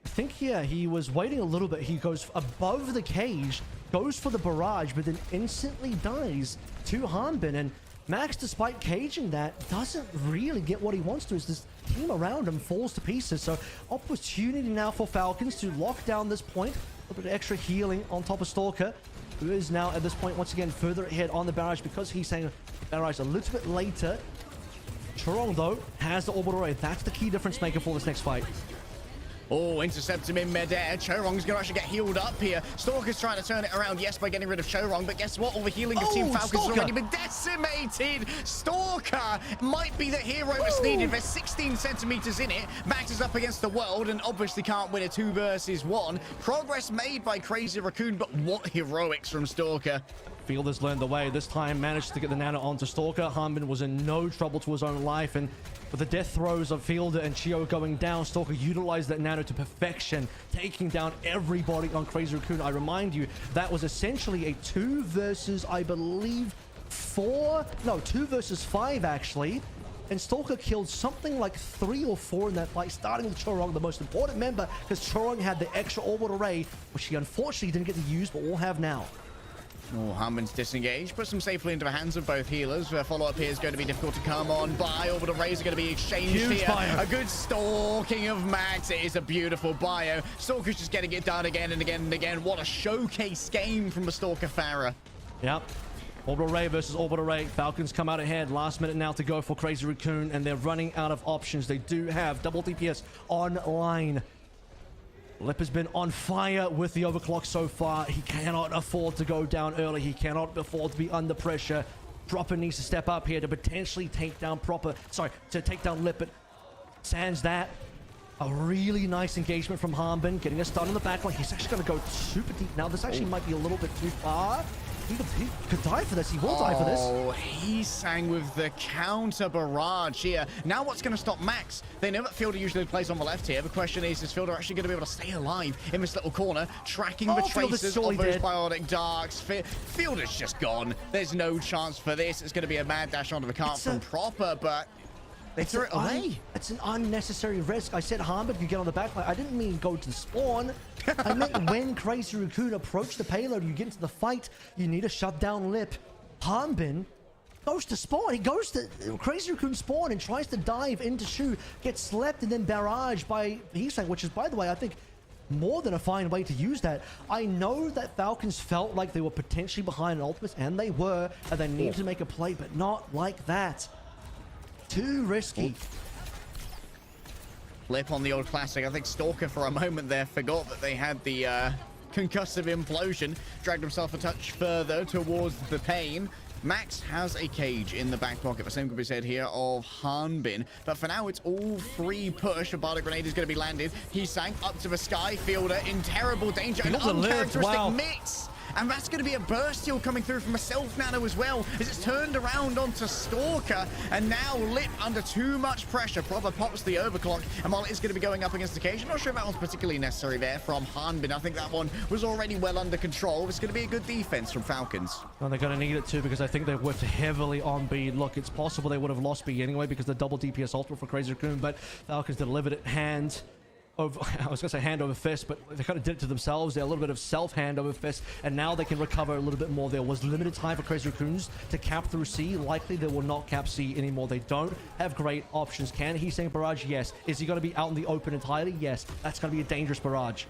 I think here he was waiting a little bit. He goes above the cage, goes for the barrage, but then instantly dies to Hanbin. And Max, despite caging that, doesn't really get what he wants to, as this team around him falls to pieces. So opportunity now for Falcons to lock down this point. A little bit of extra healing on top of Stalker, who is now at this point once again further ahead on the barrage, because he's saying barrage a little bit later. Chorong, though, has the orbital array. That's the key difference maker for this next fight. Oh, intercept him in midair. Chorong's going to actually get healed up here. Stalker's trying to turn it around, yes, by getting rid of Chorong, but guess what? All the healing of Team Falcons has already been decimated. Stalker might be the hero that's needed. There's 16 centimeters in it. Max is up against the world and obviously can't win a 2 versus 1. Progress made by Crazy Raccoon, but what heroics from Stalker. Fielder's learned the way. This time managed to get the nano onto Stalker. Hanbin was in no trouble to his own life, and with the death throws of Fielder and Chio going down, Stalker utilized that nano to perfection, taking down everybody on Crazy Raccoon. I remind you, that was essentially a 2 versus, I believe, 4? No, 2 versus 5, actually. And Stalker killed something like 3 or 4 in that fight, starting with Chorong, the most important member, because Chorong had the extra orbital array, which he unfortunately didn't get to use, but will have now. Oh, Hanbin's disengaged, puts them safely into the hands of both healers. Their follow-up here is going to be difficult to come on by. Orbital rays are going to be exchanged Huge here. bio. A good stalking of Max. It is a beautiful bio. Stalker's just getting it done again and again and again. What a showcase game from the Stalker Farah. Yep. Orbital Ray versus Orbital Ray. Falcons come out ahead. Last minute now to go for Crazy Raccoon, and they're running out of options. They do have double DPS online. Lip has been on fire with the overclock so far. He cannot afford to go down early. He cannot afford to be under pressure. Proper needs to step up here to potentially take down to take down Lip. But sans that, a really nice engagement from Hanbin, getting a stun on the back line. He's actually going to go super deep now. This actually might be a little bit too far. He could die for this. He will die for this. Oh, he sang with the counter barrage here. Now what's going to stop Max? They know that Fielder usually plays on the left here. The question is Fielder actually going to be able to stay alive in this little corner, tracking the traces of those biotic darks? Fielder's just gone. There's no chance for this. It's going to be a mad dash onto the cart from Proper, but they threw it away. It's an unnecessary risk. I said Hanbin could get on the back line. I didn't mean go to the spawn. I meant when Crazy Raccoon approached the payload, you get into the fight, you need to shut down Lip. Hanbin goes to spawn. He goes to Crazy Raccoon spawn and tries to dive into Shu, gets slept and then barraged by Hisang, which is, by the way, I think more than a fine way to use that. I know that Falcons felt like they were potentially behind an ultimate, and they were, and they needed to make a play, but not like that. Too risky. Lip on the old classic. I think Stalker for a moment there forgot that they had the concussive implosion. Dragged himself a touch further towards the pain. Max has a cage in the back pocket. The same could be said here of Hanbin. But for now, it's all free push. A barter grenade is going to be landed. He sank up to the sky. Fielder in terrible danger. An uncharacteristic mix. And that's going to be a burst heal coming through from a self-nano as well, as it's turned around onto Stalker, and now Lip under too much pressure. Proper pops the overclock, and while it is going to be going up against the cage, I'm not sure if that was particularly necessary there from Hanbin. I think that one was already well under control. It's going to be a good defense from Falcons. Well, they're going to need it too, because I think they've whipped heavily on B. Look, it's possible they would have lost B anyway because the double DPS ultimate for Crazy Raccoon, but Falcons delivered it hand. over, I was going to say hand over fist, but they kind of did it to themselves. They're a little bit of self-hand over fist, and now they can recover a little bit more. There was limited time for Crazy Raccoons to cap through C. Likely they will not cap C anymore. They don't have great options. Can he sing barrage? Yes. Is he going to be out in the open entirely? Yes. That's going to be a dangerous barrage.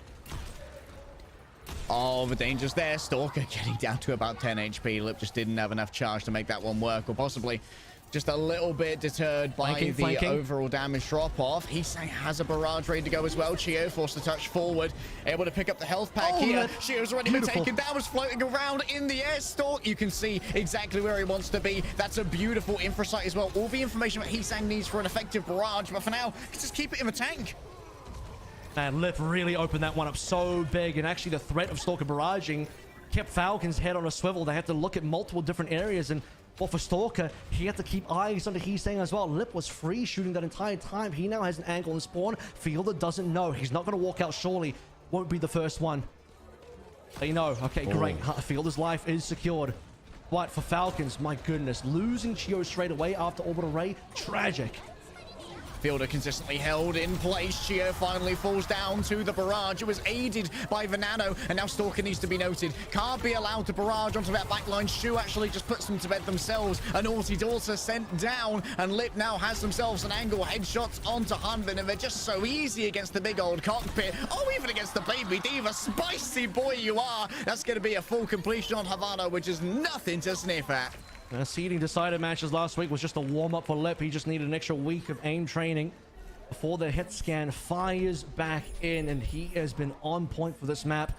Oh, the danger's there. Stalker getting down to about 10 HP. Lip just didn't have enough charge to make that one work, or possibly just a little bit deterred by the overall damage drop-off. Heesang has a barrage ready to go as well. Chio forced to touch forward, able to pick up the health pack here. Chio's already been taken down, was floating around in the air. Stalk, you can see exactly where he wants to be. That's a beautiful infra site as well. All the information that Heesang needs for an effective barrage, but for now, just keep it in the tank. Man, Lip really opened that one up so big, and actually the threat of Stalker barraging kept Falcon's head on a swivel. They had to look at multiple different areas, and well, for Stalker, he had to keep eyes on the Heesang as well. Lip was free shooting that entire time. He now has an angle in spawn. Fielder doesn't know. He's not going to walk out surely. Won't be the first one. They know. Okay, great. Fielder's life is secured. But for Falcons, my goodness, losing Chio straight away after orbital ray, tragic. Fielder consistently held in place. Chio finally falls down to the barrage. It was aided by the Nano, and now Stalker needs to be noted. Can't be allowed to barrage onto that backline. Shu actually just puts them to bed themselves. A naughty daughter sent down, and Lip now has themselves an angle. Headshots onto Hunbin, and they're just so easy against the big old cockpit. Oh, even against the Baby Diva. Spicy boy you are. That's going to be a full completion on Havana, which is nothing to sniff at. Seeding decided matches last week was just a warm-up for Lip. He just needed an extra week of aim training before the hit scan fires back in, and he has been on point for this map.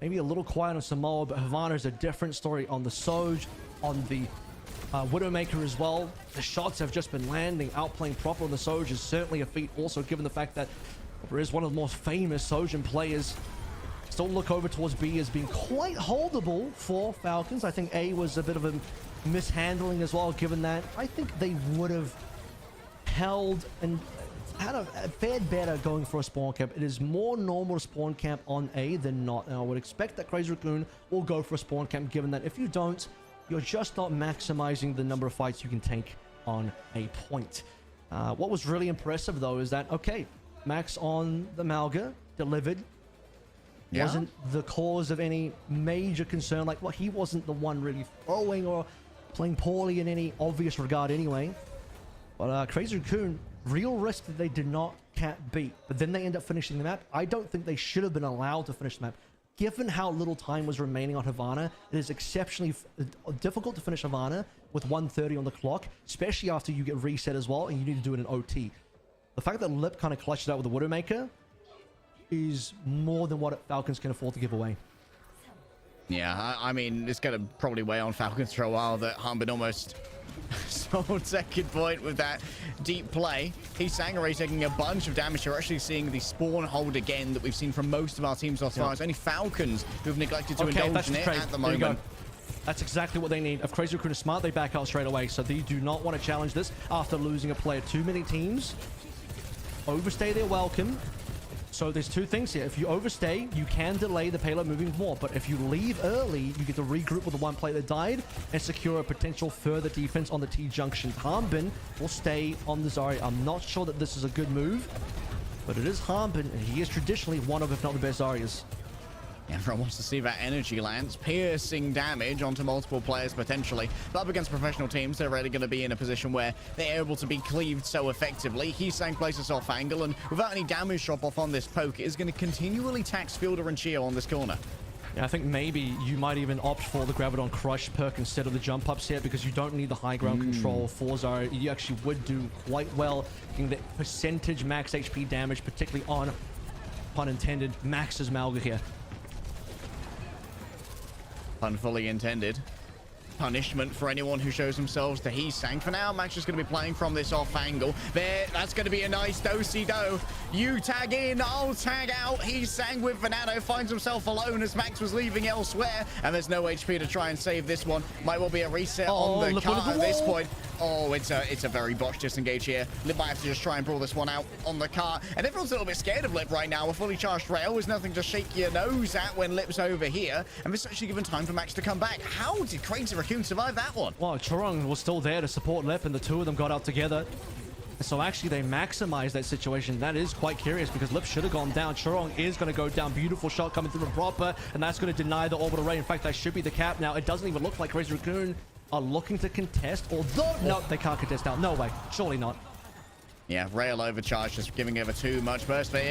Maybe a little quiet on Samoa, but Havana is a different story on the Soj, on the Widowmaker as well. The shots have just been landing. Outplaying proper on the Soj is certainly a feat, also given the fact that there is one of the most famous Sojan players. Still look over towards B as being quite holdable for Falcons. I think A was a bit of a mishandling as well, given that I think they would have held and had a fared better going for a spawn camp. It is more normal to spawn camp on A than not, and I would expect that Crazy Raccoon will go for a spawn camp, given that if you don't, you're just not maximizing the number of fights you can take on a point. What was really impressive though is that, okay, Max on the Malga delivered. Wasn't the cause of any major concern. Like, well, he wasn't the one really throwing or playing poorly in any obvious regard anyway. But Crazy Raccoon, real risk that they did not cap beat. But then they end up finishing the map. I don't think they should have been allowed to finish the map. Given how little time was remaining on Havana, it is exceptionally difficult to finish Havana with 1:30 on the clock, especially after you get reset as well and you need to do it in OT. The fact that Lip kind of clutched it out with the Widowmaker is more than what Falcons can afford to give away. Yeah, I mean, it's going to probably weigh on Falcons for a while that Hunbin almost sold second point with that deep play. Heesang already taking a bunch of damage. You're actually seeing the spawn hold again that we've seen from most of our teams thus far. It's only Falcons who've neglected to indulge in it at the moment. That's exactly what they need. If Crazy Raccoon is smart, they back out straight away. So they do not want to challenge this after losing a player. Too many teams overstay their welcome. So there's two things here. If you overstay, you can delay the payload moving more. But if you leave early, you get to regroup with the one player that died and secure a potential further defense on the T-junction. Hunbin will stay on the Zarya. I'm not sure that this is a good move, but it is Hunbin, and he is traditionally one of, if not the best Zaryas. Everyone wants to see that energy lance, piercing damage onto multiple players potentially. But up against professional teams, they're really going to be in a position where they're able to be cleaved so effectively. Heesang places off angle, and without any damage drop off on this poke, it is going to continually tax Fielder and Chio on this corner. Yeah, I think maybe you might even opt for the Graviton Crush perk instead of the jump ups here, because you don't need the high ground control for Zarya. You actually would do quite well getting the percentage max HP damage, particularly on, pun intended, Max's Malga here. Pun fully intended. Punishment for anyone who shows themselves to Heesang. For now, Max is going to be playing from this off angle. There, that's going to be a nice do-si-do. You tag in, I'll tag out. Heesang with Venado finds himself alone as Max was leaving elsewhere, and there's no HP to try and save this one. Might well be a reset on the cart at this point. Oh, it's a very botched disengage here. Lip might have to just try and brawl this one out on the cart. And everyone's a little bit scared of Lip right now. A fully charged rail is nothing to shake your nose at when Lip's over here. And this is actually given time for Max to come back. How did Crazy Raccoon survive that one? Well, Chorong was still there to support Lip, and the two of them got out together. So actually they maximize that situation. That is quite curious because Lip should have gone down. Chorong is going to go down. Beautiful shot coming through from Proper, and that's going to deny the orbital ray. In fact, that should be the cap now. It doesn't even look like Crazy Raccoon are looking to contest, although no, they can't contest now. No way, surely not. Yeah, rail overcharge, just giving over too much burst. But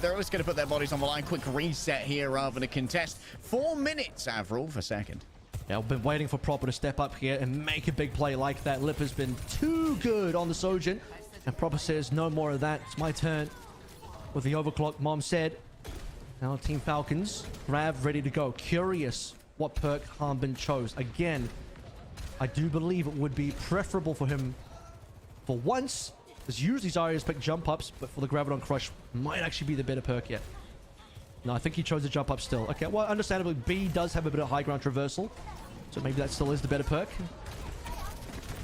they're always going to put their bodies on the line. Quick reset here rather than contest. 4 minutes, Avril, for second. Yeah, I've been waiting for Proper to step up here and make a big play like that. Lip has been too good on the Sojin. And Proper says, no more of that. It's my turn. With the overclock, Mom said. Now Team Falcons, Grav ready to go. Curious what perk Harbin chose. Again, I do believe it would be preferable for him for once. Because usually Zarya's pick jump ups, but for the Graviton Crush might actually be the better perk yet. No, I think he chose the jump up still. Okay, well, understandably, B does have a bit of high ground traversal. So maybe that still is the better perk.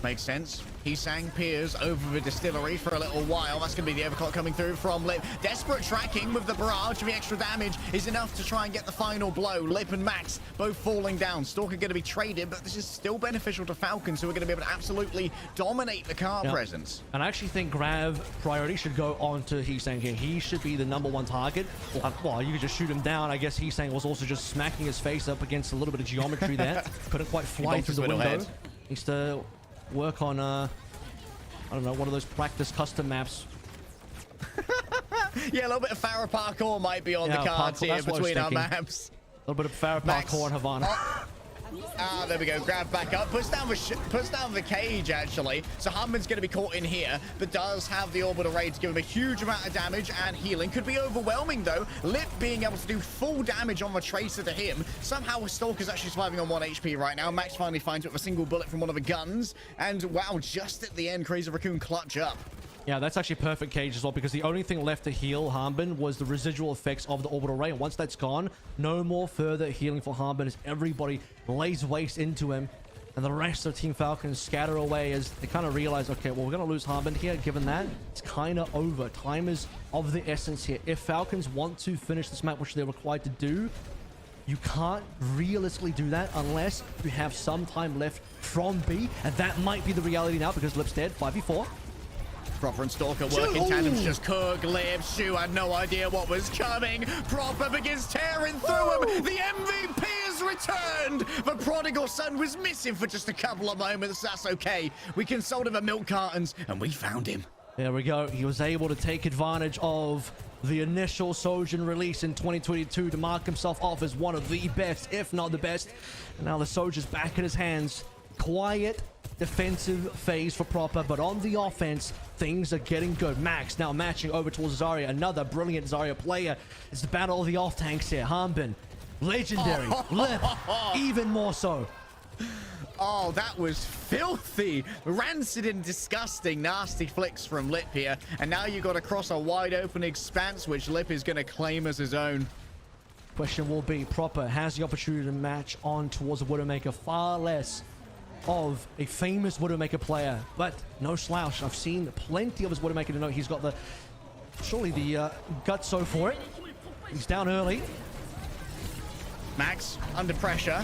Makes sense. He sang Piers over the distillery for a little while. That's going to be the overclock coming through from Lip. Desperate tracking with the barrage. The extra damage is enough to try and get the final blow. Lip and Max both falling down. Stalker going to be traded, but this is still beneficial to Falcons, who are going to be able to absolutely dominate the car presence. And I actually think Grav priority should go on to Heesang here. He should be the #1 target. Well, you could just shoot him down. I guess Heesang was also just smacking his face up against a little bit of geometry there. Couldn't quite fly through the window. Needs to work on I don't know, one of those practice custom maps. Yeah, a little bit of Farah parkour might be on the cards here between our maps. A little bit of Farah parkour and Havana. There we go. Grab back up. Puts down the cage, actually. So Harbin's going to be caught in here, but does have the orbital ray to give him a huge amount of damage, and healing could be overwhelming, though. Lip being able to do full damage on the tracer to him. Somehow Stalker's actually surviving on 1 HP right now. Max finally finds it with a single bullet from one of the guns. And wow, just at the end, Crazy Raccoon clutch up. Yeah, that's actually perfect cage as well, because the only thing left to heal Harbin was the residual effects of the orbital ray. And once that's gone, no more further healing for Harbin as everybody lays waste into him. And the rest of Team Falcons scatter away as they kind of realize, okay, well, we're going to lose Harbin here. Given that, it's kind of over. Time is of the essence here. If Falcons want to finish this map, which they're required to do, you can't realistically do that unless you have some time left from B. And that might be the reality now because Lip's dead. 5v4. Proper and Stalker work in tandem to just cook Lip. Shu had no idea what was coming. Proper begins tearing through him. The MVP has returned. The prodigal son was missing for just a couple of moments. That's okay. We consoled him at milk cartons and we found him. There we go. He was able to take advantage of the initial Sojin release in 2022 to mark himself off as one of the best, if not the best. And now the Soldier's back in his hands. Quiet defensive phase for Proper, but on the offense, things are getting good. Max now matching over towards Zarya. Another brilliant Zarya player. It's the battle of the off tanks here. Harbin, legendary. Lip, even more so. Oh, that was filthy. Rancid and disgusting. Nasty flicks from Lip here. And now you got across a wide open expanse, which Lip is going to claim as his own. Question will be, Proper has the opportunity to match on towards a Widowmaker, far less of a famous Widowmaker player, but no slouch. I've seen plenty of his Widowmaker to know he's got the, surely the gutso for it. He's down early. Max under pressure.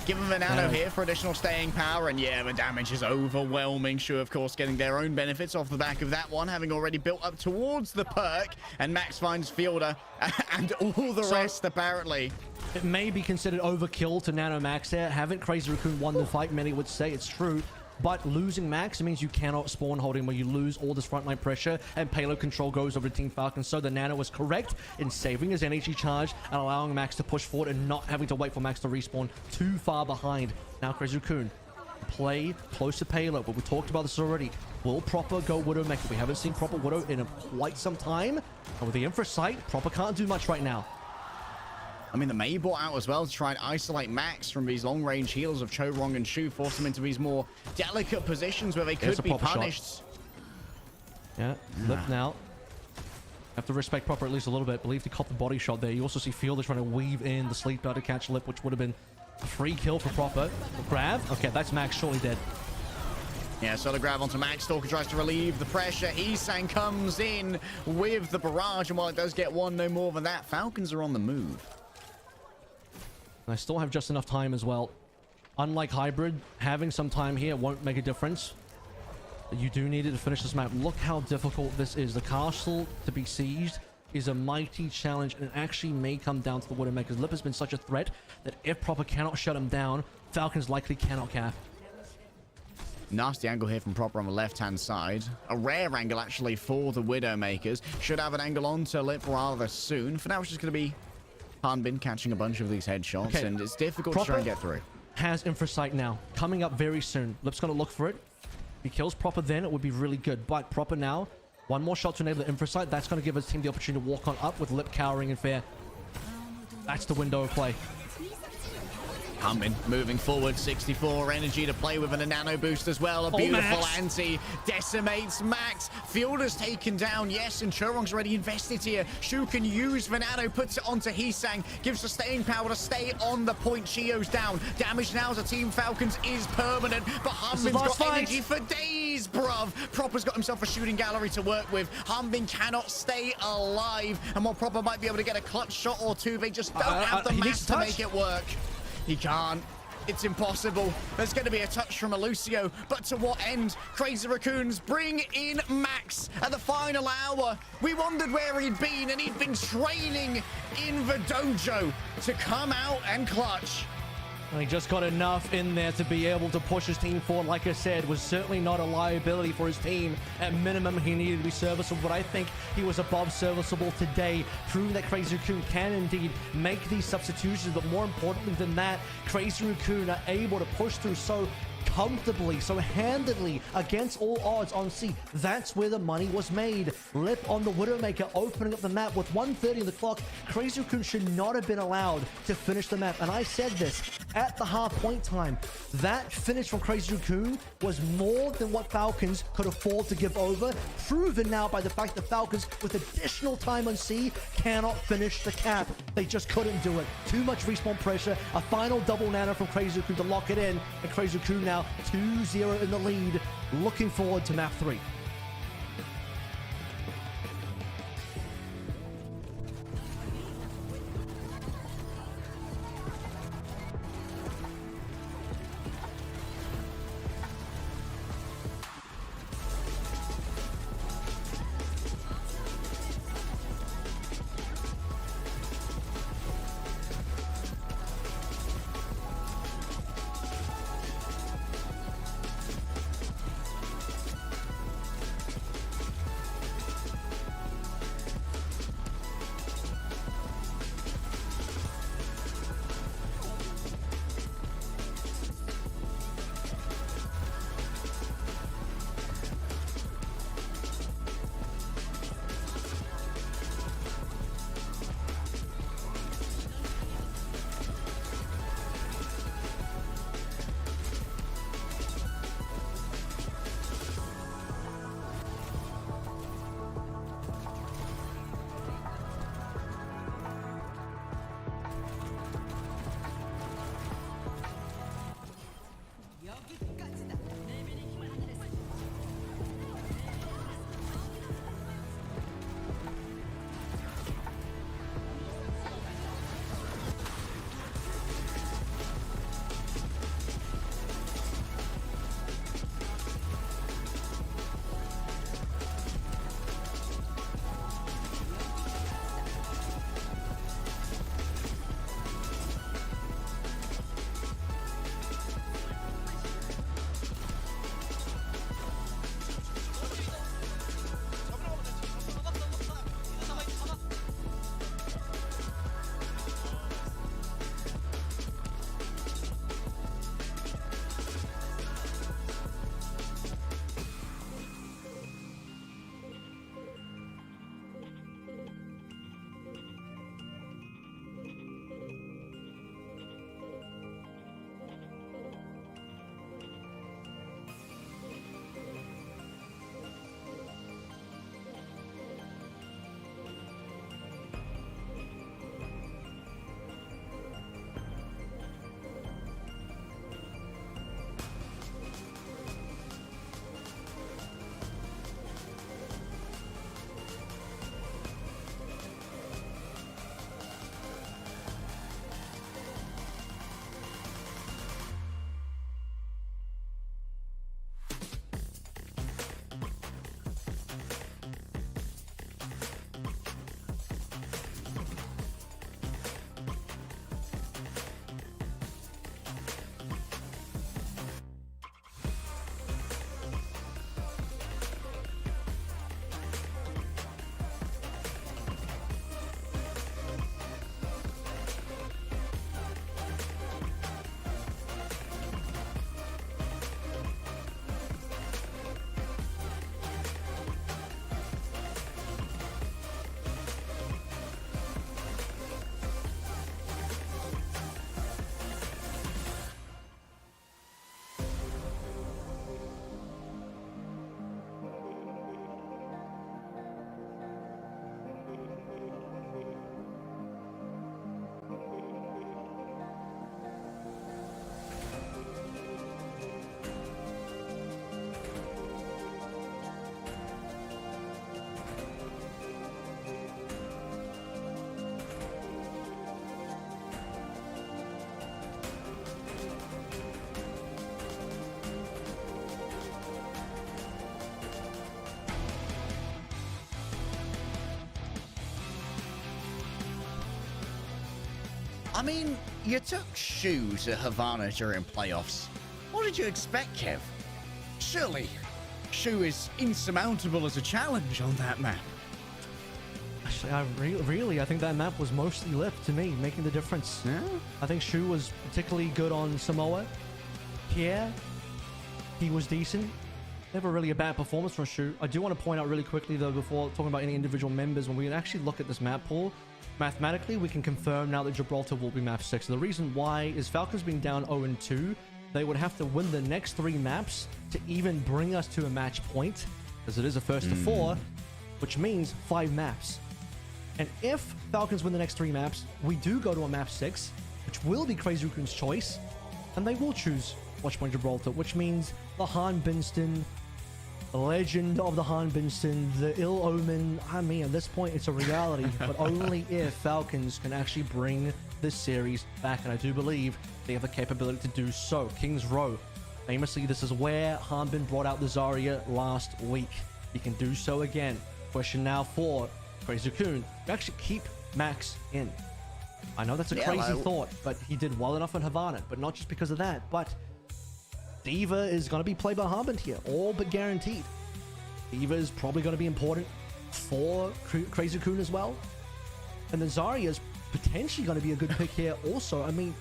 Give him a nano here for additional staying power, and yeah, the damage is overwhelming. Sure, of course, getting their own benefits off the back of that one, having already built up towards the perk, and Max finds Fielder and all the rest, apparently. It may be considered overkill to nano Max there. Haven't Crazy Raccoon won the fight? Many would say it's true. But losing Max means you cannot spawn holding, where you lose all this frontline pressure and payload control goes over to Team Falcon. So the Nano was correct in saving his energy charge and allowing Max to push forward and not having to wait for Max to respawn too far behind. Now Crazy Raccoon play close to payload, but we talked about this already. Will Proper go Widowmaker? We haven't seen Proper Widow in quite some time. And with the infra sight, Proper can't do much right now. I mean, the Mei bought out as well to try and isolate Max from these long-range heals of Chorong and Shu, force them into these more delicate positions where they could be punished. Shot. Yeah, Lip now. Have to respect Proper at least a little bit. Believe he caught the body shot there. You also see Fielder trying to weave in the sleep out to catch Lip, which would have been a free kill for Proper. Grab. Okay, that's Max surely dead. Yeah, so the grab onto Max. Stalker tries to relieve the pressure. Heesang comes in with the barrage, and while it does get one, no more than that. Falcons are on the move. And I still have just enough time as well. Unlike Hybrid, having some time here won't make a difference. You do need it to finish this map. Look how difficult this is. The castle to be sieged is a mighty challenge, and it actually may come down to the Widowmakers. Lip has been such a threat that if Proper cannot shut him down, Falcons likely cannot cap. Nasty angle here from Proper on the left-hand side. A rare angle, actually, for the Widowmakers. Should have an angle onto Lip rather soon. For now, it's just going to be Hanbin catching a bunch of these headshots, and it's difficult to try and get through. Has Infrasight now, coming up very soon. Lip's going to look for it. If he kills Proper then, it would be really good. But Proper now, one more shot to enable the Infrasight. That's going to give his team the opportunity to walk on up with Lip cowering in fair. That's the window of play. Hanbin moving forward, 64 energy to play with and a nano boost as well. A beautiful anti decimates Max. Fielder's taken down, yes, and Churong's already invested here. Shu can use the nano, puts it onto Hisang, gives the staying power to stay on the point. Chio's down. Damage now to Team Falcons is permanent, but Hanbin's got energy for days, bruv. Proper's got himself a shooting gallery to work with. Hanbin cannot stay alive, and while Proper might be able to get a clutch shot or two, they just don't have the mass to make it work. He can't. It's impossible. There's going to be a touch from Lucio, but to what end? Crazy Raccoons bring in Max at the final hour. We wondered where he'd been, and he'd been training in the dojo to come out and clutch. And he just got enough in there to be able to push his team forward. Like I said, was certainly not a liability for his team. At minimum, he needed to be serviceable, but I think he was above serviceable today, proving that Crazy Raccoon can indeed make these substitutions. But more importantly than that, Crazy Raccoon are able to push through so comfortably, so handedly against all odds on C. That's where the money was made. Lip on the Widowmaker opening up the map with 1:30 on the clock. Crazy Raccoon should not have been allowed to finish the map. And I said this at the half point time. That finish from Crazy Raccoon was more than what Falcons could afford to give over. Proven now by the fact that Falcons, with additional time on C, cannot finish the cap. They just couldn't do it. Too much respawn pressure. A final double nano from Crazy Raccoon to lock it in. And Crazy Raccoon now 2-0 in the lead. Looking forward to map 3. I mean, you took Shu to Havana during playoffs. What did you expect, Kev? Surely, Shu is insurmountable as a challenge on that map. Actually, I think that map was mostly left to me, making the difference. Yeah? I think Shu was particularly good on Samoa. Pierre, he was decent. Never really a bad performance from Shu. I do want to point out really quickly, though, before talking about any individual members, when we actually look at this map pool, mathematically, we can confirm now that Gibraltar will be map 6. The reason why is Falcons being down 0-2. They would have to win the next 3 maps to even bring us to a match point, as it is a first to 4, which means 5 maps. And if Falcons win the next 3 maps, we do go to a map 6, which will be Crazy Raccoon's choice, and they will choose Watchpoint Gibraltar, which means the Han Binston, the legend of the Han Binston, the ill omen. I mean, at this point, it's a reality, but only if Falcons can actually bring this series back, and I do believe they have the capability to do so. Kings Row, famously, this is where Han Bin brought out the Zarya last week. He can do so again. Question now for Crazy Raccoon: you actually keep Max in. I know that's a crazy thought, but he did well enough in Havana, but not just because of that, but D.Va is going to be played by Harbin here, all but guaranteed. D.Va is probably going to be important for Crazy Raccoon as well. And then Zarya is potentially going to be a good pick here also. I mean,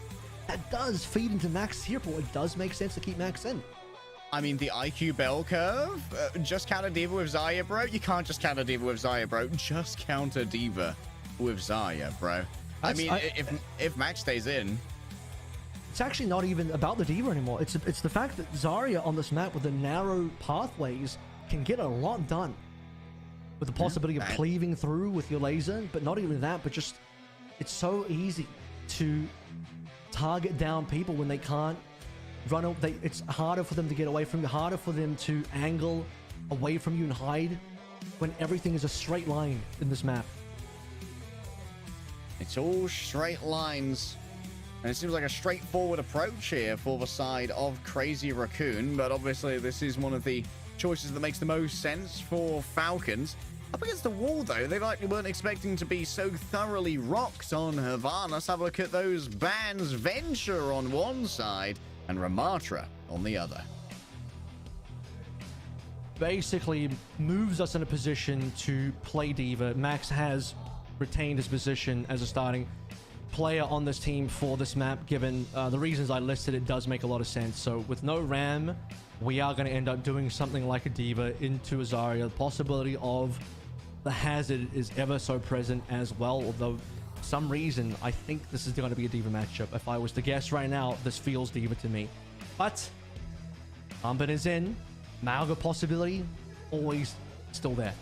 that does feed into Max's hero pool. It does make sense to keep Max in. I mean, the IQ bell curve, just counter D.Va with Zarya, bro. You can't just counter D.Va with Zarya, bro. Just counter D.Va with Zarya, bro. I mean, if Max stays in, it's actually not even about the D.Va anymore. It's the fact that Zarya on this map with the narrow pathways can get a lot done. With the possibility of cleaving through with your laser, but not even that, but just, it's so easy to target down people when they can't run. It's harder for them to get away from you, harder for them to angle away from you and hide when everything is a straight line in this map. It's all straight lines. And it seems like a straightforward approach here for the side of Crazy Raccoon, but obviously this is one of the choices that makes the most sense for Falcons. Up against the wall, though, they likely weren't expecting to be so thoroughly rocked on Havana. Let's have a look at those bans. Venture on one side and Ramatra on the other. Basically moves us in a position to play D.Va. Max has retained his position as a starting player on this team for this map, given the reasons I listed. It does make a lot of sense. So with no Ram, we are going to end up doing something like a D.Va into a Zarya. The possibility of the hazard is ever so present as well, although for some reason I think this is going to be a D.Va matchup. If I was to guess right now, this feels D.Va to me. But Ambin is in. Malga possibility always still there.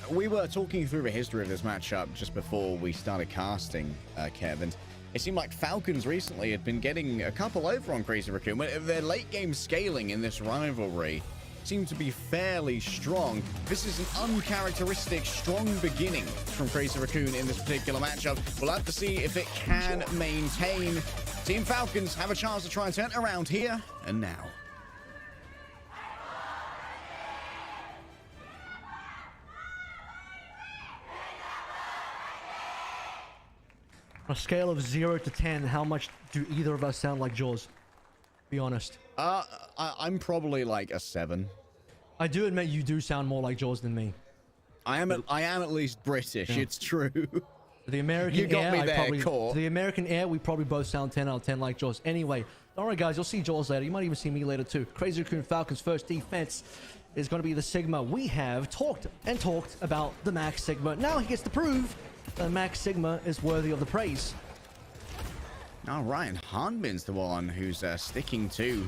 We were talking through the history of this matchup just before we started casting, Kev, and it seemed like Falcons recently had been getting a couple over on Crazy Raccoon. Their late game scaling in this rivalry seemed to be fairly strong. This is an uncharacteristic strong beginning from Crazy Raccoon in this particular matchup. We'll have to see if it can maintain. Team Falcons have a chance to try and turn it around here and now. On a scale of 0 to 10, how much do either of us sound like Jaws? Be honest. I'm probably like a 7. I do admit you do sound more like Jaws than me. I am at least British. Yeah. It's true. The American you got air, me there, the American air, we probably both sound 10 out of 10 like Jaws. Anyway, don't worry, guys. You'll see Jaws later. You might even see me later too. Crazy Raccoon Falcons' first defense is going to be the Sigma. We have talked about the Max Sigma. Now he gets to prove that Max Sigma is worthy of the praise. All right, Hanbin's the one who's sticking to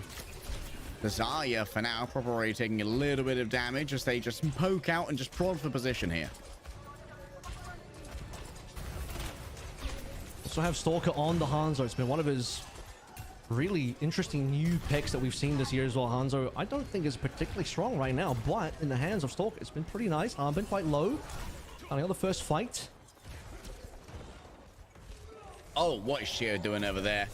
the Zarya for now, probably taking a little bit of damage as they just poke out and just prod for position here. Also have Stalker on the Hanzo. It's been one of his really interesting new picks that we've seen this year as well. Hanzo, I don't think is particularly strong right now, but in the hands of Stalker, it's been pretty nice. Hanbin quite low. On the first fight. Oh, what is Shio doing over there?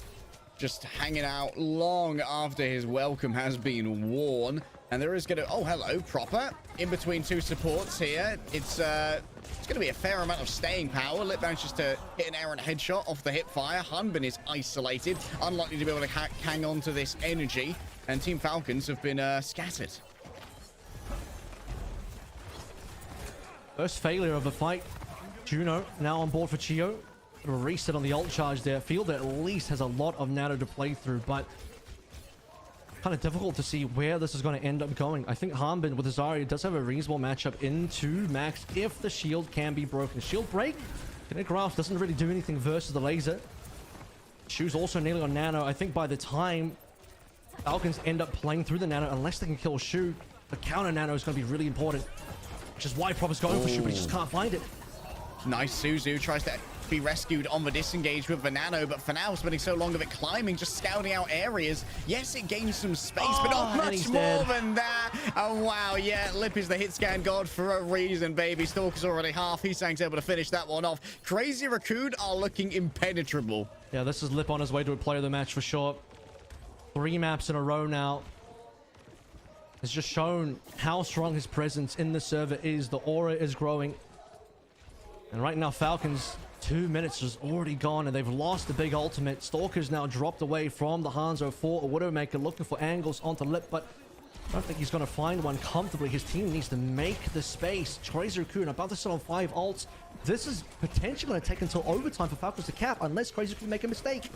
Just hanging out long after his welcome has been worn. And there is going to... Oh, hello, Proper. In between two supports here. It's It's going to be a fair amount of staying power. Lip manages to hit an errant headshot off the hip fire. Hanbin is isolated, unlikely to be able to hang on to this energy. And Team Falcons have been scattered. First failure of the fight. Juno now on board for Chio. A reset on the ult charge there. Field at least has a lot of nano to play through, but kind of difficult to see where this is going to end up going. I think Hanbin with Zarya does have a reasonable matchup into Max if the shield can be broken. Shield break. Kinetic Grasp doesn't really do anything versus the laser. Shu's also nearly on nano. I think by the time Falcons end up playing through the nano, unless they can kill Shu, the counter nano is going to be really important. Which is why Proper's going for Shu, but he just can't find it. Nice. Suzu tries to be rescued on the disengage with the nano, but for now, spending so long of it climbing, just scouting out areas. Yes, it gains some space, but not much more than that. Oh, wow. Yeah, Lip is the hit scan god for a reason, baby. Stalker's already half. Heesang's able to finish that one off. Crazy Raccoon are looking impenetrable. Yeah, this is Lip on his way to a player of the match for sure. 3 maps in a row now. Has just shown how strong his presence in the server is. The aura is growing. And right now, Falcons, 2 minutes is already gone, and they've lost the big ultimate. Stalker's now dropped away from the Hanzo for a Widowmaker, looking for angles onto Lip, but I don't think he's going to find one comfortably. His team needs to make the space. Crazy Raccoon about to sit on 5 ults. This is potentially going to take until overtime for Falcons to cap, unless Crazy Raccoon make a mistake.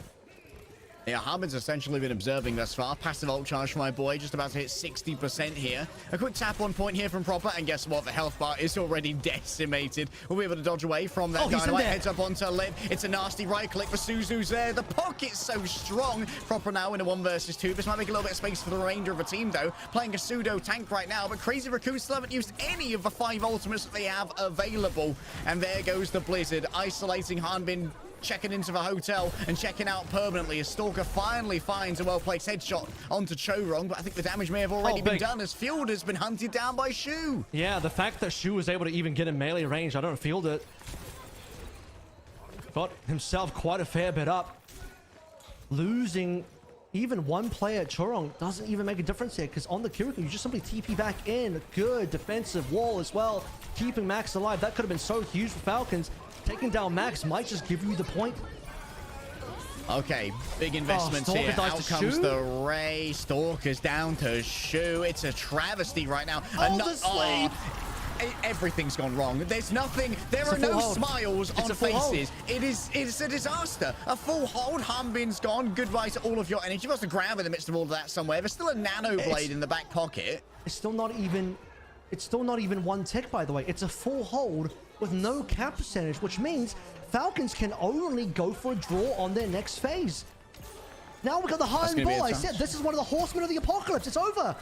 Yeah, Harbin's essentially been observing thus far. Passive ult charge for my boy, just about to hit 60% here. A quick tap on point here from Proper, and guess what? The health bar is already decimated. We'll be able to dodge away from that dynamite. Heads up onto Lip. It's a nasty right click for Suzu's there. The pocket's so strong. Proper now in a 1 versus 2. This might make a little bit of space for the remainder of the team, though. Playing a pseudo tank right now, but Crazy Raccoon still haven't used any of the 5 ultimates that they have available. And there goes the Blizzard, isolating Hanbin, checking into the hotel and checking out permanently as Stalker finally finds a well-placed headshot onto Chorong, but I think the damage may have already been done as Field has been hunted down by Shu. Yeah, the fact that Shu was able to even get in melee range, I don't feel it. Got himself quite a fair bit up. Losing even one player, Chorong, doesn't even make a difference here, because on the Kirikou, you just simply TP back in. Good defensive wall as well, keeping Max alive. That could have been so huge for Falcons. Taking down Max might just give you the point. Okay, big investments here. Out comes the Ray. Stalker's down to Shu. It's a travesty right now. Everything's gone wrong. There's nothing. There are no smiles on faces. It's a disaster. A full hold. Hanbin's gone. Goodbye to all of your energy. You must have grabbed in the midst of all of that somewhere. There's still a nano blade in the back pocket. It's still not even 1 tick, by the way. It's a full hold with no cap percentage, which means Falcons can only go for a draw on their next phase. Now we've got the high and ball. I said this is one of the horsemen of the apocalypse. It's over.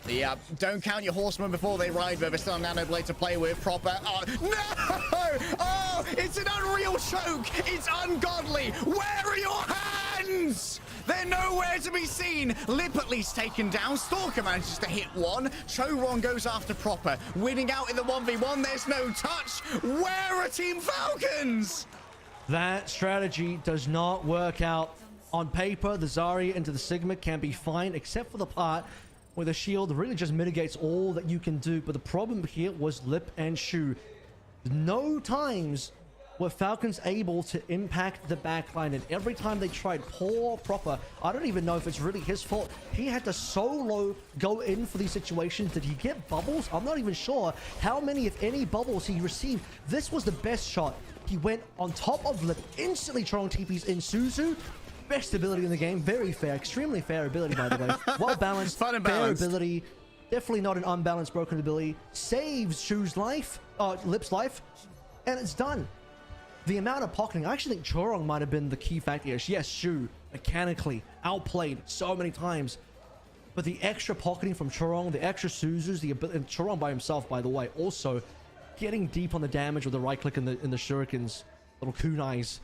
Yeah, don't count your horsemen before they ride, but there's still a nano blade to play with. Proper. Oh, no! Oh, it's an unreal choke. It's ungodly. Where are your hands? They're nowhere to be seen. Lip at least taken down. Stalker manages to hit one. Chorong goes after Proper. Winning out in the 1v1. There's no touch. Where are Team Falcons? That strategy does not work out. On paper, the Zarya into the Sigma can be fine, except for the part where the shield really just mitigates all that you can do. But the problem here was Lip and Shu. No times were Falcons able to impact the backline, and every time they tried, poor Proper, I don't even know if it's really his fault. He had to solo go in for these situations. Did he get bubbles? I'm not even sure how many, if any, bubbles he received. This was the best shot. He went on top of Lip, instantly throwing TPs in Suzu. Best ability in the game, very fair, extremely fair ability, by the way. Well balanced, Fun and fair balanced. ability. Definitely not an unbalanced broken ability. Saves Shu's life, Lip's life, and it's done. The amount of pocketing, I actually think Chorong might have been the key factor here. Yes, Shu, mechanically, outplayed so many times. But the extra pocketing from Chorong, the extra Suzus, and Chorong by himself, by the way, also getting deep on the damage with the right click in the shurikens, little kunais.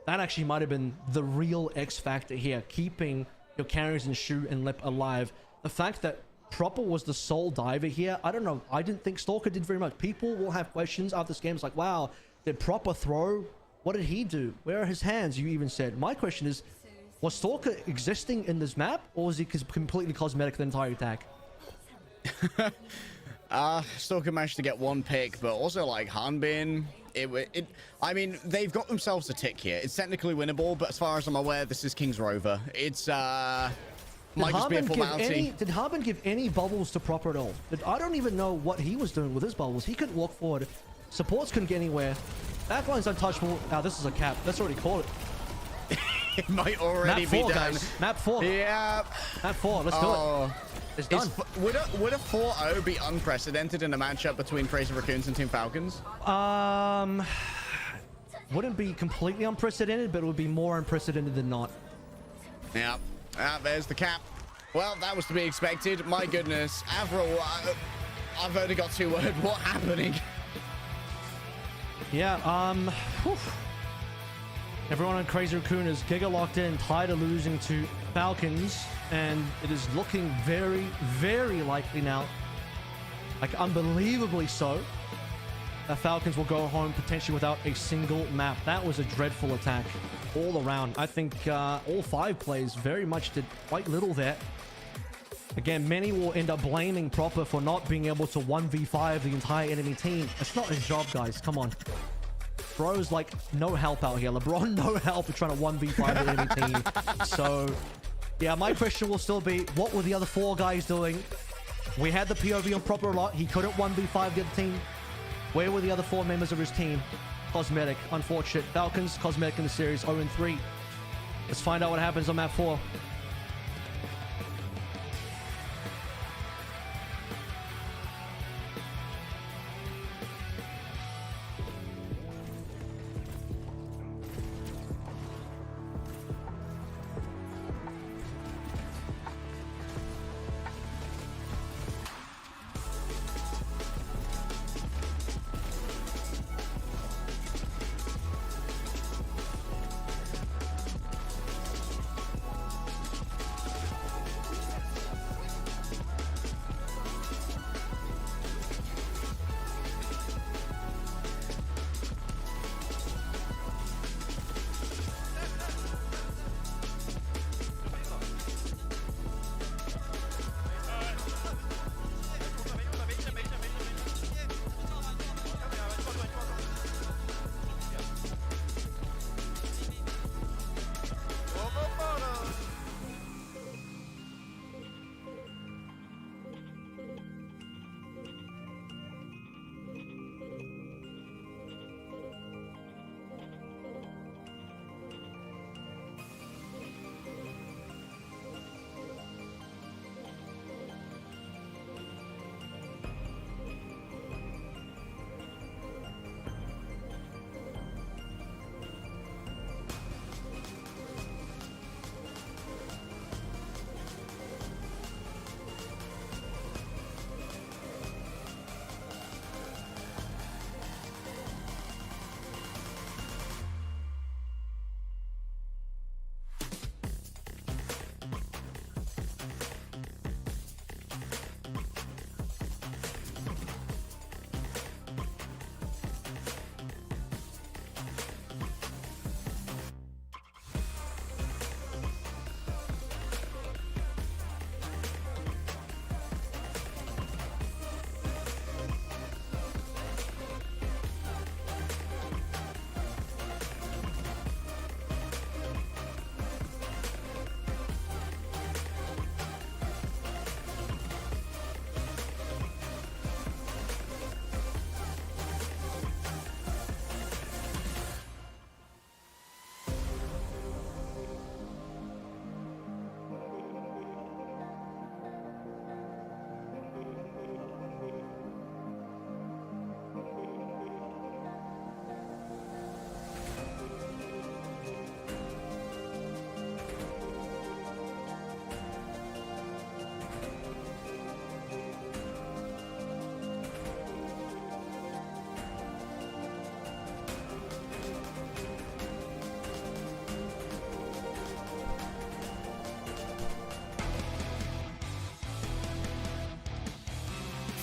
That actually might have been the real X factor here, keeping your carries and Shu and Lip alive. The fact that Proper was the sole diver here, I don't know. I didn't think Stalker did very much. People will have questions after this game. It's like, wow, did Proper throw? What did he do? Where are his hands? You even said. My question is, was Stalker existing in this map, or was he completely cosmetic the entire attack? Stalker managed to get one pick, but also like Hanbin, I mean, they've got themselves a tick here. It's technically winnable, but as far as I'm aware, this is King's Rover. It's might just be a formality. Did Harbin give any bubbles to Proper at all? I don't even know what he was doing with his bubbles. He couldn't walk forward. Supports couldn't get anywhere. Backline's untouchable. Now this is a cap. Let's already call it. It might already Map be 4, done. guys. Map 4. Yeah. Map 4. Let's do it. It's done. Would a 4-0 be unprecedented in a matchup between Crazy Raccoons and Team Falcons? Wouldn't be completely unprecedented, but it would be more unprecedented than not. Yeah. There's the cap. Well, that was to be expected. My goodness. Avril, I've only got 2 words. What happening? Yeah, whew. Everyone on Crazy Raccoon is giga locked in, tired of losing to Falcons, and it is looking very, very likely now, like unbelievably so, that Falcons will go home potentially without a single map. That was a dreadful attack all around. I think all 5 plays very much did quite little there. Again, many will end up blaming Proper for not being able to 1v5 the entire enemy team. It's not his job, guys. Come on. Bro's like no help out here. LeBron, no help in trying to 1v5 the enemy team. So, yeah, my question will still be, what were the other 4 guys doing? We had the POV on Proper a lot. He couldn't 1v5 the other team. Where were the other 4 members of his team? Cosmetic, unfortunate. Falcons, Cosmetic in the series, 0-3. Let's find out what happens on map 4.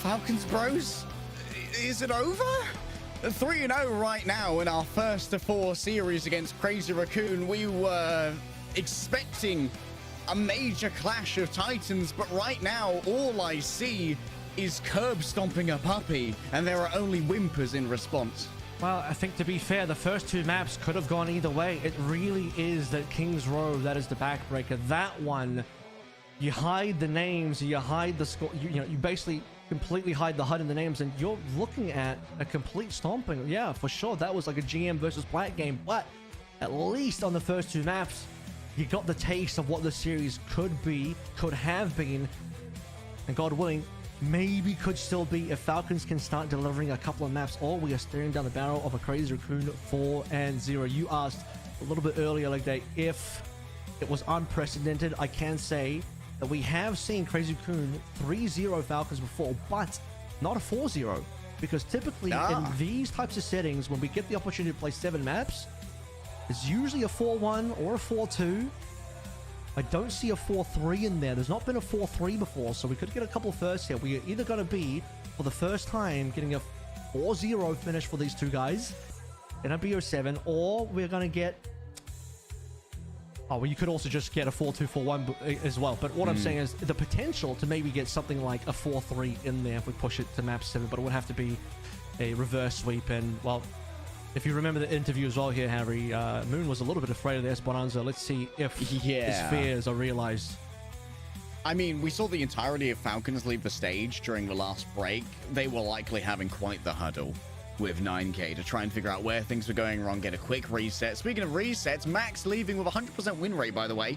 Falcons bros, is it over? 3-0 right now in our first of 4 series against Crazy Raccoon. We were expecting a major clash of titans, but right now all I see is curb stomping a puppy, and there are only whimpers in response. Well, I think to be fair, the first two maps could have gone either way. It really is that King's Row that is the backbreaker. That one, you hide the names, you hide the score, you basically completely hide the HUD and the names, and you're looking at a complete stomping. Yeah, for sure, that was like a GM versus Black game, but at least on the first two maps, you got the taste of what the series could be, could have been, and God willing, maybe could still be if Falcons can start delivering a couple of maps, or we are staring down the barrel of a Crazy Raccoon 4-0. You asked a little bit earlier, like that, if it was unprecedented. I can say that we have seen Crazy Raccoon 3-0 Falcons before, but not a 4-0, because typically in these types of settings, when we get the opportunity to play 7 maps, it's usually a 4-1 or a 4-2. I don't see a 4-3 in there. There's not been a 4-3 before, so we could get a couple firsts here. We are either going to be, for the first time, getting a 4-0 finish for these two guys in a BO7, or we're going to get... Oh, well, you could also just get a 4-2, 4-1 as well. But what I'm saying is the potential to maybe get something like a 4-3 in there if we push it to map 7, but it would have to be a reverse sweep. And, well, if you remember the interview as well here, Harry, Moon was a little bit afraid of the Esperanza. Let's see if his fears are realized. I mean, we saw the entirety of Falcons leave the stage during the last break. They were likely having quite the huddle with 9K to try and figure out where things were going wrong, get a quick reset. Speaking of resets, Max leaving with a 100% win rate, by the way.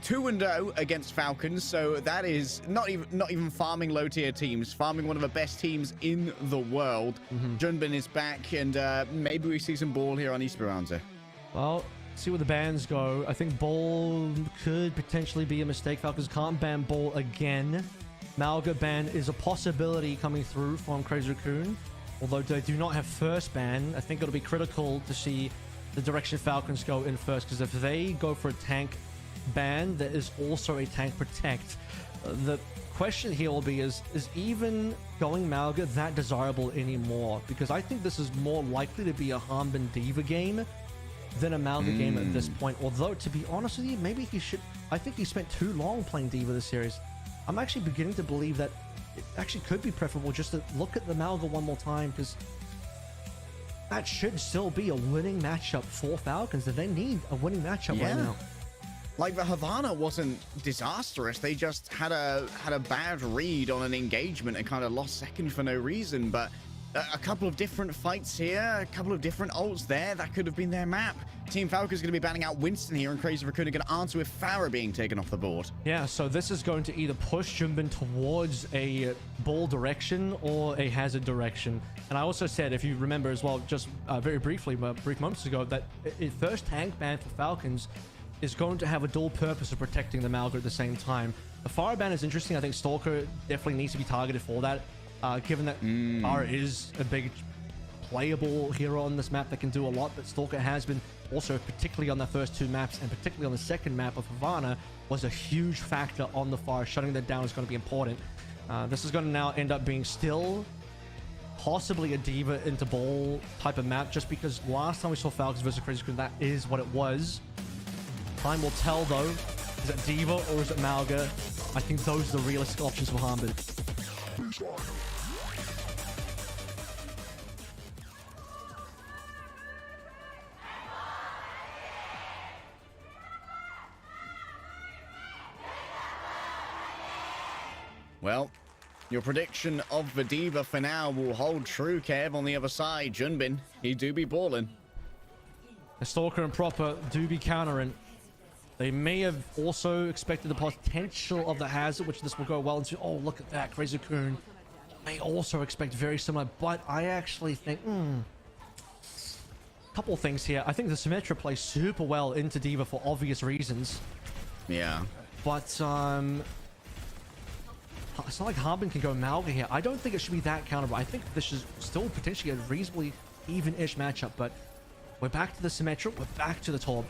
2-0 against Falcons, so that is not even farming low-tier teams, farming one of the best teams in the world. Junbin is back, and maybe we see some ball here on Esperanza. Well, see where the bans go. I think ball could potentially be a mistake. Falcons can't ban ball again. Malga ban is a possibility coming through from Crazy Raccoon. Although they do not have first ban, I think it'll be critical to see the direction Falcons go in first, because if they go for a tank ban, there is also a tank protect. The question here will be, is even going Malga that desirable anymore? Because I think this is more likely to be a Harbin Diva game than a Malga game at this point. Although, to be honest with you, maybe he should... I think he spent too long playing Diva this series. I'm actually beginning to believe that it actually could be preferable just to look at the Malga one more time, because that should still be a winning matchup for Falcons, and they need a winning matchup right now. Like, the Havana wasn't disastrous. They just had a bad read on an engagement and kind of lost second for no reason. But a couple of different fights here, a couple of different ults there, that could have been their map. Team Falcons going to be banning out Winston here, and Crazy Raccoon are going to answer with Farah being taken off the board. Yeah, so this is going to either push Junbin towards a ball direction or a hazard direction. And I also said, if you remember as well, just very briefly, brief moments ago, that first tank ban for Falcons is going to have a dual purpose of protecting the Malga at the same time. The Farah ban is interesting. I think Stalker definitely needs to be targeted for that, given that Farah is a big playable hero on this map that can do a lot, but Stalker has been also, particularly on the first two maps and particularly on the second map of Havana, was a huge factor on the Farah. Shutting that down is going to be important. This is going to now end up being still possibly a Diva into ball type of map, just because last time we saw Falcons versus Crazy Raccoon, that is what it was. Time will tell, though. Is it Diva or is it Malga? I think those are the realistic options for Harbin. Well, your prediction of the Diva for now will hold true, Kev. On the other side, Junbin, he do be balling. The Stalker and Proper do be countering. They may have also expected the potential of the hazard, which this will go well into. Oh, look at that. Crazy Raccoon may also expect very similar, but I actually think, couple things here. I think the Symmetra plays super well into Diva for obvious reasons. Yeah. But, it's not like Harbin can go Malga here. I don't think it should be that counterable. I think this is still potentially a reasonably even-ish matchup, but we're back to the Symmetra. We're back to the Torb.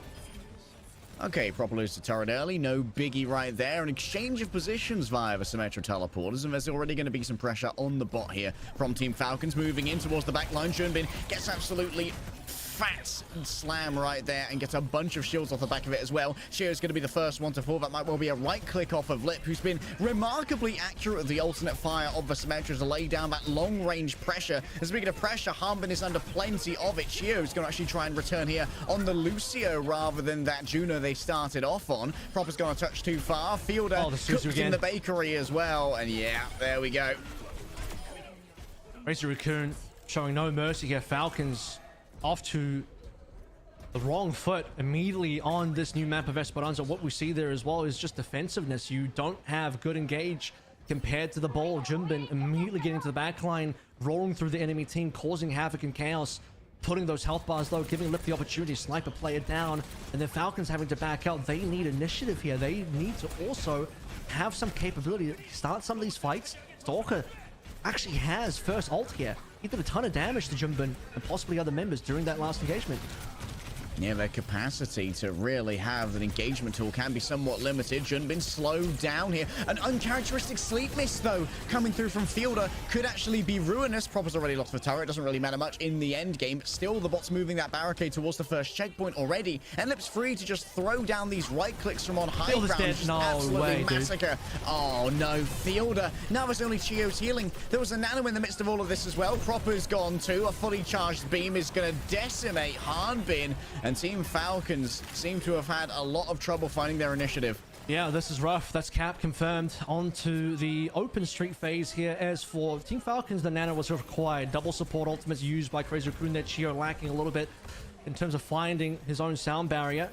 Okay, Proper loses the turret early. No biggie right there. An exchange of positions via the Symmetra teleporters, and there's already going to be some pressure on the bot here from Team Falcons. Moving in towards the back line. Junbin gets absolutely fat slam right there and gets a bunch of shields off the back of it as well. Shio's going to be the first one to fall. That might well be a right click off of Lip, who's been remarkably accurate with the alternate fire of the Symmetra to lay down that long-range pressure. And speaking of pressure, Harbin is under plenty of it. Shio's going to actually try and return here on the Lucio rather than that Juno they started off on. Proper's going to touch too far. Fielder cooked in the bakery as well. And yeah, there we go. Razor Raccoon showing no mercy here. Falcons off to the wrong foot immediately on this new map of Esperanza. What we see there as well is just defensiveness. You don't have good engage compared to the ball. Jimbin immediately getting to the backline, rolling through the enemy team, causing havoc and chaos, putting those health bars low, giving Lip the opportunity to snipe a player down, and then Falcons having to back out. They need initiative here. They need to also have some capability to start some of these fights. Stalker actually has first ult here. He did a ton of damage to Jimbin and possibly other members during that last engagement. Yeah, their capacity to really have an engagement tool can be somewhat limited. Junbin slowed down here. An uncharacteristic sleep miss, though, coming through from Fielder could actually be ruinous. Proper's already lost the turret. Doesn't really matter much in the end game. But still, the bot's moving that barricade towards the first checkpoint already. And Lip's free to just throw down these right clicks from on high ground. Just absolutely massacre. Oh, no. Fielder. Now there's only Chio's healing. There was a nano in the midst of all of this as well. Proper's gone too. A fully charged beam is going to decimate Harbin. And Team Falcons seem to have had a lot of trouble finding their initiative. Yeah, this is rough. That's cap confirmed. On to the open street phase here. As for Team Falcons, the nano was required. Double support ultimates used by Crazy Raccoon. That Chio lacking a little bit in terms of finding his own sound barrier.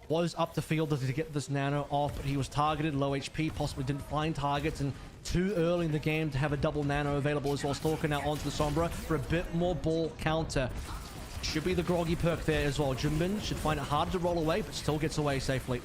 Was up the field to get this nano off, but he was targeted, low HP, possibly didn't find targets, and too early in the game to have a double nano available as well. Stalker now onto the Sombra for a bit more ball counter. Should be the groggy perk there as well. Jimbin should find it hard to roll away, but still gets away safely.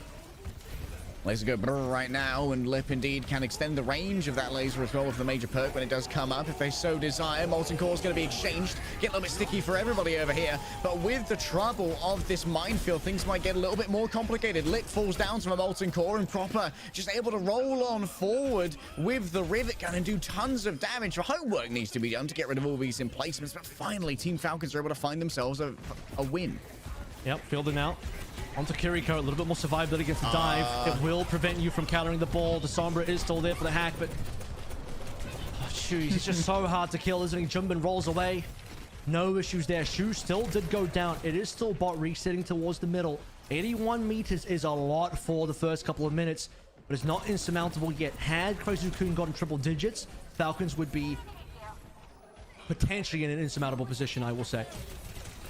Laser go brr right now, and Lip indeed can extend the range of that laser as well with the major perk when it does come up, if they so desire. Molten Core is going to be exchanged, get a little bit sticky for everybody over here, but with the trouble of this minefield, things might get a little bit more complicated. Lip falls down to a Molten Core, and Proper just able to roll on forward with the Rivet Gun and do tons of damage. The homework needs to be done to get rid of all these emplacements, but finally Team Falcons are able to find themselves a win. Yep, fielding out. Onto Kiriko, a little bit more survivability against the dive. It will prevent you from countering the ball. The Sombra is still there for the hack, but... Oh, jeez, it's just so hard to kill, isn't he? Jimbin rolls away. No issues there. Shu still did go down. It is still bot resetting towards the middle. 81 meters is a lot for the first couple of minutes, but it's not insurmountable yet. Had Crazy Raccoon gotten triple digits, Falcons would be potentially in an insurmountable position, I will say.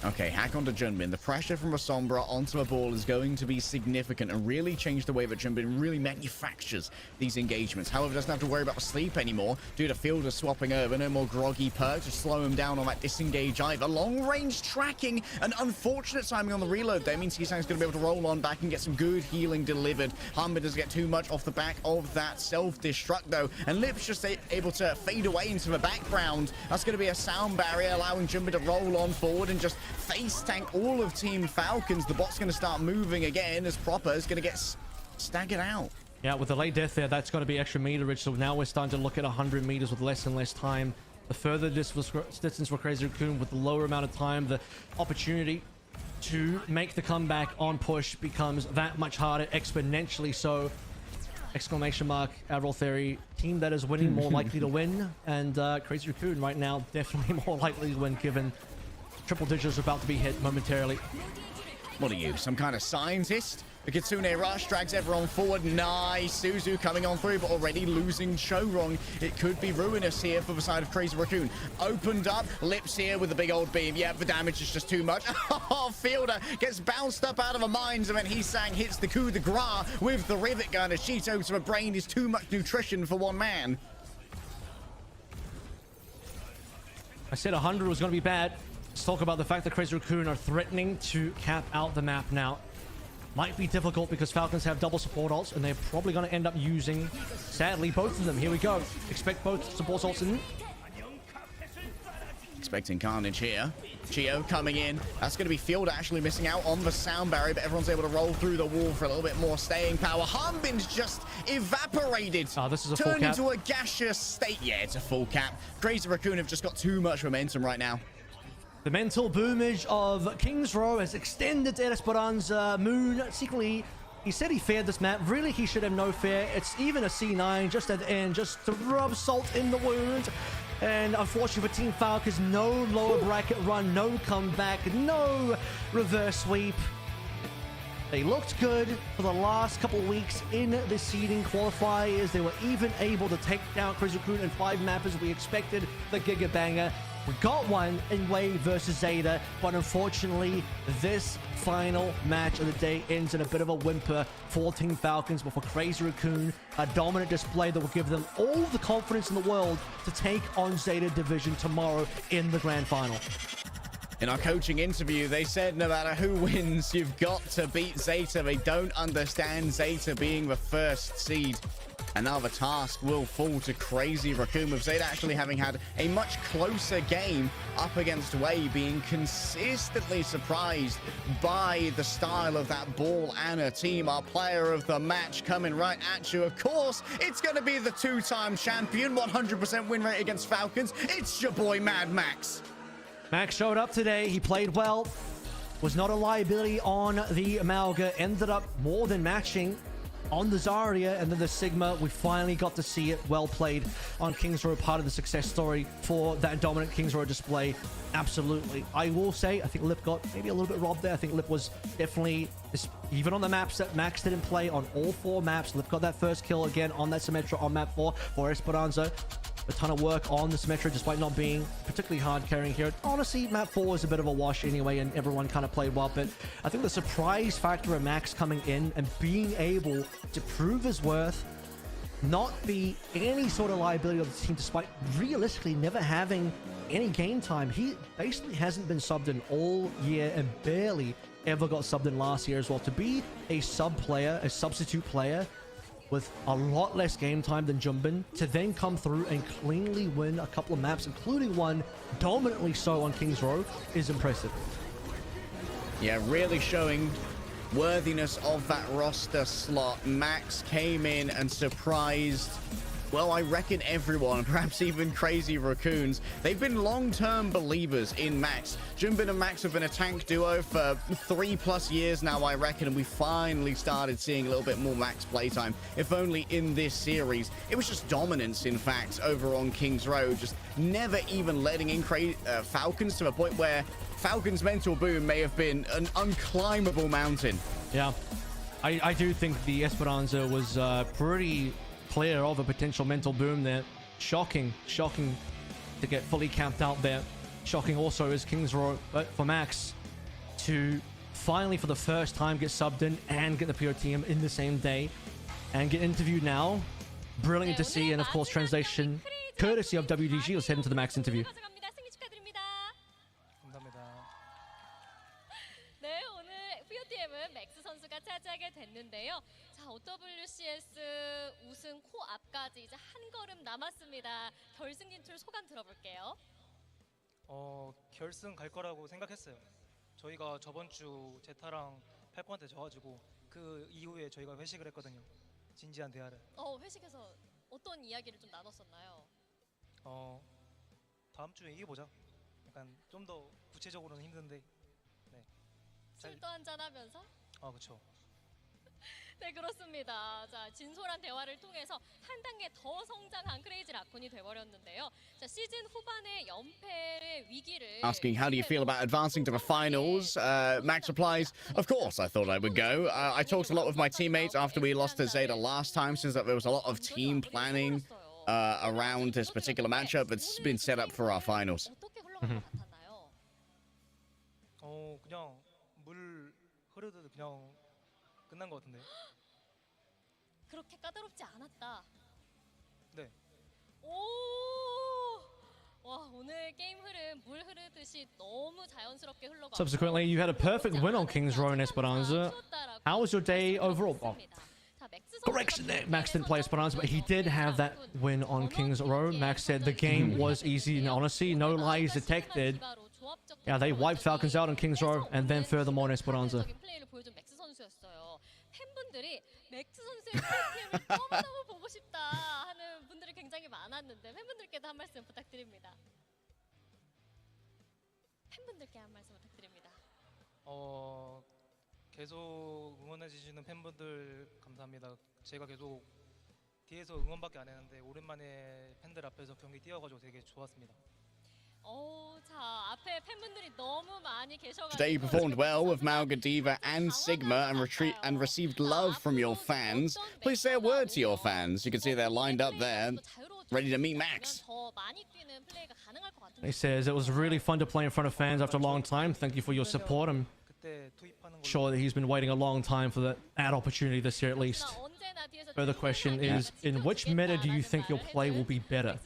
Okay, hack onto Junbin. The pressure from a Sombra onto a ball is going to be significant and really change the way that Junbin really manufactures these engagements. However, doesn't have to worry about the sleep anymore due to Fielder swapping over. No more groggy perks to slow him down on that disengage either. Long-range tracking and unfortunate timing on the reload there means Kisang's going to be able to roll on back and get some good healing delivered. Harbin doesn't get too much off the back of that self-destruct though, and Lip's just able to fade away into the background. That's going to be a sound barrier allowing Junbin to roll on forward and just face tank all of Team Falcons. The bot's going to start moving again as Proper is going to get staggered out. Yeah, with the late death there, that's going to be extra meterage. So now we're starting to look at 100 meters with less and less time. The further distance for Crazy Raccoon with the lower amount of time, the opportunity to make the comeback on push becomes that much harder, exponentially so. Exclamation mark, Avril Theory, team that is winning more likely to win. And Crazy Raccoon right now definitely more likely to win given triple digits are about to be hit momentarily. What are you, some kind of scientist? The Kitsune Rush drags everyone forward. Nice. Suzu coming on through, but already losing Chorong. It could be ruinous here for the side of Crazy Raccoon. Opened up. Lips here with a big old beam. Yeah, the damage is just too much. Oh, Fielder gets bounced up out of the mines, and then Hisang hits the coup de grace with the Rivet Gun. As Cheeto to the brain is too much nutrition for one man. I said 100 was going to be bad. Let's talk about the fact that Crazy Raccoon are threatening to cap out the map now. Might be difficult because Falcons have double support ults, and they're probably going to end up using, sadly, both of them. Here we go. Expect both support ults in. Expecting carnage here. Chio coming in. That's going to be Field actually missing out on the sound barrier, but everyone's able to roll through the wall for a little bit more staying power. Harbin's just evaporated. This is a full Turned cap. into a gaseous state. Yeah, it's a full cap. Crazy Raccoon have just got too much momentum right now. The mental boomage of Kings Row has extended to Esperanza. Moon, secretly, he said he feared this map. Really, he should have no fear. It's even a C9 just at the end, just to rub salt in the wound. And unfortunately for Team Falcons, no lower bracket run, no comeback, no reverse sweep. They looked good for the last couple of weeks in the seeding qualifiers. They were even able to take down Crazy Recruit in 5 mappers. We expected the Giga Banger. We got one in Wave versus Zeta, but unfortunately, this final match of the day ends in a bit of a whimper for Team Falcons, but for Crazy Raccoon, a dominant display that will give them all the confidence in the world to take on Zeta Division tomorrow in the grand final. In our coaching interview, they said no matter who wins, you've got to beat Zeta. They don't understand Zeta being the first seed. And now the task will fall to Crazy Raccoon, with Zeta actually having had a much closer game up against Wei, being consistently surprised by the style of that Ball Anna team. Our player of the match coming right at you. Of course, it's going to be the 2-time champion, 100% win rate against Falcons. It's your boy, Mad Max. Max showed up today. He played well. Was not a liability on the Amalga. Ended up more than matching on the Zarya, and then the Sigma. We finally got to see it. Well played on Kings Row, part of the success story for that dominant Kings Row display. Absolutely. I will say, I think Lip got maybe a little bit robbed there. I think Lip was definitely, even on the maps that Max didn't play, on all 4 maps, Lip got that first kill again on that Symmetra on map 4 for Esperanza. A ton of work on the Symmetra, despite not being particularly hard carrying here. Honestly, map 4 was a bit of a wash anyway, and everyone kind of played well, but I think the surprise factor of Max coming in and being able to prove his worth, not be any sort of liability of the team, despite realistically never having any game time. He basically hasn't been subbed in all year and barely ever got subbed in last year as well. To be a sub player, a substitute player, with a lot less game time than Jumbin, to then come through and cleanly win a couple of maps, including one dominantly so on Kings Row, is impressive. Yeah, really showing worthiness of that roster slot. Max came in and surprised, well, I reckon everyone, perhaps even Crazy Raccoons. They've been long-term believers in Max. Jumbin and Max have been a tank duo for 3+ years now, I reckon, and we finally started seeing a little bit more Max playtime, if only in this series. It was just dominance, in fact, over on Kings Row, just never even letting in Falcons, to a point where Falcons' mental boom may have been an unclimbable mountain. Yeah, I do think the Esperanza was pretty clear of a potential mental boom there. Shocking to get fully camped out there. Shocking also is Kings Row, but for Max to finally for the first time get subbed in and get the POTM in the same day and get interviewed now. Brilliant to see, and of course translation courtesy of WDG. Let's head into the Max interview. 네, 오늘 POTM은 맥스 선수가 차지하게 됐는데요. 자, OWCS 우승 코앞까지 이제 한 걸음 남았습니다. 결승 진출 소감 들어볼게요. 결승 갈 거라고 생각했어요. 저희가 저번 주 제타랑 팔콘한테 져가지고 그 이후에 저희가 회식을 했거든요. 진지한 대화를. 회식에서 어떤 이야기를 좀 나눴었나요? 다음 주에 이겨보자. 약간 좀 더 구체적으로는 힘든데. 네. 술도 한잔 하면서? 그렇죠. 네, 그렇습니다. 자, 진솔한 대화를 통해서 한 단계 더 성장한 크레이지 라쿤이 돼버렸는데요. 자, 시즌 후반에 연패의 위기를 Asking how do you feel about advancing to the finals, Max replies, of course I thought I would go. I talked a lot with my teammates after we lost to Zeta last time, since there was a lot of team planning around this particular matchup that's been set up for our finals. 어떻게 흘러간 것 같았나요? 그냥 물 흐르듯 그냥 끝난 것 같은데. 그렇게 까다롭지 않았다. 네. 와, 오늘 게임 흐름 물 흐르듯이 너무 자연스럽게 흘러가고. Subsequently, you had a perfect win on Kings Row and Esperanza. How was your day overall? Correction there. Max didn't play Esperanza, but he did have that win on Kings Row. Max said the game was easy, and honestly, no lies detected. Yeah, they wiped Falcons out on Kings Row, and then furthermore on Esperanza. 팬분들이 맥스 선수의 POTM을 너무너무 보고 싶다 하는 분들이 굉장히 많았는데 팬분들께도 한 말씀 부탁드립니다. 팬분들께 한 말씀 부탁드립니다. 계속 응원해 주시는 팬분들 감사합니다. 제가 계속 뒤에서 응원밖에 안 했는데 오랜만에 팬들 앞에서 경기 뛰어가지고 되게 좋았습니다. 자, 앞에 팬분들이 너무 많이 계셔가지고 Today you performed well with Malgadiva and Sigma and received love from your fans. Please say a word to your fans. You can see they're lined up there, ready to meet Max. 더 많이 뛰는 플레이가 가능할 것 같은데. He says it was really fun to play in front of fans after a long time. Thank you for your support. I'm sure that he's been waiting a long time for that opportunity this year at least. Further question is, in which meta do you think your play will be better?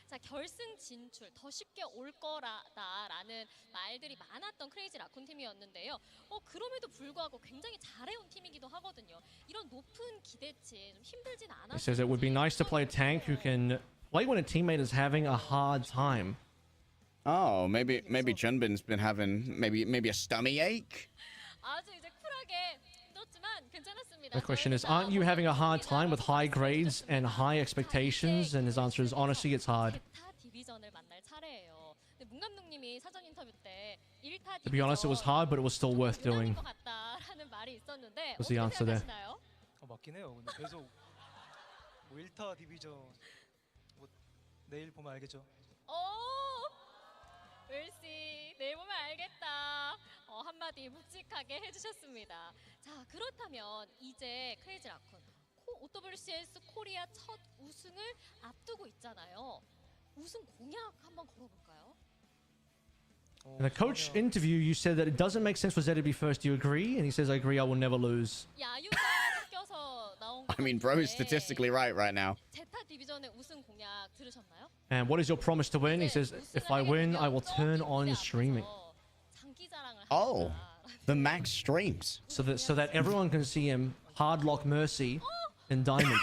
자, 결승 진출 더 쉽게 올 거라는 말들이 많았던 크레이지 라쿤 팀이었는데요. 그럼에도 불구하고 굉장히 잘해온 팀이기도 하거든요. 이런 높은 기대치 좀 힘들진 않았어요. He says it would be nice to play a tank who can play when a teammate is having a hard time. Oh, maybe Junbin's been having maybe a stomach ache. 아주 이제 쿨하게 떴지만 괜찮았습니다. The question is, aren't you having a hard time with high grades and high expectations? And his answer is, honestly, it's hard. 디비전을 만날 차례예요. 근데 문 감독님이 사전 인터뷰 때 1타 To be honest, it was hard, but it was still worth doing. 것 같다라는 말이 있었는데 Was the answer there? 맞긴 해요. 근데 계속 뭐 1타 디비전 뭐 내일 보면 알겠죠. 웰씨 내일 보면 알겠다. 한마디 묵직하게 해주셨습니다. 자, 그렇다면 이제 크레이지 라쿤 OWCS 코리아 첫 우승을 앞두고 있잖아요. 우승 공약 한번 걸어볼까요? In the coach interview, you said that it doesn't make sense for Zed to be first. Do you agree? And he says, I agree, I will never lose. 야유가 섞여서 나온 I mean, bro is statistically right now. 제타 디비전의 우승 공약 들으셨나요? And what is your promise to win? He says, if I win, I will turn on streaming. Oh, the Max streams. So that everyone can see him hardlock Mercy in Diamond.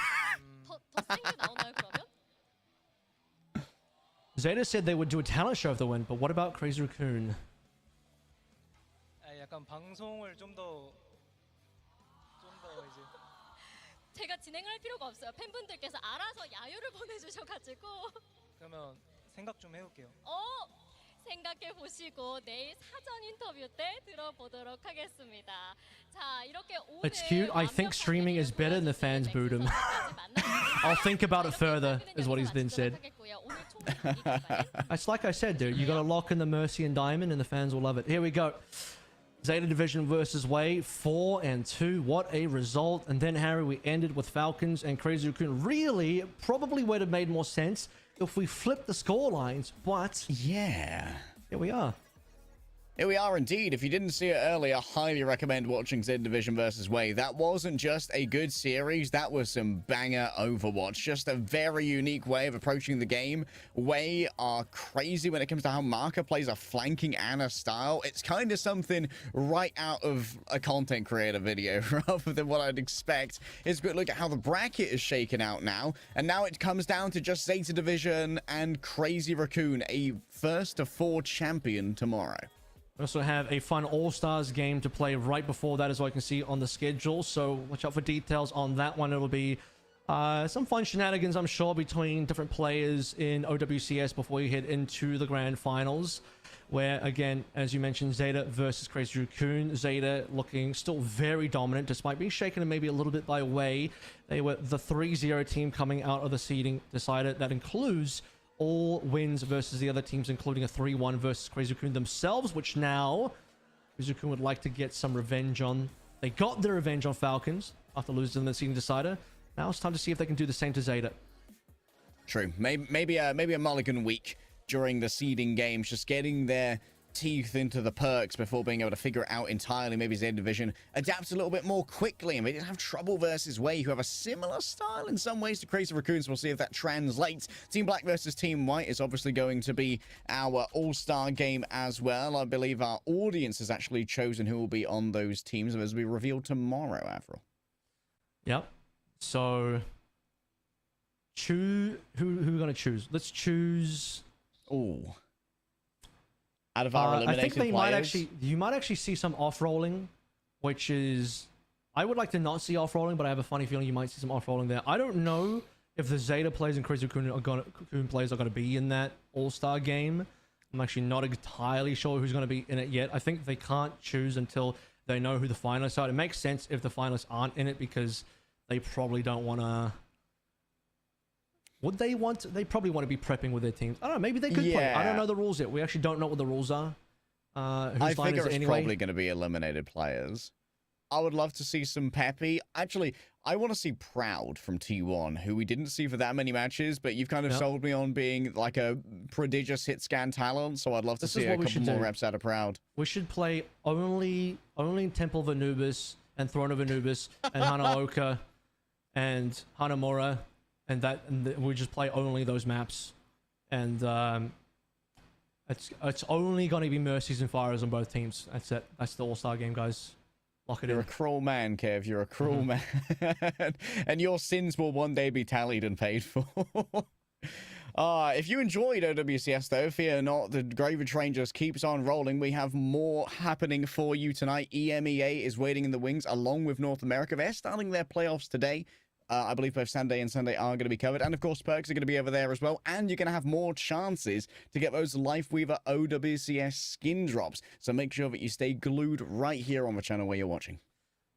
Zeta said they would do a talent show of the win, but what about Crazy Raccoon? 약간 방송을 좀 더 이제 제가 진행할 필요가 없어요. 팬분들께서 알아서 야유를 보내주셔가지고. 그러면 생각 좀 해볼게요. 생각해 보시고 내일 사전 인터뷰 때 들어보도록 하겠습니다. 자, 이렇게 오늘 It's cute. I think streaming is better than the fans booed him. I'll think about it further, is what he's then said. It's like I said, dude. You got to lock in the Mercy and Diamond, and the fans will love it. Here we go. Zeta Division versus Way, 4-2. What a result. And then, Harry, we ended with Falcons and Crazy Raccoon. Really, probably would have made more sense if we flipped the score lines, but yeah, here we are. Here we are indeed. If you didn't see it earlier, highly recommend watching Z Division versus Way. That wasn't just a good series, that was some banger Overwatch. Just a very unique way of approaching the game. Way are crazy when it comes to how Marker plays a flanking Ana style. It's kind of something right out of a content creator video rather than what I'd expect. It's good. Look at how the bracket is shaken out now. And now it comes down to just Zeta Division and Crazy Raccoon, a 1st to 4 champion tomorrow. We also have a fun All-Stars game to play right before that, as I can see on the schedule. So watch out for details on that one. It'll be some fun shenanigans, I'm sure, between different players in OWCS before you head into the grand finals. Where, again, as you mentioned, Zeta versus Crazy Raccoon. Zeta looking still very dominant, despite being shaken and maybe a little bit by Way. They were the 3-0 team coming out of the seeding decider. That includes all wins versus the other teams, including a 3-1 versus Crazy Raccoon themselves, which now Crazy Raccoon would like to get some revenge on. They got their revenge on Falcons after losing in the seeding decider. Now it's time to see if they can do the same to Zeta. True. Maybe a mulligan week during the seeding games, just getting their teeth into the perks before being able to figure it out entirely. Maybe Z Division adapts a little bit more quickly, and they didn't have trouble versus Way, who have a similar style in some ways to Crazy Raccoons. We'll see if that translates. Team Black versus Team White is obviously going to be our all-star game as well. I believe our audience has actually chosen who will be on those teams, and those will be revealed tomorrow, Avril. Yep. So who we're gonna choose? Let's choose. Oh. Out of our eliminated I think they players. you might actually see some off-rolling, which is, I would like to not see off-rolling, but I have a funny feeling you might see some off-rolling there. I don't know if the Zeta players and Crazy Raccoon players are going to be in that All-Star game. I'm actually not entirely sure who's going to be in it yet. I think they can't choose until they know who the finalists are. It makes sense if the finalists aren't in it because they probably don't want to... Would they want... They probably want to be prepping with their teams. I don't know. Maybe they could play. I don't know the rules yet. We actually don't know what the rules are. I figure it's probably going to be eliminated players. I would love to see some Peppy. Actually, I want to see Proud from T1, who we didn't see for that many matches, but you've kind of sold me on being like a prodigious hit scan talent, so I'd love to see a couple more reps out of Proud. We should play only Temple of Anubis and Throne of Anubis and Hanaoka and Hanamura, and we just play only those maps. And it's only going to be Mercies and Fires on both teams. That's it. That's the All-Star game, guys. Lock it in. You're a cruel man, Kev. You're a cruel man. And your sins will one day be tallied and paid for. If you enjoyed OWCS, though, fear not. The gravy train just keeps on rolling. We have more happening for you tonight. EMEA is waiting in the wings, along with North America. They're starting their playoffs today. I believe both Saturday and Sunday are going to be covered. And, of course, Perks are going to be over there as well. And you're going to have more chances to get those Lifeweaver OWCS skin drops. So make sure that you stay glued right here on the channel where you're watching.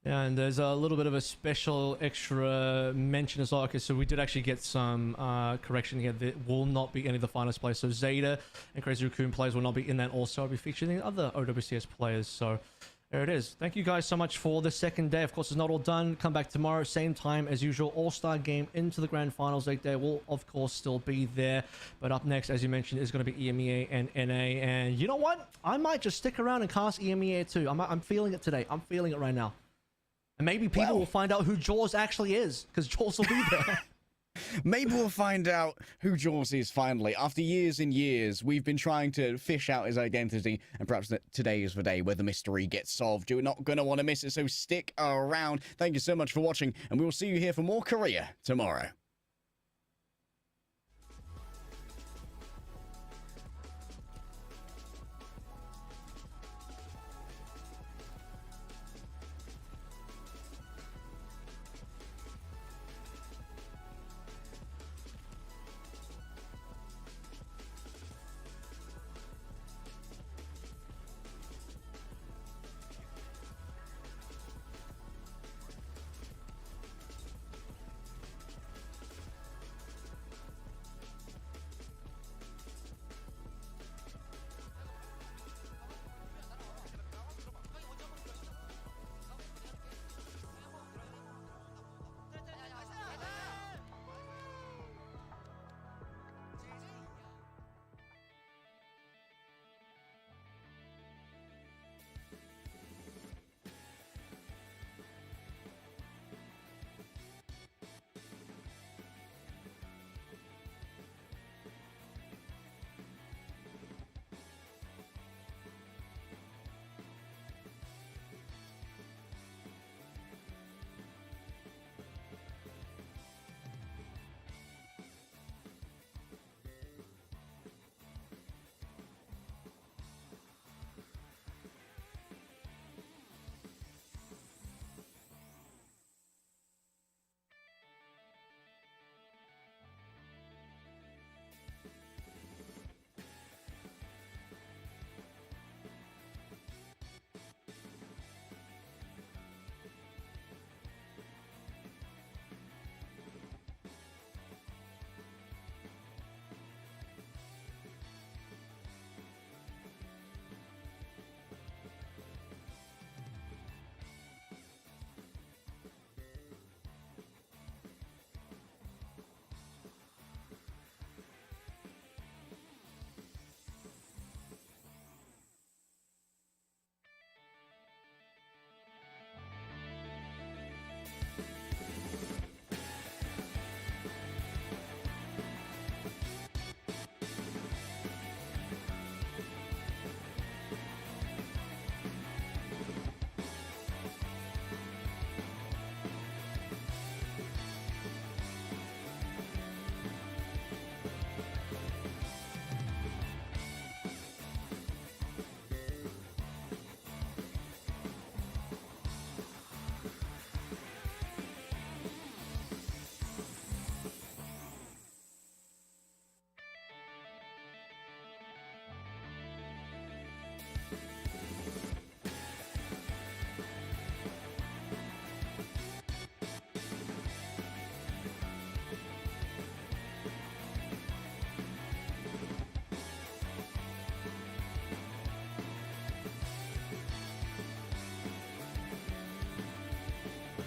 Yeah, and there's a little bit of a special extra mention as well. Okay, so we did actually get some correction here. There will not be any of the finalist players. So Zeta and Crazy Raccoon players will not be in that. Also, I'll be featuring other OWCS players. So... there it is. Thank you guys so much for the second day. Of course, it's not all done. Come back tomorrow, same time as usual. All-Star game into the grand finals. They will, of course, still be there. But up next, as you mentioned, is going to be EMEA and NA. And you know what? I might just stick around and cast EMEA too. I'm feeling it today. I'm feeling it right now. And maybe people will find out who Jaws actually is, because Jaws will be there. Maybe we'll find out who Jaws is finally. After years and years, we've been trying to fish out his identity, and perhaps today is the day where the mystery gets solved. You're not going to want to miss it, so stick around. Thank you so much for watching, and we will see you here for more Korea tomorrow.